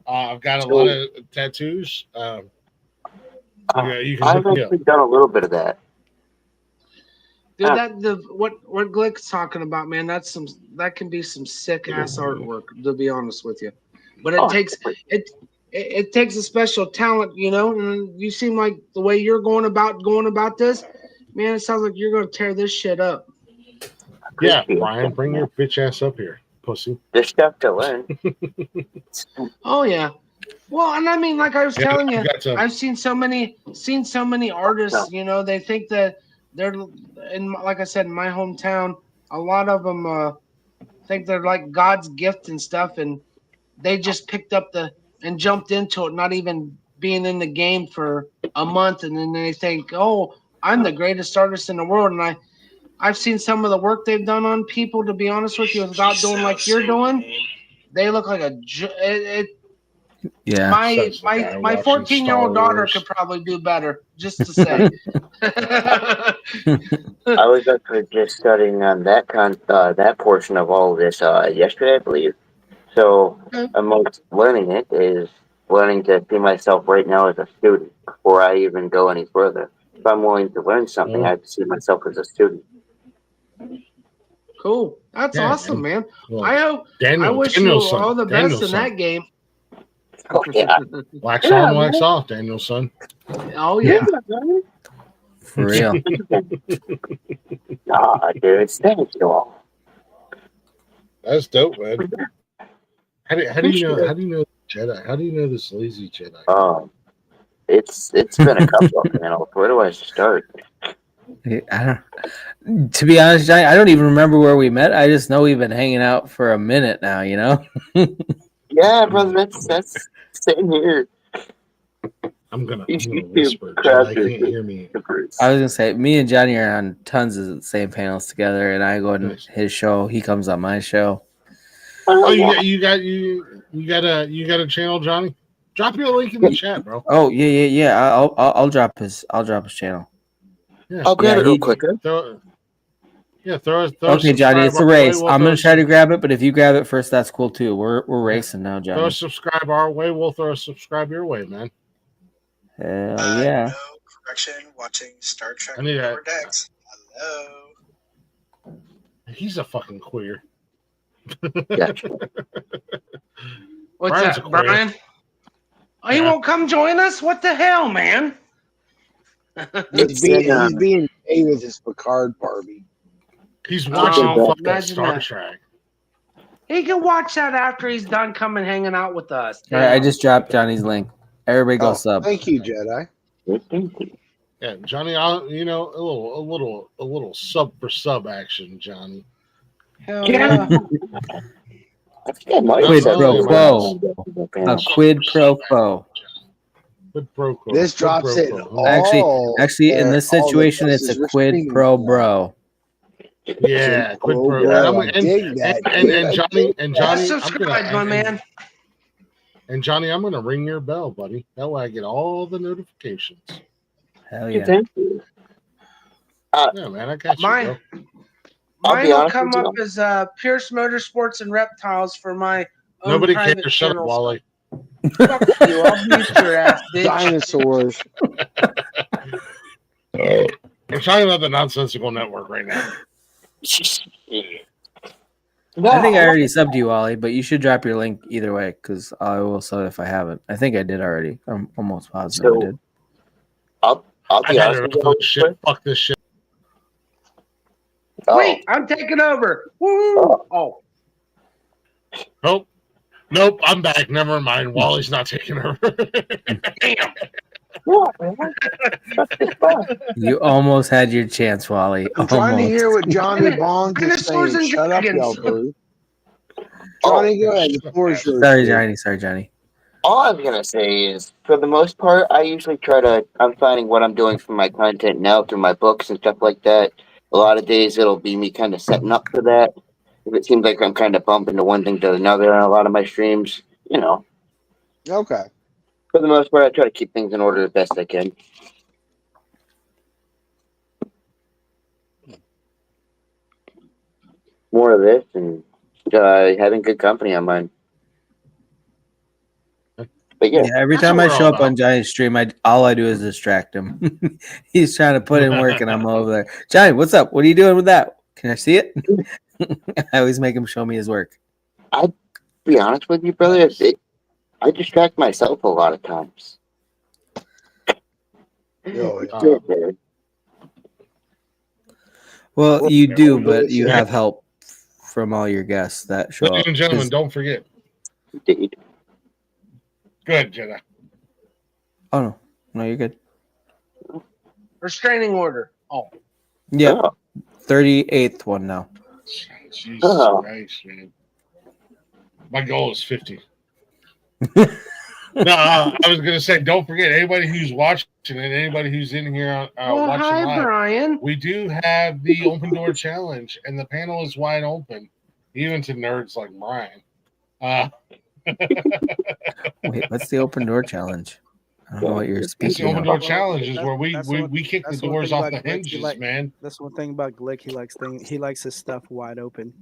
I've got a lot of tattoos. You can I've actually done a little bit of that. Dude, what Glick's talking about, man, that can be some sick ass artwork, to be honest with you. But it takes a special talent, you know. And you seem like the way you're going about this, man. It sounds like you're going to tear this shit up. Yeah, Brian, bring your bitch ass up here, pussy. There's stuff to learn. Oh yeah. Well, and I mean, like I was telling you, I've seen so many artists. You know, they think that they're like I said, in my hometown, a lot of them think they're like God's gift and stuff, and they just picked up and jumped into it, not even being in the game for a month, and then they think, oh, I'm the greatest artist in the world, and I've seen some of the work they've done on people, to be honest with you, without doing like you're doing. They look like yeah. My 14-year-old daughter could probably do better, just to say. I was actually just studying on that portion of all of this yesterday, I believe. So amongst learning it is learning to see myself right now as a student before I even go any further. If I'm willing to learn something, I have to see myself as a student. Cool. That's awesome, man. Well, I wish you all the best in that game. Oh, yeah. Wax on, wax off, Danielson. Oh, yeah. For real. Nah, dude, thank you all. That's dope, man. How do you know Jedi? How do you know this lazy Jedi? It's been a couple of panels. Where do I start? To be honest, I don't even remember where we met. I just know we've been hanging out for a minute now, you know? Yeah, brother, that's same here. I'm gonna whisper. I can't hear me. I was gonna say, me and Johnny are on tons of the same panels together, and I go on his show. He comes on my show. Oh, you got a channel, Johnny? Drop your link in the chat, bro. Oh yeah. I'll drop his channel. Yeah, I'll grab it real quick. Throw okay, Johnny, it's a race. I'm gonna try to grab it, but if you grab it first, that's cool too. We're racing now, Johnny. Throw a subscribe our way. We'll throw a subscribe your way, man. Hell yeah. correction, watching Star Trek I need Lower that. Decks. Hello. He's a fucking queer. Gotcha. What's Brian's that, a queer. Brian? Oh, he won't come join us? What the hell, man? He's being gay with his Picard Barbie. He's watching fucking imagine Star that. Trek. He can watch that after he's done coming hanging out with us. All right, I just dropped Johnny's link. Everybody go sub. Thank you, Jedi. Yeah, Johnny, a little sub for sub action, Johnny. Hell yeah. I think I might Quid have pro quo. A quid pro quo. Quid pro quo. This drops it. Actually, in this situation, it's a quid pro bro. Yeah, quid pro. And Johnny, subscribe, my man. And Johnny, I'm gonna ring your bell, buddy. That way I get all the notifications. Hell yeah. Thank you. Yeah, man, I got you, Mine be will honest come with up as Pierce Motorsports and Reptiles for my own Nobody private cares. Shut up, channel. Wally. Fuck you. I'll beat your ass, bitch. Dinosaurs. We're talking about the Nonsensical Network right now. I think I already subbed you, Wally, but you should drop your link either way because I will sub if I haven't. I think I did already. I'm almost positive I did. I'll be honest with you. Shit. Fuck this shit. Wait, I'm taking over. Woo! Oh. Nope, I'm back. Never mind. Wally's not taking over. Damn. You almost had your chance, Wally. I'm trying to hear what Johnny Bonds is saying. Shut up, y'all, bro. Johnny, go ahead. The floor is yours. Sorry, Johnny. Sorry, Johnny. All I'm gonna say is, for the most part, I usually I'm finding what I'm doing for my content now through my books and stuff like that. A lot of days it'll be me kind of setting up for that. If it seems like I'm kind of bumping to one thing to another on a lot of my streams, you know. Okay. For the most part, I try to keep things in order the best I can. More of this and having good company on mine. But yeah, every time I show up on Johnny's stream, all I do is distract him. He's trying to put in work, and I'm over there. Johnny, what's up? What are you doing with that? Can I see it? I always make him show me his work. I'll be honest with you, brother. I distract myself a lot of times. Well, you do, but you have help from all your guests that show up. Ladies and gentlemen, don't forget. Indeed. Good, Jedi. Oh, no, you're good. Restraining order. Oh. Yeah. 38th one now. Jesus Christ, man. My goal is 50. No, I was going to say, don't forget, anybody who's watching and anybody who's in here watching hi, live, Brian. we do have the Open Door Challenge, and the panel is wide open, even to nerds like Brian. Wait, what's the Open Door Challenge? I don't know what you're speaking The Open of. Door Challenge is where we kick the doors off the hinges, man. That's one thing about Glick. He likes his stuff wide open.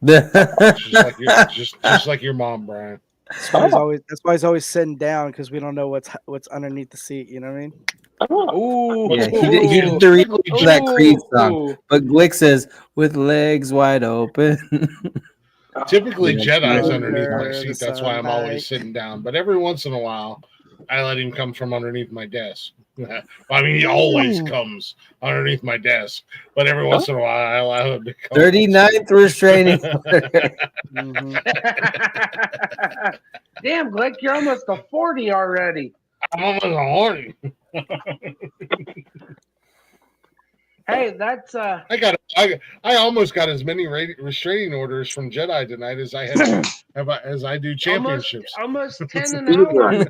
just like your mom, Brian. That's why he's always sitting down, because we don't know what's underneath the seat. You know what I mean? Ooh. Yeah, he did the remix to that Creed song, but Glick says with legs wide open. Typically, Jedi's underneath my seat. That's why I'm always sitting down. But every once in a while, I let him come from underneath my desk. I mean, he always comes underneath my desk. But every once in a while, I allow him to come. 39th restraining order. Damn, Glick, you're almost a 40 already. I'm almost a horny. Hey, that's I almost got as many restraining orders from Jedi tonight as I as I do championships. Almost 10 an hour.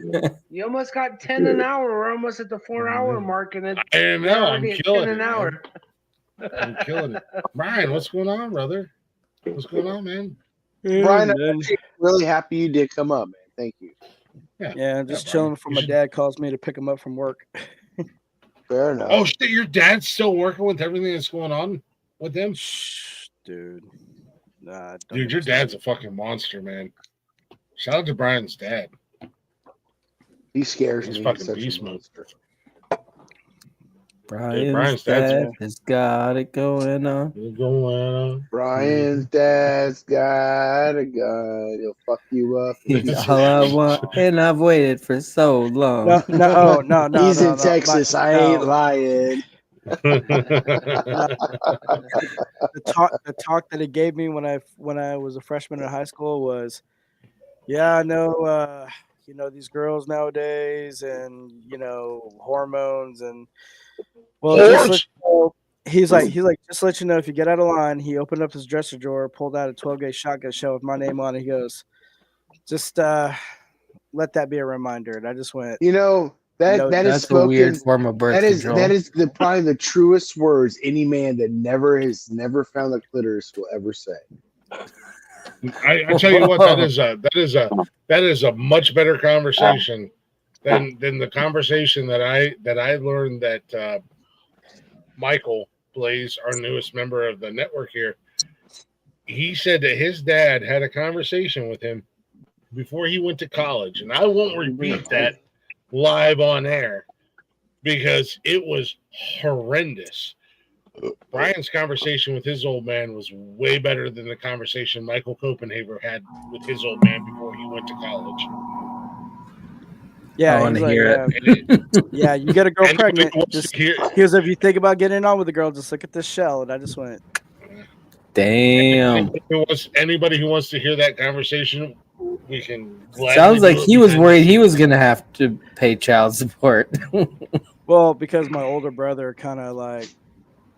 You almost got 10 an hour. We're almost at the 4-hour mark, and I know, I'm killing 10 an it, hour. I'm killing it. Brian, what's going on, brother? What's going on, man? Brian, I'm really happy you did come up, man. Thank you. Yeah, just chilling before my dad calls me to pick him up from work. Fair enough. Oh shit, your dad's still working with everything that's going on with him? Dude. Dude, your dad's a fucking monster, man. Shout out to Brian's dad. He scares He's me. fucking Such a beast mode. monster. Brian's dad has got it going on. Brian's dad's got a gun. He'll fuck you up. He's all I want, and I've waited for so long. No. He's in Texas. I ain't lying. The talk that he gave me when I was a freshman in high school was, yeah, I know, these girls nowadays, and hormones, and he's like, just to let you know, if you get out of line, he opened up his dresser drawer, pulled out a 12-gauge shotgun shell with my name on it. He goes, just let that be a reminder. And I just went, that is spoken, a weird form of birth control. That is probably the truest words any man that has never found the clitoris will ever say. I tell you what, that is a much better conversation than the conversation that I learned that Michael Blaze, our newest member of the network here, he said that his dad had a conversation with him before he went to college, and I won't repeat that live on air because it was horrendous. Brian's conversation with his old man was way better than the conversation Michael Copenhaver had with his old man before he went to college. Yeah, I want to hear it. Yeah, you get a girl pregnant. Here's if you think about getting on with a girl, just look at this shell. And I just went, damn. Anybody who wants to hear that conversation, we can. Sounds like he was worried he was going to have to pay child support. Well, because my older brother kind of like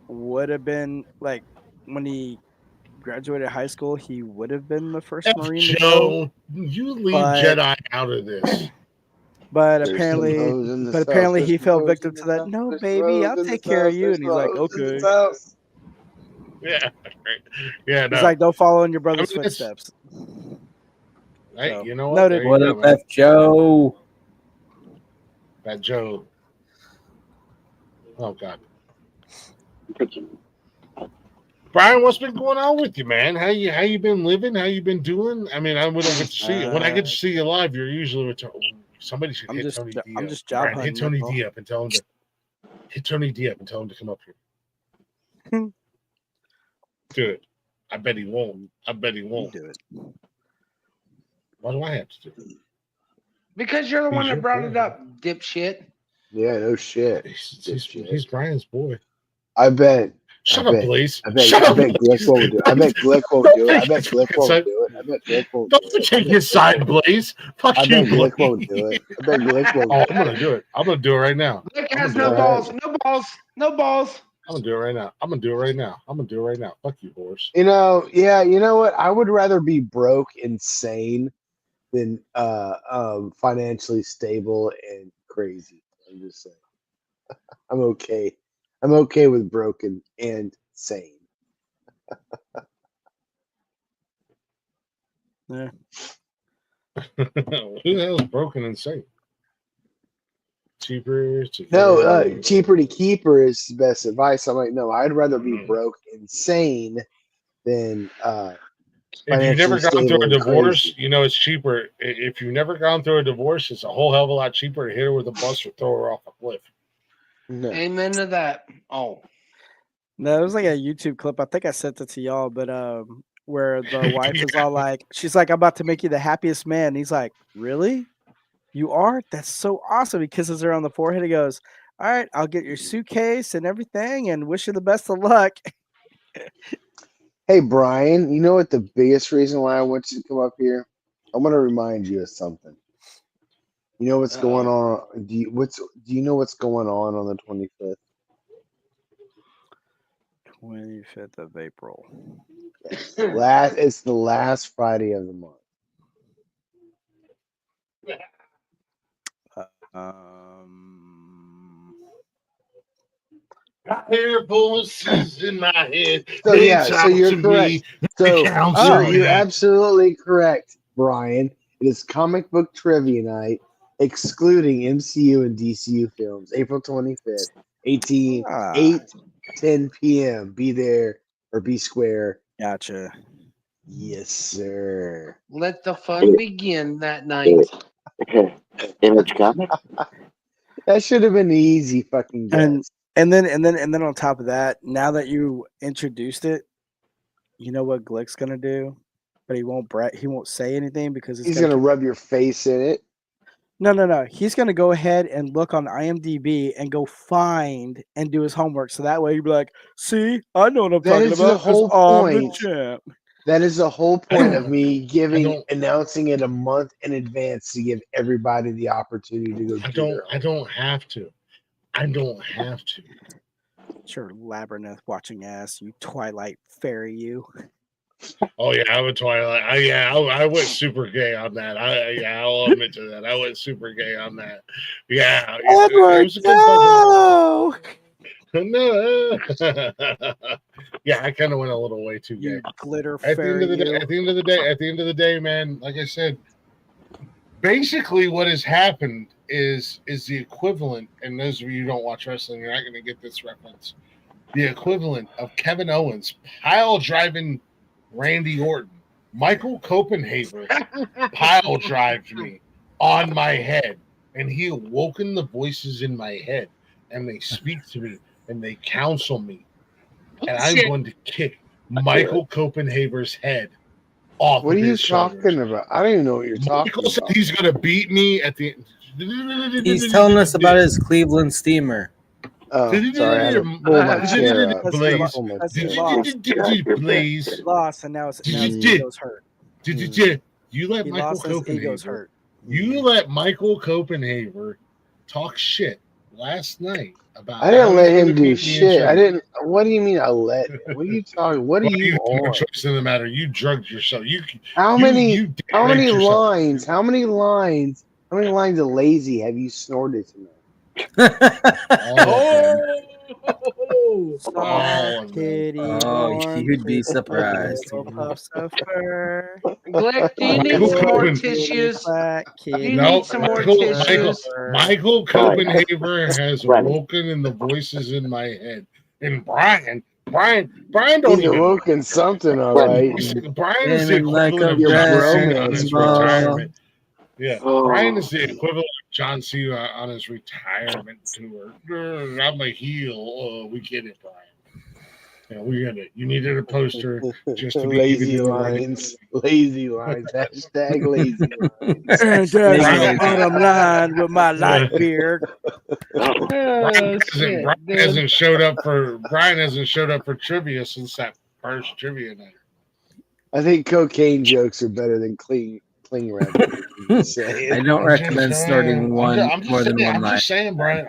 would have been like when he graduated high school, he would have been the first Marine to go. You leave Jedi out of this. But apparently he fell victim to that. No, baby, I'll take care of you. And he's like, okay. Yeah. Yeah. He's like, don't follow in your brother's footsteps. Hey, So, you know what? noted. What up, F. Joe? That Joe. Oh, God. Brian, what's been going on with you, man? How you been living? How you been doing? I mean, we don't get to see you. When I get to see you live, you're usually with somebody should hit Tony D up. I'm just job hunting. Hit Tony D up and tell him to come up here. Do it. I bet he won't. Do it. Why do I have to do it? Because you're the one that brought it up, dipshit. Yeah, no shit. He's Brian's boy. I bet. Shut up, Blaze. I bet Glick won't do it. I bet Glick won't do it. I bet Glick won't do it. I bet Glick won't do it. Don't take his side, Blaze. Fuck you, Glick won't do it. I bet Glick won't do it. I'm gonna do it. I'm gonna do it right now. Glick has no balls. No balls. No balls. I'm gonna do it right now. I'm gonna do it right now. Fuck you, horse. You know what? I would rather be broke and sane than financially stable and crazy. I'm just saying. I'm okay. I'm okay with broken and sane. Yeah. Who the hell is broken and sane? Cheaper to keep her is the best advice. I'm like, no, I'd rather be broke and sane than if you've never gone through a divorce, you know it's cheaper. If you've never gone through a divorce, it's a whole hell of a lot cheaper to hit her with a bus or throw her off a cliff. No. Amen to that. Oh. No, it was like a YouTube clip. I think I sent it to y'all, but where the wife is all like, she's like, I'm about to make you the happiest man. And he's like, really? You are? That's so awesome. He kisses her on the forehead. He goes, all right, I'll get your suitcase and everything and wish you the best of luck. Hey, Brian, you know what the biggest reason why I want you to come up here? I want to remind you of something. You know what's going on? Do you know what's going on the 25th? 25th of April. It's the last Friday of the month. I hear voices in my head. So you're correct. So you're absolutely correct, Brian. It is comic book trivia night, excluding MCU and DCU films. April 25th, 8:10 p.m. Be there or be square. Gotcha. Yes, sir. Let the fun begin that night. Image comic. That should have been an easy fucking guess. And then on top of that, now that you introduced it, you know what Glick's gonna do, but he won't say anything because he's gonna rub your face in it. No. He's gonna go ahead and look on IMDb and go find and do his homework, so that way he'd be like, "See, I know what I'm talking about. The whole I'm the point. champ." That is the whole point of me announcing it a month in advance to give everybody the opportunity to go. I don't have to. I don't have to. Sure, labyrinth watching ass, you Twilight fairy, you. Oh yeah, I'm a Twilight. I went super gay on that. I'll admit to that. I went super gay on that. Yeah, Edward, no. No. Yeah, I kind of went a little way too gay. Glitter At the fairy. At the end of the day, man, like I said, basically what has happened is the equivalent, and those of you who don't watch wrestling, you're not going to get this reference. The equivalent of Kevin Owens pile driving Randy Orton. Michael Copenhaver pile drived me on my head, and he awoken the voices in my head, and they speak to me and they counsel me, and I'm going to kick Michael Copenhaver's head off. What of are you his shoulders. talking about? I don't even know what you're talking Michael said about. he's going to beat me at the. He's telling us about his Cleveland steamer. Oh, sorry, I had to pull my chair up. Please. He lost, and now his ego's hurt. You let He Michael lost, his ego's Copenhaver. hurt. You let Michael Copenhaver talk shit last night about. I didn't let him do shit. I didn't. What do you mean I let him? What are you talking? What are you on? Choice in the matter. You drugged yourself. How many lines? How many lines of lazy have you snorted tonight? You'd be surprised. Glick, do you need some more tissues? Michael Copenhaver has awoken in the voices in my head. And Brian don't He's even awoken something, all right. Brian is the equivalent of John Cena on his retirement. Yeah, Brian is the equivalent of John Cena on his retirement tour. I'm a heel. Oh, we get it, Brian. Yeah, we get it. You needed a poster just to be lazy lines. Lazy lines. Hashtag lazy lines. And that's the bottom line with my light beard. Brian hasn't showed up for trivia since that first trivia night. I think cocaine jokes are better than cling wrap. I don't recommend starting more than one line. I'm just saying, Brian.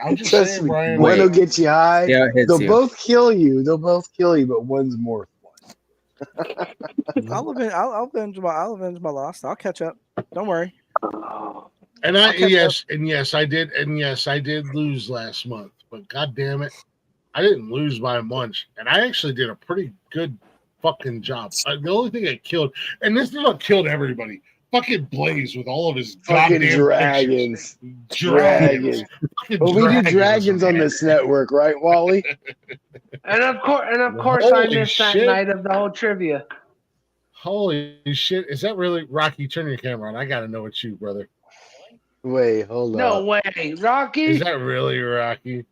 One will get you high. Yeah, They'll both kill you. But one's more fun. I'll avenge my loss. I'll catch up. Don't worry. And yes, I did lose last month. But god damn it, I didn't lose by much, and I actually did a pretty good fucking job. The only thing that killed, and this is what killed everybody. Fucking Blaze with all of his fucking goddamn dragons. Dragons. Well, we do dragons on this network, right, Wally? And of course, I missed that night of the whole trivia. Holy shit! Is that really Rocky? Turn your camera on. I gotta know it's you, brother. Wait, hold on. No way, Rocky. Is that really Rocky?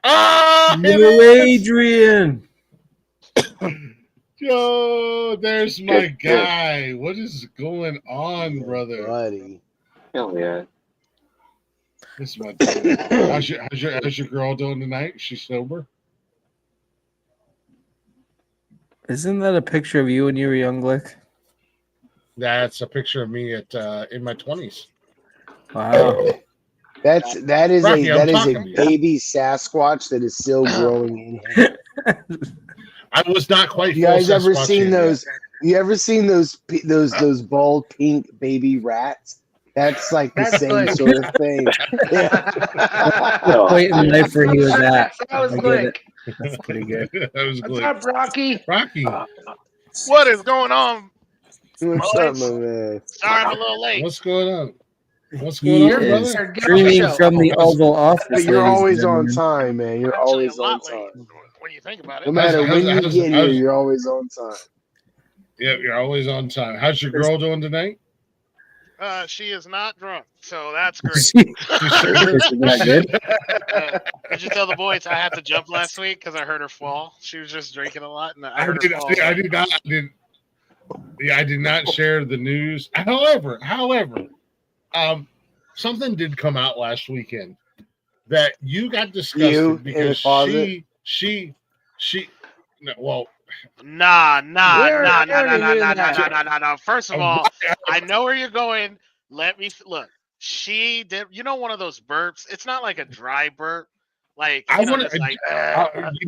Ah, no, Adrian. Yo, there's my guy. What is going on, brother? Buddy. Hell yeah. This is my dude. How's your girl doing tonight? Is she sober? Isn't that a picture of you when you were young, Glick? That's a picture of me at in my 20s. Wow. That is Rocky, a baby Sasquatch that is still growing in him. I was not quite. You guys ever seen those? You ever seen those bald pink baby rats? That's like the same sort of thing. Wait in life where he was at. That was Glick. That's pretty good. That was What's up, Rocky? Rocky. What is going on? What's up, my man? Sorry, I'm a little late. What's going on? What's He going on, is brother? streaming from the Oval Office. But you're ladies always and on gentlemen. time, man. You're Actually, always a on lot time. late when you think about it. No matter when you get here, you're always on time. Yeah, you're always on time. How's your girl doing tonight? She is not drunk, so that's great. Isn't that good? Did you tell the boys I had to jump last week because I heard her fall? She was just drinking a lot, and I heard her fall. I did not. I did not share the news. However, something did come out last weekend that you got disgusted because she. No. First of all, I know where you're going. Let me look. She did. You know, one of those burps. It's not like a dry burp. Like I want to. like,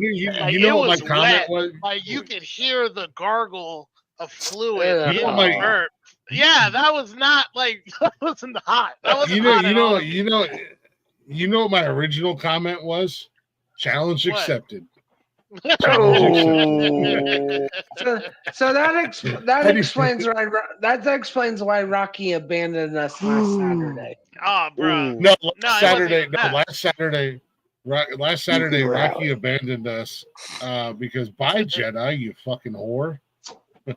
you know what my comment wet. was? Like you could hear the gargle of fluid You in know the burp. Yeah, that was not like that wasn't hot. That wasn't hot at all. You know what my original comment was? Challenge accepted. So that explains why Rocky abandoned us last Saturday. Oh, bro. No, last Saturday, Rocky abandoned us because bye, Jedi, you fucking whore.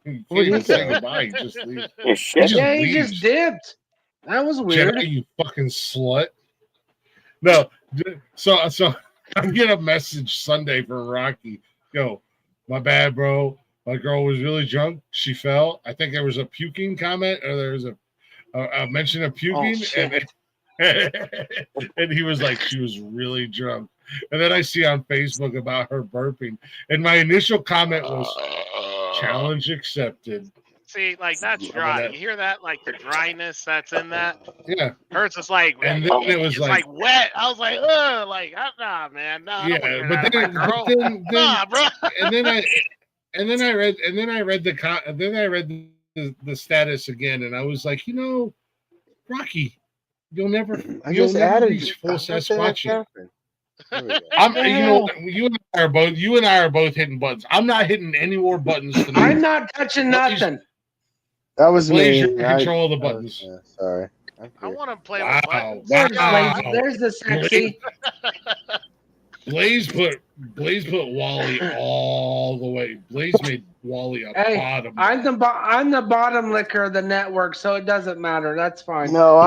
You can't even say goodbye. He just leaves. He just dipped. That was weird. Jedi, you fucking slut. No, so I get a message Sunday from Rocky. Yo, my bad, bro. My girl was really drunk. She fell. I think there was a puking comment, or there was a mention of puking, and he was like, she was really drunk. And then I see on Facebook about her burping, and my initial comment was, challenge accepted. See, like that's dry. You hear that? Like the dryness that's in that. Yeah. Hers is like, and then it was like wet. I was like, ugh, like nah, man, nah. Yeah, but then nah, bro. and then I read the status again, and I was like, Rocky, you'll never reach full Sasquatch. You and I are both hitting buttons. I'm not hitting any more buttons tonight. I'm not touching nothing. That was Blaze, me. you're in control of the buttons. Sorry. I want to play with buttons. There's the sexy. Blaze put Wally all the way. Blaze made Wally a bottom. I'm the bottom licker of the network, so it doesn't matter. That's fine. No,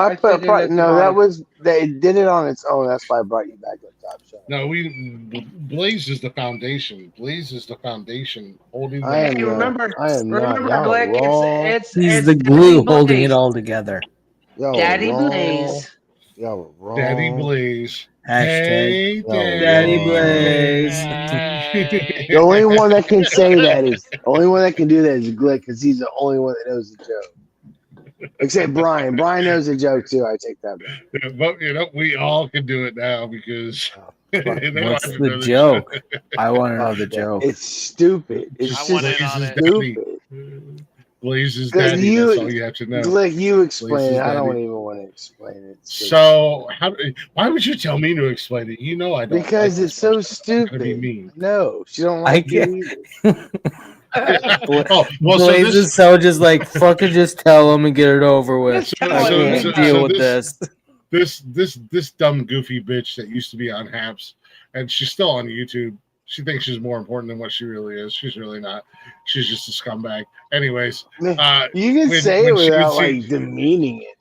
they did it on its own. That's why I brought you back up top. So. No, Blaze is the foundation. Blaze is the foundation holding. Remember, Blake, he's the glue holding it all together. Daddy Blaze. Y'all were wrong. Daddy Blaze. Hashtag Daddy Blaze. The only one that can say that is the only one that can do that is Glick, because he's the only one that knows the joke. Except Brian. Brian knows the joke too. I take that back. Yeah, but we all can do it now because. What's the joke? I want to know the joke. It's stupid. It's just stupid. Blaze's daddy. That's all you have to know. Glick, you explain it. I don't even want to explain it. So, why would you tell me to explain it? You know I don't. Because it's so stupid. Mean. No, she don't like it. Blaze is so just like fucking just tell him and get it over with. I can't deal with this. This dumb goofy bitch that used to be on Haps, and she's still on YouTube. She thinks she's more important than what she really is. She's really not. She's just a scumbag. Anyways, you can say it without like demeaning it.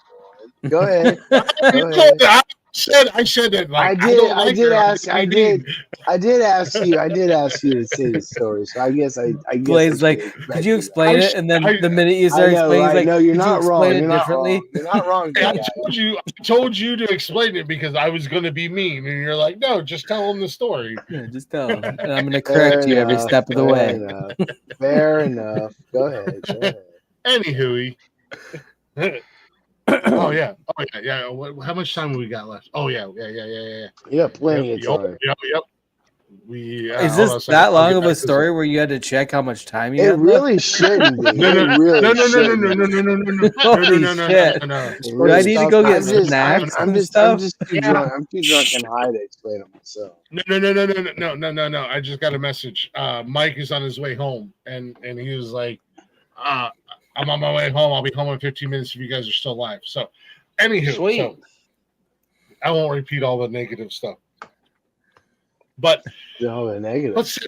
Go ahead. I said that. Like, I did ask you to say the story. So I guess Blaze like, could you explain it? And then the minute you start explaining, like, no, you're not wrong. You're not wrong. You're not wrong. I told you to explain it because I was going to be mean, and you're like, no, just tell him the story. Yeah, just tell him, and I'm going to correct you every step of the way. Fair enough. Go ahead. Anywho. Oh yeah. How much time have we got left? Oh yeah. Yeah, plenty of time. Yep. Is this that long of a story where you had to check how much time you had? It really shouldn't be. No. Holy shit. Do I need to go get snacks and stuff? I'm just too drunk. I'm too drunk and high to explain it myself. No. I just got a message. Mike is on his way home, and he was like, I'm on my way home. I'll be home in 15 minutes if you guys are still alive. So, anywho, so I won't repeat all the negative stuff. But all the negative. Let's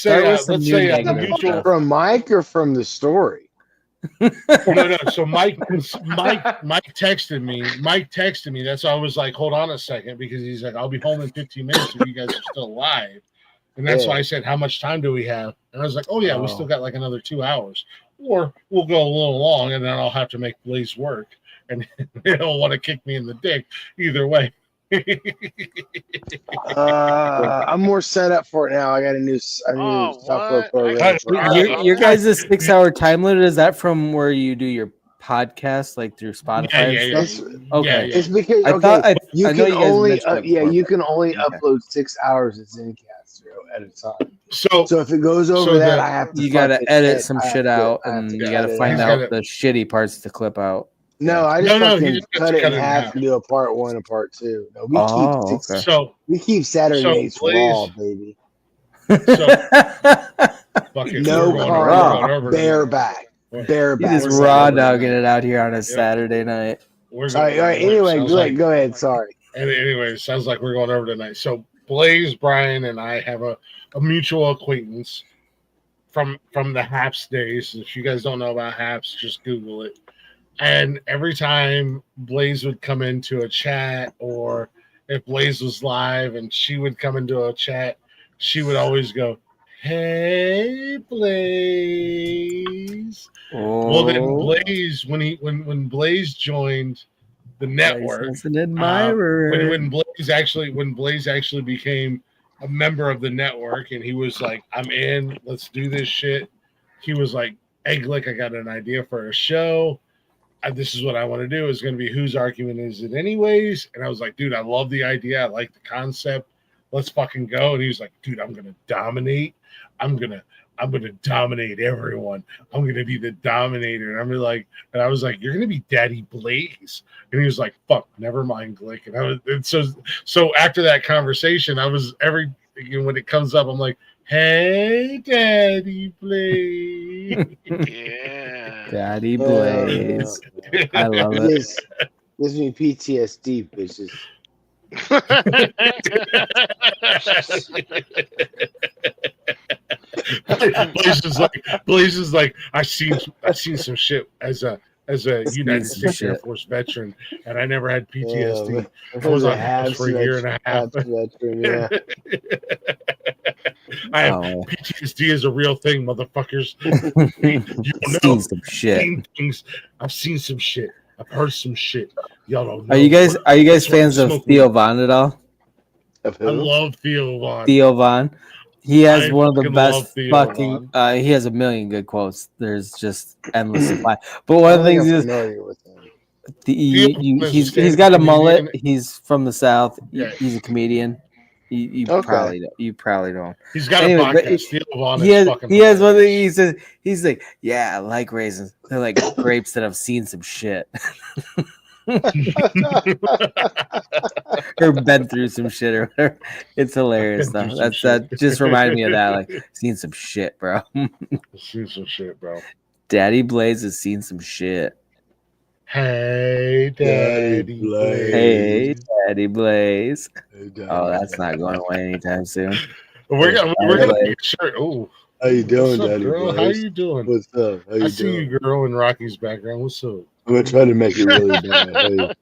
say mutual from Mike or from the story. No. So Mike texted me. Mike texted me. That's why I was like, hold on a second, because he's like, I'll be home in 15 minutes if you guys are still alive. And that's why I said, how much time do we have? And I was like, oh yeah, we still got like another 2 hours, or we'll go a little long, and then I'll have to make Blaze work, and he'll want to kick me in the dick. Either way. I'm more set up for it now. I got a new software program. Your guys' 6 hour time limit, is that from where you do your podcast, like through Spotify? Yeah. Okay. It's because you can only upload 6 hours of Zencast at a time. So if it goes over that, I have to. You got to edit some shit out, and you got to find out the shitty parts to clip out. No, I just fucking cut it in half and do a part 1 and part 2. No, we keep Saturday nights raw, baby. No karma, bareback. You just raw dogging it out here on a Saturday night. All right. Anyway, go ahead. Sorry. Anyway, sounds like we're going over tonight. So Blaze, Brian, and I have a mutual acquaintance from the Haps days. If you guys don't know about Haps, just Google it. And every time Blaze would come into a chat, or if Blaze was live and she would come into a chat, she would always go, "Hey, Blaze." Well, then Blaze, when Blaze joined the network, an admirer. When Blaze actually became a member of the network, and he was like, "I'm in. Let's do this shit." He was like, "Hey, Glick, I got an idea for a show. This is what I want to do. It's going to be Whose Argument Is It Anyways?" And I was like, dude, I love the idea. I like the concept. Let's fucking go. And he was like, dude, I'm going to dominate. I'm going to dominate everyone. I'm going to be the dominator. And I was like, you're going to be Daddy Blaze. And he was like, fuck, never mind, Glick. And so after that conversation, when it comes up, I'm like, hey, Daddy Blaze. Yeah. Daddy Blaze. I love it. Gives me PTSD, bitches. Blaze is like, I've seen some shit as a United States Air Force veteran, and I never had PTSD. I was on house for a year and a half. Yeah. I have PTSD is a real thing, motherfuckers. You don't know. Some shit. I've seen some shit. I've heard some shit. Y'all don't know. Are you guys fans of Theo Von at all? I love Theo Von. Theo Von. He has one of the best fucking. He has a million good quotes. There's just endless supply. But one of the things is he's got a mullet. He's from the South. He's a comedian. You probably don't. He's got a podcast. Theo Von he has one thing he says. He's like, yeah, I like raisins. They're like grapes that have seen some shit. Or been through some shit or whatever. It's hilarious though. That just reminded me of that. Like, seen some shit, bro. Seen some shit, bro. Daddy Blaze has seen some shit. Hey, Daddy Blaze. Hey, Daddy Blaze. Oh, that's not going away anytime soon. We're gonna make a shirt. Oh, how you doing, what's up, Daddy girl? Blaze? How you doing? What's up? How you I see you, girl, in Rocky's background. What's up? I'm gonna try to make it really bad.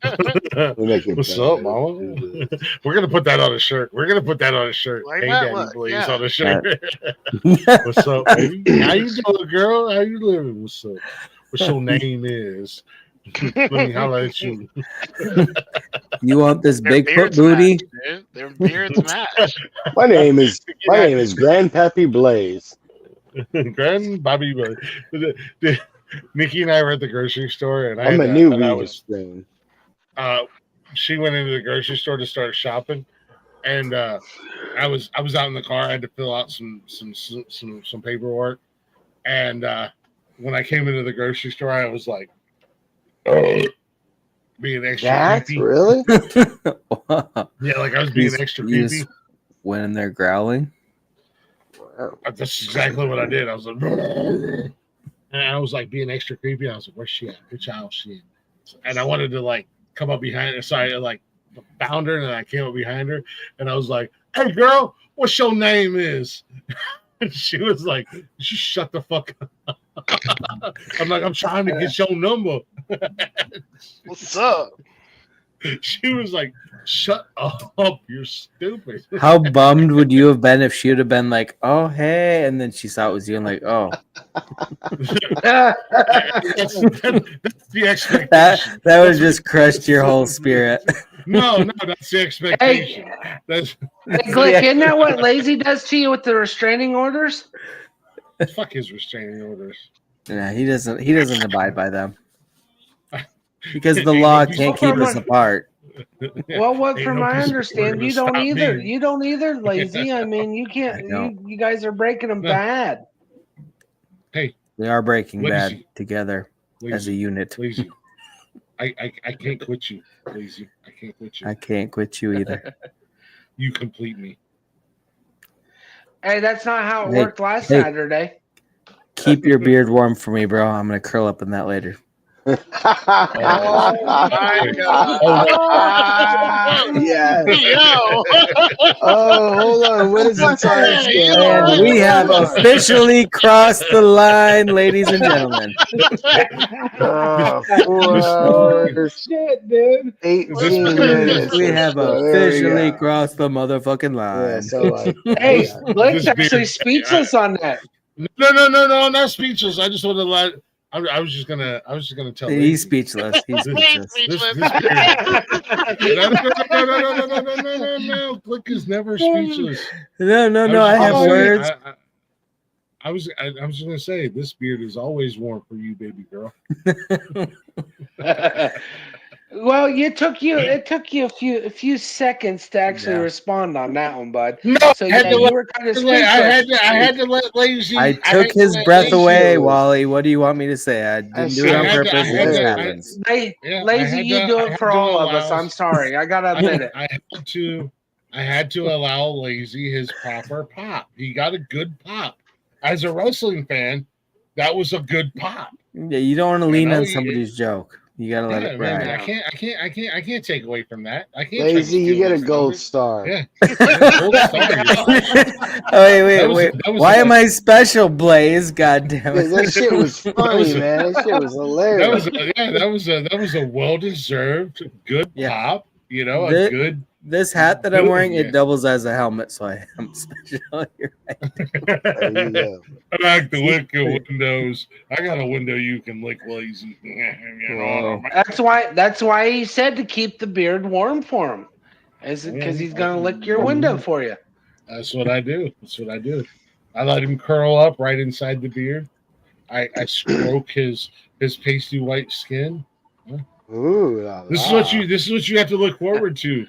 What's up, mama? We're gonna put that on a shirt. Like hey, Daddy Blaze on a shirt. What's up, baby? How you doing, girl? How you living? What's up? What's your name is? Let me holler at you. You want this Bigfoot booty? Their beards match. My name is Grandpappy Blaze. Grandpappy Blaze. Nikki and I were at the grocery store, and I'm a new Venus thing. She went into the grocery store to start shopping, and I was out in the car. I had to fill out some paperwork, and when I came into the grocery store, I was like, being extra creepy. Really? Yeah, like I was being extra creepy. Went in there growling. That's exactly what I did. I was like, and I was like being extra creepy. I was like, where's she at? Which aisle she in? And I wanted to like come up behind her. So I like found her, and I came up behind her, and I was like, hey girl, what's your name is? And she was like, you shut the fuck up. I'm like, I'm trying to get your number. What's up? She was like, shut up, you're stupid. How bummed would you have been if she would have been like, oh, hey, and then she saw it was you and like, oh. that's the expectation. That would just crushed your whole spirit. No, that's the expectation. That's Hey, Glick, isn't that what Lazy does to you with the restraining orders? fuck his restraining orders. Yeah, he doesn't abide by them. Because the law can't keep us apart. Well, what Ain't from no my piece of understanding, wood you gonna don't stop either. me. You don't either, Lazy. I mean, you I can't. don't. You guys are breaking them No. bad. Hey, We are breaking Lazy. bad together as a Lazy. unit. Lazy. I can't quit you, Lazy. I can't quit you. I can't quit you either. You complete me. Hey, that's not how it Hey, worked last hey. Saturday. Keep your beard warm for me, bro. I'm gonna curl up in that later. Oh my God. Yes. Yo. Oh, hold on. What is the time stamp? And we have officially crossed the line, ladies and gentlemen. 4 hours, Shit, dude. 18 minutes. We or have so. There we officially go. crossed the motherfucking Yeah, line. so like, Hey, yeah. Blake's This actually beard- speechless on that. No, I'm not speechless. I just want to let. I was just gonna tell. He's Lazy. speechless. He's This- speechless. Speechless. No. Glick is never speechless. No. I have words. I was just gonna say this beard is always warm for you, baby girl. Well, it took you a few seconds to actually respond on that one, bud. No, So yeah, you were kind of speechless. I had to let Lazy. I took his breath away, Wally. What do you want me to say? I didn't do it on purpose. It just happens. Lazy, you do it for all of us. I'm sorry. I gotta admit it. I had to allow Lazy his proper pop. He got a good pop. As a wrestling fan, that was a good pop. Yeah, you don't want to lean on somebody's joke. You gotta let it ride. Man, I can't take away from that. I can't. Lazy, you get a gold star. Yeah. Gold star. Wait. Why am I special, Blaze? God damn it. That shit was funny, man. That shit was hilarious. That was a well-deserved good pop. You know, a good. This hat that I'm wearing, it doubles as a helmet, so I am special. You're right. There you go. I like to lick your windows. I got a window you can lick, Lazy. That's why he said to keep the beard warm for him. Is it because he's gonna lick your window for you? That's what I do. I let him curl up right inside the beard. I stroke his pasty white skin. Ooh, This is what you have to look forward to,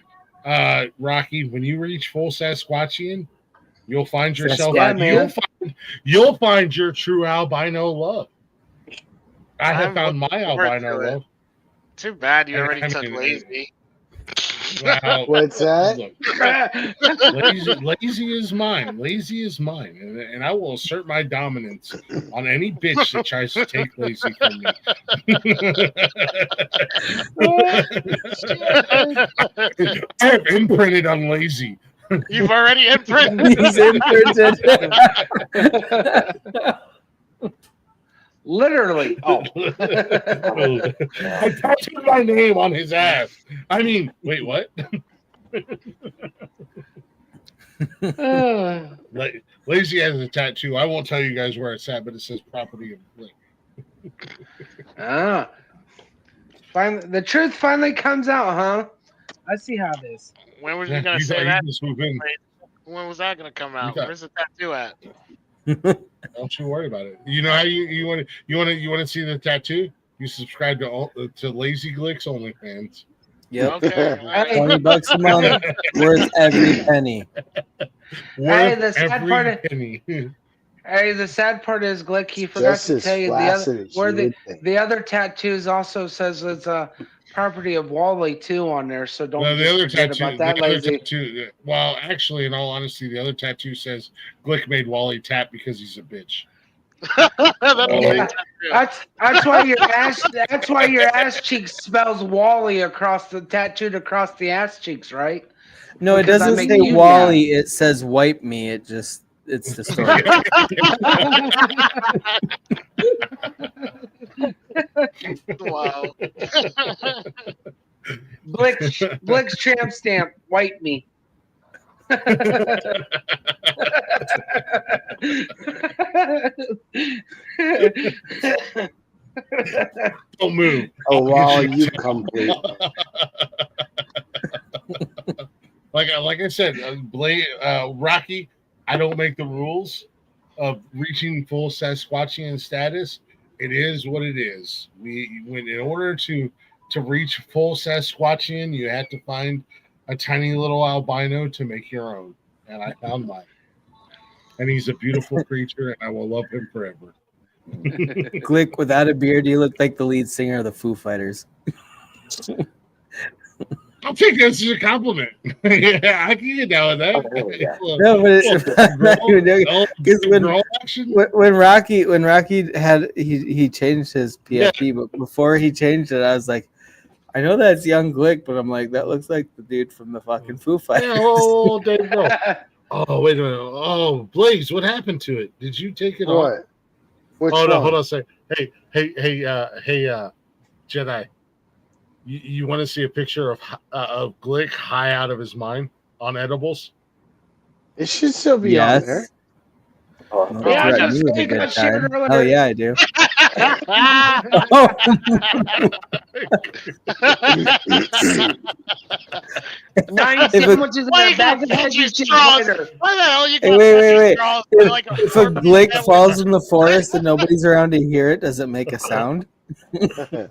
Rocky. When you reach full Sasquatchian, you'll find yourself. You'll find your true albino love. I have found my albino love. Too bad you already took Lazy. Wow. What's that? Look, lazy is mine. Lazy is mine, and I will assert my dominance on any bitch that tries to take Lazy from me. I have imprinted on Lazy. You've already imprinted. He's imprinted. Literally. Oh. I tattooed my name on his ass. I mean, wait, what? Lazy has a tattoo. I won't tell you guys where it's at, but it says property of Blake. Finally, the truth finally comes out, huh? I see how it is. When was you gonna say that? When was that gonna come out? got- Where's the tattoo at? Don't you worry about it. You know how you want to see the tattoo? You subscribe to Lazy Glick's OnlyFans. Yep. Okay. $20 a month, worth every penny. Hey, the sad part is, hey, the sad part is, Glick, he forgot Just to as tell you flaccid as you would think. the other tattoos also says it's a property of Wally too on there, so don't No, the other forget tattoo. about that, The other Lazy. tattoo. Well, actually, in all honesty, the other tattoo says Glick made Wally tap because he's a bitch. Yeah, that's why your ass cheeks spells Wally tattooed across the ass cheeks, right? No, it Because I doesn't make say you Wally. It says wipe me. It just It's the story. Wow. Blick's tramp stamp, white me. Don't move. Oh, wow, you complete. Like I said, Rocky, I don't make the rules of reaching full Sasquatchian status. It is what it is. In order to reach full Sasquatchian, you have to find a tiny little albino to make your own. And I found mine. And he's a beautiful creature, and I will love him forever. Glick, without a beard, you look like the lead singer of the Foo Fighters. I'll take that as a compliment. Yeah, I can get down with that. No, but when Rocky had he changed his PFP, but before he changed it, I was like, I know that's young Glick, but I'm like, that looks like the dude from the fucking Foo Fighters. Yeah, oh, Dave, bro. Oh, wait a minute. Oh, Blaze, what happened to it? Did you take it off? Which no, one? hold on a second. Hey, Jedi. You want to see a picture of Glick high out of his mind on edibles? It should still be on there. Yeah, Right, just you was a take good a share time. earlier. Oh yeah, I do. Nine sandwiches in a bag of veggie straws? chicken. Why the hell you Hey, got wait. straws for like a If a 4-piece Glick sandwich? falls in the forest and nobody's around to hear it, does it make a sound?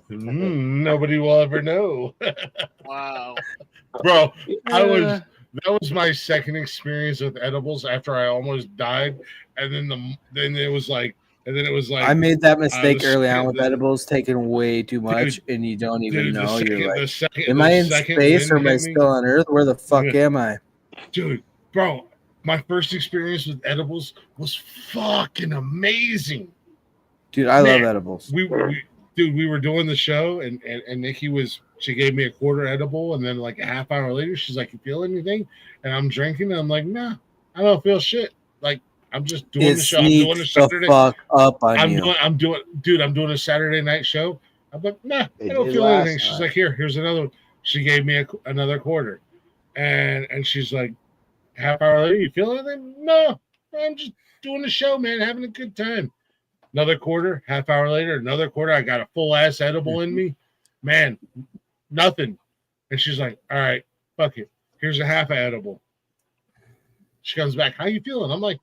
Nobody will ever know. Wow. Bro, that was my second experience with edibles after I almost died, and then it was like I made that mistake early on with edibles, taking way too much, and you don't even know. You're like, am I in space or am I still on Earth? Where the fuck am I? Dude, bro, my first experience with edibles was fucking amazing. Dude, I love edibles. We were doing the show, and Nikki she gave me a quarter edible, and then like a half hour later, she's like, "You feel anything?" And I'm drinking, and I'm like, "Nah, I don't feel shit." Like, I'm just doing the show. I'm doing a Saturday. Fuck up on you. I'm doing a Saturday night show. I'm like, nah, I don't feel anything. She's like, here's another one. She gave me another quarter, and she's like, half hour later, you feel anything? No, I'm just doing the show, man, having a good time. Another quarter, half hour later, another quarter. I got a full ass edible in me, man, nothing. And she's like, all right, fuck it. Here's a half edible. She comes back. How you feeling? I'm like,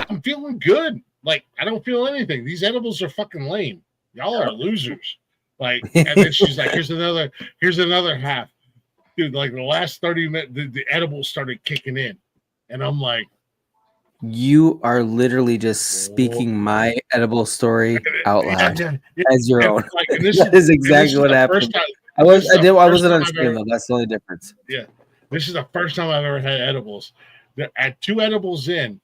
I'm feeling good. Like, I don't feel anything. These edibles are fucking lame. Y'all are losers. Like, and then she's like, here's another half. Dude, like the last 30 minutes, the edibles started kicking in. And I'm like, you are literally just speaking my edible story out loud as your own. Like, that is exactly what happened. I wasn't on screen though. That's the only difference. Yeah. This is the first time I've ever had edibles. At 2 edibles in,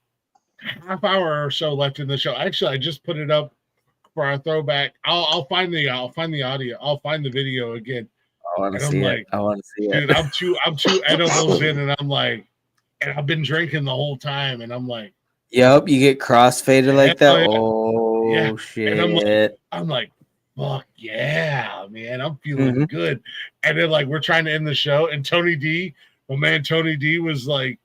half hour or so left in the show. Actually, I just put it up for our throwback. I'll find the audio. I'll find the video again. I want to see it. Dude, I'm two edibles in, and I'm like, and I've been drinking the whole time, and I'm like, yep, you get crossfaded like that. Yeah. Oh Yeah. shit! And I'm like, fuck yeah, man, I'm feeling good. And then like we're trying to end the show, and Tony D was like,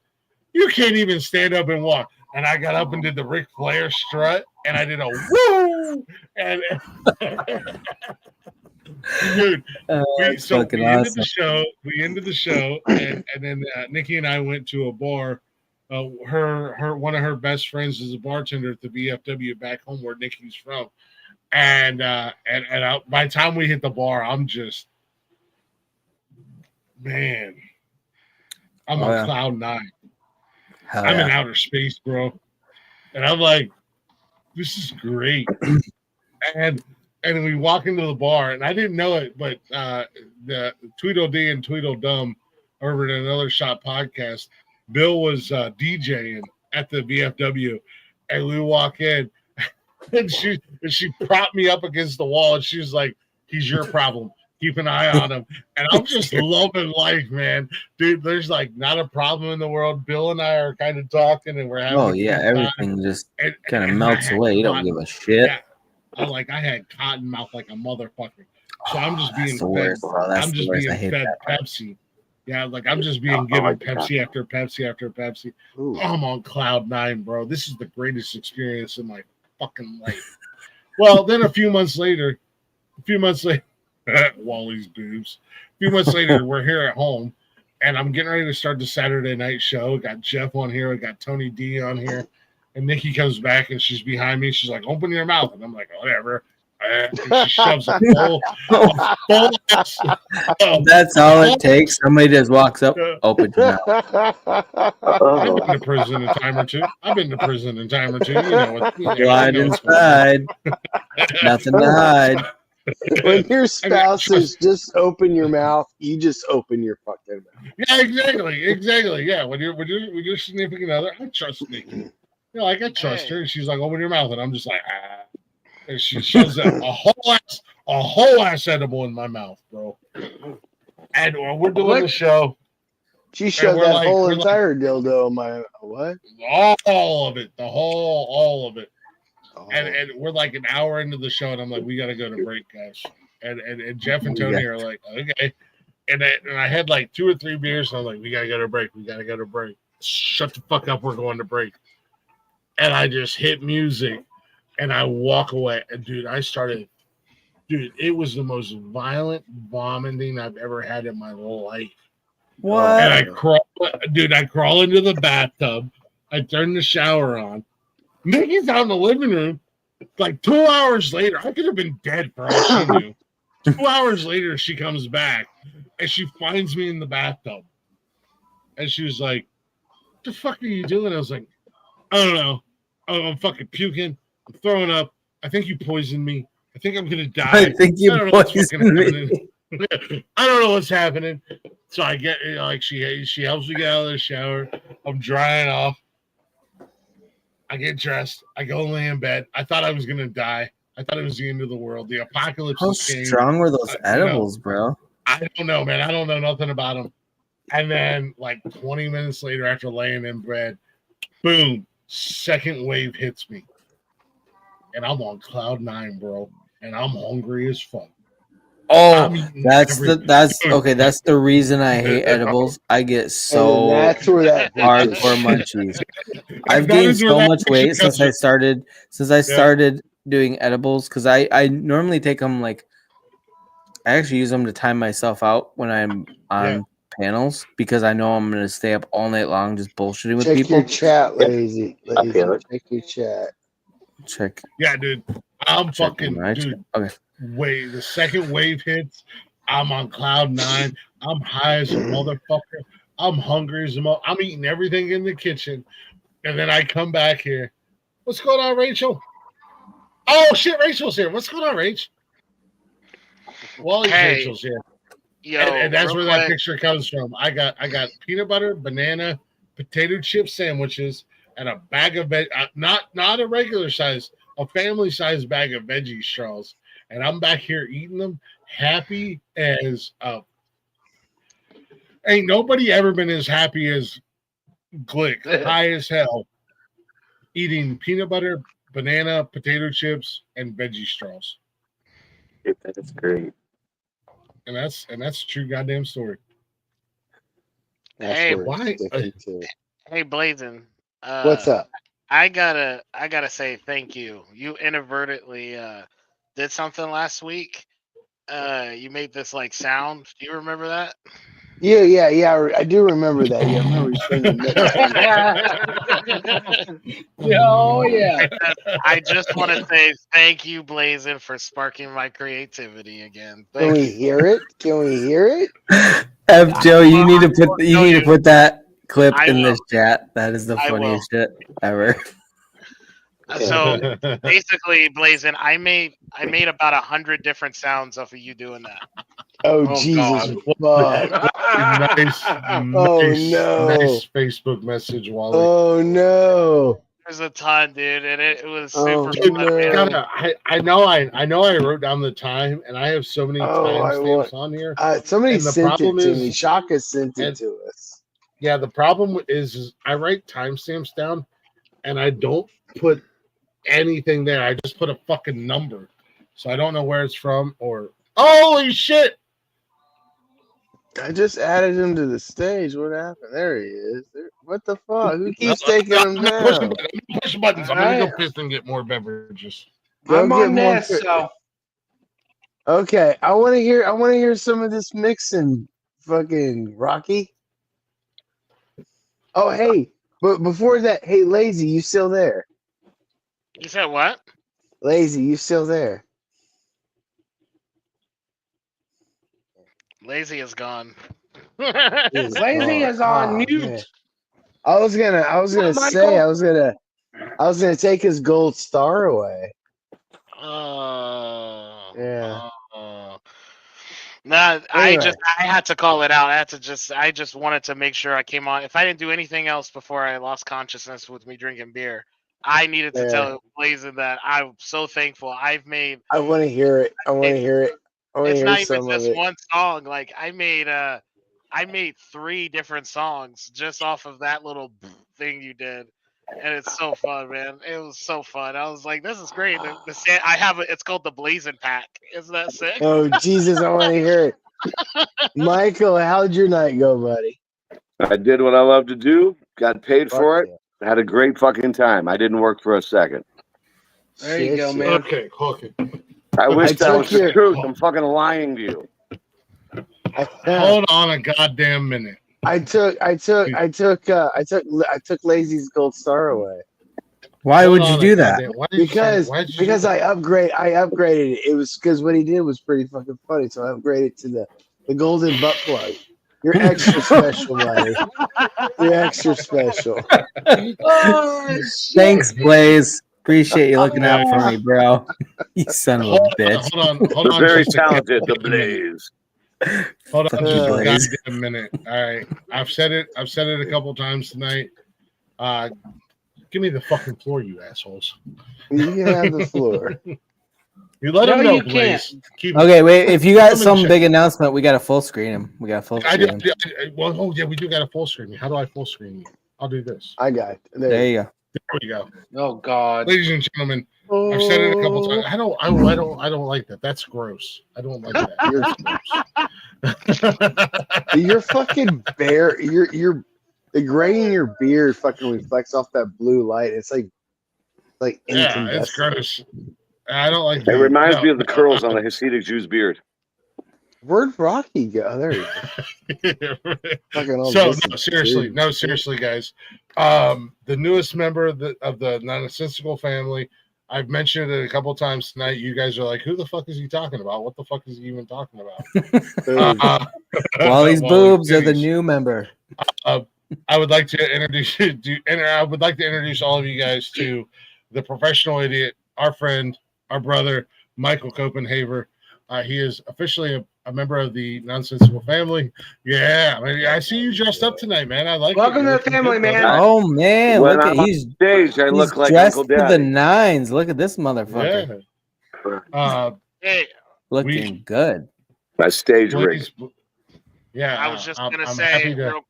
you can't even stand up and walk. And I got up and did the Ric Flair strut, and I did a woo, and dude, we ended the show, and then Nikki and I went to a bar. One of her best friends is a bartender at the VFW back home where Nikki's from, and by the time we hit the bar, I'm just, man, I'm on cloud 9. I'm in outer space, bro. And I'm like, this is great. and we walk into the bar, and I didn't know it, but the Tweedledee and Tweedledum over at Another Shot podcast, Bill was DJing at the VFW, and we walk in, and she propped me up against the wall, and she was like, he's your problem. keep an eye on him. And I'm just loving life, man. Dude, there's like not a problem in the world. Bill and I are kind of talking and we're having Oh a yeah, good time. everything just And kind of I melts had away. You don't cotton- give a shit. Yeah, I had cotton mouth like a motherfucker. So I'm just That's being the fed. worst. Oh, that's I'm the just worst. I being hate fed that. Pepsi. Yeah, like I'm just being given Pepsi after Pepsi after Pepsi. Ooh. I'm on cloud 9, bro. This is the greatest experience in my fucking life. Well, then a few months later, Wally's boobs. A few months later, we're here at home, and I'm getting ready to start the Saturday night show. Got Jeff on here. I got Tony D on here, and Nikki comes back, and she's behind me. She's like, "Open your mouth," and I'm like, "Whatever." And she shoves a full ass. That's all it takes. Somebody just walks up, open your mouth. I've been to prison a time or two. You know what? Slide inside. Nothing to hide. When your spouse says just open your mouth, you just open your fucking mouth. Yeah, exactly. Yeah, when you're significant other, I trust Nikki. You know, like I trust her, and she's like, "Open your mouth," and I'm just like, "Ah," and she shoves a whole ass edible in my mouth, bro. And we're doing the show. She shoved that whole entire dildo in my what? All of it, all of it. And we're like an hour into the show, and I'm like, we got to go to break, guys. And Jeff and Tony are like, okay. And I had like 2 or 3 beers, and I'm like, we got to go to break. Shut the fuck up. We're going to break. And I just hit music, and I walk away. And dude, it was the most violent vomiting I've ever had in my life. What? And I crawl into the bathtub. I turn the shower on. Nikki's out in the living room. Like 2 hours later, I could have been dead for all she knew. 2 hours later, she comes back and she finds me in the bathtub. And she was like, "What the fuck are you doing?" I was like, "I don't know. I'm fucking puking. I'm throwing up. I think you poisoned me. I think I'm gonna die. I think you don't know what's poisoned me." happening. I don't know what's happening." So I get like she helps me get out of the shower. I'm drying off. I get dressed. I go lay in bed. I thought I was gonna die. I thought it was the end of the world. The apocalypse. How came. strong were those edibles, bro? I don't know, man. I don't know nothing about them. And then, like 20 minutes later, after laying in bed, boom, second wave hits me, and I'm on cloud 9, bro. And I'm hungry as fuck. Oh, that's the reason I hate edibles. I get so that's where that hardcore munchies. I've gained so much weight since I started doing edibles, because I normally take them I actually use them to time myself out when I'm on panels, because I know I'm gonna stay up all night long just bullshitting with people. Check your chat, lazy. Check your chat. Check. Yeah, dude. I'm fucking dude. Okay. Wait, the second wave hits. I'm on cloud 9. I'm high as a motherfucker. I'm hungry as a mother. I'm eating everything in the kitchen, and then I come back here. What's going on, Rachel? Oh shit, Rachel's here. What's going on, Rach? Rachel's here. Yo, and that's where that quick. picture comes from. I got peanut butter, banana, potato chip sandwiches, and a bag of not a regular size, a family size bag of veggie straws. And I'm back here eating them, happy as ain't nobody ever been as happy as Glick, high as hell, eating peanut butter, banana, potato chips, and veggie straws. That's great. And that's a true goddamn story. Hey, why? Hey, Blazin. What's up? I gotta say thank you. You inadvertently did something last week. You made this sound. Do you remember that? Yeah. I do remember that. Yeah, I remember you saying Oh yeah. I just want to say thank you, Blazin, for sparking my creativity again. Can we hear it? Joe, you need to put that clip in this chat. That is the funniest shit ever. So basically, Blazin, I made about 100 different sounds off of you doing that. Oh Jesus! Nice no! Nice Facebook message, Wally. Oh no! There's a ton, dude, and it was Oh, super fun, man. no. I know I wrote down the time, and I have so many Oh, I want. timestamps on here. Somebody And the sent it problem to is, me. Shaka sent it and to us. yeah, the problem is I write timestamps down, and I don't put anything there. I just put a fucking number, so I don't know where it's from. Or holy shit! I just added him to the stage. What happened? There he is. What the fuck? Who No, keeps taking him I'm not pushing, down? I'm not pushing buttons. I'm gonna go piss and get more beverages. Go I'm get on more. this, so Okay, I want to hear some of this mixing, fucking Rocky. Oh, hey, but before that, hey, Lazy, you still there? You said what? Lazy, you still there? Lazy is gone. Lazy is on mute. Man. I was gonna say Michael? I was gonna take his gold star away. Yeah. Nah, Anyway. I had to call it out. I just wanted to make sure I came on. If I didn't do anything else before I lost consciousness with me drinking beer, I needed to Yeah. tell Blazin that I'm so thankful. I want to hear it. I want to hear it. I want to It's hear not even some of just it. one song. Like I made 3 different songs just off of that little thing you did. And it's so fun, man. It was so fun. I was like, "This is great." It's called the Blazing Pack. Isn't that sick? Oh Jesus, I want to hear it. Michael, how'd your night go, buddy? I did what I love to do. Got paid Fuck for it. Had a great fucking time. I didn't work for a second. There you go, man. Okay. I wish that took was the your- truth. I'm fucking lying to you. Hold on a goddamn minute. I took Lazy's gold star away. Why would you do that? Because I upgraded it. It was because what he did was pretty fucking funny. So I upgraded to the golden butt plug. You're extra special, buddy. You're extra special. Oh, Thanks, Blaze. Appreciate you looking out for me, bro. You son of a bitch. Hold on. Very just a talented, the goddamn minute. Blaze. Hold on Fuck you, just a Blaze. goddamn minute. All right. I've said it a couple times tonight. Give me the fucking floor, you assholes. You can have the floor. You let No, him know, you Blaze. Okay, wait. If you got some big announcement, we got to full screen him. We got full screen him. We do got a full screen. How do I full screen you? I'll do this. I got it. There you go. There we go. Oh God. Ladies and gentlemen, I've said it a couple times. I don't like that. That's gross. I don't like that. You're fucking bare. You're the gray in your beard fucking reflects off that blue light. It's like Yeah, it's incandescent. gross. I don't like It that. reminds me of the curls on the Hasidic Jew's beard. Where'd Rocky go? There you go. Fucking all So disappeared. no, seriously, guys. The newest member of the Nonsensical family. I've mentioned it a couple times tonight. You guys are like, "Who the fuck is he talking about? What the fuck is he even talking about?" Wally's boobs are the new member. I would like to introduce you I would like to introduce all of you guys to the professional idiot, our friend, our brother, Michael Copenhaver. He is officially a member of the Nonsensical family. Yeah, I see you dressed up tonight, man. I like Welcome it. to the family, man. Oh man, When look I'm at on he's stage, I look like dressed Uncle to Daddy. the nines. Look at this motherfucker. Yeah. Hey, Looking good. My stage rig. Yeah, I was just gonna I'm say. happy to-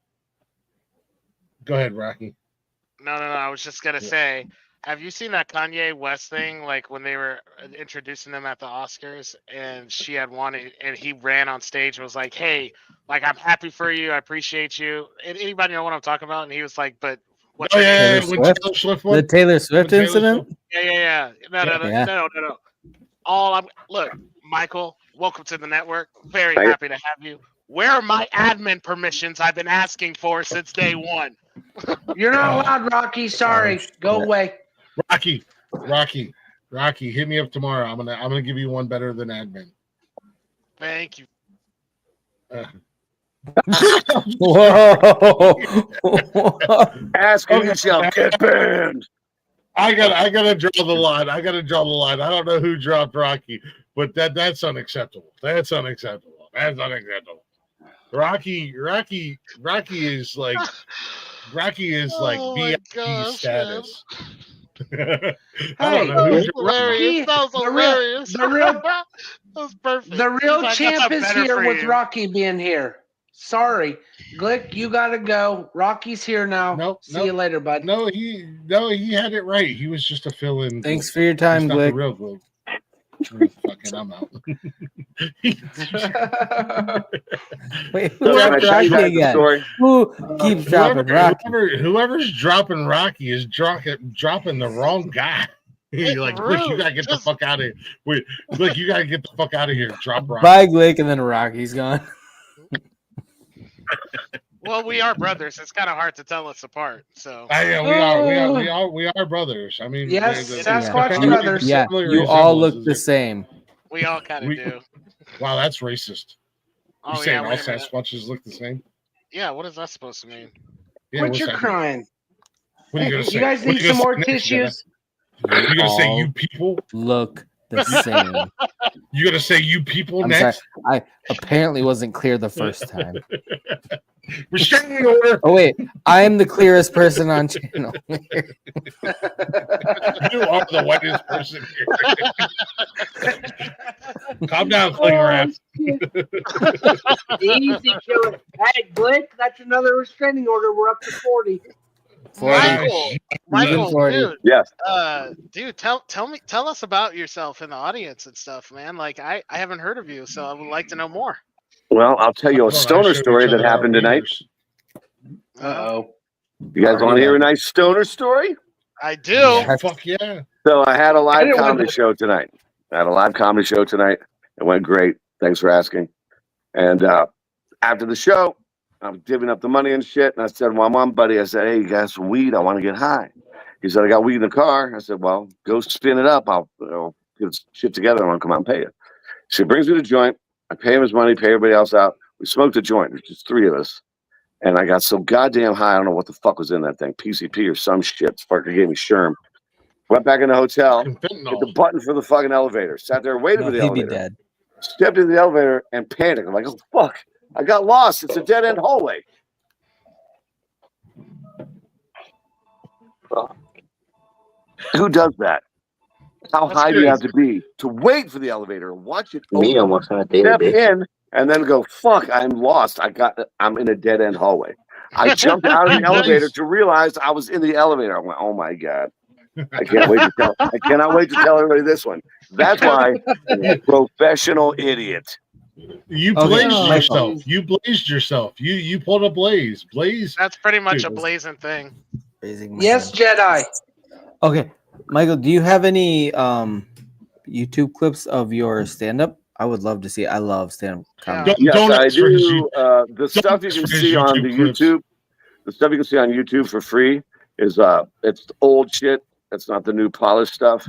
Go ahead, Rocky. No. I was just gonna say. Have you seen that Kanye West thing? Like when they were introducing them at the Oscars, and she had wanted, and he ran on stage and was like, "Hey, like I'm happy for you. I appreciate you." And anybody know what I'm talking about? And he was like, "But what's your name?" Taylor Swift? The Taylor Swift incident? Yeah. No. Look, Michael, welcome to the network. Very happy to have you. Where are my admin permissions I've been asking for since day one? You're not allowed, Rocky. Sorry. Go away. Rocky, hit me up tomorrow. I'm gonna give you one better than admin. Thank you. Whoa! Ask and you shall get burned. I gotta draw the line. I don't know who dropped Rocky, but that's unacceptable. That's unacceptable. Rocky is like Oh VIP status. I don't know who's hilarious. That was hilarious. That was perfect. The real I got champ that is better here for with you. Rocky being here. Sorry, Glick, you gotta go. Rocky's here now. See you later, bud. No, he had it right. He was just a fill-in. Thanks for your time, He's not the Glick. real Glick. Fucking, I'm out. Wait, who dropped Rocky again? Who keeps dropping Rocky? Whoever's dropping Rocky is dropping the wrong guy. Like, Glick, you gotta get the fuck out of here. Wait, Glick, you gotta get the fuck out of here. Drop Rocky. Bye, Glick, and then Rocky's gone. Well, we are brothers. It's kind of hard to tell us apart. So yeah, we are brothers. I mean, yes, Sasquatch brothers. Yeah, you all look the same. We all kind of do. Wow, that's racist. Oh, You're saying yeah, all wait a minute. Sasquatches look the same? Yeah, what is that supposed to mean? Yeah, Quit what's your that mean? crying. What are you gonna say? You guys What are need you some gonna more say next, tissues. You're gonna say all you people? Look the same. You gonna say you people I'm next? sorry. I apparently wasn't clear the first time. Restraining order. Oh wait, I'm the clearest person on channel. You are the whitest person here. Calm down, Klinger ass. Easy killing. Hey, Glick, that's another restraining order. We're up to 40. Michael, dude. Yes. Dude, tell us about yourself in the audience and stuff, man. Like I haven't heard of you, so I would like to know more. Well, I'll tell you a stoner story that happened tonight. Uh-oh. You guys want to hear a nice stoner story? I do. Yeah, fuck yeah. So I had a live comedy show tonight. It went great. Thanks for asking. And after the show, I'm divvying up the money and shit. And I said, well, I'm on, buddy. I said, hey, you got some weed? I want to get high. He said, I got weed in the car. I said, well, go spin it up. I'll get shit together and I'll come out and pay you. So he brings me the joint. I pay him his money, pay everybody else out. We smoked a joint. There's just three of us. And I got so goddamn high. I don't know what the fuck was in that thing. PCP or some shit. Fucker gave me Sherm. Went back in the hotel. Hit the button for the fucking elevator. Sat there waiting for the elevator. He'd be dead. Stepped into the elevator and panicked. I'm like, oh, fuck. I got lost. It's a dead-end hallway. Who does that? How high do you have to be to wait for the elevator and watch it open, Me almost on a daily step basis. in, and then go, fuck, I'm lost. I'm in a dead-end hallway. I jumped out of the elevator to realize I was in the elevator. I went, oh my God. I cannot wait to tell everybody this one. That's why I'm a professional idiot. You blazed yourself. You blazed yourself. You pulled a blaze. Blaze. That's pretty much a blazing thing. Yes, Jedi. Okay, Michael, do you have any YouTube clips of your stand-up? I would love to see. I love stand-up comedy. Yes, I do. The stuff you can see on the YouTube, the stuff you can see on YouTube for free is it's old shit. It's not the new polished stuff.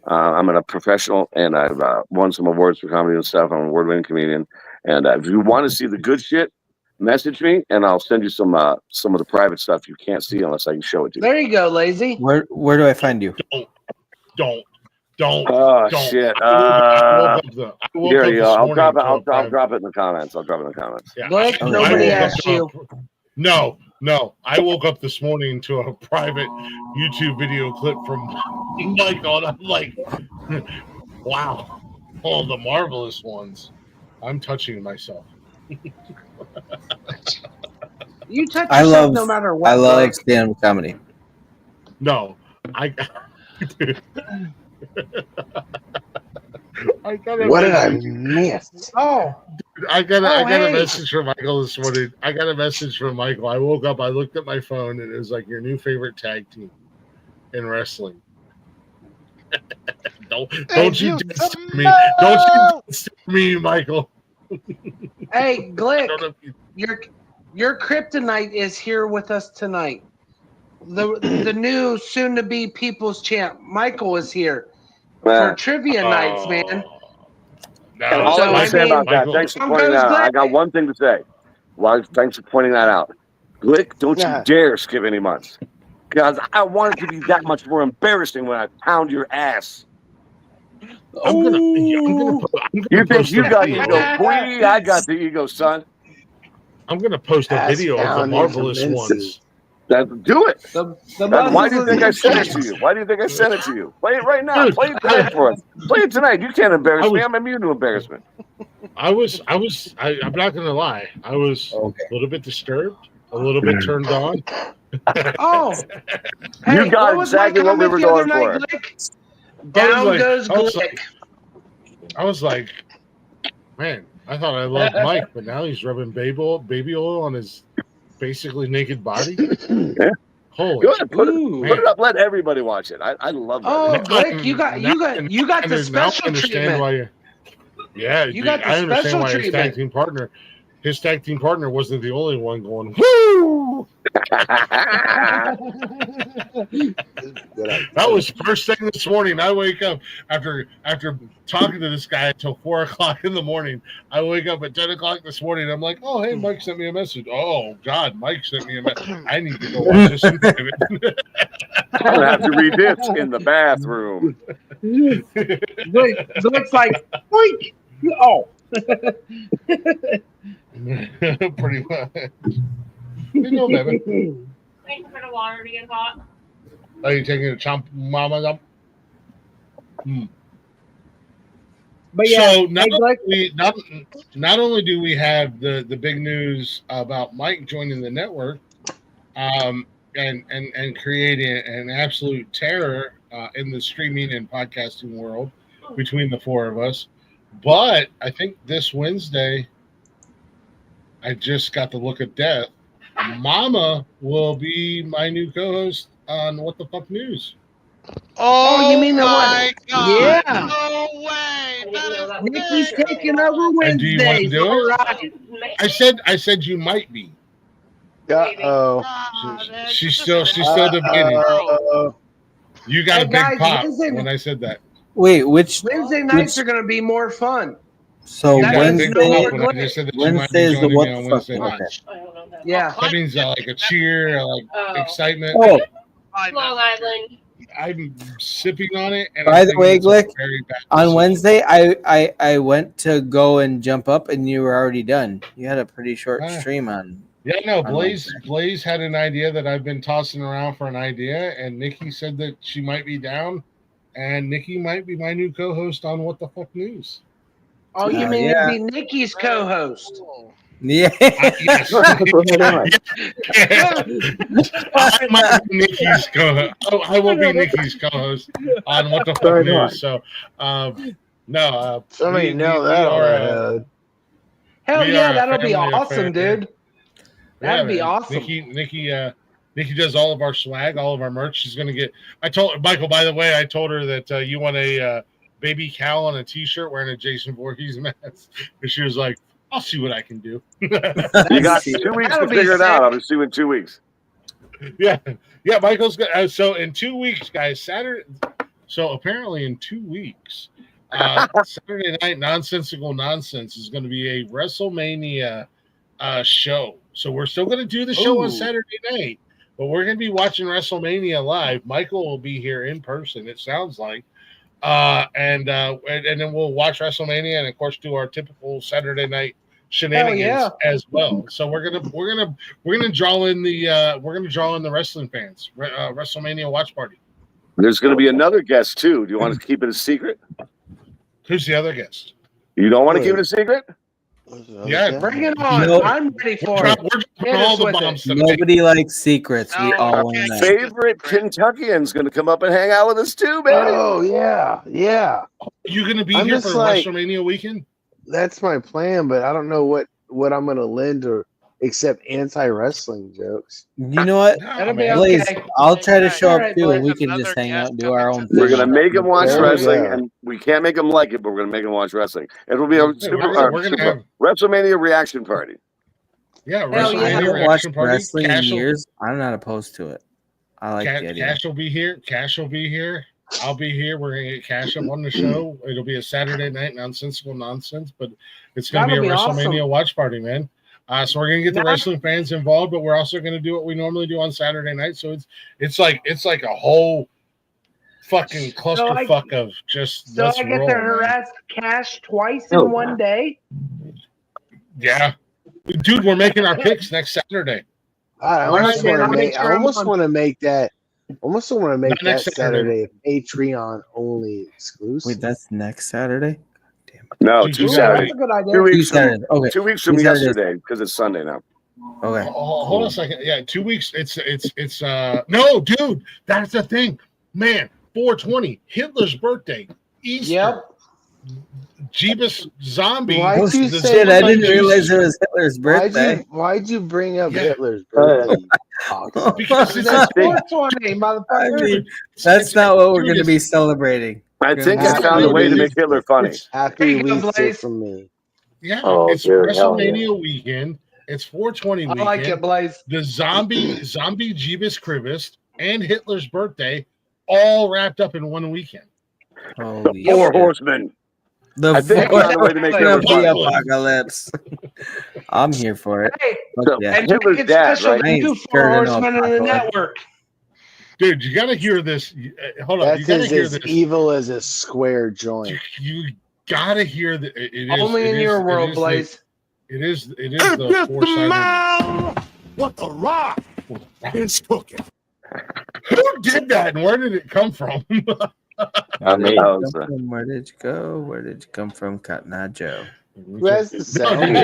I'm a professional, and I've won some awards for comedy and stuff. I'm an award-winning comedian. And if you want to see the good shit, message me, and I'll send you some of the private stuff you can't see unless I can show it to you. There you go, lazy. Where do I find you? Don't. Oh shit! Here you go. I'll drop it in the comments. Yeah. Look, nobody asked you. No. I woke up this morning to a private YouTube video clip from Michael, and I'm like, wow, all the marvelous ones. I'm touching myself. You touch yourself no matter what. I love stand-up comedy. No, I got what did I miss? Oh, I got a hey. message from Michael this morning. I woke up, I looked at my phone, and it was like your new favorite tag team in wrestling. Don't you dance me. Don't you dance me, Michael. Hey, Glick, your kryptonite is here with us tonight. The new soon-to-be people's champ, Michael, is here for trivia nights, man. And all I want to say about that, thanks for pointing that out. I got one thing to say. Well, thanks for pointing that out. Glick, don't you dare skip any months. Because I want it to be that much more embarrassing when I pound your ass. I'm gonna you think you got ego? Boy, I got the ego, son. I'm gonna post a video of the marvelous ones. Do it. Why do you think I sent it Muslims- to you? Why do you think I sent it to you? Play it right now. Play it tonight for us. Play it tonight. You can't embarrass me. I'm immune to embarrassment. I'm not gonna lie. I was a little bit disturbed, a little bit turned on. Oh, hey, You got what was my exactly what we comment were the other going night, for. Glick? Down goes Glick. I was like, man, I thought I loved Mike, but now he's rubbing baby oil on his basically naked body. Yeah. Holy Good. Put it up. Let everybody watch it. I love that. Oh, Glick, you got the special treatment. Why You got the I understand special why treatment. his tag team partner wasn't the only one going, woo! That was first thing this morning. I wake up after talking to this guy until 4 o'clock in the morning. I wake up at 10 o'clock this morning. I'm like, oh, hey, Mike sent me a message. Oh, God, Mike sent me a message. I need to go watch this. I'm gonna have to read this in the bathroom. Glick's like, boink. Oh. Pretty much. You know, baby. Waiting for the water to get hot. Are you taking a chomp mama up? But yeah, so not only do we have the big news about Mike joining the network, and creating an absolute terror in the streaming and podcasting world between the four of us, but I think this Wednesday I just got the look of death. Mama will be my new co-host on What the Fuck News. Oh, you mean the my one? God. Yeah. No way. Nikki's taking over And do you want to Wednesdays. do All it? right. I said you might be. She's still debating. You got Hey, a big guys, pop Wednesday- when I said that. Wait, which Wednesday nights are going to be more fun. So You got a big Wednesday, pop when I just said that you might be Wednesday is the joining what me the on fuck? Wednesday Okay. night. Yeah. That means like a cheer, like excitement. Oh. Long Island. I'm sipping on it. And By I'm the thinking way, it's a Glick, very bad on decision. Wednesday, I went to go and jump up, and you were already done. You had a pretty short stream on. Yeah, no, on Blaze had an idea that I've been tossing around for an idea, and Nikki said that she might be down, and Nikki might be my new co-host on What the Fuck News. Oh, you mean yeah. it'd be Nikki's co-host? Yeah. Yes. I might be Nikki's co-host. I will be Nikki's co-host on What the Fuck News. So, no. Somebody nailed that on the head. Hell we yeah, are a that'll be family awesome, affair. dude. That'd be man. awesome. Nikki does all of our swag, all of our merch. She's gonna get. I told Michael, by the way, I told her that you want a baby cow on a T-shirt wearing a Jason Voorhees mask, and she was like, "I'll see what I can do." You got 2 weeks to figure it out. I'll see you in 2 weeks. Yeah. Michael's got. So in 2 weeks, guys, Saturday. So apparently in 2 weeks, Saturday night, Nonsensical Nonsense is going to be a WrestleMania show. So we're still going to do the show on Saturday night, but we're going to be watching WrestleMania live. Michael will be here in person, it sounds like, and then we'll watch WrestleMania and of course do our typical Saturday night shenanigans as well. So we're gonna draw in the wrestling fans, WrestleMania watch party. There's going to be another guest too. Do you want to keep it a secret? Who's the other guest? You don't want to keep it a secret? Yeah, bring it on. No. I'm ready for it. Hit all us the with bombs. it. Nobody likes secrets. We all Our want to know. favorite Kentuckian's going to come up and hang out with us too, baby. Oh yeah. You going to be I'm here just for like- WrestleMania weekend? That's my plan, but I don't know what I'm gonna lend or except anti-wrestling jokes. You know what, That'll be Blaze? okay. I'll try to show All up right, too, and we Blaze. can just hang out and do our own thing. We're going to make him watch There we wrestling, go. and we can't make him like it, but we're going to make him watch wrestling. It'll be a we're gonna have- WrestleMania reaction party. Yeah, Hell yeah. I WrestleMania haven't reaction watched party. wrestling in Cash will- years. I'm not opposed to it. I like the idea. Cash will be here. Cash will be here. I'll be here. We're gonna get Cash up on the show. It'll be a Saturday night Nonsensical Nonsense, but it's gonna That'll be a be WrestleMania awesome. watch party, man. So we're gonna get the Now- wrestling fans involved, but we're also gonna do what we normally do on Saturday night. So it's like a whole fucking clusterfuck of just So let's I get roll, to man. harass Cash twice in one day. Yeah, dude, we're making our picks next Saturday. I almost want to make. I almost want to make that. Almost want to make that Saturday a Patreon only exclusive. Wait, that's next Saturday. No, Dude, 2 you Saturdays. That's a good idea. 2 weeks from Saturdays. Okay. 2 weeks from 2 Saturdays. yesterday because it's Sunday now. Okay. Hold on a second. Yeah, 2 weeks. It's no, dude. That's the thing, man. 420, Hitler's birthday, Easter. Yep. Jeebus zombie. Why'd you say? Shit, I didn't realize it was Hitler's birthday. Why'd you bring up Hitler's birthday? Because it's That's 420, motherfucker. I mean, that's not what we're going to be celebrating. I think I found a way to make Hitler funny. Happy Easter from me. Yeah, Oh, it's dude, WrestleMania weekend. It's 420 I weekend. like it, Blaze. The zombie Jeebus Kribis and Hitler's birthday all wrapped up in one weekend. The Four Horsemen. The I think I found a way to make Hitler funny. apocalypse. I'm here for it. Hey, So, yeah. and Hitler's it's dad, special right? to I ain't you scared Four of no Horsemen in the apocalypse. network. Dude, you got to hear this. Hold on. You That's got to hear as this. evil as a square joint. You got to hear that. It is Only in your world, Blaze. It is the four-sided. What the rock is cooking? Who did that and where did it come from? I mean, Where did you go? Where did you come from, Cotton Eye Joe? Who has the No, sound?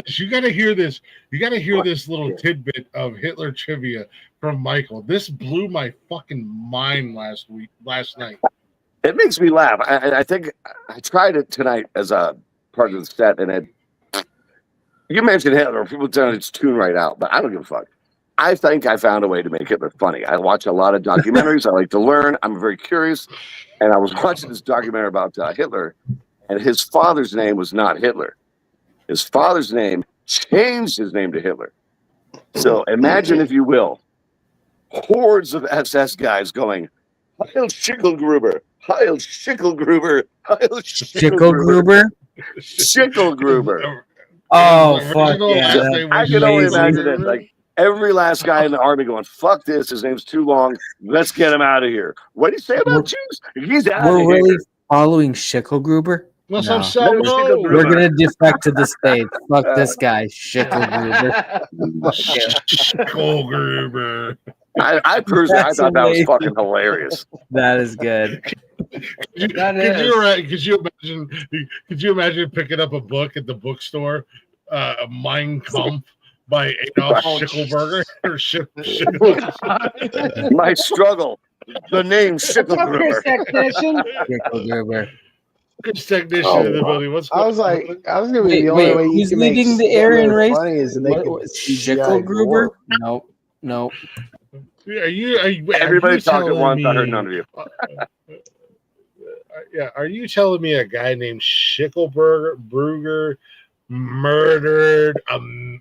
you got to hear this. You got to hear this little tidbit of Hitler trivia from Michael. This blew my fucking mind last night. it makes me laugh. I think I tried it tonight as a part of the set, and you mentioned Hitler. People tell it's tuned right out, but I don't give a fuck. I think I found a way to make Hitler funny. I watch a lot of documentaries. I like to learn. I'm very curious. And I was watching this documentary about Hitler, and his father's name was not Hitler. His father's name changed his name to Hitler. So imagine, if you will, hordes of SS guys going, Heil Schickelgruber, Heil Schickelgruber, Heil Schickelgruber? Schickelgruber. Oh, fuck yeah. I can only imagine it. Like, every last guy in the army going, fuck this, his name's too long, let's get him out of here. What do you say about Jews? He's out of We're here. really following Schickelgruber? Let's No. have Sal Low. We're going to defect to the States. Fuck this guy, Schickelgruber. Schickelgruber. I personally, That's I thought that was amazing. fucking hilarious. That is good. Could you imagine picking up a book at the bookstore, Mein Kampf by Adolf Schickelberger or Schickelgruber? My struggle. The name Schickelgruber. Schickelgruber. Chris technician in the building. What's I was like, I was gonna be the only way you he's can make leading the Aryan Hitler race. funny is to make it Schickelgruber? No. Are you Everybody talked at telling once. I heard me- none of you. Yeah, are you telling me a guy named Schickelberger murdered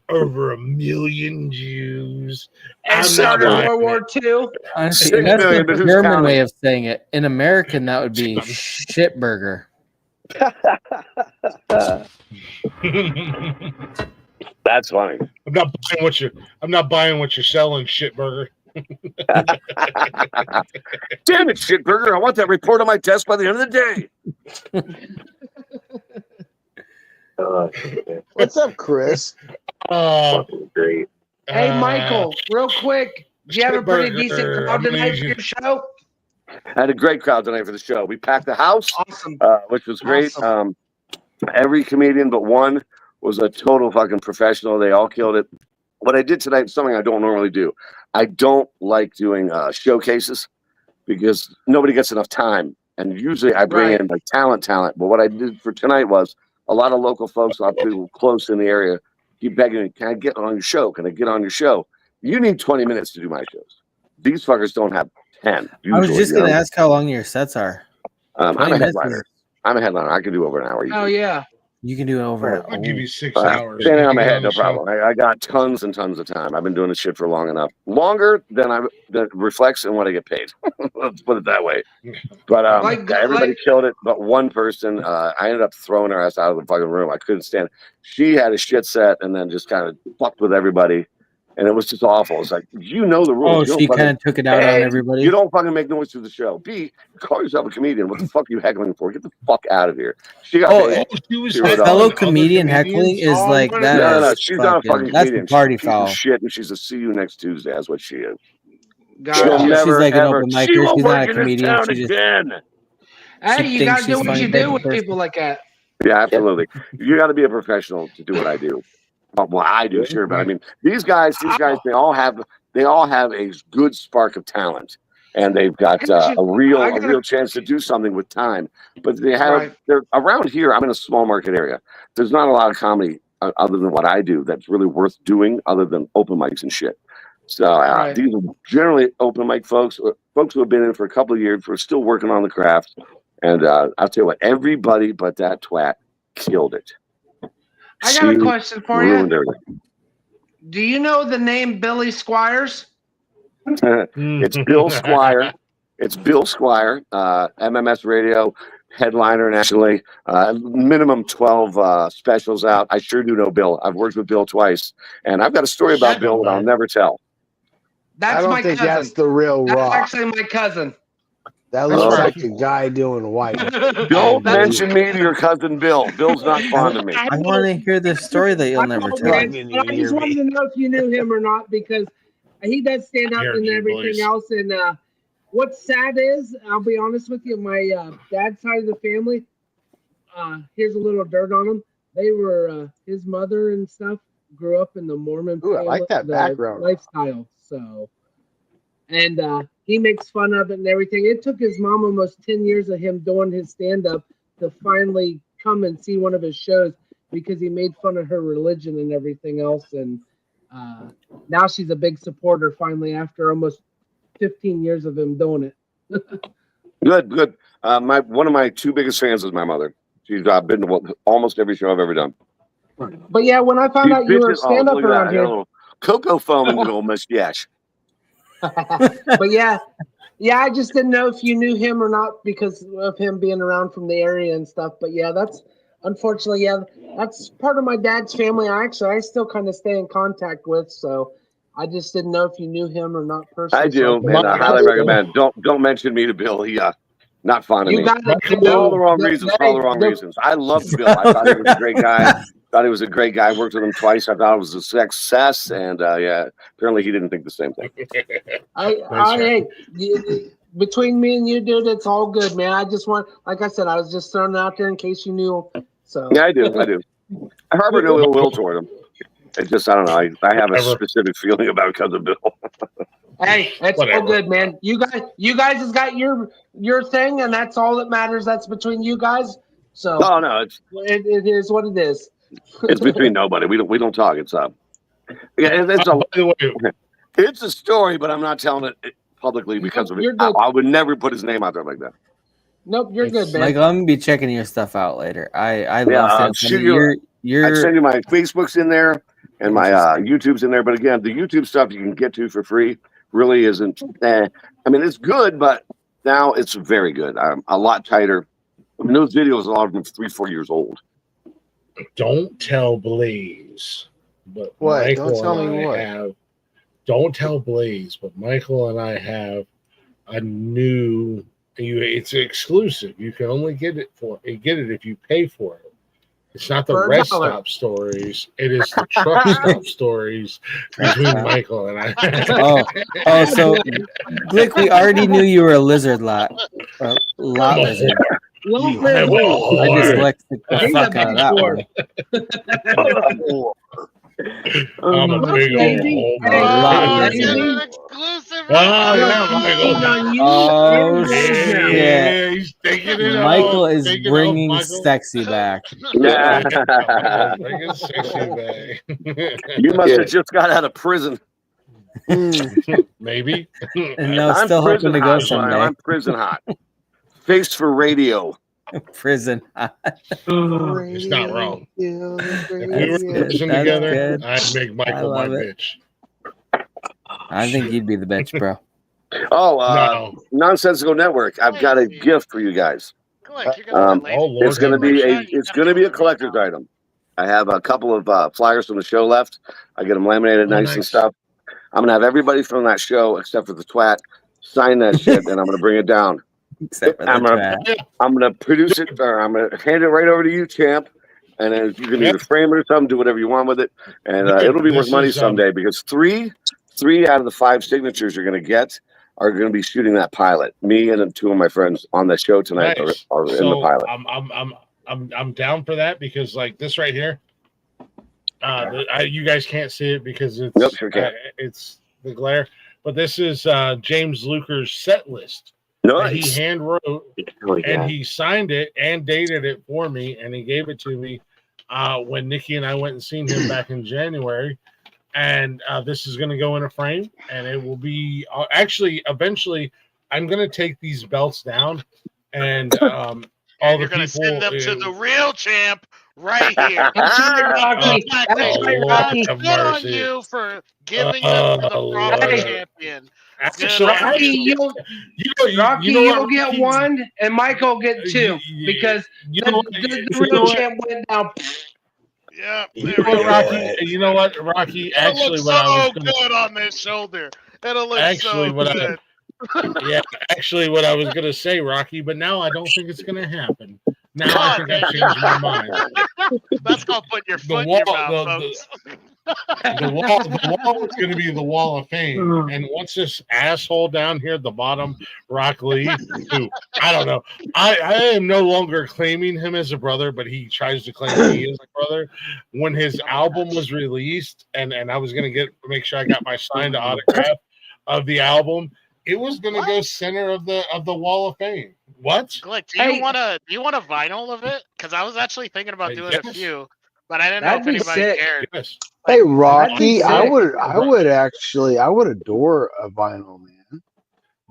over 1 million Jews? And started World War II. Honestly, 6 that's million, but the who's German counting? way of saying it. In American, that would be shitburger. That's funny. I'm not buying what you're selling, shitburger. Damn it, Shitburger. I want that report on my desk by the end of the day. What's up, Chris? Great. Hey, Michael, real quick. Do you have a pretty decent Shitburger, crowd tonight for amazing. your show? I had a great crowd tonight for the show. We packed the house, Awesome. which was great. Awesome. Every comedian but one was a total fucking professional. They all killed it. What I did tonight is something I don't normally do. I don't like doing showcases because nobody gets enough time. And usually I bring in like talent. But what I did for tonight was a lot of local folks, a lot of people close in the area keep begging me, can I get on your show? Can I get on your show? You need 20 minutes to do my shows. These fuckers don't have 10. I was usually, just you going to know? ask how long your sets are. I'm 20 a minutes headliner. I can do over an hour. Oh, yeah. You can do it over an I'll give you 6 hour. hours. Standing on my Get head, no the show. problem. I got tons and tons of time. I've been doing this shit for long enough. Longer than that reflects in what I get paid. Let's put it that way. But everybody killed it, but one person. I ended up throwing her ass out of the fucking room. I couldn't stand it. She had a shit set and then just kind of fucked with everybody. and it was just awful. It's like, you know the rules. Oh, she kind of took it out on everybody. You don't fucking make noise through the show. B, call yourself a comedian. What the fuck are you heckling for? Get the fuck out of here. She got paid $0. Fellow comedian heckling is like that. No, she's not a fucking That's comedian. party She's a piece foul. of shit, and she's a see you next Tuesday. That's what she is. Gotcha. She'll never, She's like an ever. open She micer. won't She's work not a in this comedian. town She just again. Hey, she you thinks gotta do she's what funny you do type with person. people like that. Yeah, absolutely. You got to be a professional to do what I do. Well, I do, sure, but I mean, these guys, they all have a good spark of talent, and they've got a real chance to do something with time. But they're around here. I'm in a small market area. There's not a lot of comedy other than what I do that's really worth doing, other than open mics and shit. So these are generally open mic folks who have been in for a couple of years, who are still working on the craft. And I'll tell you what, everybody but that twat killed it. I got a question for you. Everything. Do you know the name Billy Squires? It's Bill Squire. It's Bill Squire, MMS Radio, headliner nationally. Minimum 12 specials out. I sure do know Bill. I've worked with Bill twice. And I've got a story about Bill that I'll never tell. That's I don't my think cousin. that's the real That's Rock. actually my cousin. That looks like a guy doing white. Don't mention me to your cousin Bill. Bill's not fond of me. I want to hear this story that you'll never tell. I just wanted to know if you knew him or not, because he does stand up and everything else. And what's sad is, I'll be honest with you, my dad's side of the family, here's a little dirt on them. They were, his mother and stuff grew up in the Mormon family, I like that background lifestyle. So, and he makes fun of it and everything. It took his mom almost 10 years of him doing his stand-up to finally come and see one of his shows, because he made fun of her religion and everything else. And now she's a big supporter finally after almost 15 years of him doing it. Good. One of my two biggest fans is my mother. She's been to almost every show I've ever done. But yeah, when I found out you were a stand-up around here. Cocoa foam and little mustache. But yeah, I just didn't know if you knew him or not because of him being around from the area and stuff. But yeah, that's unfortunately, that's part of my dad's family. I still kind of stay in contact with. So I just didn't know if you knew him or not personally. I do, and I highly recommend. Don't mention me to Bill. He not fond of me. For all the wrong reasons. For all the wrong reasons. I loved Bill. I thought he was a great guy. Worked with him twice. I thought it was a success, and apparently he didn't think the same thing. Between me and you, dude, it's all good, man. I just want, like I said, I was just throwing it out there in case you knew. So yeah, I do. I harbor no ill will toward him. It's just I don't know. I have a specific feeling about cousin Bill. Hey, it's all good, man. You guys has got your thing, and that's all that matters. That's between you guys. So no, it is what it is. It's between nobody. We don't talk. It's it's a story, but I'm not telling it publicly because of it. I would never put his name out there like that. Nope, you're good, man. Like, I'm gonna be checking your stuff out later. I love I send you my Facebook's in there and my YouTube's in there. But again, the YouTube stuff you can get to for free really isn't. I mean, it's good, but now it's very good. A lot tighter. I mean, those videos, a lot of them 3-4 years old. Don't tell Blaze, but what? Michael Don't tell and me I what? have. Don't tell Blaze, but Michael and I have a new. It's exclusive. You can only get it if you pay for it. It's not the rest stop stories. It is the truck stop stories between Michael and I. oh, so Glick, we already knew you were a lizard lot lizard. I dyslexic the fuck out of that one. I'm a big old Oh shit! He's taking it Michael off. is bringing sexy back. Bringing sexy back. You must have just got out of prison. Maybe. And now it's still hoping to go someday. I'm prison hot. Face for radio. Prison hot. It's not wrong. If we were in prison together, I'd make Michael my bitch. I think you'd be the bitch, bro. Oh, Nonsensical Network. I've got a gift for you guys. It's gonna be a collector's item. I have a couple of flyers from the show left. I get them laminated nice and stuff. I'm gonna have everybody from that show except for the twat sign that shit, and I'm gonna bring it down. I'm gonna produce it, or I'm gonna hand it right over to you, champ. And then you can either frame it or something, do whatever you want with it, and it'll be worth money someday. Because three out of the 5 signatures you're gonna get are gonna be shooting that pilot. Me and 2 of my friends on the show tonight are in the pilot. I'm down for that because like this right here, you guys can't see it because it's it's the glare. But this is James Luker's set list. That he hand wrote, and he signed it and dated it for me, and he gave it to me when Nikki and I went and seen him back in January. And this is going to go in a frame, and it will be actually eventually. I'm going to take these belts down, and all you're the going to people send them to the real champ right here. Rocky. Good on you for giving them to the proper champion. Rocky, you'll get 1, and Michael will get 2 because the real champ went down. Yeah, you know what, Rocky? Actually, what I was good on this shoulder. It'll look so good. What I was gonna say, Rocky, but now I don't think it's gonna happen. Now I think I've changed my mind. That's called putting your foot in your mouth, folks. The wall is going to be the Wall of Fame. And once this asshole down here at the bottom, Rock Lee, who I don't know, I am no longer claiming him as a brother, but he tries to claim me as a brother. When his album was released, and I was going to make sure I got my signed autograph of the album, it was going to go center of the Wall of Fame. What? Glick, do you want a vinyl of it? Because I was actually thinking about doing a few. But I didn't know if anybody cared. Hey, Rocky, I would adore a vinyl, man.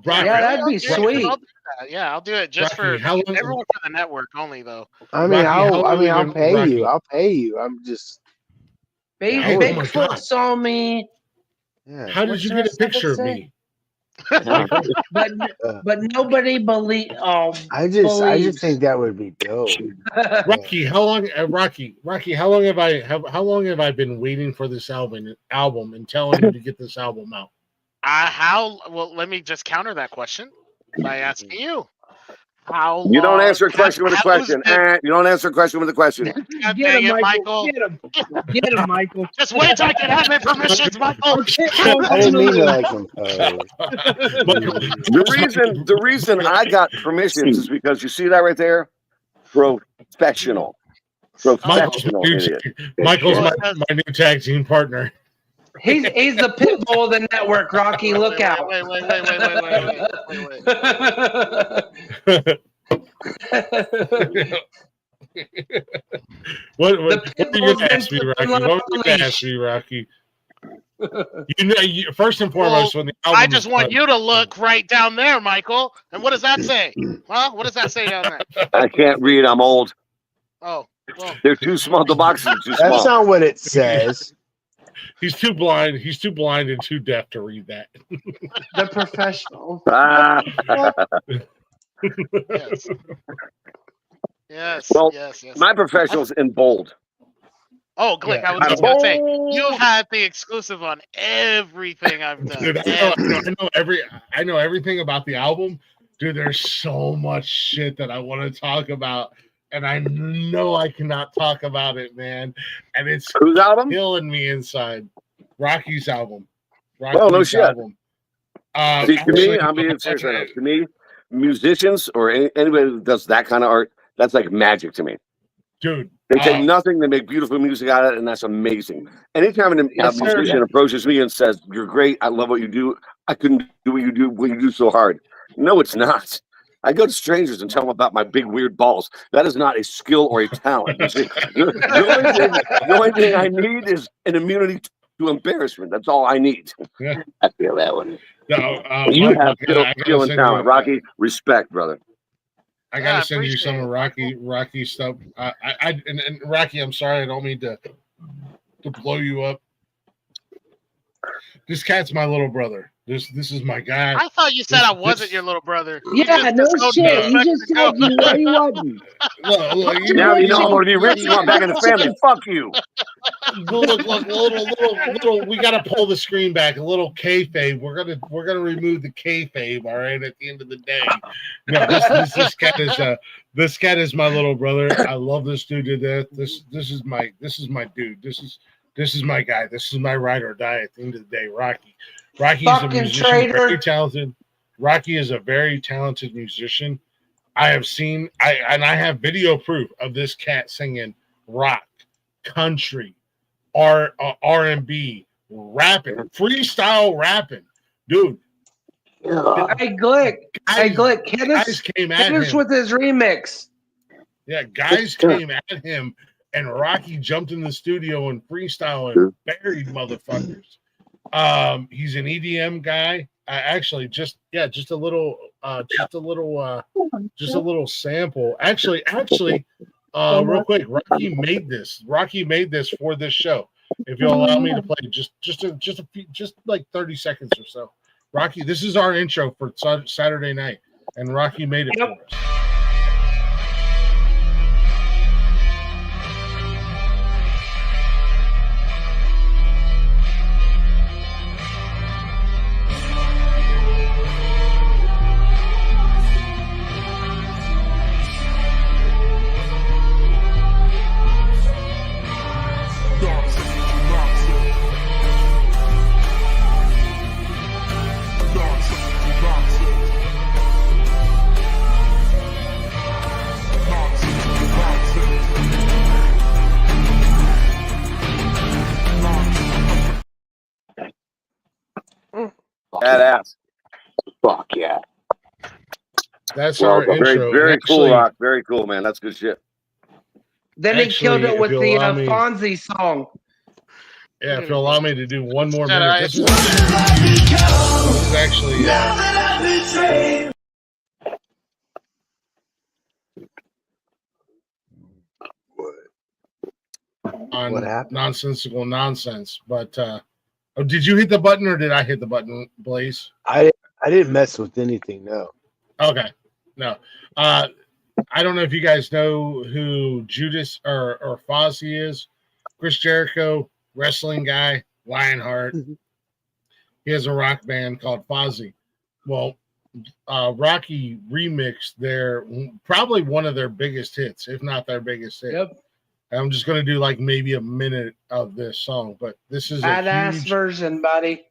Yeah, that'd be sweet. I'll do that. Yeah, I'll do it just for everyone for the network only, though. I mean, I'll pay you. I'll pay you. I'm just. Bigfoot saw me. Yeah. How did you get a picture of me? but nobody believe. I just think that would be dope. Rocky, how long? Rocky, how long have I been waiting for this album and telling you to get this album out? Well, let me just counter that question by asking you. How you don't answer a question with a question. You don't answer a question with a question. Get him, Michael. Get him, Michael. Just wait till I can have my permissions, Michael. I didn't mean to like him. The reason I got permissions is because you see that right there? Professional. Michael's my new tag team partner. He's the pit bull of the network, Rocky. Look out. Wait. What are you going to ask me, Rocky? What were you going to ask me, Rocky? First and foremost, when the album I just want you to look right down there, Michael. And what does that say? Huh? What does that say down there? I can't read. I'm old. Oh, well. They're too small. The boxes are too small. That's not what it says. He's too blind. He's too blind and too deaf to read that. The professional. Yes. Well, yes. My professional's in bold. Oh, Glick, I was just going to say, you had the exclusive on everything I've done. Dude, I know everything about the album. Dude, there's so much shit that I want to talk about. And I know I cannot talk about it, man. And it's whose album? Killing me inside. Rocky's album. No shit. Album. See, to me, I'm being serious right now. To me, musicians or anybody who does that kind of art, that's like magic to me. Dude. They take nothing, they make beautiful music out of it, and that's amazing. Anytime a musician approaches me and says, "You're great, I love what you do. I couldn't do what you do so hard." No, it's not. I go to strangers and tell them about my big weird balls. That is not a skill or a talent. The only thing I need is an immunity to embarrassment. That's all I need. Yeah. I feel that one. No, you have skill and talent, Rocky. Respect, brother. I gotta send you some of Rocky stuff. And Rocky, I'm sorry, I don't mean to blow you up. This cat's my little brother. This is my guy. I thought you said I wasn't your little brother. Yeah, no shit. You just said you wasn't. Now you know I'm going to be rich. You want back in the family. Fuck you. little. We got to pull the screen back. A little kayfabe. We're gonna remove the kayfabe. All right. At the end of the day, no. This cat is my little brother. I love this dude to death. This is my dude. This is my guy. This is my ride or die. At the end of the day, Rocky. Rocky's a musician, very talented. Rocky is a very talented musician. I have seen, I have video proof of this cat singing rock, country, R&B, rapping, freestyle rapping, dude. Hey Glick, guys came at Kenneth him with his remix. Yeah, guys came at him, and Rocky jumped in the studio and freestyle and buried motherfuckers. He's an EDM guy. Actually, just a little sample. Actually, real quick, Rocky made this for this show. If you'll allow me to play just like 30 seconds or so. Rocky, this is our intro for Saturday night, and Rocky made it for us. Badass. Fuck yeah. That's our intro. Very cool, Rock. Very cool, man. That's good shit. Then he killed it with the Fonzie song. Yeah, if you'll allow me to do one more minute. This is actually on What happened? Nonsensical Nonsense. But did you hit the button or did I hit the button, Blaze? I didn't mess with anything. No. Okay. No. I don't know if you guys know who Judas or Fozzy is. Chris Jericho, wrestling guy, Lionheart. He has a rock band called Fozzy. Well, Rocky remixed probably one of their biggest hits, if not their biggest hit. Yep. I'm just going to do like maybe a minute of this song, but this is badass a huge version, buddy.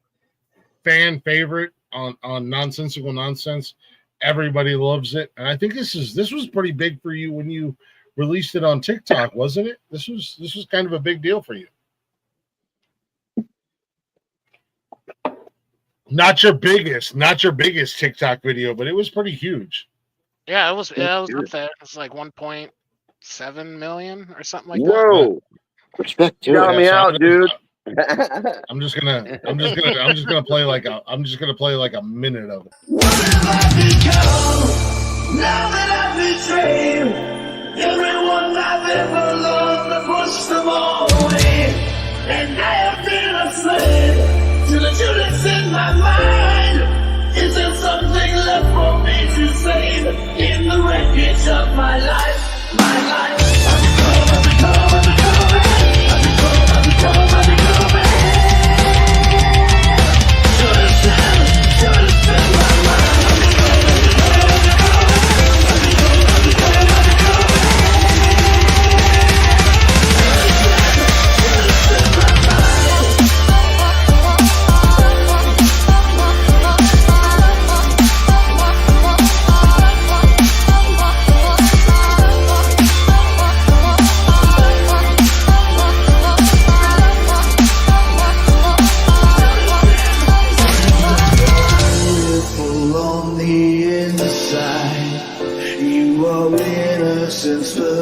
Fan favorite on Nonsensical Nonsense. Everybody loves it, and I think this was pretty big for you when you released it on TikTok, wasn't it? This was kind of a big deal for you. Not your biggest TikTok video, but it was pretty huge. Yeah, it was up there. It's like 1.7 million or something like Whoa. Respect to Got me out, dude. I'm just gonna play like a minute of it. Now that I've betrayed everyone I've ever loved, I pushed them all away, and I have been a slave to the Judas in my mind. Is there something left for me to save in the wreckage of my life? My life.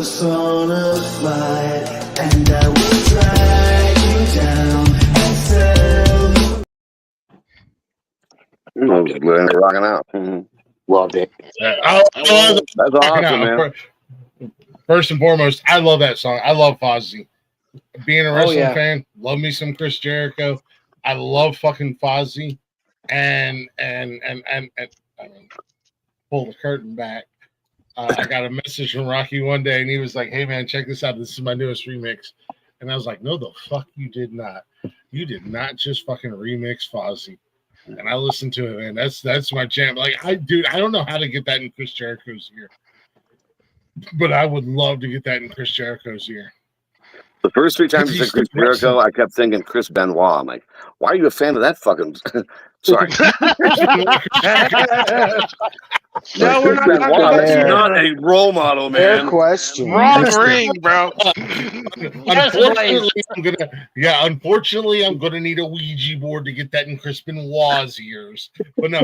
personified, and I will drag you down and sell you. Rocking out. Loved it. That's awesome, man. First and foremost, I love that song. I love Fozzy. Being a wrestling fan, love me some Chris Jericho. I love fucking Fozzy. And pull the curtain back. I got a message from Rocky one day, and he was like, "Hey man, check this out. This is my newest remix." And I was like, no, the fuck you did not. You did not just fucking remix Fozzy. And I listened to it, and that's my jam. Like, I don't know how to get that in Chris Jericho's ear. But I would love to get that in Chris Jericho's ear. The first 3 times I said Chris Jericho, I kept thinking Chris Benoit. I'm like, why are you a fan of that fucking? Sorry. No, we're not talking Benoit, about that's that. not a role model, Fair man. question. Wrong ring, bro. Unfortunately, I'm gonna need a Ouija board to get that in Chris Benoit's ears. But no.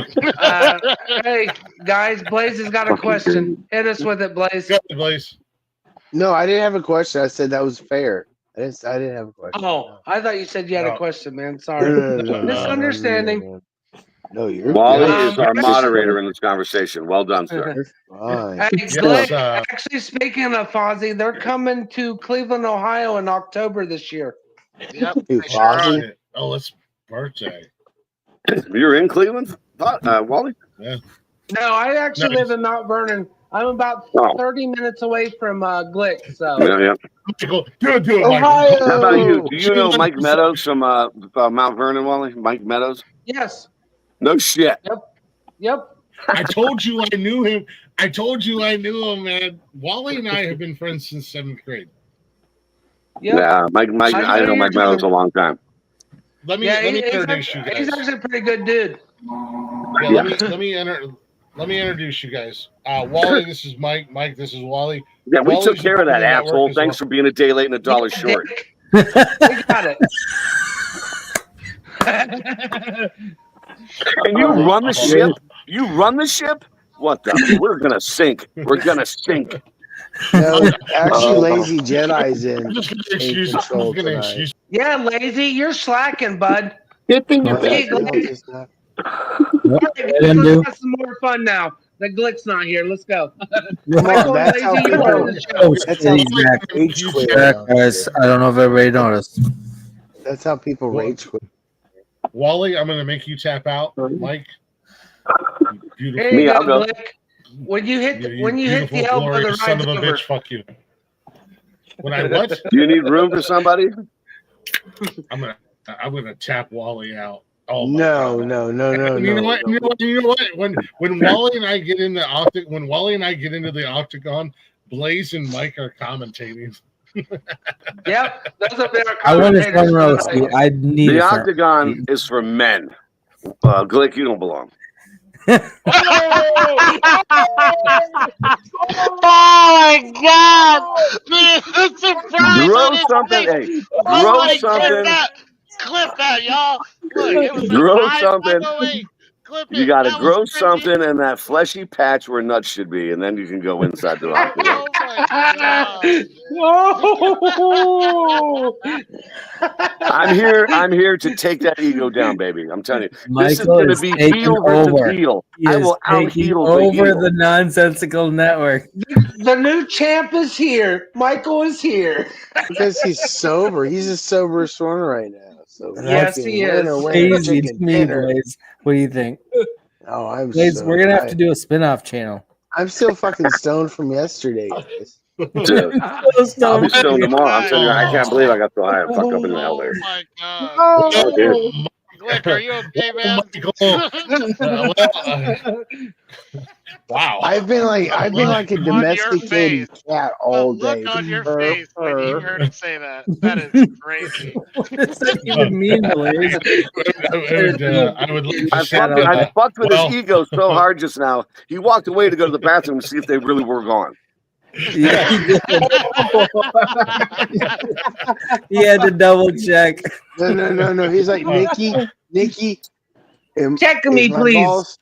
Hey, guys, Blaze has got a question. Hit us with it, Blaze. Go ahead, Blaze. No, I didn't have a question. I said that was fair. I didn't have a question. Oh, I thought you said you had a question, man. Sorry. No. Misunderstanding. No, you're Wally good. is our moderator in this conversation. Well done, sir. Hey, Blake, actually, speaking of Fozzy, they're coming to Cleveland, Ohio in October this year. Yep. Dude, Fozzy? Oh, it's birthday. You're in Cleveland, Wally? Yeah. No, I actually live in Mount Vernon. I'm about 30 minutes away from Glick. So. Yeah. Do it, Ohio. How about you? Do you know Mike Meadows from Mount Vernon, Wally? Mike Meadows? Yes. No shit. Yep. I told you I knew him. Man. Wally and I have been friends since 7th grade. Yep. Yeah, Mike. I know Mike Meadows a long time. Let me introduce you guys. He's actually a pretty good dude. Yeah, let me introduce you guys. Wally, this is Mike. Mike, this is Wally. Yeah, we Wally's took care of that asshole. Thanks for being a day late and $1 short. We got it. And you run the ship? You run the ship? What the? We're gonna sink. We're gonna sink. No, actually, Lazy Jedi's in control gonna tonight. excuse. Yeah, Lazy, you're slacking, bud. Good thing you're you're Let's back. have some more fun now. The Glick's not here. Let's go. Michael, that's how Lazy, you're people- running the show. That's how rage quit. Guys, I don't know if everybody noticed. That's how people rage quit. Wally, I'm gonna make you tap out. Mike, you Here beautiful. you I'll go, go. Glick. When you hit You when you hit the beautiful, elbow, the glorious son ride's of a over. bitch. Fuck you. When I what? Do you need room for somebody? I'm gonna tap Wally out. Oh my No. God. You know what? You know what? When Wally and I get in the when Wally and I get into the octagon, Blaze and Mike are commentating. Yep, those have been our I want to commentators front row seat. tonight. I need The a front octagon is for men. Glick, you don't belong. Oh my God! The surprise Grow on his something. face. Hey, Oh grow my, something. clip that, y'all. Look, it was Grow the something. Clip You it. got to That grow was cringy. something in that fleshy patch where nuts should be, and then you can go inside the octagon. Oh my God. I'm here to take that ego down, baby. I'm telling you. This is Michael going to is be taking heel versus over. heel. He I is will out taking heel the over heel. the Nonsensical Network. The new champ is here. Michael is here. Because he's sober. He's a sober swimmer right now. So Yes, fucking he is. winner, Easy, it's chicken me, dinner. Blaze. What do you think? Oh, I'm Blaze, so we're gonna have to do a spin-off channel. I'm still fucking stoned from yesterday, guys. Dude, I'll be stoned tomorrow. I'm telling you, I can't believe I got so high and fucked up in the elevator. Oh my God. Oh, dude. Glick, are you okay, man? Wow. I've been like a On your domesticated face. cat all The look day. on your face when you heard him say that. That is crazy. What does that even mean, Blaze? I would like to I say fucked with well, his ego so hard just now. He walked away to go to the bathroom to see if they really were gone. Yeah, he did. He had to double check. No. He's like, Nikki. Check me, please.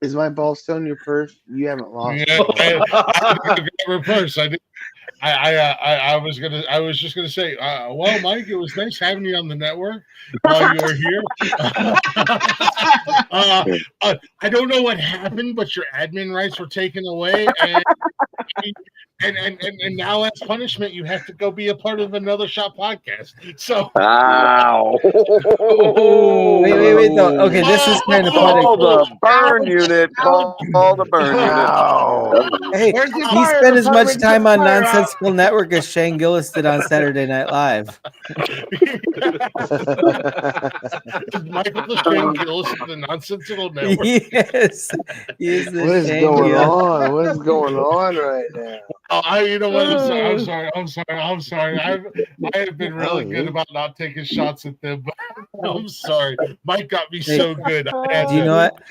Is my ball still in your purse? You haven't lost Yeah, it. I did reverse. I was just gonna say, well, Mike, it was nice having you on the network while you were here. I don't know what happened, but your admin rights were taken away, and And now as punishment, you have to go be a part of Another Shot podcast. So, Ow. Wait, though. Okay, this is kind of funny. Call the burn unit. Call the burn unit. Hey, Where's the he fire spent as much department? time on Fire out. Nonsensical Network as Shane Gillis did on Saturday Night Live. Michael the Shane Gillis of the Nonsensical Network. Yes, he is the What is Shane going Gillis. on? What is going on right now? Oh, you know what? I'm sorry. I have been really good about not taking shots at them, but I'm sorry. Mike got me so good. Do you know what?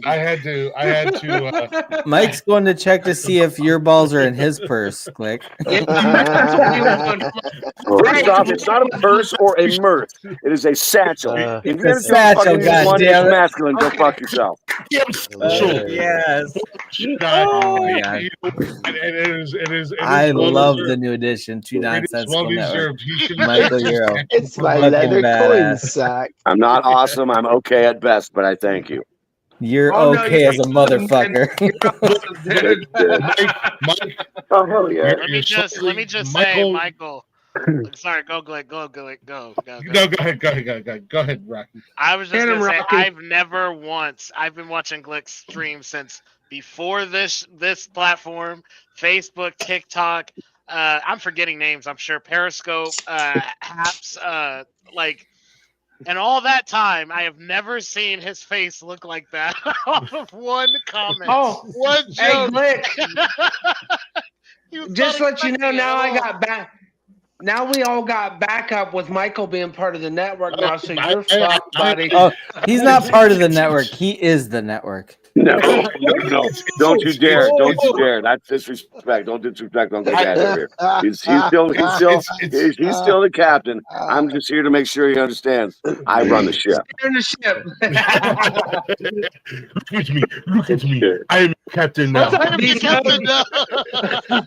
I had to. Mike's going to check to see if your balls are in his purse. Click. First off, it's not a purse or a mirth. It is a satchel. If you're a satchel, fucking God one damn is it. masculine, go fuck yourself. Yes. Oh my God. It is I well love deserved. the new addition to It is Nonsensical well Network. deserved. He should Michael Euro. It's my Fucking leather coin badass. sack. I'm not awesome. I'm okay at best, but I thank you. You're Oh, no, okay you're as a motherfucker. Mike, oh hell yeah! Let me just say, Michael. Sorry, go, Glick. Go. Go ahead, Rocky. I was just Hit him, gonna say, Rocky. I've never once. I've been watching Glick's stream since before this platform, Facebook, TikTok. I'm forgetting names. I'm sure Periscope, Haps, and all that time, I have never seen his face look like that off of one comment. Oh, one hey, joke. Glick. He was Just not let you know, expecting it now at I all. got back. Now we all got backup with Michael being part of the network now, so you're I- fucked, buddy. Oh, he's not part of the network. He is the network. No. Don't you dare. Don't you dare. That's disrespect. Don't disrespect Uncle Dad over here. He's still the captain. I'm just here to make sure he understands. I run the ship. Steering the ship. Look at me. I am captain now. What's up, He's Beast captain Mode? now.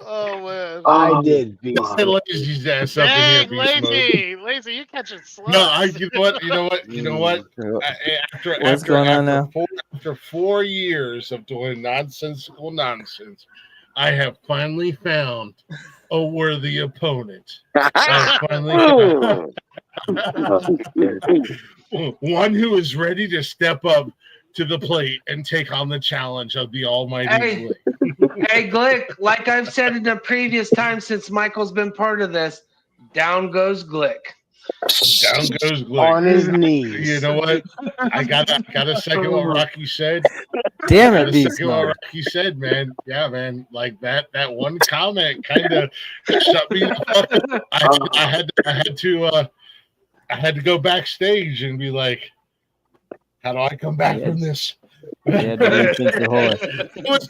Oh man. I did. Beast I lazy's ass up Dang, in here, Beast Mode. lazy, you catching slugs. No, you know what? What's going on now? After 4 years of doing nonsensical nonsense, I have finally found a worthy opponent. I finally one who is ready to step up to the plate and take on the challenge of the almighty Hey. Glick. Hey, Glick, like I've said in the previous time since Michael's been part of this, down goes Glick. Down goes Glick. on his knees. You know what? I gotta second what Rocky said. Damn it, Gotta Beast second what Mode. Rocky said, man. Yeah, man. Like that one comment kind of shut me the fuck up. I had to go backstage and be like, how do I come back from this? Yeah, It was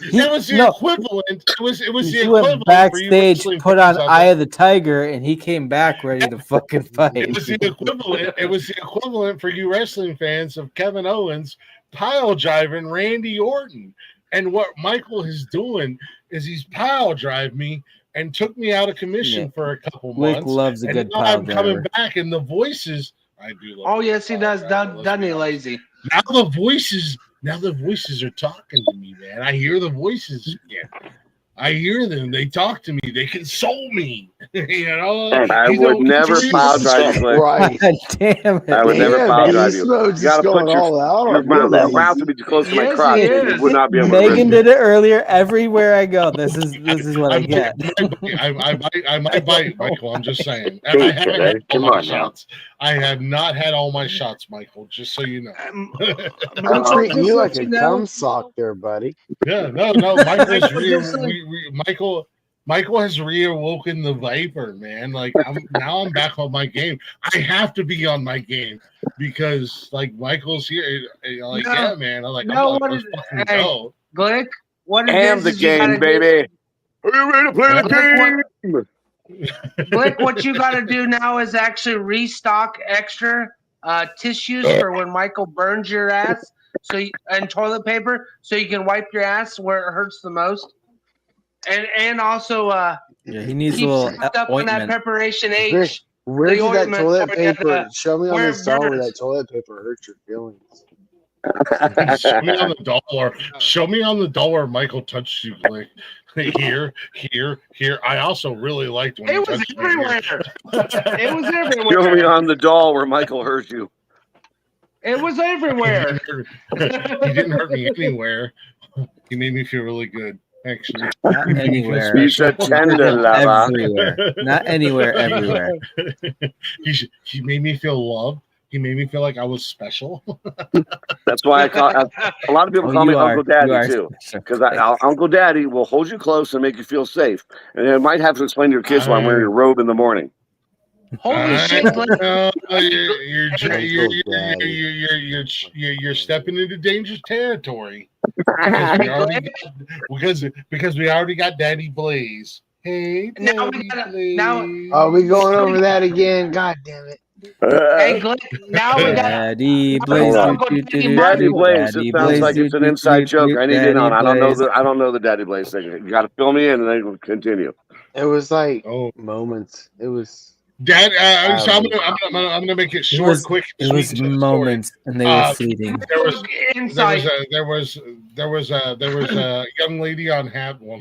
the equivalent. It was the He equivalent went for you backstage, wrestling put fans on out Eye there. of the Tiger, and he came back ready to fucking fight. It was the equivalent. It was the equivalent for you wrestling fans of Kevin Owens pile driving Randy Orton. And what Michael is doing is he's pile drive me and took me out of commission for a couple Glick months. loves a and good now pile I'm coming driver. back, and the voices I do love. Oh, yes, he does. Doesn't he, lazy? Now the voices are talking to me, man. I hear the voices again. I hear them. They talk to me. They console me. You know. I would never pile drive you, Glick. Right. God damn it. I would never pile drive you. Mode's You gotta just put going all out your on you, mouth lazy. to be close to my Yes, crotch. he You is. would not be able to Megan resist. did it earlier. Everywhere I go, this is what I get. I might bite, Michael. I'm just saying. And I haven't had all my shots. I have not had all my shots, Michael. Just so you know. I'm treating you like a cum sock there, buddy. Yeah, no. Michael has reawoken the Viper, man. Like I'm back on my game. I have to be on my game because like Michael's here. Like yeah, man. I'm like No, let's fucking go. Glick, what it Ham is the is you game, gotta baby. Are you ready to play the game? Glick, what you got to do now is actually restock extra tissues for when Michael burns your ass, and toilet paper, so you can wipe your ass where it hurts the most. And also, Yeah, he needs a keep little stocked up on that ointment. preparation H. Rick, where's the that ointment toilet for you paper? Show me on where the it song where burns. that toilet paper hurts your feelings. Show me on the dollar. Show me on the dollar. Michael touched you like here. I also really liked when It he was touched everywhere. me here. It was everywhere. Show me on the doll where Michael hurt you. It was everywhere. He didn't hurt me anywhere. He made me feel really good. Actually, Not anywhere. He's a tender lover. Everywhere. Not anywhere. Everywhere. He made me feel loved. He made me feel like I was special. That's why I call a lot of people call me Uncle Daddy too, because Uncle Daddy will hold you close and make you feel safe, and I might have to explain to your kids why I'm wearing a robe in the morning. Holy shit! You're stepping into dangerous territory because we already got Daddy Blaze. Hey, Daddy Blaze. Are we going over that again? God damn it! Hey, Glenn, now we got Daddy Blaze. Daddy Blaze. It sounds like it's an inside joke. I need in on. I don't know the Daddy Blaze thing. You got to fill me in, and then we'll continue. It was like moments. It was. Dad, so I'm gonna make it short, quick. It was moments, and they were fleeting. There was a young lady on Habs. Well,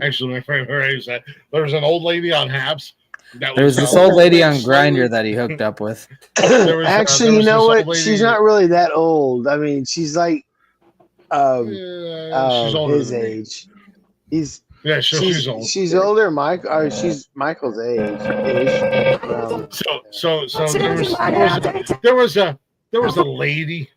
actually, my friend is that there was an old lady on Habs. There's this old lady on Grindr that he hooked up with. Actually, you know what? She's not really that old. I mean, she's like she's older his than me. age. She's old. She's older, Mike. She's Michael's age. So there was a lady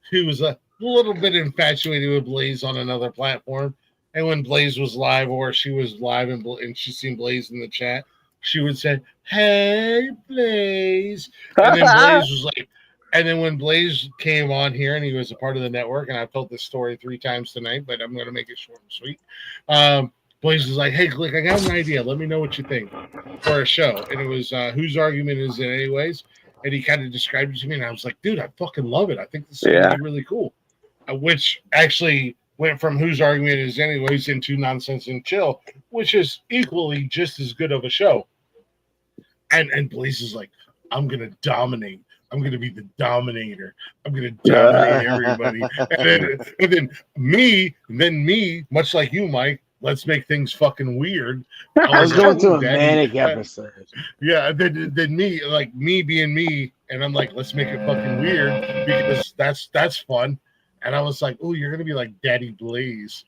who was a little bit infatuated with Blaze on another platform, and when Blaze was live or she was live and she seen Blaze in the chat, she would say, "Hey, Blaze," and then Blaze was like. And then when Blaze came on here and he was a part of the network, and I've told this story 3 times tonight, but I'm going to make it short and sweet. Blaze was like, "Hey, Glick, I got an idea. Let me know what you think for a show." And it was Whose Argument Is It Anyways? And he kind of described it to me, and I was like, "Dude, I fucking love it. I think this is going to be really cool." Which actually went from Whose Argument Is Anyways into Nonsense and Chill, which is equally just as good of a show. And Blaze is like, "I'm going to dominate. I'm going to be the dominator. I'm going to dominate everybody." And then me, much like you, Mike, let's make things fucking weird. I was going through a manic episode. Yeah, then me being me, and I'm like, let's make it fucking weird because that's fun. And I was like, "Oh, you're going to be like Daddy Blaze."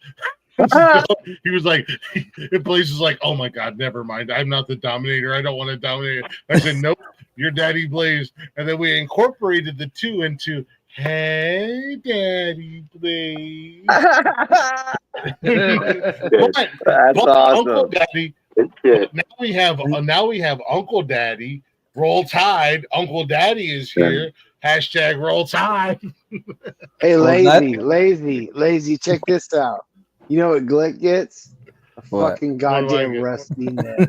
He was like, Blaze was like, "Oh my God, never mind. I'm not the dominator. I don't want to dominate." I said, "Nope. You're Daddy Blaze." And then we incorporated the two into "Hey, Daddy Blaze." That's awesome. Uncle Daddy. Now we have Uncle Daddy. Roll Tide. Uncle Daddy is here. Hashtag Roll Tide. Hey, lazy. Check this out. You know what Glick gets? Fucking goddamn rusty net.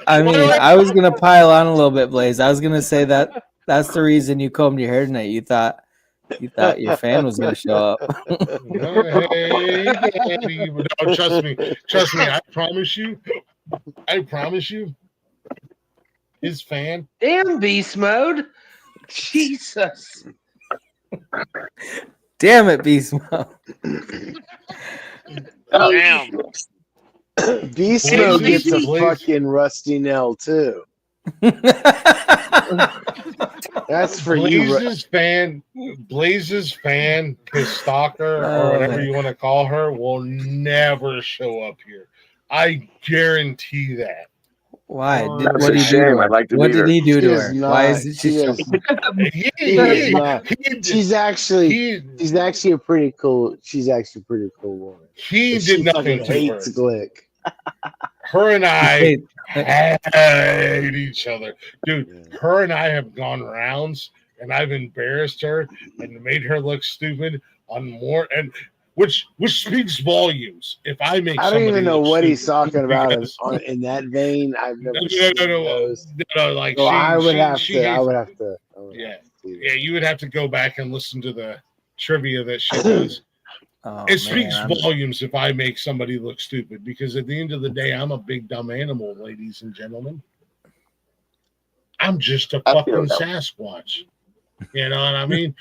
I mean, I was gonna pile on a little bit, Blaze. I was gonna say that's the reason you combed your hair tonight. You thought your fan was gonna show up. Hey, Daddy. No, trust me. I promise you. His fan. Damn beast mode. Jesus. Damn it, Beast Mode. Damn. Beast Mode gets a fucking rusty nail too. That's for Blaze's fan, his stalker, or whatever you want to call her, will never show up here. I guarantee that. Why? That's a shame. I'd like to What meet her. did he do to her? Not. Why is she? She's actually a pretty cool. She's actually a pretty cool woman. He did nothing to hates her. Glick. Her and I hate each other, dude. Her and I have gone rounds, and I've embarrassed her and made her look stupid on more and. Which speaks volumes. If I make, I don't even know what he's talking about in that vein. I've never seen those. No. Like so I would have to. Yeah, you would have to go back and listen to the trivia that she does. Speaks volumes if I make somebody look stupid, because at the end of the day, I'm a big dumb animal, ladies and gentlemen. I'm just a fucking Sasquatch. You know what I mean?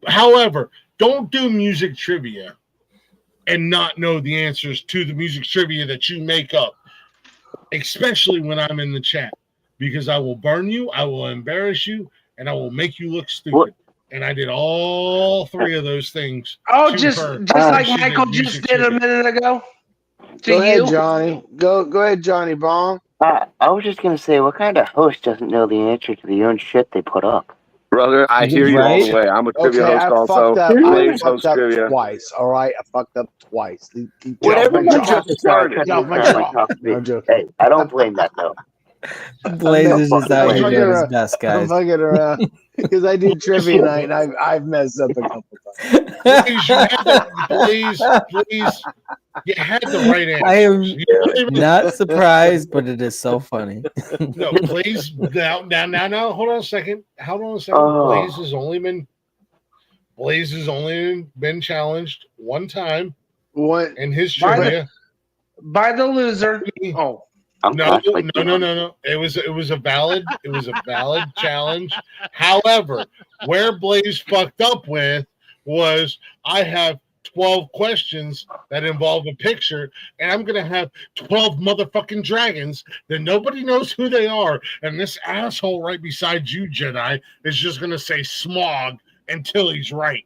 However, don't do music trivia and not know the answers to the music trivia that you make up, especially when I'm in the chat, because I will burn you, I will embarrass you, and I will make you look stupid. And I did all three of those things. Oh, just like Michael just did a minute ago. Go ahead, Johnny. Go ahead, Johnny Bong. I was just gonna say, what kind of host doesn't know the answer to the own shit they put up? Brother, I hear you all the way. I'm a trivia host also. I fucked up twice. All right, I fucked up twice. Whatever you just started. No joke. Hey, I don't blame that though. Blaze is just out here doing his best, I'm guys. fucking around because I do trivia night and I've messed up a couple times. Please, you had the right answer. I am not surprised, but it is so funny. No, please. Now, hold on a second. Oh. Blaze has only been challenged one time. What? In his trivia. By the loser. Oh. No. It was a valid challenge. However, where Blaze fucked up with was I have 12 questions that involve a picture, and I'm gonna have 12 motherfucking dragons that nobody knows who they are, and this asshole right beside you, Jedi, is just gonna say Smog until he's right.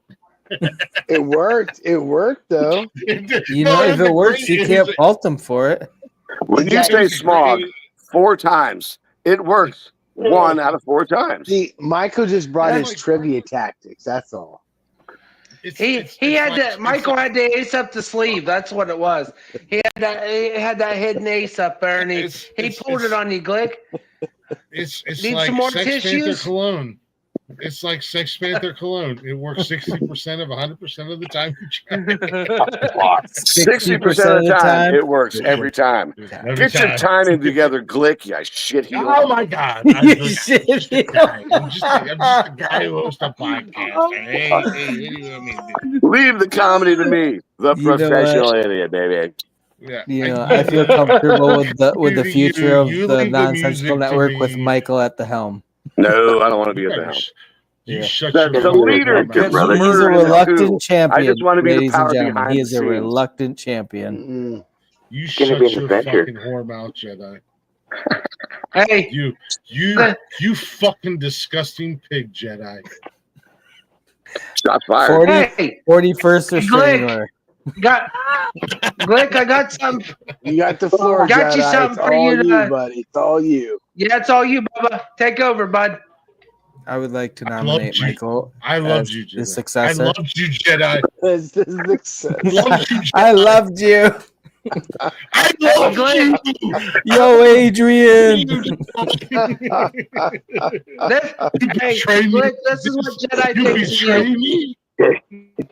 It worked. It worked though. You know, if it works, you can't fault him for it. When you say Smog 4 times, it works 1 out of 4 times. See, Michael just brought his trivia tactics. That's all. Michael had to ace up the sleeve. That's what it was. He had that hidden ace up there, and he pulled it on you, Glick. It's Need like some more Sex tissues? Panther cologne. It's like Sex Panther cologne. It works 60% of 100% of the time you try. 60% of the time, it works every time. Get your timing together, Glick, you shit heel. Oh my God. I'm just a guy who hosts a podcast. Hey, what do you want me to do? Leave the comedy to me, the professional idiot, baby. Yeah. I feel comfortable with the future of the Nonsensical Network with Michael at the helm. No, I don't want to be at the helm. You shut the leader, brother. He's a reluctant champion. I just want to be ladies the power and gentlemen. behind He is the a scenes. reluctant champion. You shut your fucking whore mouth, Jedi. Hey, you fucking disgusting pig, Jedi. Shots fired. 41st restraining order. Glick, I got some. You got the floor, Got you Jedi. something It's for all you, buddy. It's all you. Yeah, it's all you, Bubba. Take over, bud. I would like to nominate Michael. I loved as you, Jedi. the successor. I loved you, Jedi. I loved you. I loved you. Yo, Adrian. This is what Jedi thinks of you.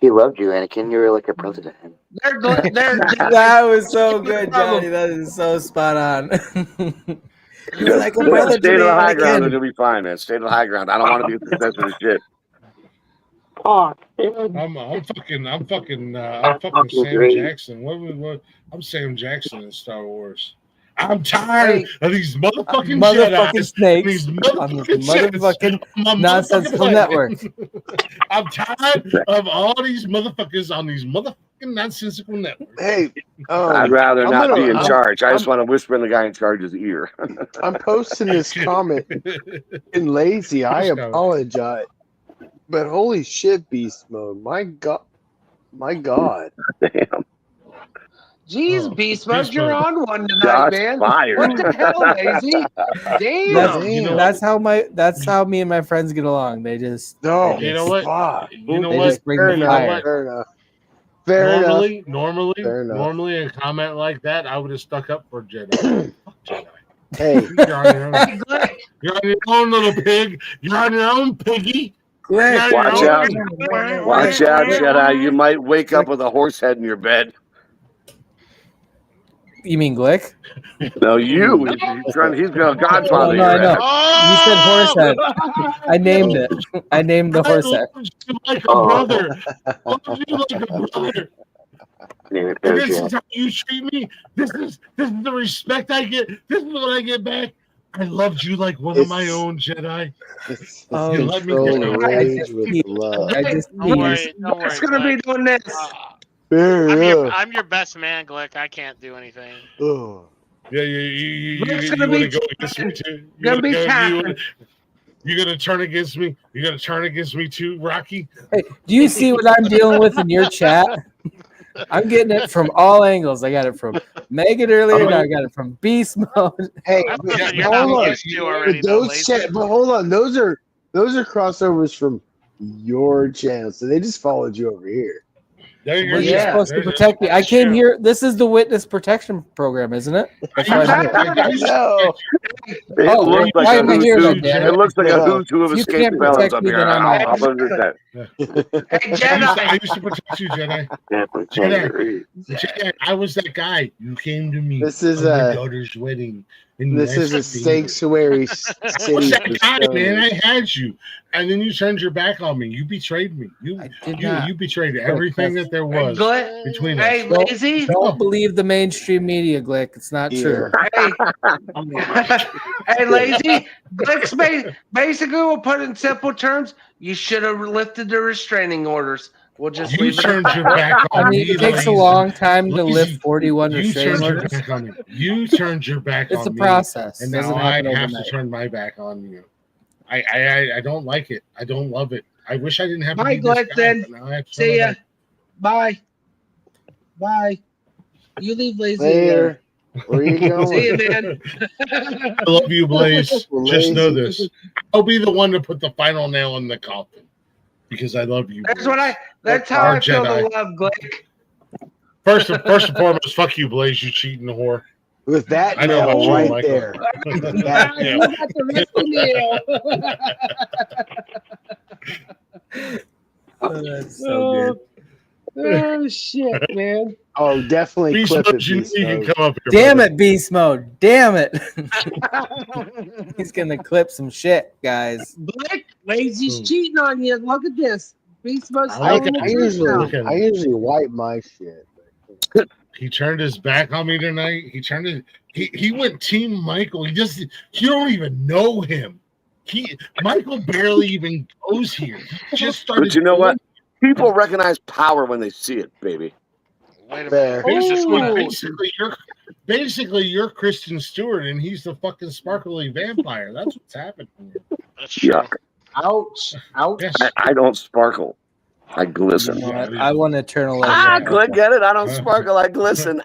He loved you, Anakin. You were like a president. That was so good, Johnny. That is so spot on. You're like a brother Stay to to me, the high ground, Anakin. it'll be fine, man. Stay to the high ground. I don't want to be a successor to shit. Oh, I'm fucking Sam great. Jackson. What? I'm Sam Jackson in Star Wars. I'm tired of these motherfucking Jedis, snakes these on this motherfucking motherfucking Nonsensical Network. I'm tired of all these motherfuckers on these motherfucking Nonsensical Network. Hey, I'd rather not be in charge. I just want to whisper in the guy in charge's ear. I'm posting this comment in lazy. I apologize. But holy shit, beast mode. My God. Damn. Jeez, Beast Mode, you're on one tonight, Shots man. fired. What the hell, Lazy? Damn. That's how me and my friends get along. They just You know what? You know what? Just bring the fire. Fair enough. Normally, a comment like that, I would have stuck up for Jedi. Jedi. Hey, You're on your own. You're on your own, little pig. You're on your own, piggy. Watch out. Watch out, Jedi. You might wake up with a horse head in your bed. You mean Glick? No, you. He's got a godfather. No, I know. You said horse head. I named it. I named the horse head. Like a brother. I love you like a brother. And this is how you treat me. This is the respect I get. This is what I get back. I loved you like one of my own, Jedi. You let me control go. rage with love. Don't worry, It's gonna be doing this. I'm your best man, Glick. I can't do anything. Yeah, you Glick's want gonna to be go against me too? gonna be tapping. You gonna turn against me? You gonna turn against me too, Rocky? Hey, do you see what I'm dealing with in your chat? I'm getting it from all angles. I got it from Megan earlier. Now I got it from Beast Mode. Hey, That's but something you're hold not on. used to already, But though, those Lazy. but hold on, those are crossovers from your channel, so they just followed you over here. There Well, you're supposed to protect me. I came here. This is the witness protection program, isn't it? That's why I'm here. No. It looks like why a am I who's here who. then, Dan? It looks like a who's who of If you escaped can't felons protect up me, here. then I'm out. I'll understand. Hey, I used to protect you, Jedi. Jedi, I was that guy. You came to me. This is on my a- daughter's wedding. And This is a sanctuary I city was for that guy, man. stoners. I had you, and then you turned your back on me. You betrayed me. You betrayed everything that there was between us. Hey, Lazy. Don't believe the mainstream media, Glick. It's not true. Hey, hey, Lazy. Glick's basically, we'll put it in simple terms. You should have lifted the restraining orders. We'll just You leave it. turned your back on I mean, me. it takes a Lazy. long time to Lazy. lift 41 You restraining turned your orders. back on me. You turned your back It's on a me. process. And Doesn't now I happen have to overnight. turn my back on you. I don't like it. I don't love it. I wish I didn't have to Bye, be this Glick, guy, then. but now I have to See ya. turn Bye. Bye. You leave Lazy. Later. Where you going? See you, man. I love you, Blaze. Just know this. I'll be the one to put the final nail in the coffin because I love you. That's what I. That's how Our I feel Jedi. the love, Glick. First and foremost, fuck you, Blaze, you cheating whore. With that I know nail about you, right Michael. there. Yeah. You got the rest of the nail. Oh, that's so good. Oh shit, man. Oh, definitely Beast clip Mode, it. you Beast can Mode. come up here. Damn brother. it, Beast Mode. Damn it. He's going to clip some shit, guys. Blake, Lazy's cheating on you. Look at this. Beast Mode's I telling the truth now. usually wipe my shit. He turned his back on me tonight. He went Team Michael. You don't even know him. Michael barely even goes here. He just started. But you know what? People recognize power when they see it, baby. Wait a Fair. Basically, you're Kristen Stewart, and he's the fucking sparkly vampire. That's what's happening. That's true. Yuck. Ouch. Ouch. Yes. I don't sparkle. I glisten. You know what? I want eternal life. Click, get it? I don't sparkle. I glisten.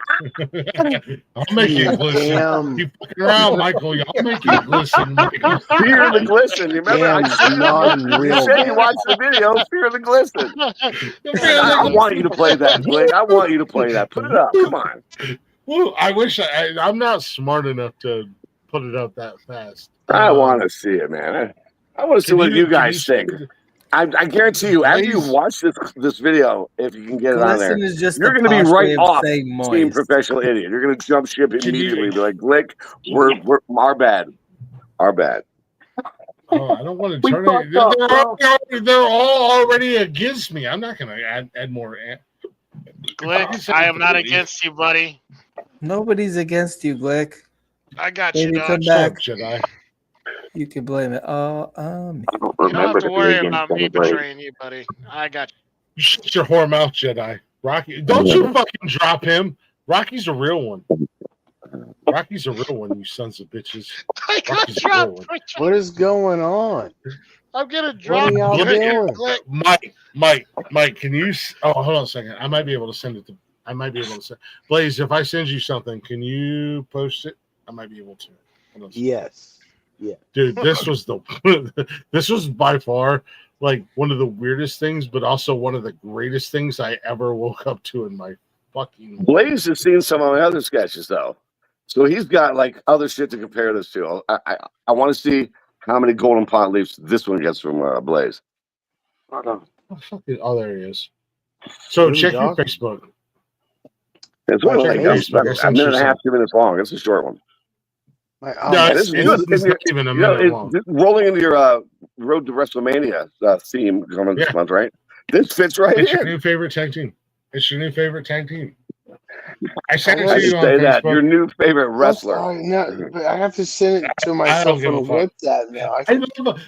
I'll make you glisten. Damn. You fucking around, Michael. I'll make you glisten, Michael. Fear the glisten. You remember? Damn, non-real You said you watched the video. Fear the glisten. I want you to play that, Blake. I want you to play that. Put it up. Come on. Well, I wish I'm not smart enough to put it up that fast. I want to see it, man. I want to see what you guys think. I guarantee you, after you watch this video, if you can get it on there, Glisten is just you're the going to be posh right way of off saying Team moist. Professional Idiot. You're going to jump ship immediately. Be like, Glick, we're our bad. Our bad. Oh, I don't want to turn it. They're all already against me. I'm not going to add more. Glick, I am not against you, buddy. Nobody's against you, Glick. I got Baby, you, come dog. back. Jedi. You can blame it all on me. You don't have to worry about me betraying you, buddy. I got you. You shut your whore mouth, Jedi. Rocky, don't you fucking drop him. Rocky's a real one. Rocky's a real one, you sons of bitches. I got Rocky's a real one. dropped. What is going on? I'm gonna What drop are y'all doing? Mike, can you? Oh, hold on a second. I might be able to send it to. Blaze, if I send you something, can you post it? I might be able to. Hold on. Yes. Yeah. Dude, this was by far like one of the weirdest things, but also one of the greatest things I ever woke up to in my fucking life. Blaze has seen some of my other sketches though, so he's got like other shit to compare this to. I want to see how many golden pot leaves this one gets from Blaze. Oh, there he is. So Really, check dog? your Facebook. It's only like Facebook. a minute and a half, 2 minutes long. It's a short one. No, it's not even a minute long. Rolling into your Road to WrestleMania theme coming this month, right? This fits right It's your in. new favorite tag team. It's your new favorite tag team. I sent it I to you should on say that Facebook. your new favorite wrestler. No, but I have to send it to I myself don't on give a fuck. WhatsApp now.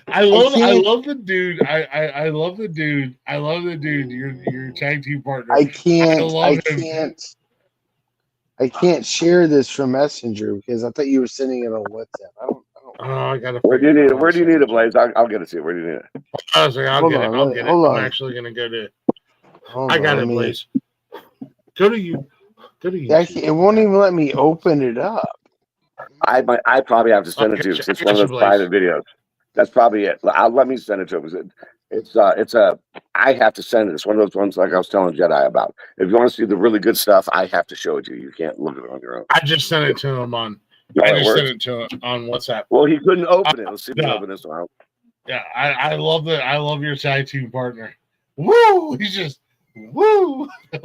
I love the dude. I love the dude. I love the dude. Your tag team partner. I can't. I love him. I can't share this from Messenger because I thought you were sending it on WhatsApp. I gotta. Where do you need it? Where do you need it, Blaze? I'll get it to you. Where do you need it? Honestly, I'll get it. I'm actually gonna go to. I got it, Blaze. Go to you. It won't even let me open it up. I probably have to send it to you because it's one of those private videos. That's probably it. Let me send it to him. I have to send it. It's one of those ones like I was telling Jedi about. If you want to see the really good stuff, I have to show it to you. You can't look at it on your own. I just sent it to him on. No, I just sent it to him on WhatsApp. Well, he couldn't open it. Let's see if he can open this one. Yeah, I love your tag team partner. Woo! He's just woo. He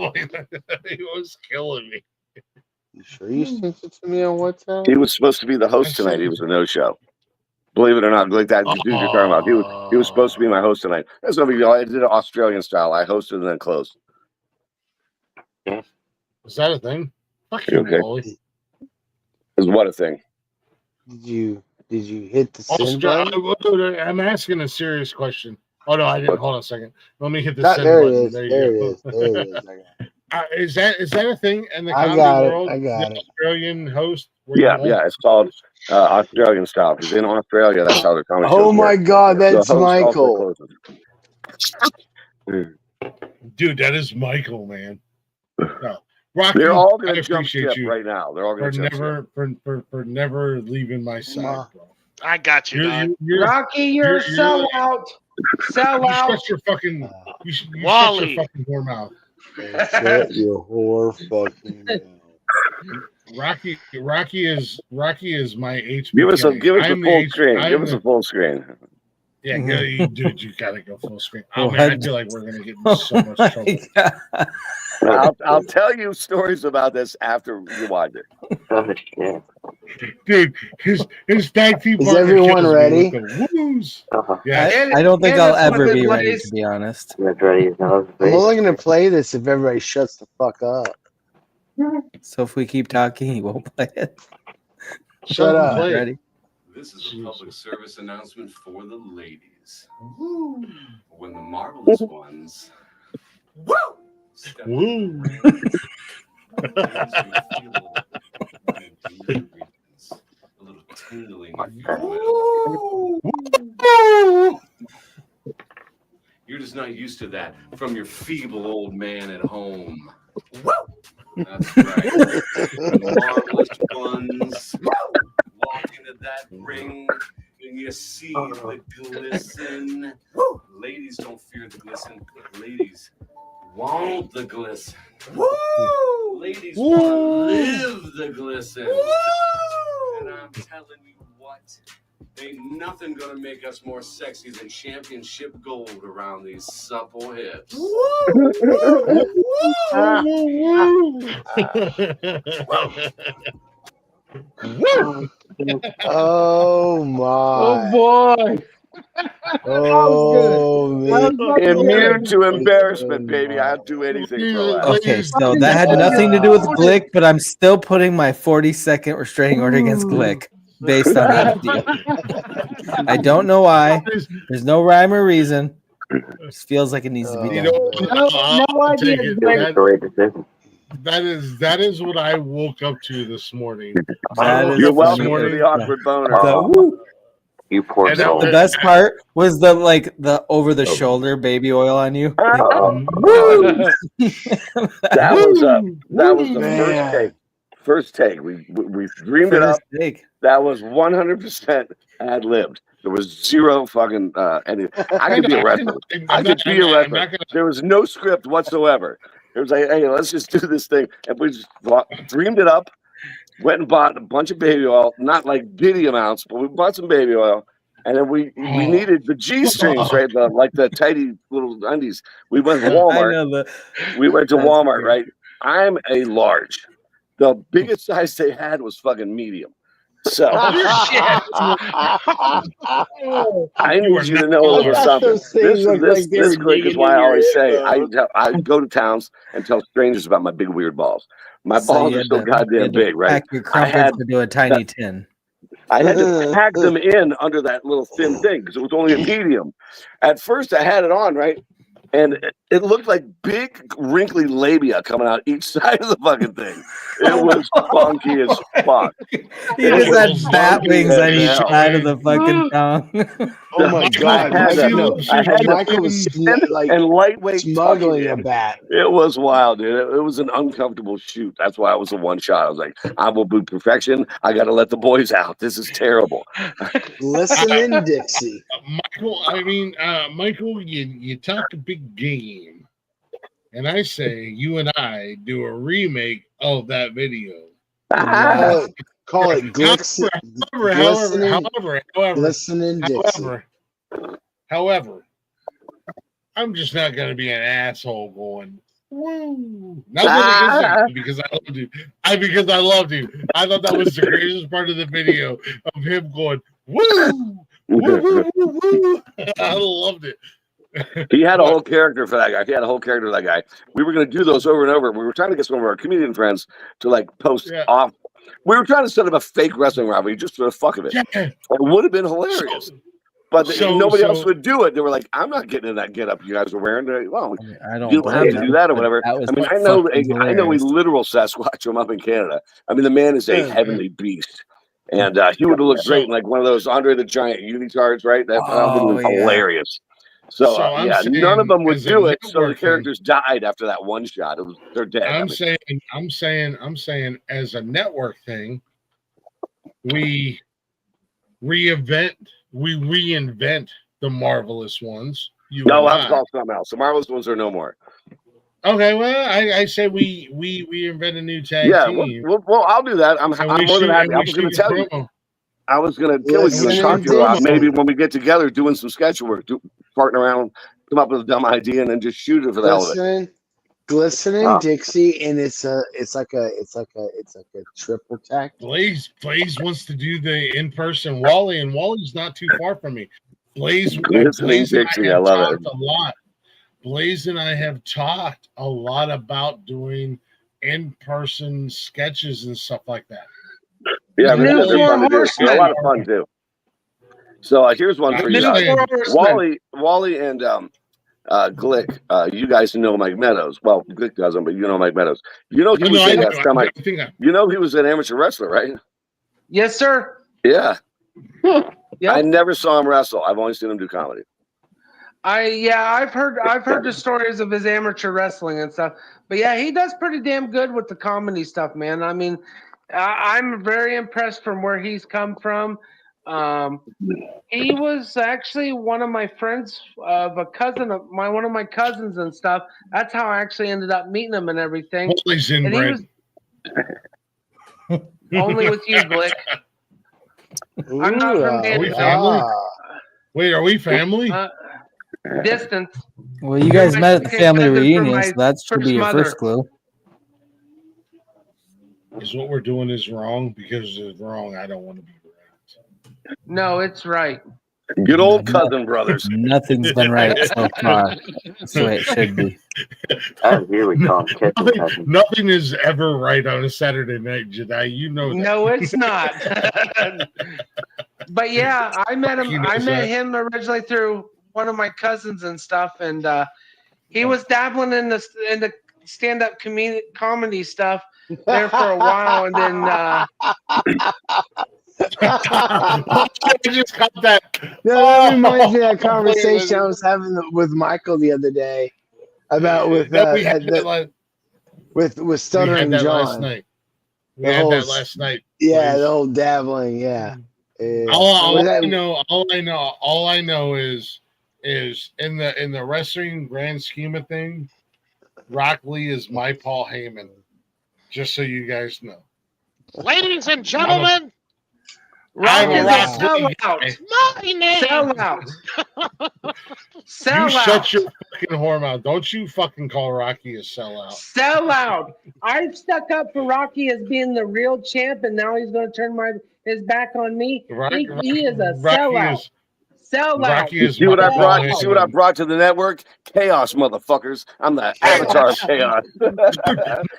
was killing me. You sure you sent it to me on WhatsApp? He was supposed to be the host tonight. He was a no-show. Believe it or not, like that dude you're talking about. He was supposed to be my host tonight. That's no big deal. I did it Australian style. I hosted and then closed. Is that a thing? Fuck you, okay? Wally. Is what a thing? Did you hit the send button? I'm asking a serious question. Oh no, I didn't. Hold on a second. Let me hit the send There button. it is. There it is. There it is. Is that a thing in the I comedy got it. world? I got the it. Australian host. Yeah, it's called Australian style. Because in Australia, that's how they're comedy shows Oh my work. God, that's The host also Michael. closes. Dude, that is Michael, man. No. Rocky, They're all going I to jump appreciate ship you right now. They're all going to jump ship. for never leaving my side, bro. I got you, dog. Rocky, you're a sellout. You shut your fucking. You shut your Wally. fucking whore mouth. Shut your whore fucking mouth. Rocky is my HBK. Give us a I'm full the screen. I'm Give us the- a full screen. Yeah, dude, you gotta go full screen. Oh What? man, I feel like we're gonna get in so much trouble. I'll tell you stories about this after you watch it. Dude, his tag team Is partner everyone kills me ready? with the woos. I don't think I'll ever be ready, to be honest. I'm only gonna play this if everybody shuts the fuck up. So if we keep talking, he won't play it. Shut up. Ready? This is a public service announcement for the ladies. When the marvelous ones. Woo! A little tingling. You're just not used to that from your feeble old man at home. That's right. The marvelous ones walk into that ring and you see the glisten. Ladies don't fear the glisten. Ladies want the glisten. Ladies want to live the glisten. And I'm telling you what, ain't nothing gonna make us more sexy than championship gold around these supple hips. Oh my. Oh boy. Oh man. Immune to embarrassment, baby. I'd do anything for a laugh. Okay, so that had nothing to do with Glick, but I'm still putting my 40-second restraining order against Glick based on that video. I don't know why. There's no rhyme or reason. It just feels like it needs to be done. No idea. That is what I woke up to this morning. You're welcome to the awkward boner. You poor soul. The best part was the over the shoulder baby oil on you. That was the first take. We dreamed it up. That was 100% ad libbed. There was zero fucking anything. I could be a wrestler. I could be a wrestler. There was no script whatsoever. It was like, hey, let's just do this thing, and we just dreamed it up. Went and bought a bunch of baby oil, not like bitty amounts, but we bought some baby oil, and then we needed the G-strings, right? Like the tidy little undies. We went to Walmart. We went to Walmart, right? I'm a large. The biggest size they had was fucking medium. So I need you to know a little something. This Greg is why I always say I go to towns and tell strangers about my big weird balls. My balls are so goddamn big, right? Pack your crumpets into a tiny tin. I had to pack them in under that little thin thing because it was only a medium. At first, I had it on, right? And it looked like big, wrinkly labia coming out each side of the fucking thing. It was funky as fuck. He just had bat wings on each side of the fucking tongue. Oh my God, I had Michael was like and lightweight smuggling tucking a in. bat. It was wild, dude. It was an uncomfortable shoot. That's why it was a one shot. I was like, I will boot perfection. I got to let the boys out. This is terrible. Listen in, Dixie. Michael, you talk a big game, and I say you and I do a remake of that video. Call it Glistening Dixie. However, I'm just not going to be an asshole going, woo. Nothing against you because I loved you. Because I loved you. I thought that was the greatest part of the video of him going, woo, woo, woo, woo, woo. I loved it. He had a whole character for that guy. We were going to do those over and over. We were trying to get some of our comedian friends to like post off. We were trying to set up a fake wrestling rivalry just for the fuck of it. It would have been hilarious. But nobody else would do it. They were like, I'm not getting in that get up you guys are wearing. Like, well, I don't you don't have to do that or whatever. That was I know a literal Sasquatch from up in Canada. I mean, the man is a heavenly beast. And he would have looked great in like one of those Andre the Giant unitards, right? That would have been hilarious. So none of them would do it. So the characters died after that one shot. They're dead. I'm saying, as a network thing, we reinvent the marvelous ones. I'm called something else. The marvelous ones are no more. Okay, well, I say we invent a new tag team. Well, I'll do that. I'm more than happy. I was going to tell you. I was going to talk to you about maybe when we get together doing some sketch work, partner around, come up with a dumb idea, and then just shoot it for the hell of it. Glistening Dixie, and it's like a triple tag. Blaze wants to do the in-person Wally, and Wally's not too far from me. Blaze Dixie, I love it. A lot. Blaze and I have talked a lot about doing in-person sketches and stuff like that. Yeah, they're fun to do. They're a lot of fun too. So here's one for you guys. Wally and Glick, you guys know Mike Meadows. Well, Glick doesn't, but you know Mike Meadows. You know he was an amateur wrestler, right? Yes, sir. Yeah. I never saw him wrestle. I've only seen him do comedy. I've heard the stories of his amateur wrestling and stuff. But yeah, he does pretty damn good with the comedy stuff, man. I mean, I'm very impressed from where he's come from. He was actually one of my friends of a cousin of one of my cousins and stuff. That's how I actually ended up meeting him and everything. He's inbred. Only with you, Glick. I'm not from Are we family? Wait, are we family? Distance. Well, you guys met at the family reunion, so that should be your first clue. Is what we're doing is wrong? Because it's wrong, I don't want to be right. No, it's right. Good old cousin brothers. Nothing's been right so far. That's the way it should be. Here we come. Nothing is ever right on a Saturday night, Jedi. You know that. No, it's not. But yeah, I met him. I met him originally through one of my cousins and stuff, and he was dabbling in the stand-up comedy stuff there for a while, and then just got that. No, that reminds me of that conversation I was having with Michael the other day about with Stuttering John. Last night. We had that last night. Yeah, the whole dabbling. Yeah. All I know is in the wrestling grand scheme of things, Rock Lee is my Paul Heyman. Just so you guys know. Ladies and gentlemen, Rock is a sellout. My name. Sellout. You shut your fucking whore mouth. Don't you fucking call Rocky a sellout. Sellout. I've stuck up for Rocky as being the real champ, and now he's going to turn his back on me. Rocky He is a Rocky sellout. is Sellout. Rocky You is see what I my brought? Paul You see what I Heyman. brought to the network? Chaos, motherfuckers. I'm the avatar of chaos.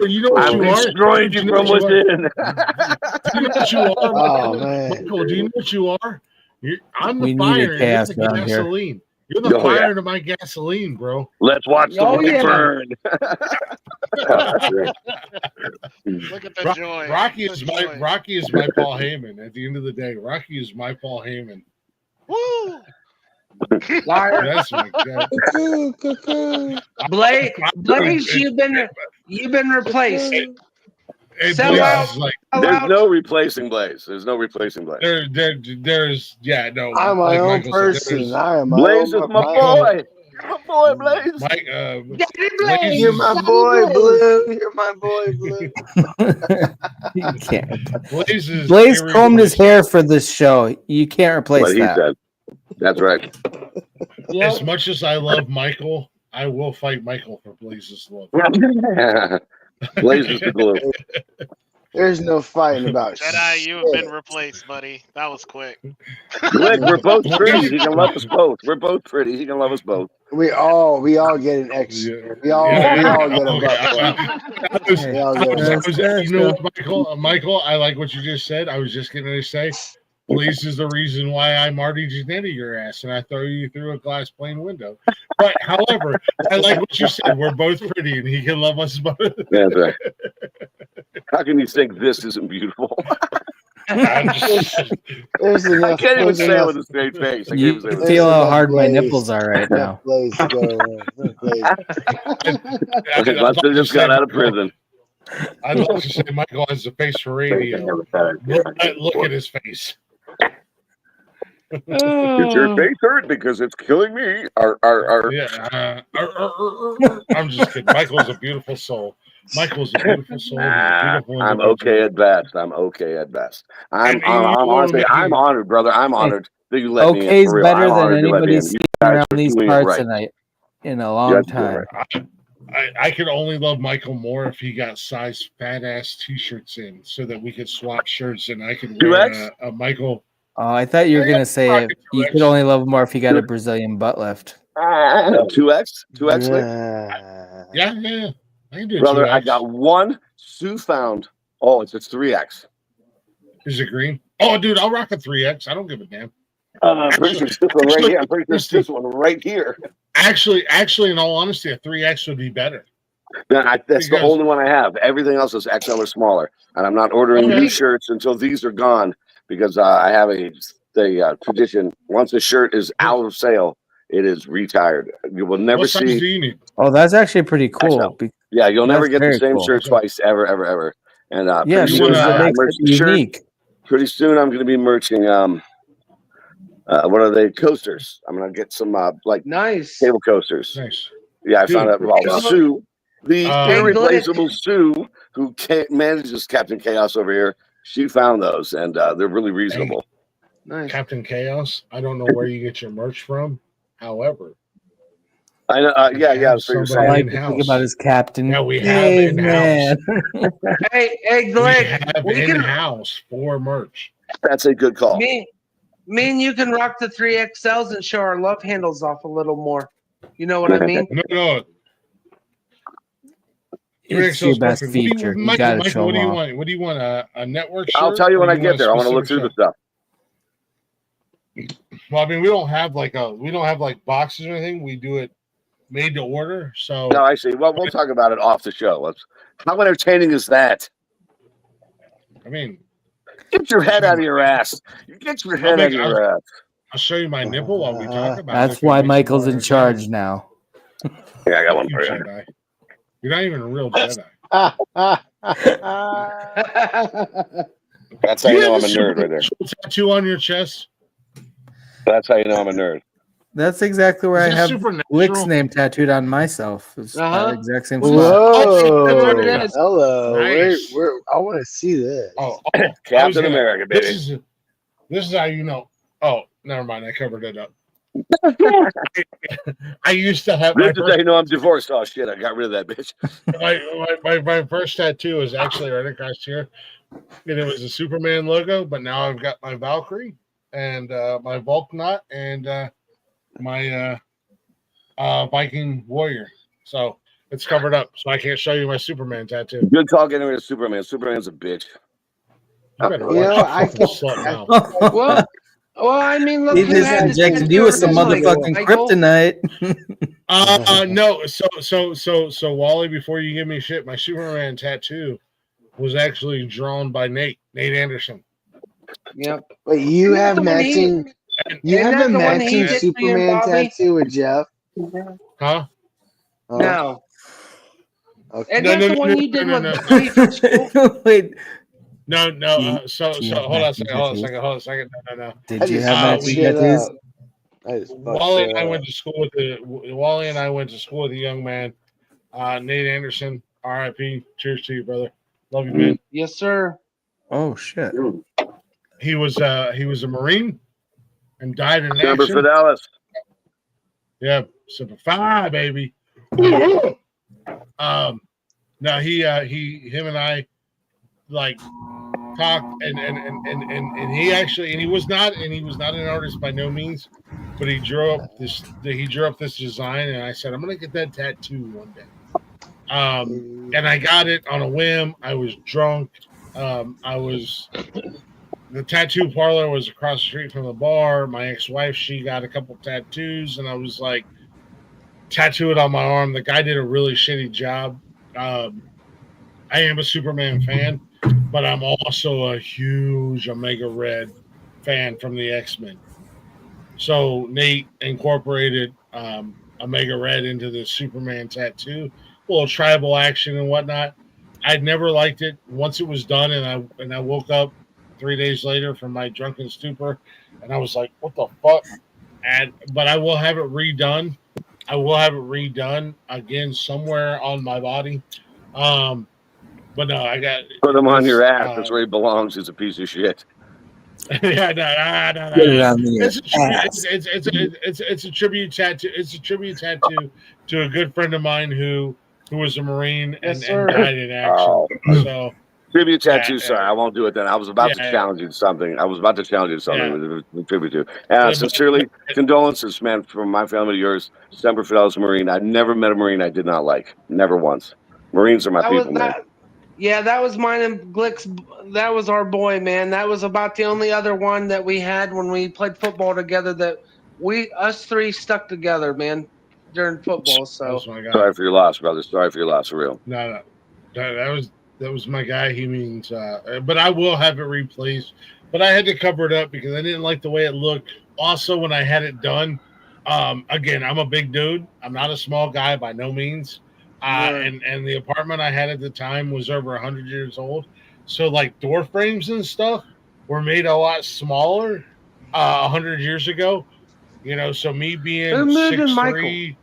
You know what I'm you are? destroying you from within. Do you know what you are, Oh, Michael? man. Michael, do you know what you are? I'm the We fire needed and you're chaos the around here. gasoline. You're the Oh, fire yeah. into my gasoline, bro. Let's watch the Oh, world yeah. burn. Look at the joy. Rocky The is joy. my Paul Heyman. At the end of the day, Rocky is my Paul Heyman. Woo! Liar. That's my guy. Cuckoo, cuckoo. Blaze, you've been replaced. Hey, Sell Blaze out. is like There's no replacing Blaze. There's no replacing Blaze. there's no. I'm my like own Michael said, person. I am my Blaze own is my boy. You're my boy, Blaze. Mike, Daddy Blaze Blaze. You're my is, boy, Blue. You're my boy, Blue. You can't. Blaze is Blaze combed his irreplaceable. hair for this show. You can't replace What he that. said. That's right. As much as I love Michael, I will fight Michael for Blaze's love. Blaze is the glue. There's no fighting about Jedi, you have been replaced, buddy. That was quick. Look, we're both pretty. He can love us both. We're both pretty. He can love us both. We all get an X. We all get a butt plug. You know what, Michael, I like what you just said. I was just going to say, Blaze is the reason why I Marty Jannetty your ass and I throw you through a glass pane window. But however, I like what you said. We're both pretty and he can love us both. That's right. How can you think this isn't beautiful? I can't even say it with a straight face. I can't You even say it with feel a how hard my nipples are right now. Like Buster just got out of prison. I'd love to say Michael has a face for radio. Look at his face. Does your face hurt because it's killing me? Yeah, I'm just kidding. Michael's a beautiful soul. Michael's a beautiful soul. He's a beautiful I'm okay at best. I'm okay at best. I'm honestly, I'm honored, brother. I'm honored that you let me in. Okay's For real. better I'm than honored you let me in. anybody's You seen guys around are these doing it parts right. tonight in a long time. I could only love Michael more if he got size fat ass t-shirts in so that we could swap shirts and I could wear a Michael. Oh, I thought you were gonna say you could only love him more if he got a Brazilian butt lift. 2X? 2X? Yeah. I can do Brother, 2X. I got one. Sue found. Oh, it's 3X. Is it green? Oh, dude, I'll rock a 3X. I don't give a damn. I'm pretty sure it's this one right here. I'm pretty sure it's this one right here. Actually, in all honesty, a 3X would be better. That's the only one I have. Everything else is XL or smaller, and I'm not ordering new shirts until these are gone because I have a tradition. Once a shirt is out of sale, it is retired. You will never What size do see. you need? Oh, that's actually pretty cool. Yeah, you'll never get the very same cool. shirt twice, ever. And Yeah, pretty soon, because it I makes merch it the shirt. unique. Pretty soon, I'm going to be merching. What are they? Coasters. I'm going to get some nice table coasters. Nice. Yeah, I found out about Sue, the Hey, irreplaceable Sue, who manages Captain Chaos over here. She found those, and they're really reasonable. Nice. Captain Chaos. I don't know where you get your merch from. However, I know. Yeah. So you're I saying like to think about his captain. Yeah, we have Hey, in-house. man. Hey, We Greg. have in-house for merch. That's a good call. Me and you can rock the 3XLs and show our love handles off a little more. You know what I mean? No. It's your best feature. You gotta show what do you off. want? What do you want? A network shirt? I'll tell you when or I get there. I want to look through the stuff. Well, I mean, we don't have like boxes or anything. We do it made to order. So No, I see. Well, we'll talk about it off the show. How entertaining is that? I mean, get your head out of your ass. Get your head out of your ass. I'll show you my nipple while we talk about it. That's why Michael's in charge now. Yeah, I got one You for you. Jedi. You're not even a real Jedi. That's how you know I'm a nerd right there. Tattoo on your chest. That's how you know I'm a nerd. That's exactly where I Is that have supernatural? Lick's name tattooed on myself. It's Uh-huh. the exact same spot. Whoa! Hello. Nice. I want to see this. Oh, Captain America, baby. This is how you know. Oh, never mind. I covered it up. I used to have This is how you know I'm divorced. Oh shit! I got rid of that bitch. my first tattoo was actually right across here, and it was a Superman logo. But now I've got my Valkyrie and my Volknot and my Viking warrior. So it's covered up, so I can't show you my Superman tattoo. Good talk anyway to Superman. Superman's a bitch. Well, I mean, look, He who just had to injected do you it with some originally, motherfucking Michael? kryptonite. No. So Wally, before you give me shit, my Superman tattoo was actually drawn by Nate Anderson. Yep. Wait, you Isn't that have the one he- matching? You isn't have that a the one he matching did for you and Superman Bobby? tattoo with Jeff? Huh? Oh, No. okay. Isn't that the one you did with Bobby from school? Wait, No. So do you have hold on a matching second. No. did I you just have fucked matching shit tattoos? up. I just fucked Wally shit and I up. went to school with a young man, Nate Anderson. R.I.P. Cheers to you, brother. Love you, man. Yes, sir. Oh shit. He was a Marine and died in Semper action. Fidelis. Yeah, Semper Fi, baby. Now him and I like talked and he was not an artist by no means, but he drew up this design, and I said, I'm gonna get that tattoo one day. And I got it on a whim. I was drunk. The tattoo parlor was across the street from the bar. My ex-wife, she got a couple tattoos, and I was like, tattoo it on my arm. The guy did a really shitty job. I am a Superman fan, but I'm also a huge Omega Red fan from the X-Men. So Nate incorporated Omega Red into the Superman tattoo, a little tribal action and whatnot. I'd never liked it. Once it was done, and I woke up 3 days later from my drunken stupor, and I was like, "What the fuck?" But I will have it redone. I will have it redone again somewhere on my body. But no, I got Put him on your ass. That's where he belongs. He's a piece of shit. Yeah, no. Get it on the It's a tribute tattoo. It's a tribute tattoo to a good friend of mine who was a Marine and died in action. So tribute tattoo, sorry, I won't do it then. I was about to challenge you to something. With tribute to. And sincerely, condolences, man, from my family to yours. Semper Fidelis Marine. I never met a Marine I did not like. Never once. Marines are my people, man. Yeah, that was mine and Glick's. That was our boy, man. That was about the only other one that we had when we played football together. That us three stuck together, man, during football. So sorry for your loss, brother. Sorry for your loss, for real. No. That was my guy. He means, but I will have it replaced. But I had to cover it up because I didn't like the way it looked. Also, when I had it done, again, I'm a big dude. I'm not a small guy by no means. And the apartment I had at the time was over 100 years old. So like door frames and stuff were made a lot smaller 100 years ago. You know, so me being 6'3",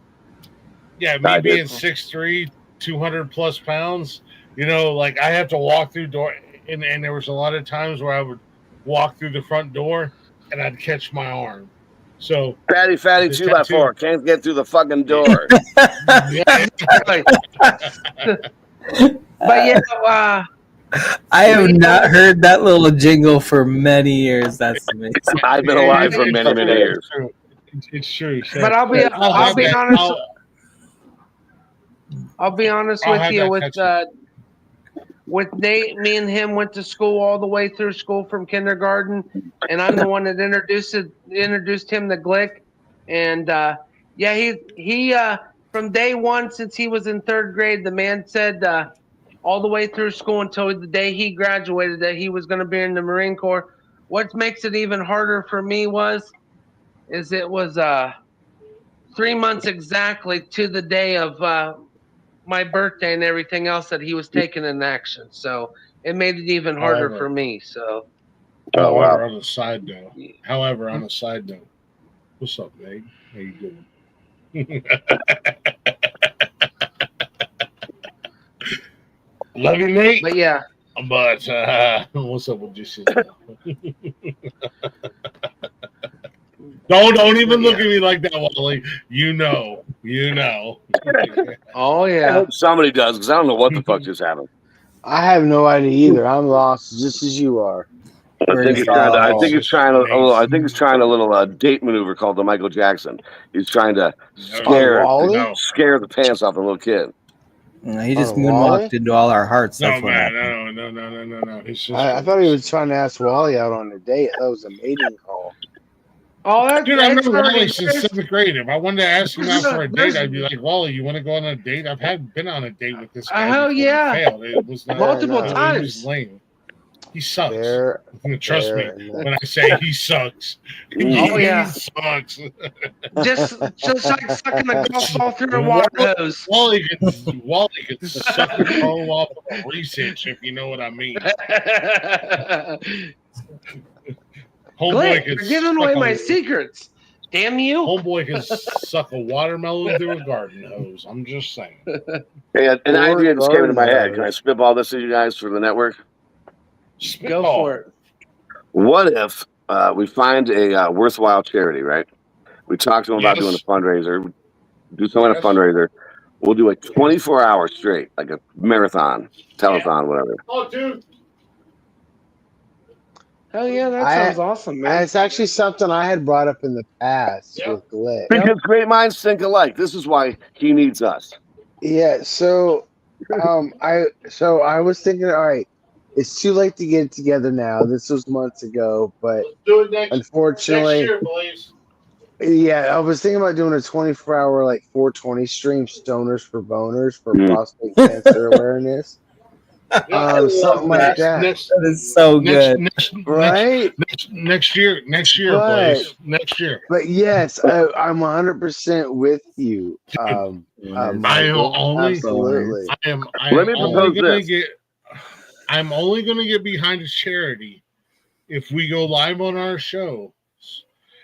being 6'3", 200 plus pounds, you know, like I have to walk through door, and there was a lot of times where I would walk through the front door and I'd catch my arm. So fatty 2x4 can't get through the fucking door. But yeah, I have not heard that little jingle for many years. That's amazing. I've been alive for many years. It's true. So, but I'll be honest. I'll be honest with you. With Nate, me and him went to school all the way through school from kindergarten, and I'm the one that introduced him to Glick. And he from day one since he was in third grade, the man said all the way through school until the day he graduated that he was going to be in the Marine Corps. What makes it even harder for me is it was 3 months exactly to the day of my birthday and everything else that he was taken in action. So it made it even harder for me. So However, on a side note, what's up, Nate? How you doing? Love you, Nate. But yeah. But what's up with you shit? Don't even look at me like that, Wally. You know. Oh yeah. I hope somebody does, because I don't know what the fuck just happened. I have no idea either. I'm lost just as you are. I think he's trying a little date maneuver called the Michael Jackson. He's trying to scare the pants off the little kid. No, he just moonwalked into all our hearts. That's what happened. No. I thought he was trying to ask Wally out on a date. That was a mating call. Oh, Dude, I've known Wally since 7th grade. If I wanted to ask him out for a date, I'd be like, Wally, you want to go on a date? I've been on a date with this guy. Hell before. yeah. It failed. It was not, multiple He times. was lame. He sucks. Trust me when I say he sucks. Oh, yeah. He sucks. just like sucking a golf ball through a water hose. Wally could suck a toe off of a research, if you know what I mean. Glick, you're giving away my secrets. Damn you. Homeboy can suck a watermelon through a garden hose. I'm just saying. Hey, an idea just came into my head. Can I spitball this to you guys for the network? Go for it. What if we find a worthwhile charity, right? We talk to them about doing a fundraiser. Do some kind of fundraiser. We'll do a 24-hour straight, like a marathon, telethon, whatever. Oh, dude. Hell yeah, that sounds awesome, man. It's actually something I had brought up in the past with Glick. Because great minds think alike. This is why he needs us. Yeah, so I was thinking, all right, it's too late to get it together now. This was months ago, but unfortunately, next year, boys. Yeah, I was thinking about doing a 24-hour like 420 stream, Stoners for Boners for prostate cancer awareness. Something like that. That is so good. Right? Next year, boys. Next year. But yes, I'm 100% with you. Absolutely. I'm only going to get behind a charity if we go live on our show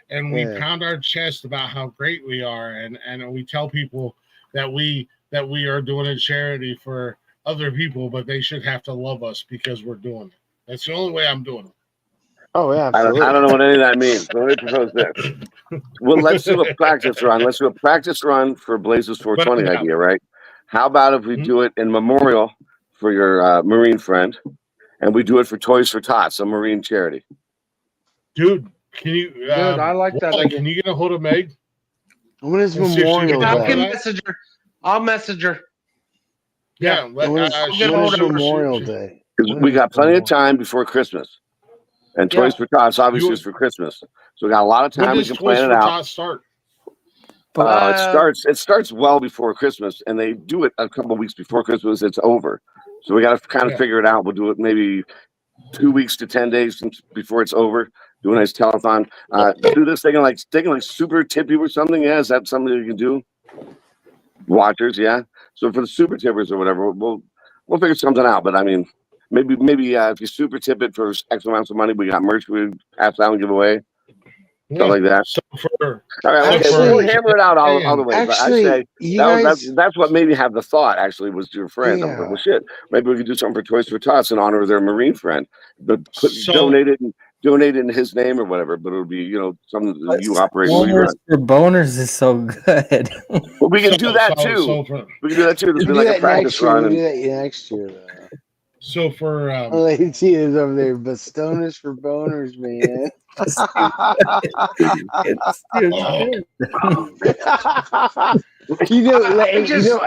and we pound our chest about how great we are, and we tell people that we are doing a charity for other people, but they should have to love us because we're doing it. That's the only way I'm doing it. Oh yeah, I don't know what any of that means. So let me propose this. Well, let's do a practice run. Let's do a practice run for Blaze's 420 idea, right? How about if we do it in memorial for your Marine friend, and we do it for Toys for Tots, a Marine charity? Dude, can you? Dude, I like that idea. Can you get a hold of Meg? When is Memorial Day? I'll message her. Yeah, when is Memorial Day? We got plenty of time before Christmas, and Toys for Tots obviously is for Christmas, so we got a lot of time. We can plan it out. Start? It starts well before Christmas, and they do it a couple of weeks before Christmas. It's over, so we got to kind of figure it out. We'll do it maybe 2 weeks to 10 days before it's over. Do a nice telethon. Do this thing like super tippy or something. Yeah, is that something you can do? Watchers, yeah. So for the super tippers or whatever, we'll figure something out. But I mean, maybe if you super tip it for X amounts of money, we got merch we pass out and give away. Stuff like that. All right, we'll hammer it out all the way. Actually, but I say that's what made me have the thought. Actually, was your friend. Yeah. I was like, well, shit, maybe we could do something for Toys for Tots in honor of their Marine friend. But donate it in his name or whatever. But it'll be something that you operate. Boners for Boners is so good. Well, we can do that too. We can do that too. There's been like a practice run. We'll do that next year, though. So for Lady is over there, but Stoners for Boners, man.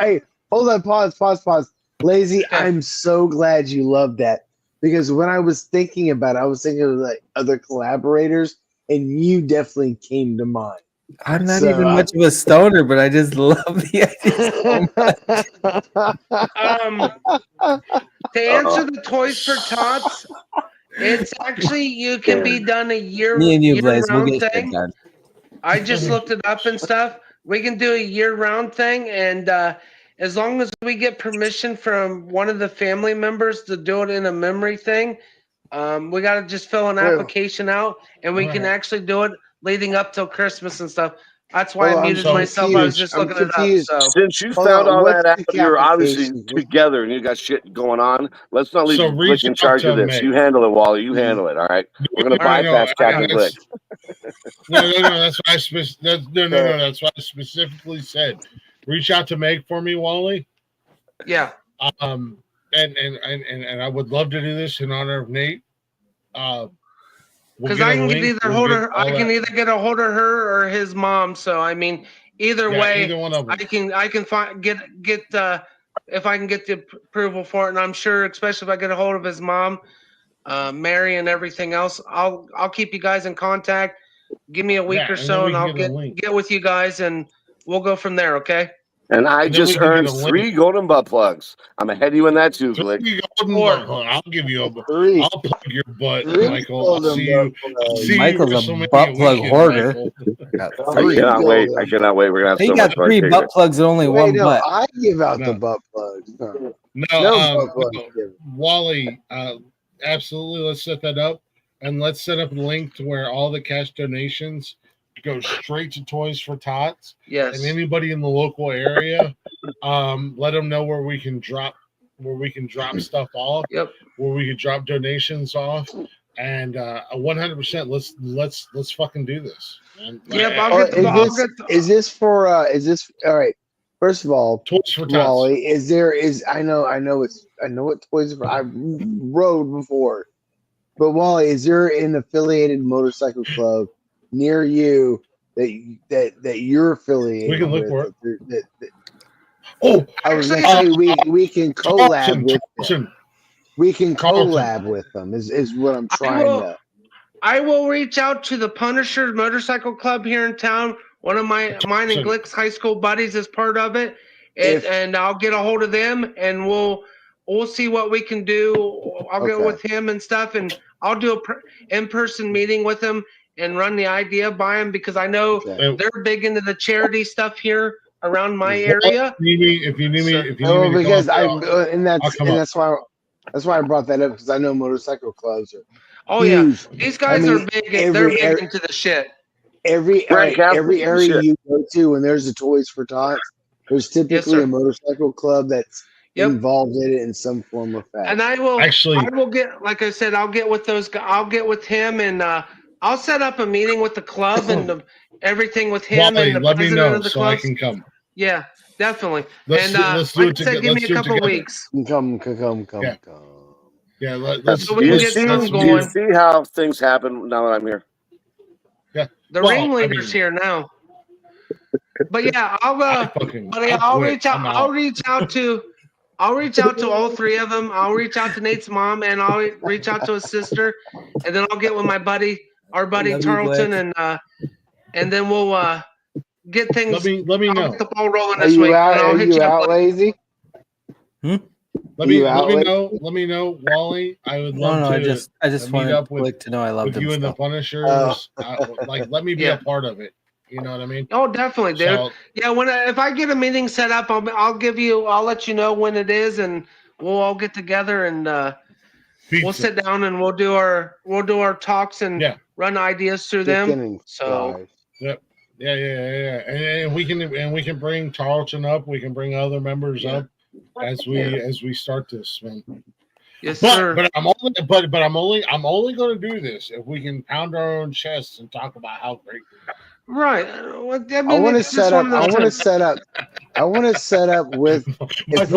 Hey, hold on, pause. Lazy, I'm so glad you love that, because when I was thinking about it, I was thinking of like other collaborators, and you definitely came to mind. I'm not even much of a stoner, but I just love the idea. To answer the Toys for Tots, it's actually you can be done a year. Me and you, Blaze, we'll get thing. done. I just looked it up and stuff. We can do a year-round thing, and as long as we get permission from one of the family members to do it in a memory thing, we got to just fill an application out, and we can actually do it leading up till Christmas and stuff. That's why I muted myself. Confused. I was just looking it up. So. Since you found all that out, you're obviously together and you got shit going on. Let's not leave Glick in charge of this. You handle it, Wally. You handle it. All right. We're gonna bypass Captain Glick. No. That's why That's why I specifically said, reach out to Meg for me, Wally. Yeah. and I would love to do this in honor of Nate. Because I can either get a hold of her or his mom. So I mean, either way, either one of them. I can get if I can get the approval for it, and I'm sure, especially if I get a hold of his mom, Mary, and everything else, I'll keep you guys in contact. Give me a week or so, and I'll get with you guys, and we'll go from there. Okay. And I just earned 3 golden butt plugs. I'm ahead of you in that too, Glick. I'll give you I'll plug your butt, Michael. I'll see you. Michael's a butt plug hoarder. I cannot wait. We're gonna have He so got much 3 fun. butt plugs and only one butt. I give out the butt plugs. Wally, absolutely. Let's set that up, and let's set up a link to where all the cash donations go straight to Toys for Tots. Yes. And anybody in the local area, let them know where we can drop stuff off. Yep. Where we can drop donations off, and 100%. Let's fucking do this. Is this for? All right? First of all, Toys for Tots. Wally, I know what Toys for. I've rode before, but Wally, is there an affiliated motorcycle club near you that you're affiliated we can look with? For it. I was gonna say we can collab with them. We can collab with them. Is what I'm trying to. I will reach out to the Punisher Motorcycle Club here in town. One of mine and Glick's high school buddies is part of it, and I'll get a hold of them, and we'll see what we can do. I'll get with him and stuff, and I'll do a in-person meeting with him and run the idea by him, because I know they're big into the charity stuff here around my area. If you need me, because that's why I brought that up, because I know motorcycle clubs are huge. These guys are big. They're big into the shit. Every area you go to, when there's a Toys for Tots, there's typically a motorcycle club that's involved in it in some form or fashion. And I will get, like I said, I'll get with those guys. I'll get with him, and I'll set up a meeting with the club and everything with him and the let me president know of the so club. I can come. Yeah, definitely. Let's do like I said, give me a couple weeks. Come. Yeah, do you see how things happen now that I'm here? Yeah, the ringleader's here now. But yeah, I'll reach out. I'll reach out to all 3 of them. I'll reach out to Nate's mom, and I'll reach out to his sister, and then I'll get with our buddy Tarleton, and then we'll get things. Let me know. Get the ball rolling this week. Are you out, Lazy? Let me know, Wally. I would love to. I just meet up with to know I love with you and the Punishers. Let me be a part of it. You know what I mean? Oh, definitely, dude. So, if I get a meeting set up, I'll let you know when it is, and we'll all get together and we'll sit down and we'll do our talks and run ideas through them. So yeah. And we can bring Tarleton up. We can bring other members up as we start this, man. Yes, sir. But I'm only going to do this if we can pound our own chests and talk about how great we are. Right. I want to set up with if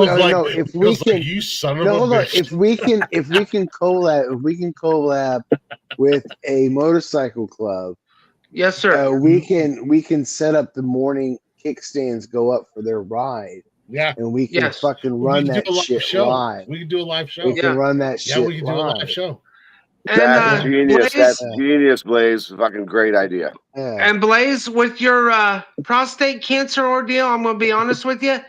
we can collab with a motorcycle club. Yes, sir. We can set up the morning kickstands go up for their ride. Yeah. And we can fucking run that shit live. We can do a live show. We can run that shit we can do a live show. That's genius. That's genius, Blaze. Fucking great idea. Yeah. And Blaze, with your prostate cancer ordeal, I'm going to be honest with you.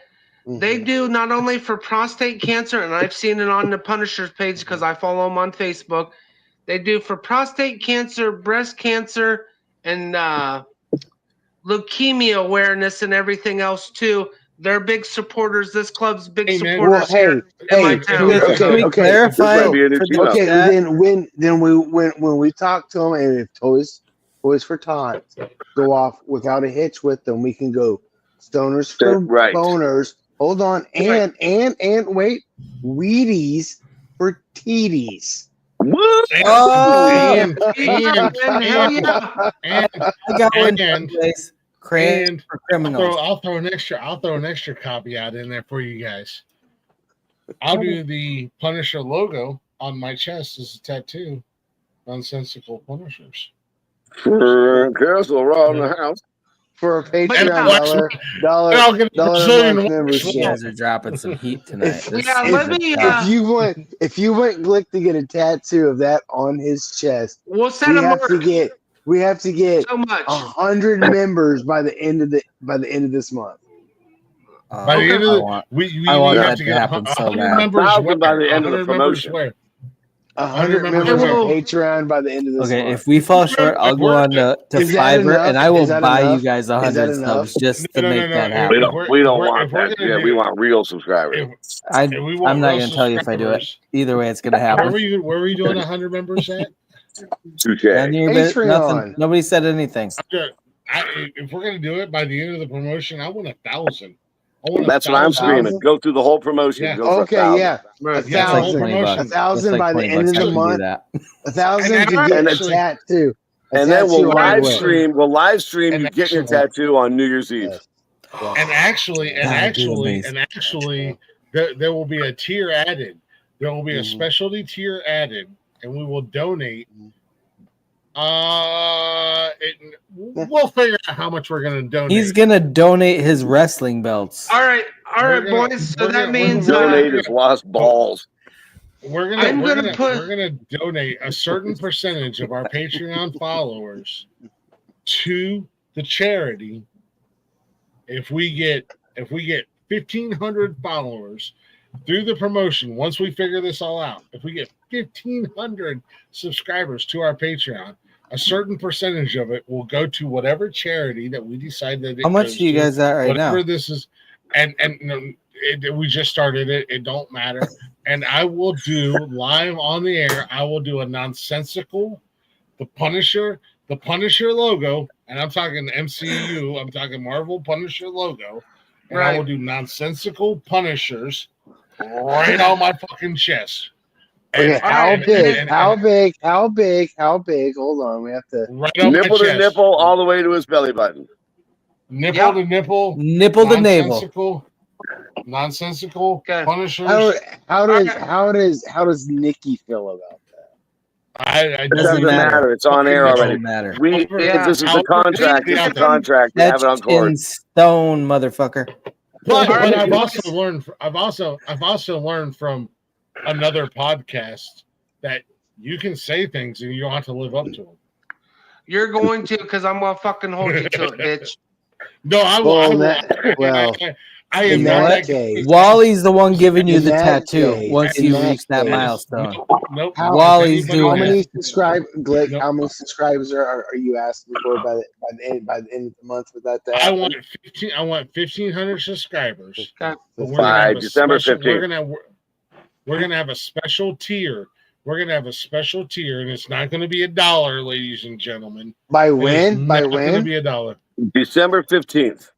They do not only for prostate cancer, and I've seen it on the Punisher's page because I follow them on Facebook. They do for prostate cancer, breast cancer, and leukemia awareness and everything else too. They're big supporters. This club's big supporters here in my town. Then when we talk to them, and if Toys for Tots go off without a hitch with them, we can go stoners for boners. Hold on, and wait, Wheaties for Teeties. What? I got one. And for criminals. I'll throw an extra caveat in there for you guys. I'll do the Punisher logo on my chest as a tattoo. Nonsensical Punishers. For girls around the house. For a And Patreon dollar I'll get a a Brazilian month wax You membership. guys are dropping some heat tonight. This Yeah, is let a me, top. If you want Glick to get a tattoo of that on his chest, we'll set we a have mark. to get So much. 100 members by the end of this month. By the end of the we want have that to to get happen so 100 bad. members 1,000 by the end of the 100 members promotion. where? 100 members on Patreon by the end of this Okay, month. if we fall short, I'll go on to Is that Fiverr enough? and I will Is that buy you enough? guys Is that 100 enough? subs just to make that We happen. don't want that. Yeah, we want real subscribers. I'm not going to tell you if I do it. Either way, it's going to happen. Where were you doing 100 members at? Touche. None of your nothing. Nobody said anything. If we're gonna do it by the end of the promotion, I want 1,000. That's what I'm screaming. Go through the whole promotion. Yeah. Go for Okay, 1,000. yeah. Right. A Yeah, the whole thousand. promotion. 1,000 by the end of the month. 1,000 to get a tattoo. And then we'll live Glick. stream. We'll live stream you getting your tattoo on New Year's Eve. And actually, there will be a tier added. There will be a specialty tier added, and we will donate. We'll figure out how much we're going to donate. He's going to donate his wrestling belts. All right, boys. So that means donate his lost balls. We're gonna donate a certain percentage of our Patreon followers to the charity. If we get 1,500 followers through the promotion, once we figure this all out, if we get 1,500 subscribers to our Patreon, a certain percentage of it will go to whatever charity that we decide that. How much do you guys at right now? Whatever this is, and we just started it. It don't matter. And I will do live on the air. I will do a nonsensical, the Punisher logo, and I'm talking MCU. I'm talking Marvel Punisher logo, and I will do nonsensical Punishers right on my fucking chest. Okay, how big? Hold on, we have to nipple to nipple all the way to his belly button. Nipple to nipple. Nipple to navel. Nonsensical Punishers. How does Nikki feel about that? It doesn't matter. It's on air already. This is the contract. It's the contract. We have it on court. In stone, motherfucker. But I've also learned from another podcast that you can say things and you don't have to live up to them. You're going to, because I'm gonna fucking hold you to it, bitch. No, I will. I am not. Wally's the one giving you the tattoo once you reach that milestone. Nope. Wally's doing How many it. Glick? How many subscribers are you asking for by the end of the month for that to happen? I want 1,500 subscribers. By December 15th. We're gonna have a special tier. We're gonna have a special tier, and it's not gonna be $1, ladies and gentlemen. By when? By when? It's gonna be $1. December 15th.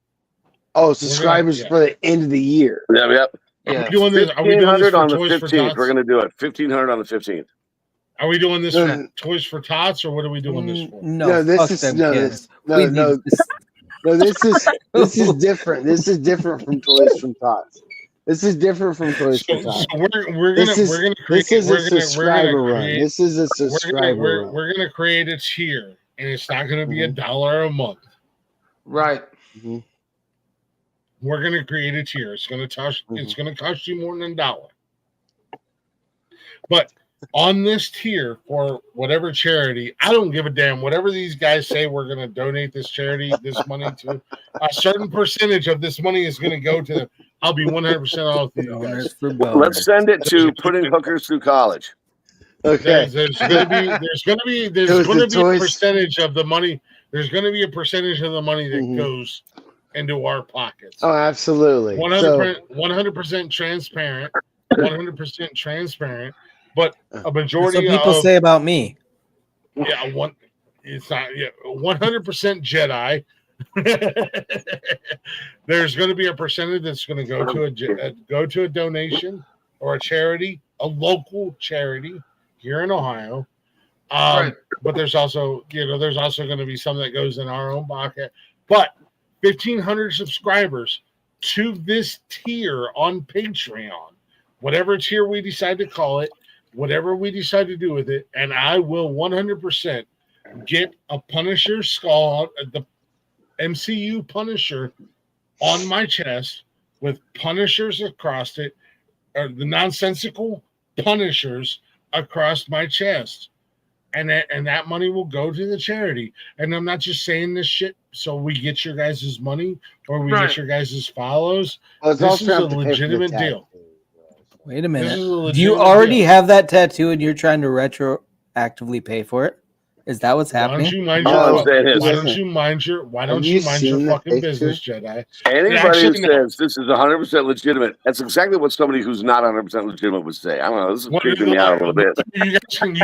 Oh, subscribers for the end of the year. Yep. Are we doing this? Are we doing this for on the Toys for 15th? Tots? We're gonna do it. 1,500 on the 15th. Are we doing this for Toys for Tots, or what are we doing this for? This is different. This is different from Toys from Tots. This is different from Toys for Tots. So we're gonna create a subscriber run. This is a subscriber run. We're gonna create a tier, and it's not gonna be $1 a month. Right. Mm-hmm. We're gonna create a tier. It's gonna cost you more than $1. But on this tier for whatever charity, I don't give a damn. Whatever these guys say, we're gonna donate this charity, this money to. A certain percentage of this money is gonna go to them. I'll be 100% off with you guys. Let's send it to putting hookers through college. Okay. There's gonna be a percentage of the money. There's gonna be a percentage of the money that goes into our pockets. Oh, absolutely. 100% transparent. 100% transparent. But a majority That's what people say about me. Yeah, it's not 100% Jedi. There's going to be a percentage that's going to go to a donation or a charity, a local charity here in Ohio. But there's also going to be some that goes in our own pocket. But 1,500 subscribers to this tier on Patreon whatever tier we decide to call it, whatever we decide to do with it, and I will 100% get a Punisher skull, the MCU Punisher on my chest with Punishers across it, or the nonsensical Punishers across my chest. And that money will go to the charity. And I'm not just saying this shit so we get your guys' money or we get your guys' follows. This is a legitimate deal. Wait a minute. Do you already have that tattoo and you're trying to retroactively pay for it? Is that what's happening? Why don't you mind your fucking business, Jedi? Anybody who says this is 100% legitimate, that's exactly what somebody who's not 100% legitimate would say. I don't know. This is creeping me out a little bit. You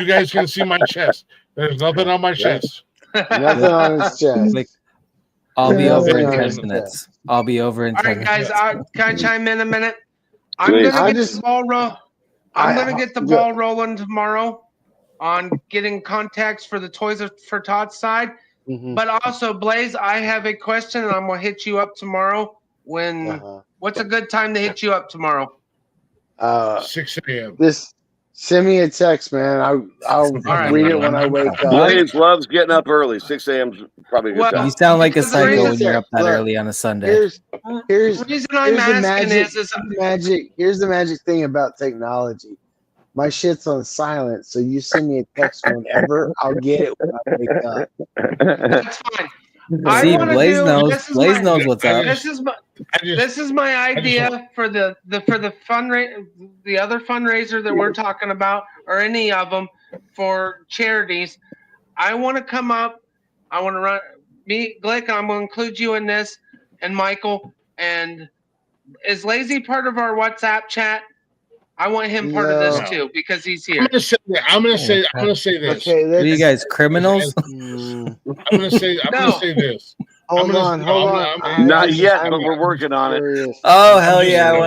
guys can see my chest. There's nothing on my chest. Nothing on his chest. I'll be over in 10 minutes. I'll be over in 10 minutes. All right, guys, can I chime in a minute? I'm going to get the ball roll. I'm going to get the ball rolling tomorrow on getting contacts for the Toys for Tots side. But also, Blaze, I have a question, and I'm going to hit you up tomorrow. What's a good time to hit you up tomorrow? 6 a.m. Send me a text, man. I'll read it when I wake up. Blaze loves getting up early. 6 a.m. is probably a good time. You sound like a psycho when you're up that early on a Sunday. Here's the reason I'm asking here's the magic thing about technology. My shit's on silent, so you send me a text whenever, I'll get it when I wake up. That's fine. See, Blaze knows what's up. This is my idea for the the other fundraiser that we're talking about, or any of them for charities. I want to come up. I want to run me, Glick. I'm going to include you in this, and Michael. And is Lazy part of our WhatsApp chat? I want him part of this too because he's here. I'm gonna say this. Okay, are you guys criminals? I'm gonna say this. Hold on. Not yet, but we're working on it. Oh hell yeah! I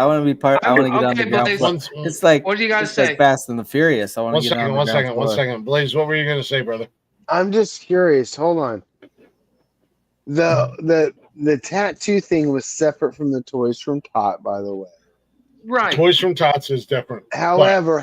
want to be part. I want to get on the ground floor. It's like, what do you guys say? Like Fast and the Furious. I want to get on the ground floor. One second. Blaze, what were you gonna say, brother? I'm just curious. Hold on. The tattoo thing was separate from the Toys from Tot, by the way. Right. Toys from Tots is different. However,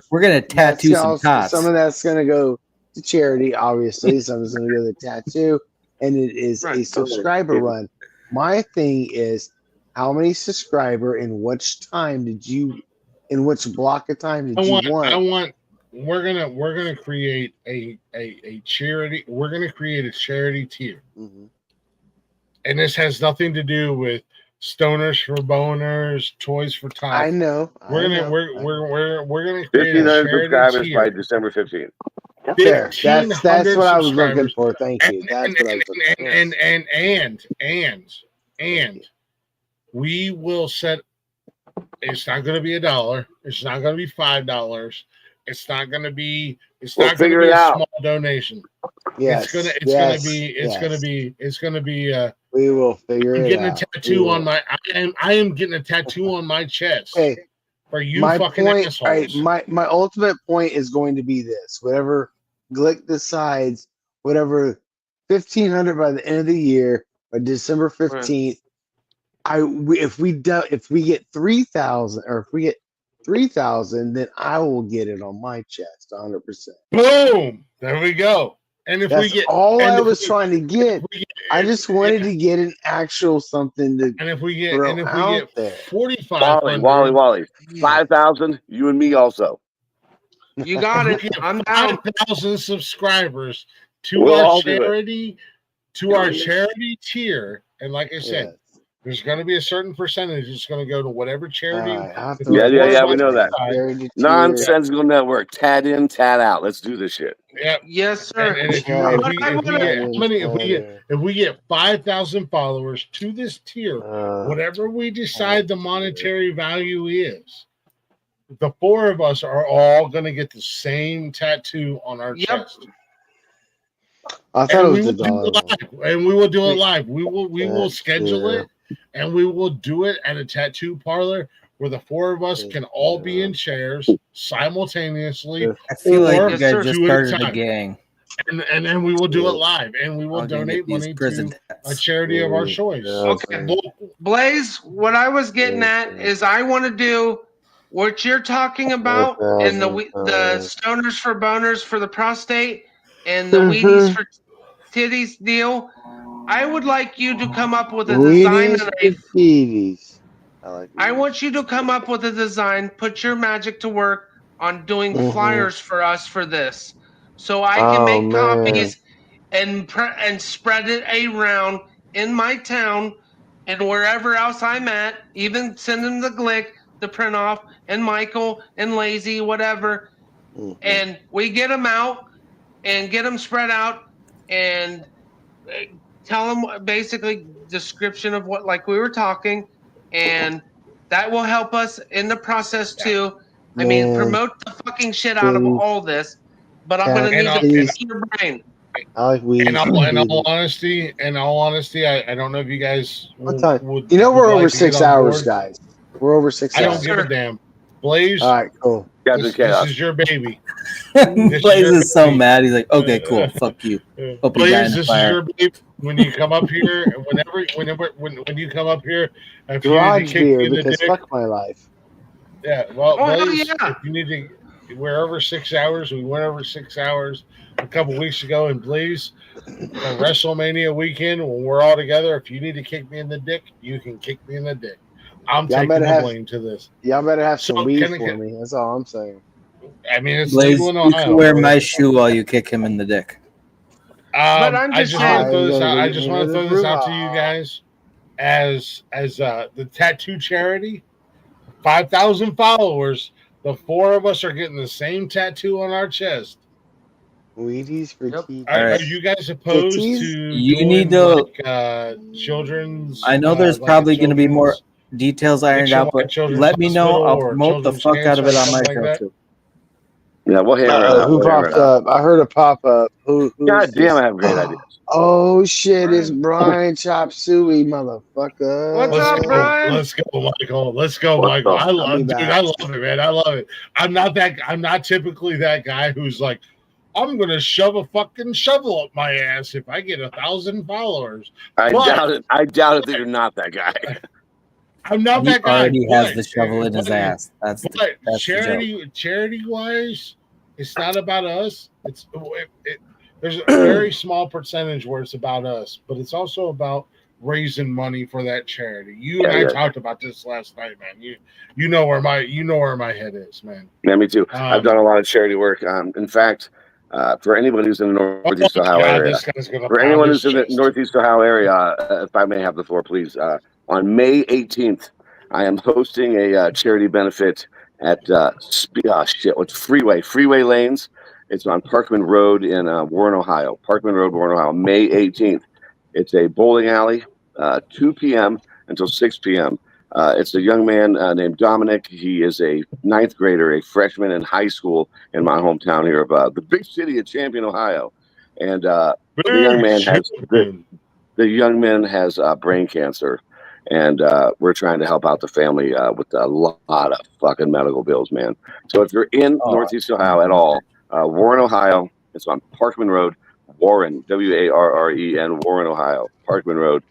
we're gonna tattoo some tots. Some of that's gonna go to charity, obviously. Some is gonna go to the tattoo, and it is a subscriber run. My thing is, how many subscriber in which time did you, in which block of time did you want? We're gonna create a charity. We're gonna create a charity tier, and this has nothing to do with Stoners for Boners, Toys for Tots. I know. We're gonna create 1,500 a subscribers by December 15th. There. That's what I was looking for. Thank you. That's what I was looking for. And we will set. It's not going to be $1. It's not going to be $5. It's not going to be. It's not going to be a small donation. Yes. It's going to be. We will figure it out. Getting a tattoo on my. I am getting a tattoo on my chest. Hey, for you fucking assholes. My ultimate point is going to be this: whatever Glick decides, whatever 1,500 by the end of the year, by December 15th. If we get 3,000, or if we get 3,000, then I will get it on my chest, 100%. Boom! There we go. And if That's we get all I was trying to get, I just wanted to get an actual something to. And if we get 4,500, Wally, 5,000, you and me also. You got it. I'm down. 5,000 subscribers to our charity, charity tier, and like I said. There's going to be a certain percentage that's going to go to whatever charity. Yeah, we know that. Nonsensical Network. Tat in, tat out. Let's do this shit. Yeah. Yes, sir. And if we get 5,000 followers to this tier, whatever we decide the monetary value is, the four of us are all going to get the same tattoo on our chest. I thought it was $1. And we will do it live. We will schedule it. And we will do it at a tattoo parlor where the four of us can all be in chairs simultaneously. I feel like you guys just started a gang. and then we will do it live, and we will I'm gonna donate get these money prison to a tats. charity of our choice. Okay, Blaze, what I was getting at is I want to do what you're talking about and the stoners for boners for the prostate and the Wheaties for titties deal. I would like you to come up with a design Wheaties and for titties. I want you to come up with a design, put your magic to work on doing Mhm. flyers for us for this. So I can Oh, make man. copies and spread it around in my town and wherever else I'm at, even send them the Glick to print off and Michael and Lazy, whatever. And we get them out and get them spread out and tell them basically description of what, like we were talking, and that will help us in the process too. I mean, Man. promote the fucking shit out of all this, but I'm gonna need to pick your brain. I like Wheaties In for all titties. honesty, I don't know if you guys What time? would. You know we're would over like to get 6 on hours, board. guys. We're over 6 I hours. don't give a damn. Blaze. All right, cool. This is your baby. Blaze is so mad. He's like, okay, cool. Fuck you. Hope you die in Blaze, the this fire. is your baby. When you come up here, when you come up here, if you need Garage to kick beer me in the because dick, fuck my life. yeah. Well, Oh, hell Blaze, yeah. if you need to, we're over 6 hours. We went over 6 hours a couple weeks ago, and Blaze, for WrestleMania weekend when we're all together, if you need to kick me in the dick, you can kick me in the dick. I'm Y'all taking better the have- blame to this. Y'all better have some weed can I for get- me. That's all I'm saying. I mean, it's Blaze, legal in you Ohio. can wear my shoe while you kick him in the dick. But I'm I just just want saying- to throw this out. I Get just me want to to the throw this out to you brouhaha. guys as the tattoo charity. 5,000 followers. The four of us are getting the same tattoo on our chest. Wheaties for titties. Are you guys opposed Titties? to You doing need to- like children's? I know there's like a probably going to be more children's- details ironed out, but Children's let me know. Hospital I'll or promote the Children's fuck out of it Cancer or on my something show like that? too. Yeah, we'll hammer it out. Who We'll hammer popped it out. up? I heard a pop up. Who? God is damn, this? I have great ideas. Oh shit! It's Brian Chop Suey, motherfucker. What's up, Brian? Let's go, Michael. Let's go, What's Michael. up? I I'll love, be dude. back. I love it, man. I love it. I'm not typically that guy who's like, I'm gonna shove a fucking shovel up my ass if I get 1,000 followers. I But- doubt it. I doubt it that you're not that guy. I'm not He that guy. already has but- the shovel in his but- ass. That's the joke. charity wise, it's not about us. There's a very small percentage where it's about us, but it's also about raising money for that charity. You and I talked about this last night, man. You know where my head is, man. Yeah, me too. I've done a lot of charity work. In fact, for anybody who's in the Northeast Ohio area, for anyone who's in the Northeast Ohio area, if I may have the floor, please. On May 18th, I am hosting a charity benefit at what's Freeway Lanes. It's on Parkman Road in Warren, Ohio. Parkman Road, Warren, Ohio. May 18th. It's a bowling alley, 2 p.m. until 6 p.m. It's a young man named Dominic. He is a 9th grader, a freshman in high school in my hometown here of the big city of Champion, Ohio. And the young man has brain cancer, and we're trying to help out the family with a lot of fucking medical bills, man. So if you're in Northeast Ohio at all, Warren, Ohio, it's on Parkman Road, Warren, Warren, Warren, Ohio, Parkman Road.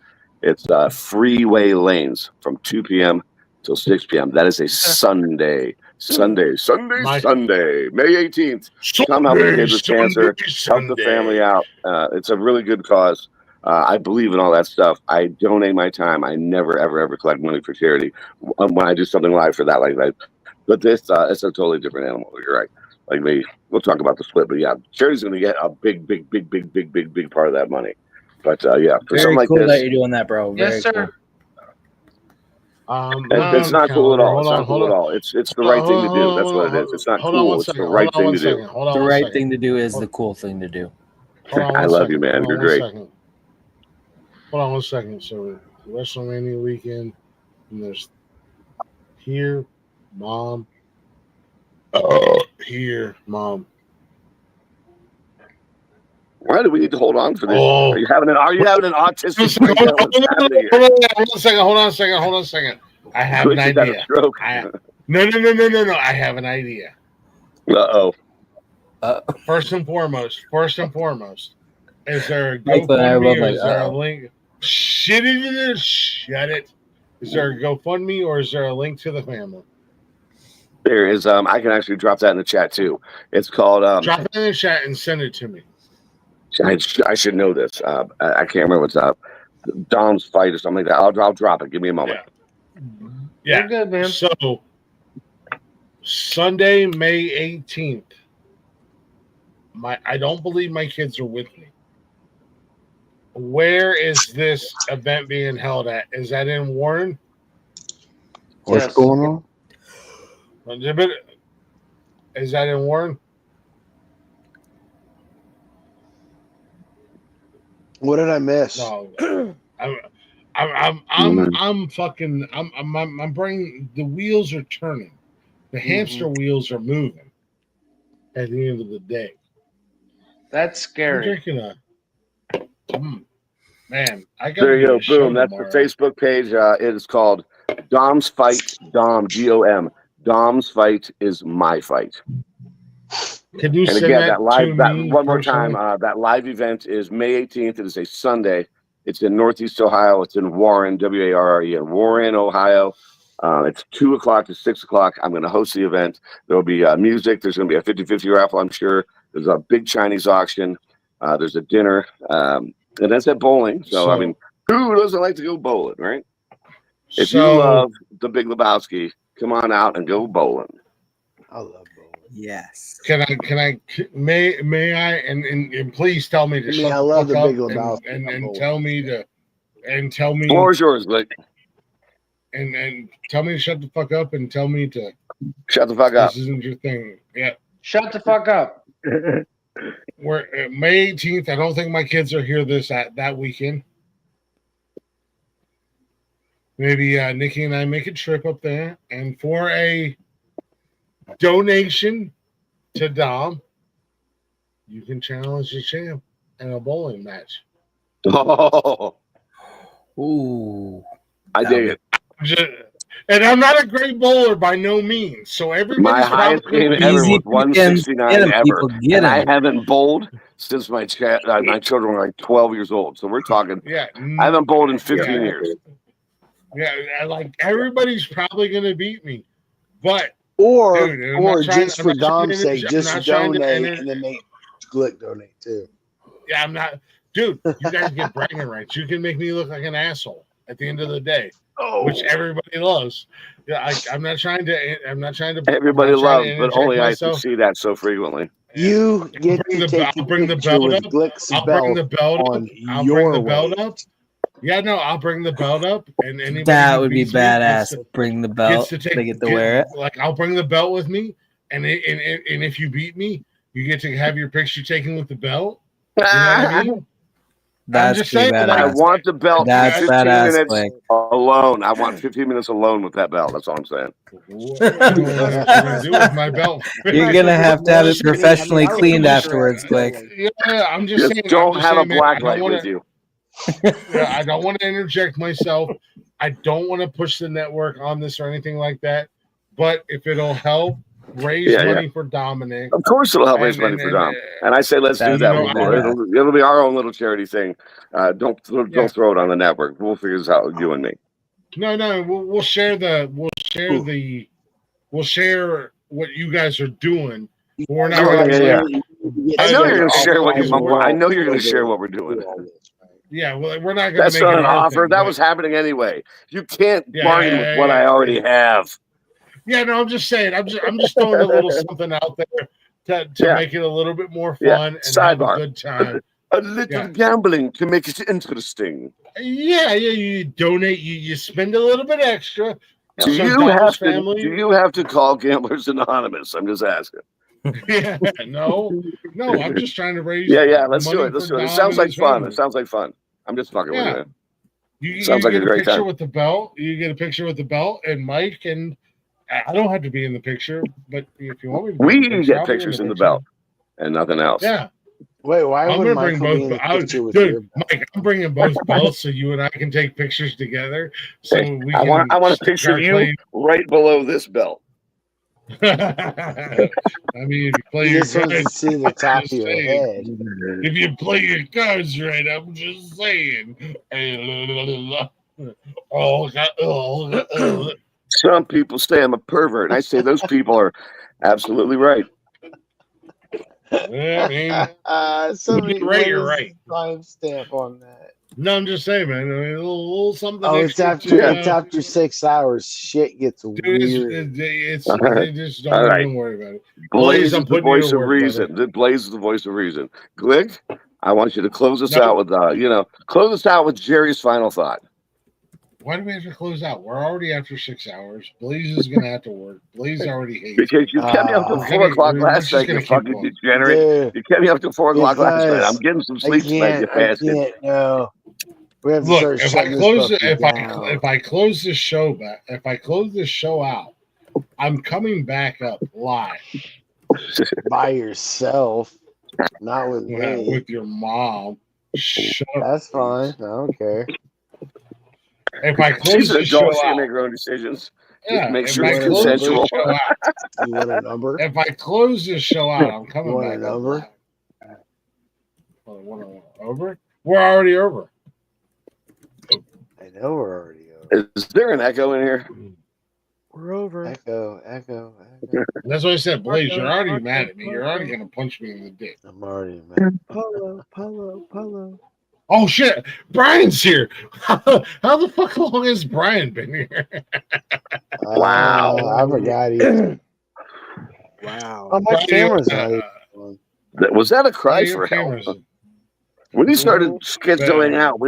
It's Freeway Lanes from 2 p.m. till 6 p.m. That is a Sunday, May 18th. Come help the kids with cancer, help the family out. It's a really good cause. I believe in all that stuff. I donate my time. I never, ever collect money for charity when I do something live for that like that. But this, it's a totally different animal. You're right. Like me, we'll talk about the split, but yeah, charity's going to get a big part of that money. But yeah, for Very something like cool this, that you're doing that, bro. Very Yes, sir. it's not cool at all. It's not cool at all. It's the right thing to do. That's what it is. It's not cool. It's the right thing to do. The right thing to do is the cool thing to do. I love you, man. You're great. Hold on 1 second. So WrestleMania weekend, and there's here, mom. Here, mom. Why do we need to hold on for this? Oh. Are you having an autistic breakdown? What's happening here? Hold on a second. I have an idea. No. I have an idea. Uh-oh. First and foremost, is there a Mike and I are GoFundMe both or like, is there a uh-oh. link? Shut it. Is there a GoFundMe or is there a link to the family? There is. I can actually drop that in the chat too. It's called. Drop it in the chat and send it to me. I should know this. I can't remember what's up. Dom's fight or something like that. I'll drop it. Give me a moment. Yeah. You're good, man. So Sunday, May 18th. I don't believe my kids are with me. Where is this event being held at? Is that in Warren? What's going on? Is that in Warren? What did I miss? No. I'm fucking. My brain. The wheels are turning. The hamster wheels are moving. At the end of the day, that's scary. I'm drinking a. Man, I got. There you go. Boom. That's the Facebook page. It is called Dom's Fight. Dom, DOM. Dom's Fight is my fight. Can you and send again, that live, to that me one more personally? time. That live event is May 18th. It is a Sunday. It's in Northeast Ohio. It's in Warren, W-A-R-R-E, in Warren, Ohio. It's 2 o'clock to 6 o'clock. I'm going to host the event. There will be music. There's going to be a 50-50 raffle, I'm sure. There's a big Chinese auction. There's a dinner. And that's at bowling. So, I mean, who doesn't like to go bowling, right? If you love the Big Lebowski, come on out and go bowling. I love bowling. Yes. May I and please tell me to shut I the love fuck the up Big Lebowski. and tell me to tell me Floor is yours, Blake. And tell me to shut the fuck up and tell me to shut the fuck up. This isn't your thing. Yeah. Shut the fuck up. We're May 18th. I don't think my kids are here that weekend. Maybe Nikki and I make a trip up there, and for a donation to Dom, you can challenge the champ in a bowling match. Oh, ooh! I dig it. And I'm not a great bowler by no means, so everybody's my highest game ever was 169 ever, and I haven't bowled since my children were like 12 years old. So we're talking. Yeah, I haven't bowled in 15 years. Yeah, like everybody's probably gonna beat me, but or dude, just for Dom's sake, just donate and then make Glick donate too. Yeah, I'm not, dude. You guys get bragging rights. You can make me look like an asshole at the end of the day, which everybody loves. Yeah, I'm not trying to. Everybody loves, but only myself. I see that so frequently. You get to take a picture with Glick's belt on your way. Yeah, no, I'll bring the belt up, and anybody that would be badass. Bring the belt. They get to wear it. Like I'll bring the belt with me, and if you beat me, you get to have your picture taken with the belt. You know what I mean? That's just saying, badass. I want the belt. That's 15 badass, minutes Blake. alone. I want 15 minutes alone with that belt. That's all I'm saying. What am I gonna do with my belt? You're gonna have to have it professionally cleaned afterwards, Blake. Yeah, I'm just saying. Don't have a black light with you. Yeah, I don't want to interject myself. I don't want to push the network on this or anything like that. But if it'll help raise money for Dominic, of course it'll help raise money for Dom. And I say let's do that. It'll be our own little charity thing. Don't throw it on the network. We'll figure this out, you and me. No, we'll share what you guys are doing. We're not. I know you're going to share what I know you're going to share what we're doing. Yeah, well, we're not going to. That's not an offer. That was happening anyway. You can't bargain with what I already have. Yeah, no, I'm just saying. I'm just throwing a little something out there to make it a little bit more fun and have a good time. A little gambling to make it interesting. Yeah. You donate. You spend a little bit extra. Do you have to call Gamblers Anonymous? I'm just asking. Yeah, no. I'm just trying to raise. Yeah. Let's do it. It sounds like fun. I'm just fucking with you. Sounds like a great time. With the belt. You get a picture with the belt and Mike, and I don't have to be in the picture, but if you want me to, we get pictures in the belt and nothing else. Yeah. Wait, why I'm would bring Michael both? Dude, Mike, I'm bringing both belts so you and I can take pictures together. So I want a picture of you right below this belt. I mean, if you play He your just wants to cards, see the top of just your saying. head. If you play your cards right, I'm just saying. Some people say I'm a pervert, and I say those people are absolutely right. Yeah, I mean, Somebody, right, what you're is right. the timestamp on that? No, I'm just saying, man. I mean, a little something Oh, it's extra after to, it's after 6 hours. Shit gets dude, weird. they just don't All right. even worry about it. Blaze I'm is the putting you voice to of work, reason. brother. Blaze is the voice of reason. Glick, I want you to close us Nope. out with, close us out with Jerry's final thought. Why do we have to close out? We're already after 6 hours. Blaze is gonna have to work. Blaze already hates Because me. you kept me up till 4 o'clock last night, you fucking degenerate. Dude, You kept me up till 4 o'clock last night. I'm because getting some I sleep tonight, you can't. I bastard. can't. No, we have to Look, start if shutting I this close puppy it, down. if I close this show back, if I close this show out, I'm coming back up live By yourself, not with me. with your mom. Shut up. That's fine. I don't care. If I close She's an this show adult, she can out, make her own decisions. yeah, Just make if sure I it's close this consensual. show out, You want a number? if I close this show out, I'm You coming want a back up number? live. Over? We're already over. I know we're already over. Is there an echo in here? We're over. Echo. That's what I said, Blaze. You're already mad at me. You're already gonna punch me in the dick. I'm already mad. Polo. Oh shit, Brian's here. How the fuck long has Brian been here? Wow. I forgot he. Wow. Oh, my camera's on. Was that a cry your for help? camera's- When he started schizoing out,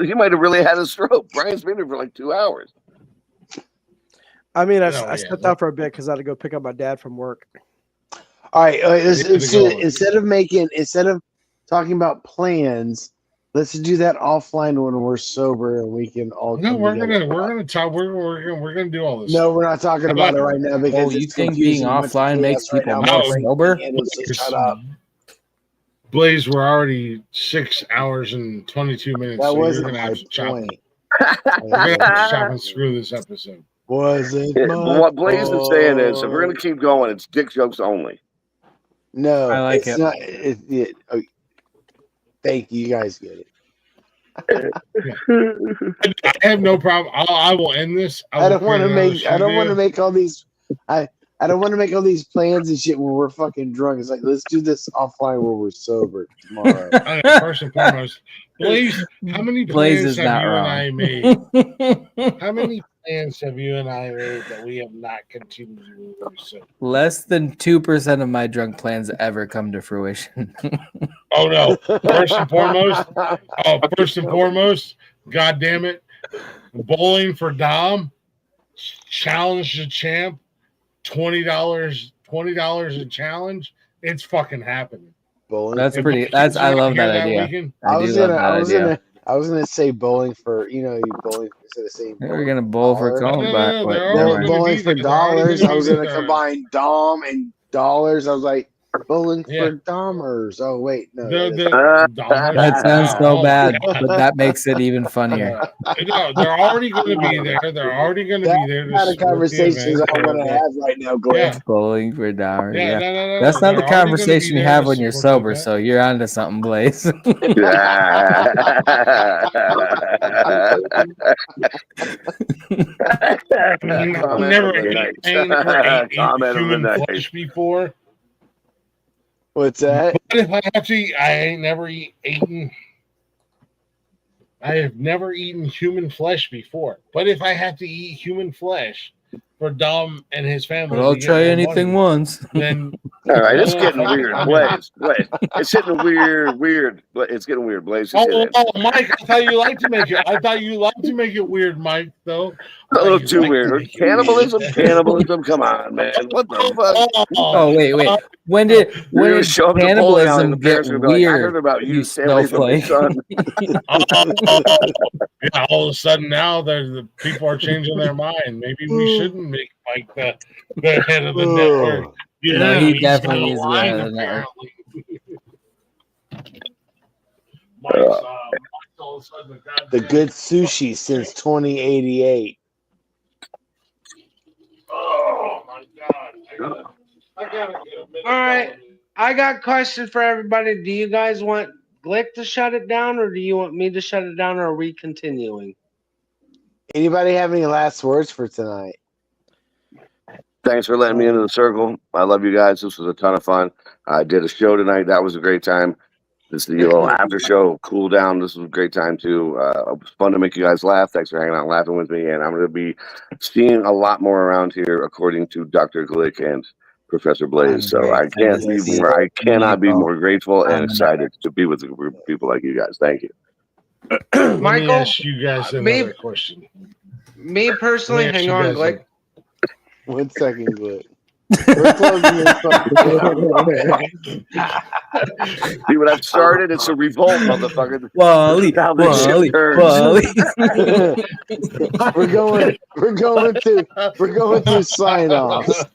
he might have really had a stroke. Brian's been here for like 2 hours. I mean, I yeah, stepped out for a bit because I had to go pick up my dad from work. All right. Instead of talking about plans, let's do that offline when we're sober and we can all. No, come we're together. gonna talk. We're gonna do all this. No, we're not talking about it right now because you it's think being confusing. Bunch of offline makes chaos right people now. more My brain's sober? being ended, so shut up. Blaze, we're already 6 hours and 22 minutes. That so wasn't you're gonna my have to chop. point. You're gonna have to chop and screw this episode. Wasn't my What Blaze is saying is, if we're point. going to keep going, it's dick jokes only. No, I like it's it. not. Thank you. You guys get it. I have no problem. I will end this. I don't want to make all these. I don't want to make all these plans and shit when we're fucking drunk. It's like, let's do this offline where we're sober tomorrow. First and foremost, Blaze, how many Blaze plans is have not you wrong. and I made? How many plans have you and I made that we have not continued to do? Less than 2% of my drunk plans ever come to fruition. Oh no! First and foremost, God damn it, bowling for Dom, challenge the champ, $20 a challenge. It's fucking happening. Bowling. That's pretty. I love that idea. Weekend, I was gonna say bowling for bowling instead of saying bowling. We're gonna bowl for $1. $1. Bowling for dollars. I was gonna combine Dom and dollars. I was like bowling for Domers. Oh wait, no. That sounds so bad, but that makes it even funnier. No, they're already going to be there. They're already going to be there. That's not a conversation I'm gonna have right now, Glenn. Bowling for $1. Yeah, Yeah, no, that's not the they're already gonna conversation be you there have to when you're support sober. that. So you're onto something, Blaze. I've never ate human flesh before. What's that? But if I have to eat, I ain't never eaten. I have never eaten human flesh before. But if I have to eat human flesh for Dom and his family, But I'll to get try more anything money, once. Then all right, it's getting weird, Blaze. It's getting weird. It's getting weird, Blaze. Mike, I thought you liked to make it. I thought you liked to make it weird, Mike. Though a little too weird. Cannibalism. Come on, man. What the fuck? Oh wait. When did show up to bowling alley cannibalism and the get parents are gonna be like, I weird? heard about you, You stay away from my snowflake. son. Yeah, all of a sudden now the people are changing their mind. Maybe we shouldn't make Mike the head of the network. Yeah, No, he he's definitely got a is the line, head of the network. Mike's all of a sudden The good sushi since 2088. Oh my All right, I got a question for everybody. Do you guys want Glick to shut it down, or do you want me to shut it down, or are we continuing? Anybody have any last words for tonight? Thanks for letting me into the circle. I love you guys. This was a ton of fun. I did a show tonight. That was a great time. This is the little after show, cool down. This was a great time too. It was fun to make you guys laugh. Thanks for hanging out and laughing with me. And I'm going to be seeing a lot more around here, according to Dr. Glick and Professor Blaze. So I cannot be more grateful and excited to be with a group of people like you guys. Thank you. Let Michael, me ask you guys another question. Me personally, hang on, Glick. 1 second, Glick. We're closing this See what I've started? It's a revolt, motherfucker. Wally. We're going through sign-offs.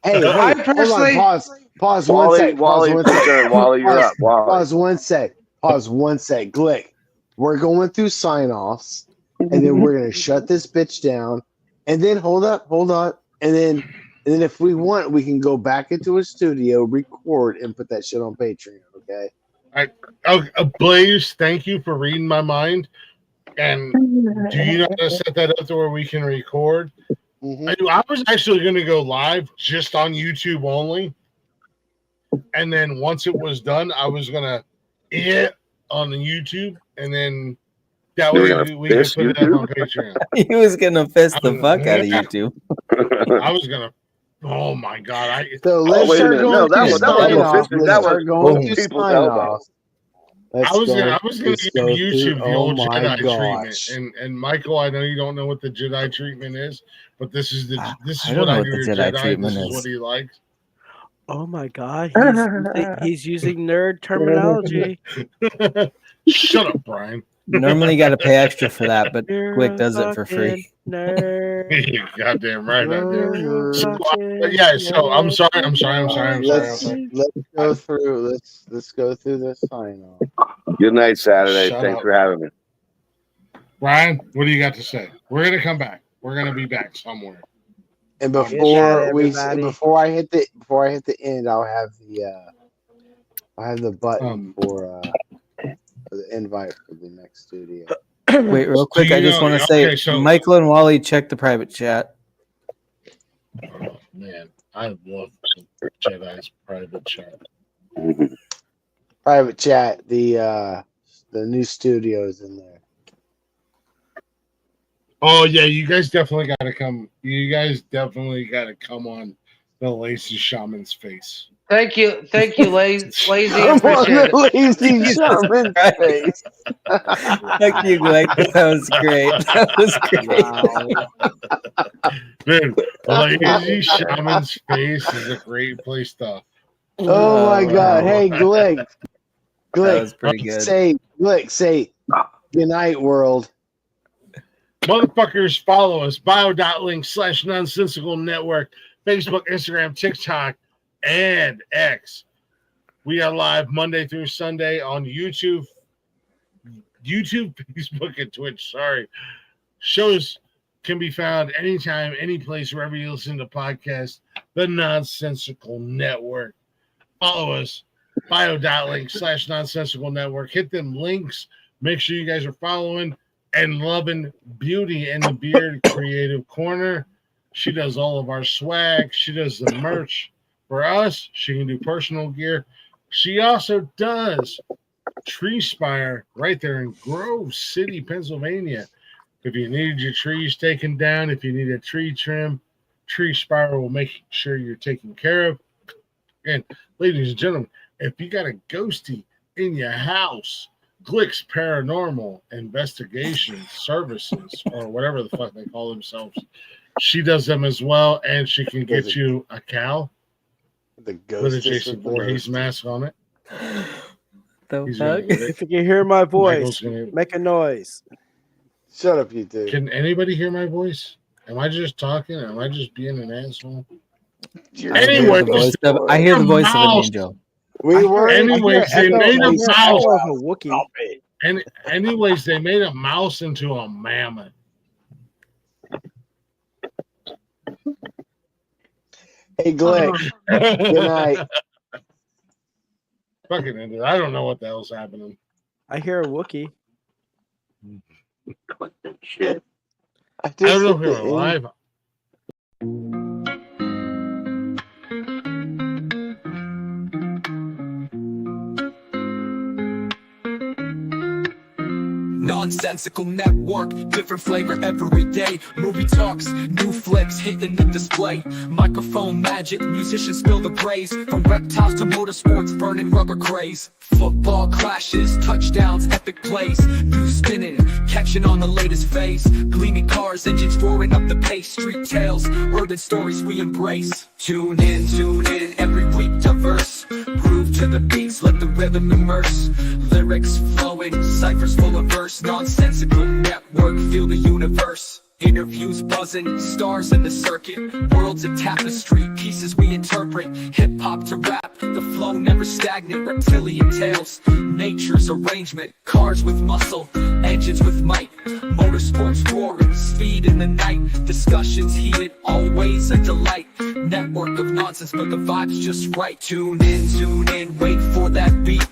Hey, I hold personally on, pause Wally, 1 sec. Wally, you're up. Wally. Pause 1 sec. Pause 1 sec. Glick, we're going through sign-offs, and then we're gonna shut this bitch down. And then hold on, and then if we want, we can go back into a studio, record, and put that shit on Patreon. Okay. Blaze, thank you for reading my mind. And do you know how to set that up to where we can record? Mm-hmm. I was actually going to go live just on YouTube only, and then once it was done, I was going to hit on the YouTube, and then. That way we can put it up on Patreon. He was gonna fist the fuck out of YouTube. I was gonna. Oh my god! So let's start going through sign-off. I was gonna give YouTube the old Jedi treatment, and Michael, I know you don't know what the Jedi treatment is, but this is what I do. Jedi. This is what he likes. Oh my god, he's using nerd terminology. Shut up, Brian. Normally, you got to pay extra for that, but Glick does it for free. You're goddamn right, I do. So I'm sorry. Let's go through. Let's go through this sign off. Good night, Saturday. Shut Thanks up. for having me. Brian, what do you got to say? We're gonna come back. We're gonna be back somewhere. And before I hit the end, I'll have the button for the invite for the next studio. Wait, real quick, I just want to say, Michael and Wally, check the private chat. Oh man, I love Jedi's private chat. Private chat. The new studio's in there. Oh yeah, you guys definitely got to come. You guys definitely got to come on the Lazy Shaman's face. Thank you, Lazy. Appreciate it. Lazy Shaman's face. Thank you, Glick. That was great. That was great. Dude, Lazy Shaman's face is a great place to. Oh my god! Hey, Glick. That was pretty good. Say good night, world. Motherfuckers, follow us. bio.link/nonsensical network. Facebook, Instagram, TikTok, and X. We are live Monday through Sunday on YouTube, Facebook, and Twitch. Sorry. Shows can be found anytime, any place, wherever you listen to podcasts. The Nonsensical Network. Follow us. bio.link/nonsensical network. Hit them links. Make sure you guys are following and loving Beauty in the Beard Creative Corner. She does all of our swag. She does the merch for us. She can do personal gear. She also does Tree Spire right there in Grove City, Pennsylvania. If you need your trees taken down, if you need a tree trim, Tree Spire will make sure you're taken care of. And ladies and gentlemen, if you got a ghostie in your house, Glick's Paranormal Investigation Services, or whatever the fuck they call themselves, she does them as well, and she can get you a cow with a Jason Voorhees mask on it. If you can hear my voice, make a noise. Shut up, you two. Can anybody hear my voice? Am I just talking? Am I just being an asshole? Anyway, I hear the voice of an angel. Anyways, they made a mouse. Wookiee. Anyways, they made a mouse into a mammoth. Hey, Glick. Good night. Fucking ended. I don't know what the hell's happening. I hear a Wookiee. Shit. I don't know if we're live. Nonsensical network, different flavor every day. Movie talks, new flicks hitting the display. Microphone magic, musicians spill the praise. From reptiles to motorsports, burning rubber craze. Football clashes, touchdowns, epic plays. You spinning, catching on the latest phase. Gleaming cars, engines roaring up the pace. Street tales, urban stories we embrace. Tune in, every week diverse. Groove to the beats, let the rhythm immerse. Lyrics flowing, ciphers full of verse. Nonsensical network, feel the universe. Interviews buzzing, stars in the circuit. Worlds a tapestry, pieces we interpret. Hip-hop to rap, the flow never stagnant. Reptilian tales, nature's arrangement. Cars with muscle, engines with might. Motorsports roaring, speed in the night. Discussions heated, always a delight. Network of nonsense, but the vibe's just right. Tune in, wait for that beat.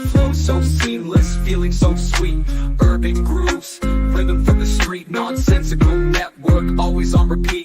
Flow so seamless, feeling so sweet. Urban grooves, rhythm from the street. Nonsensical network, always on repeat.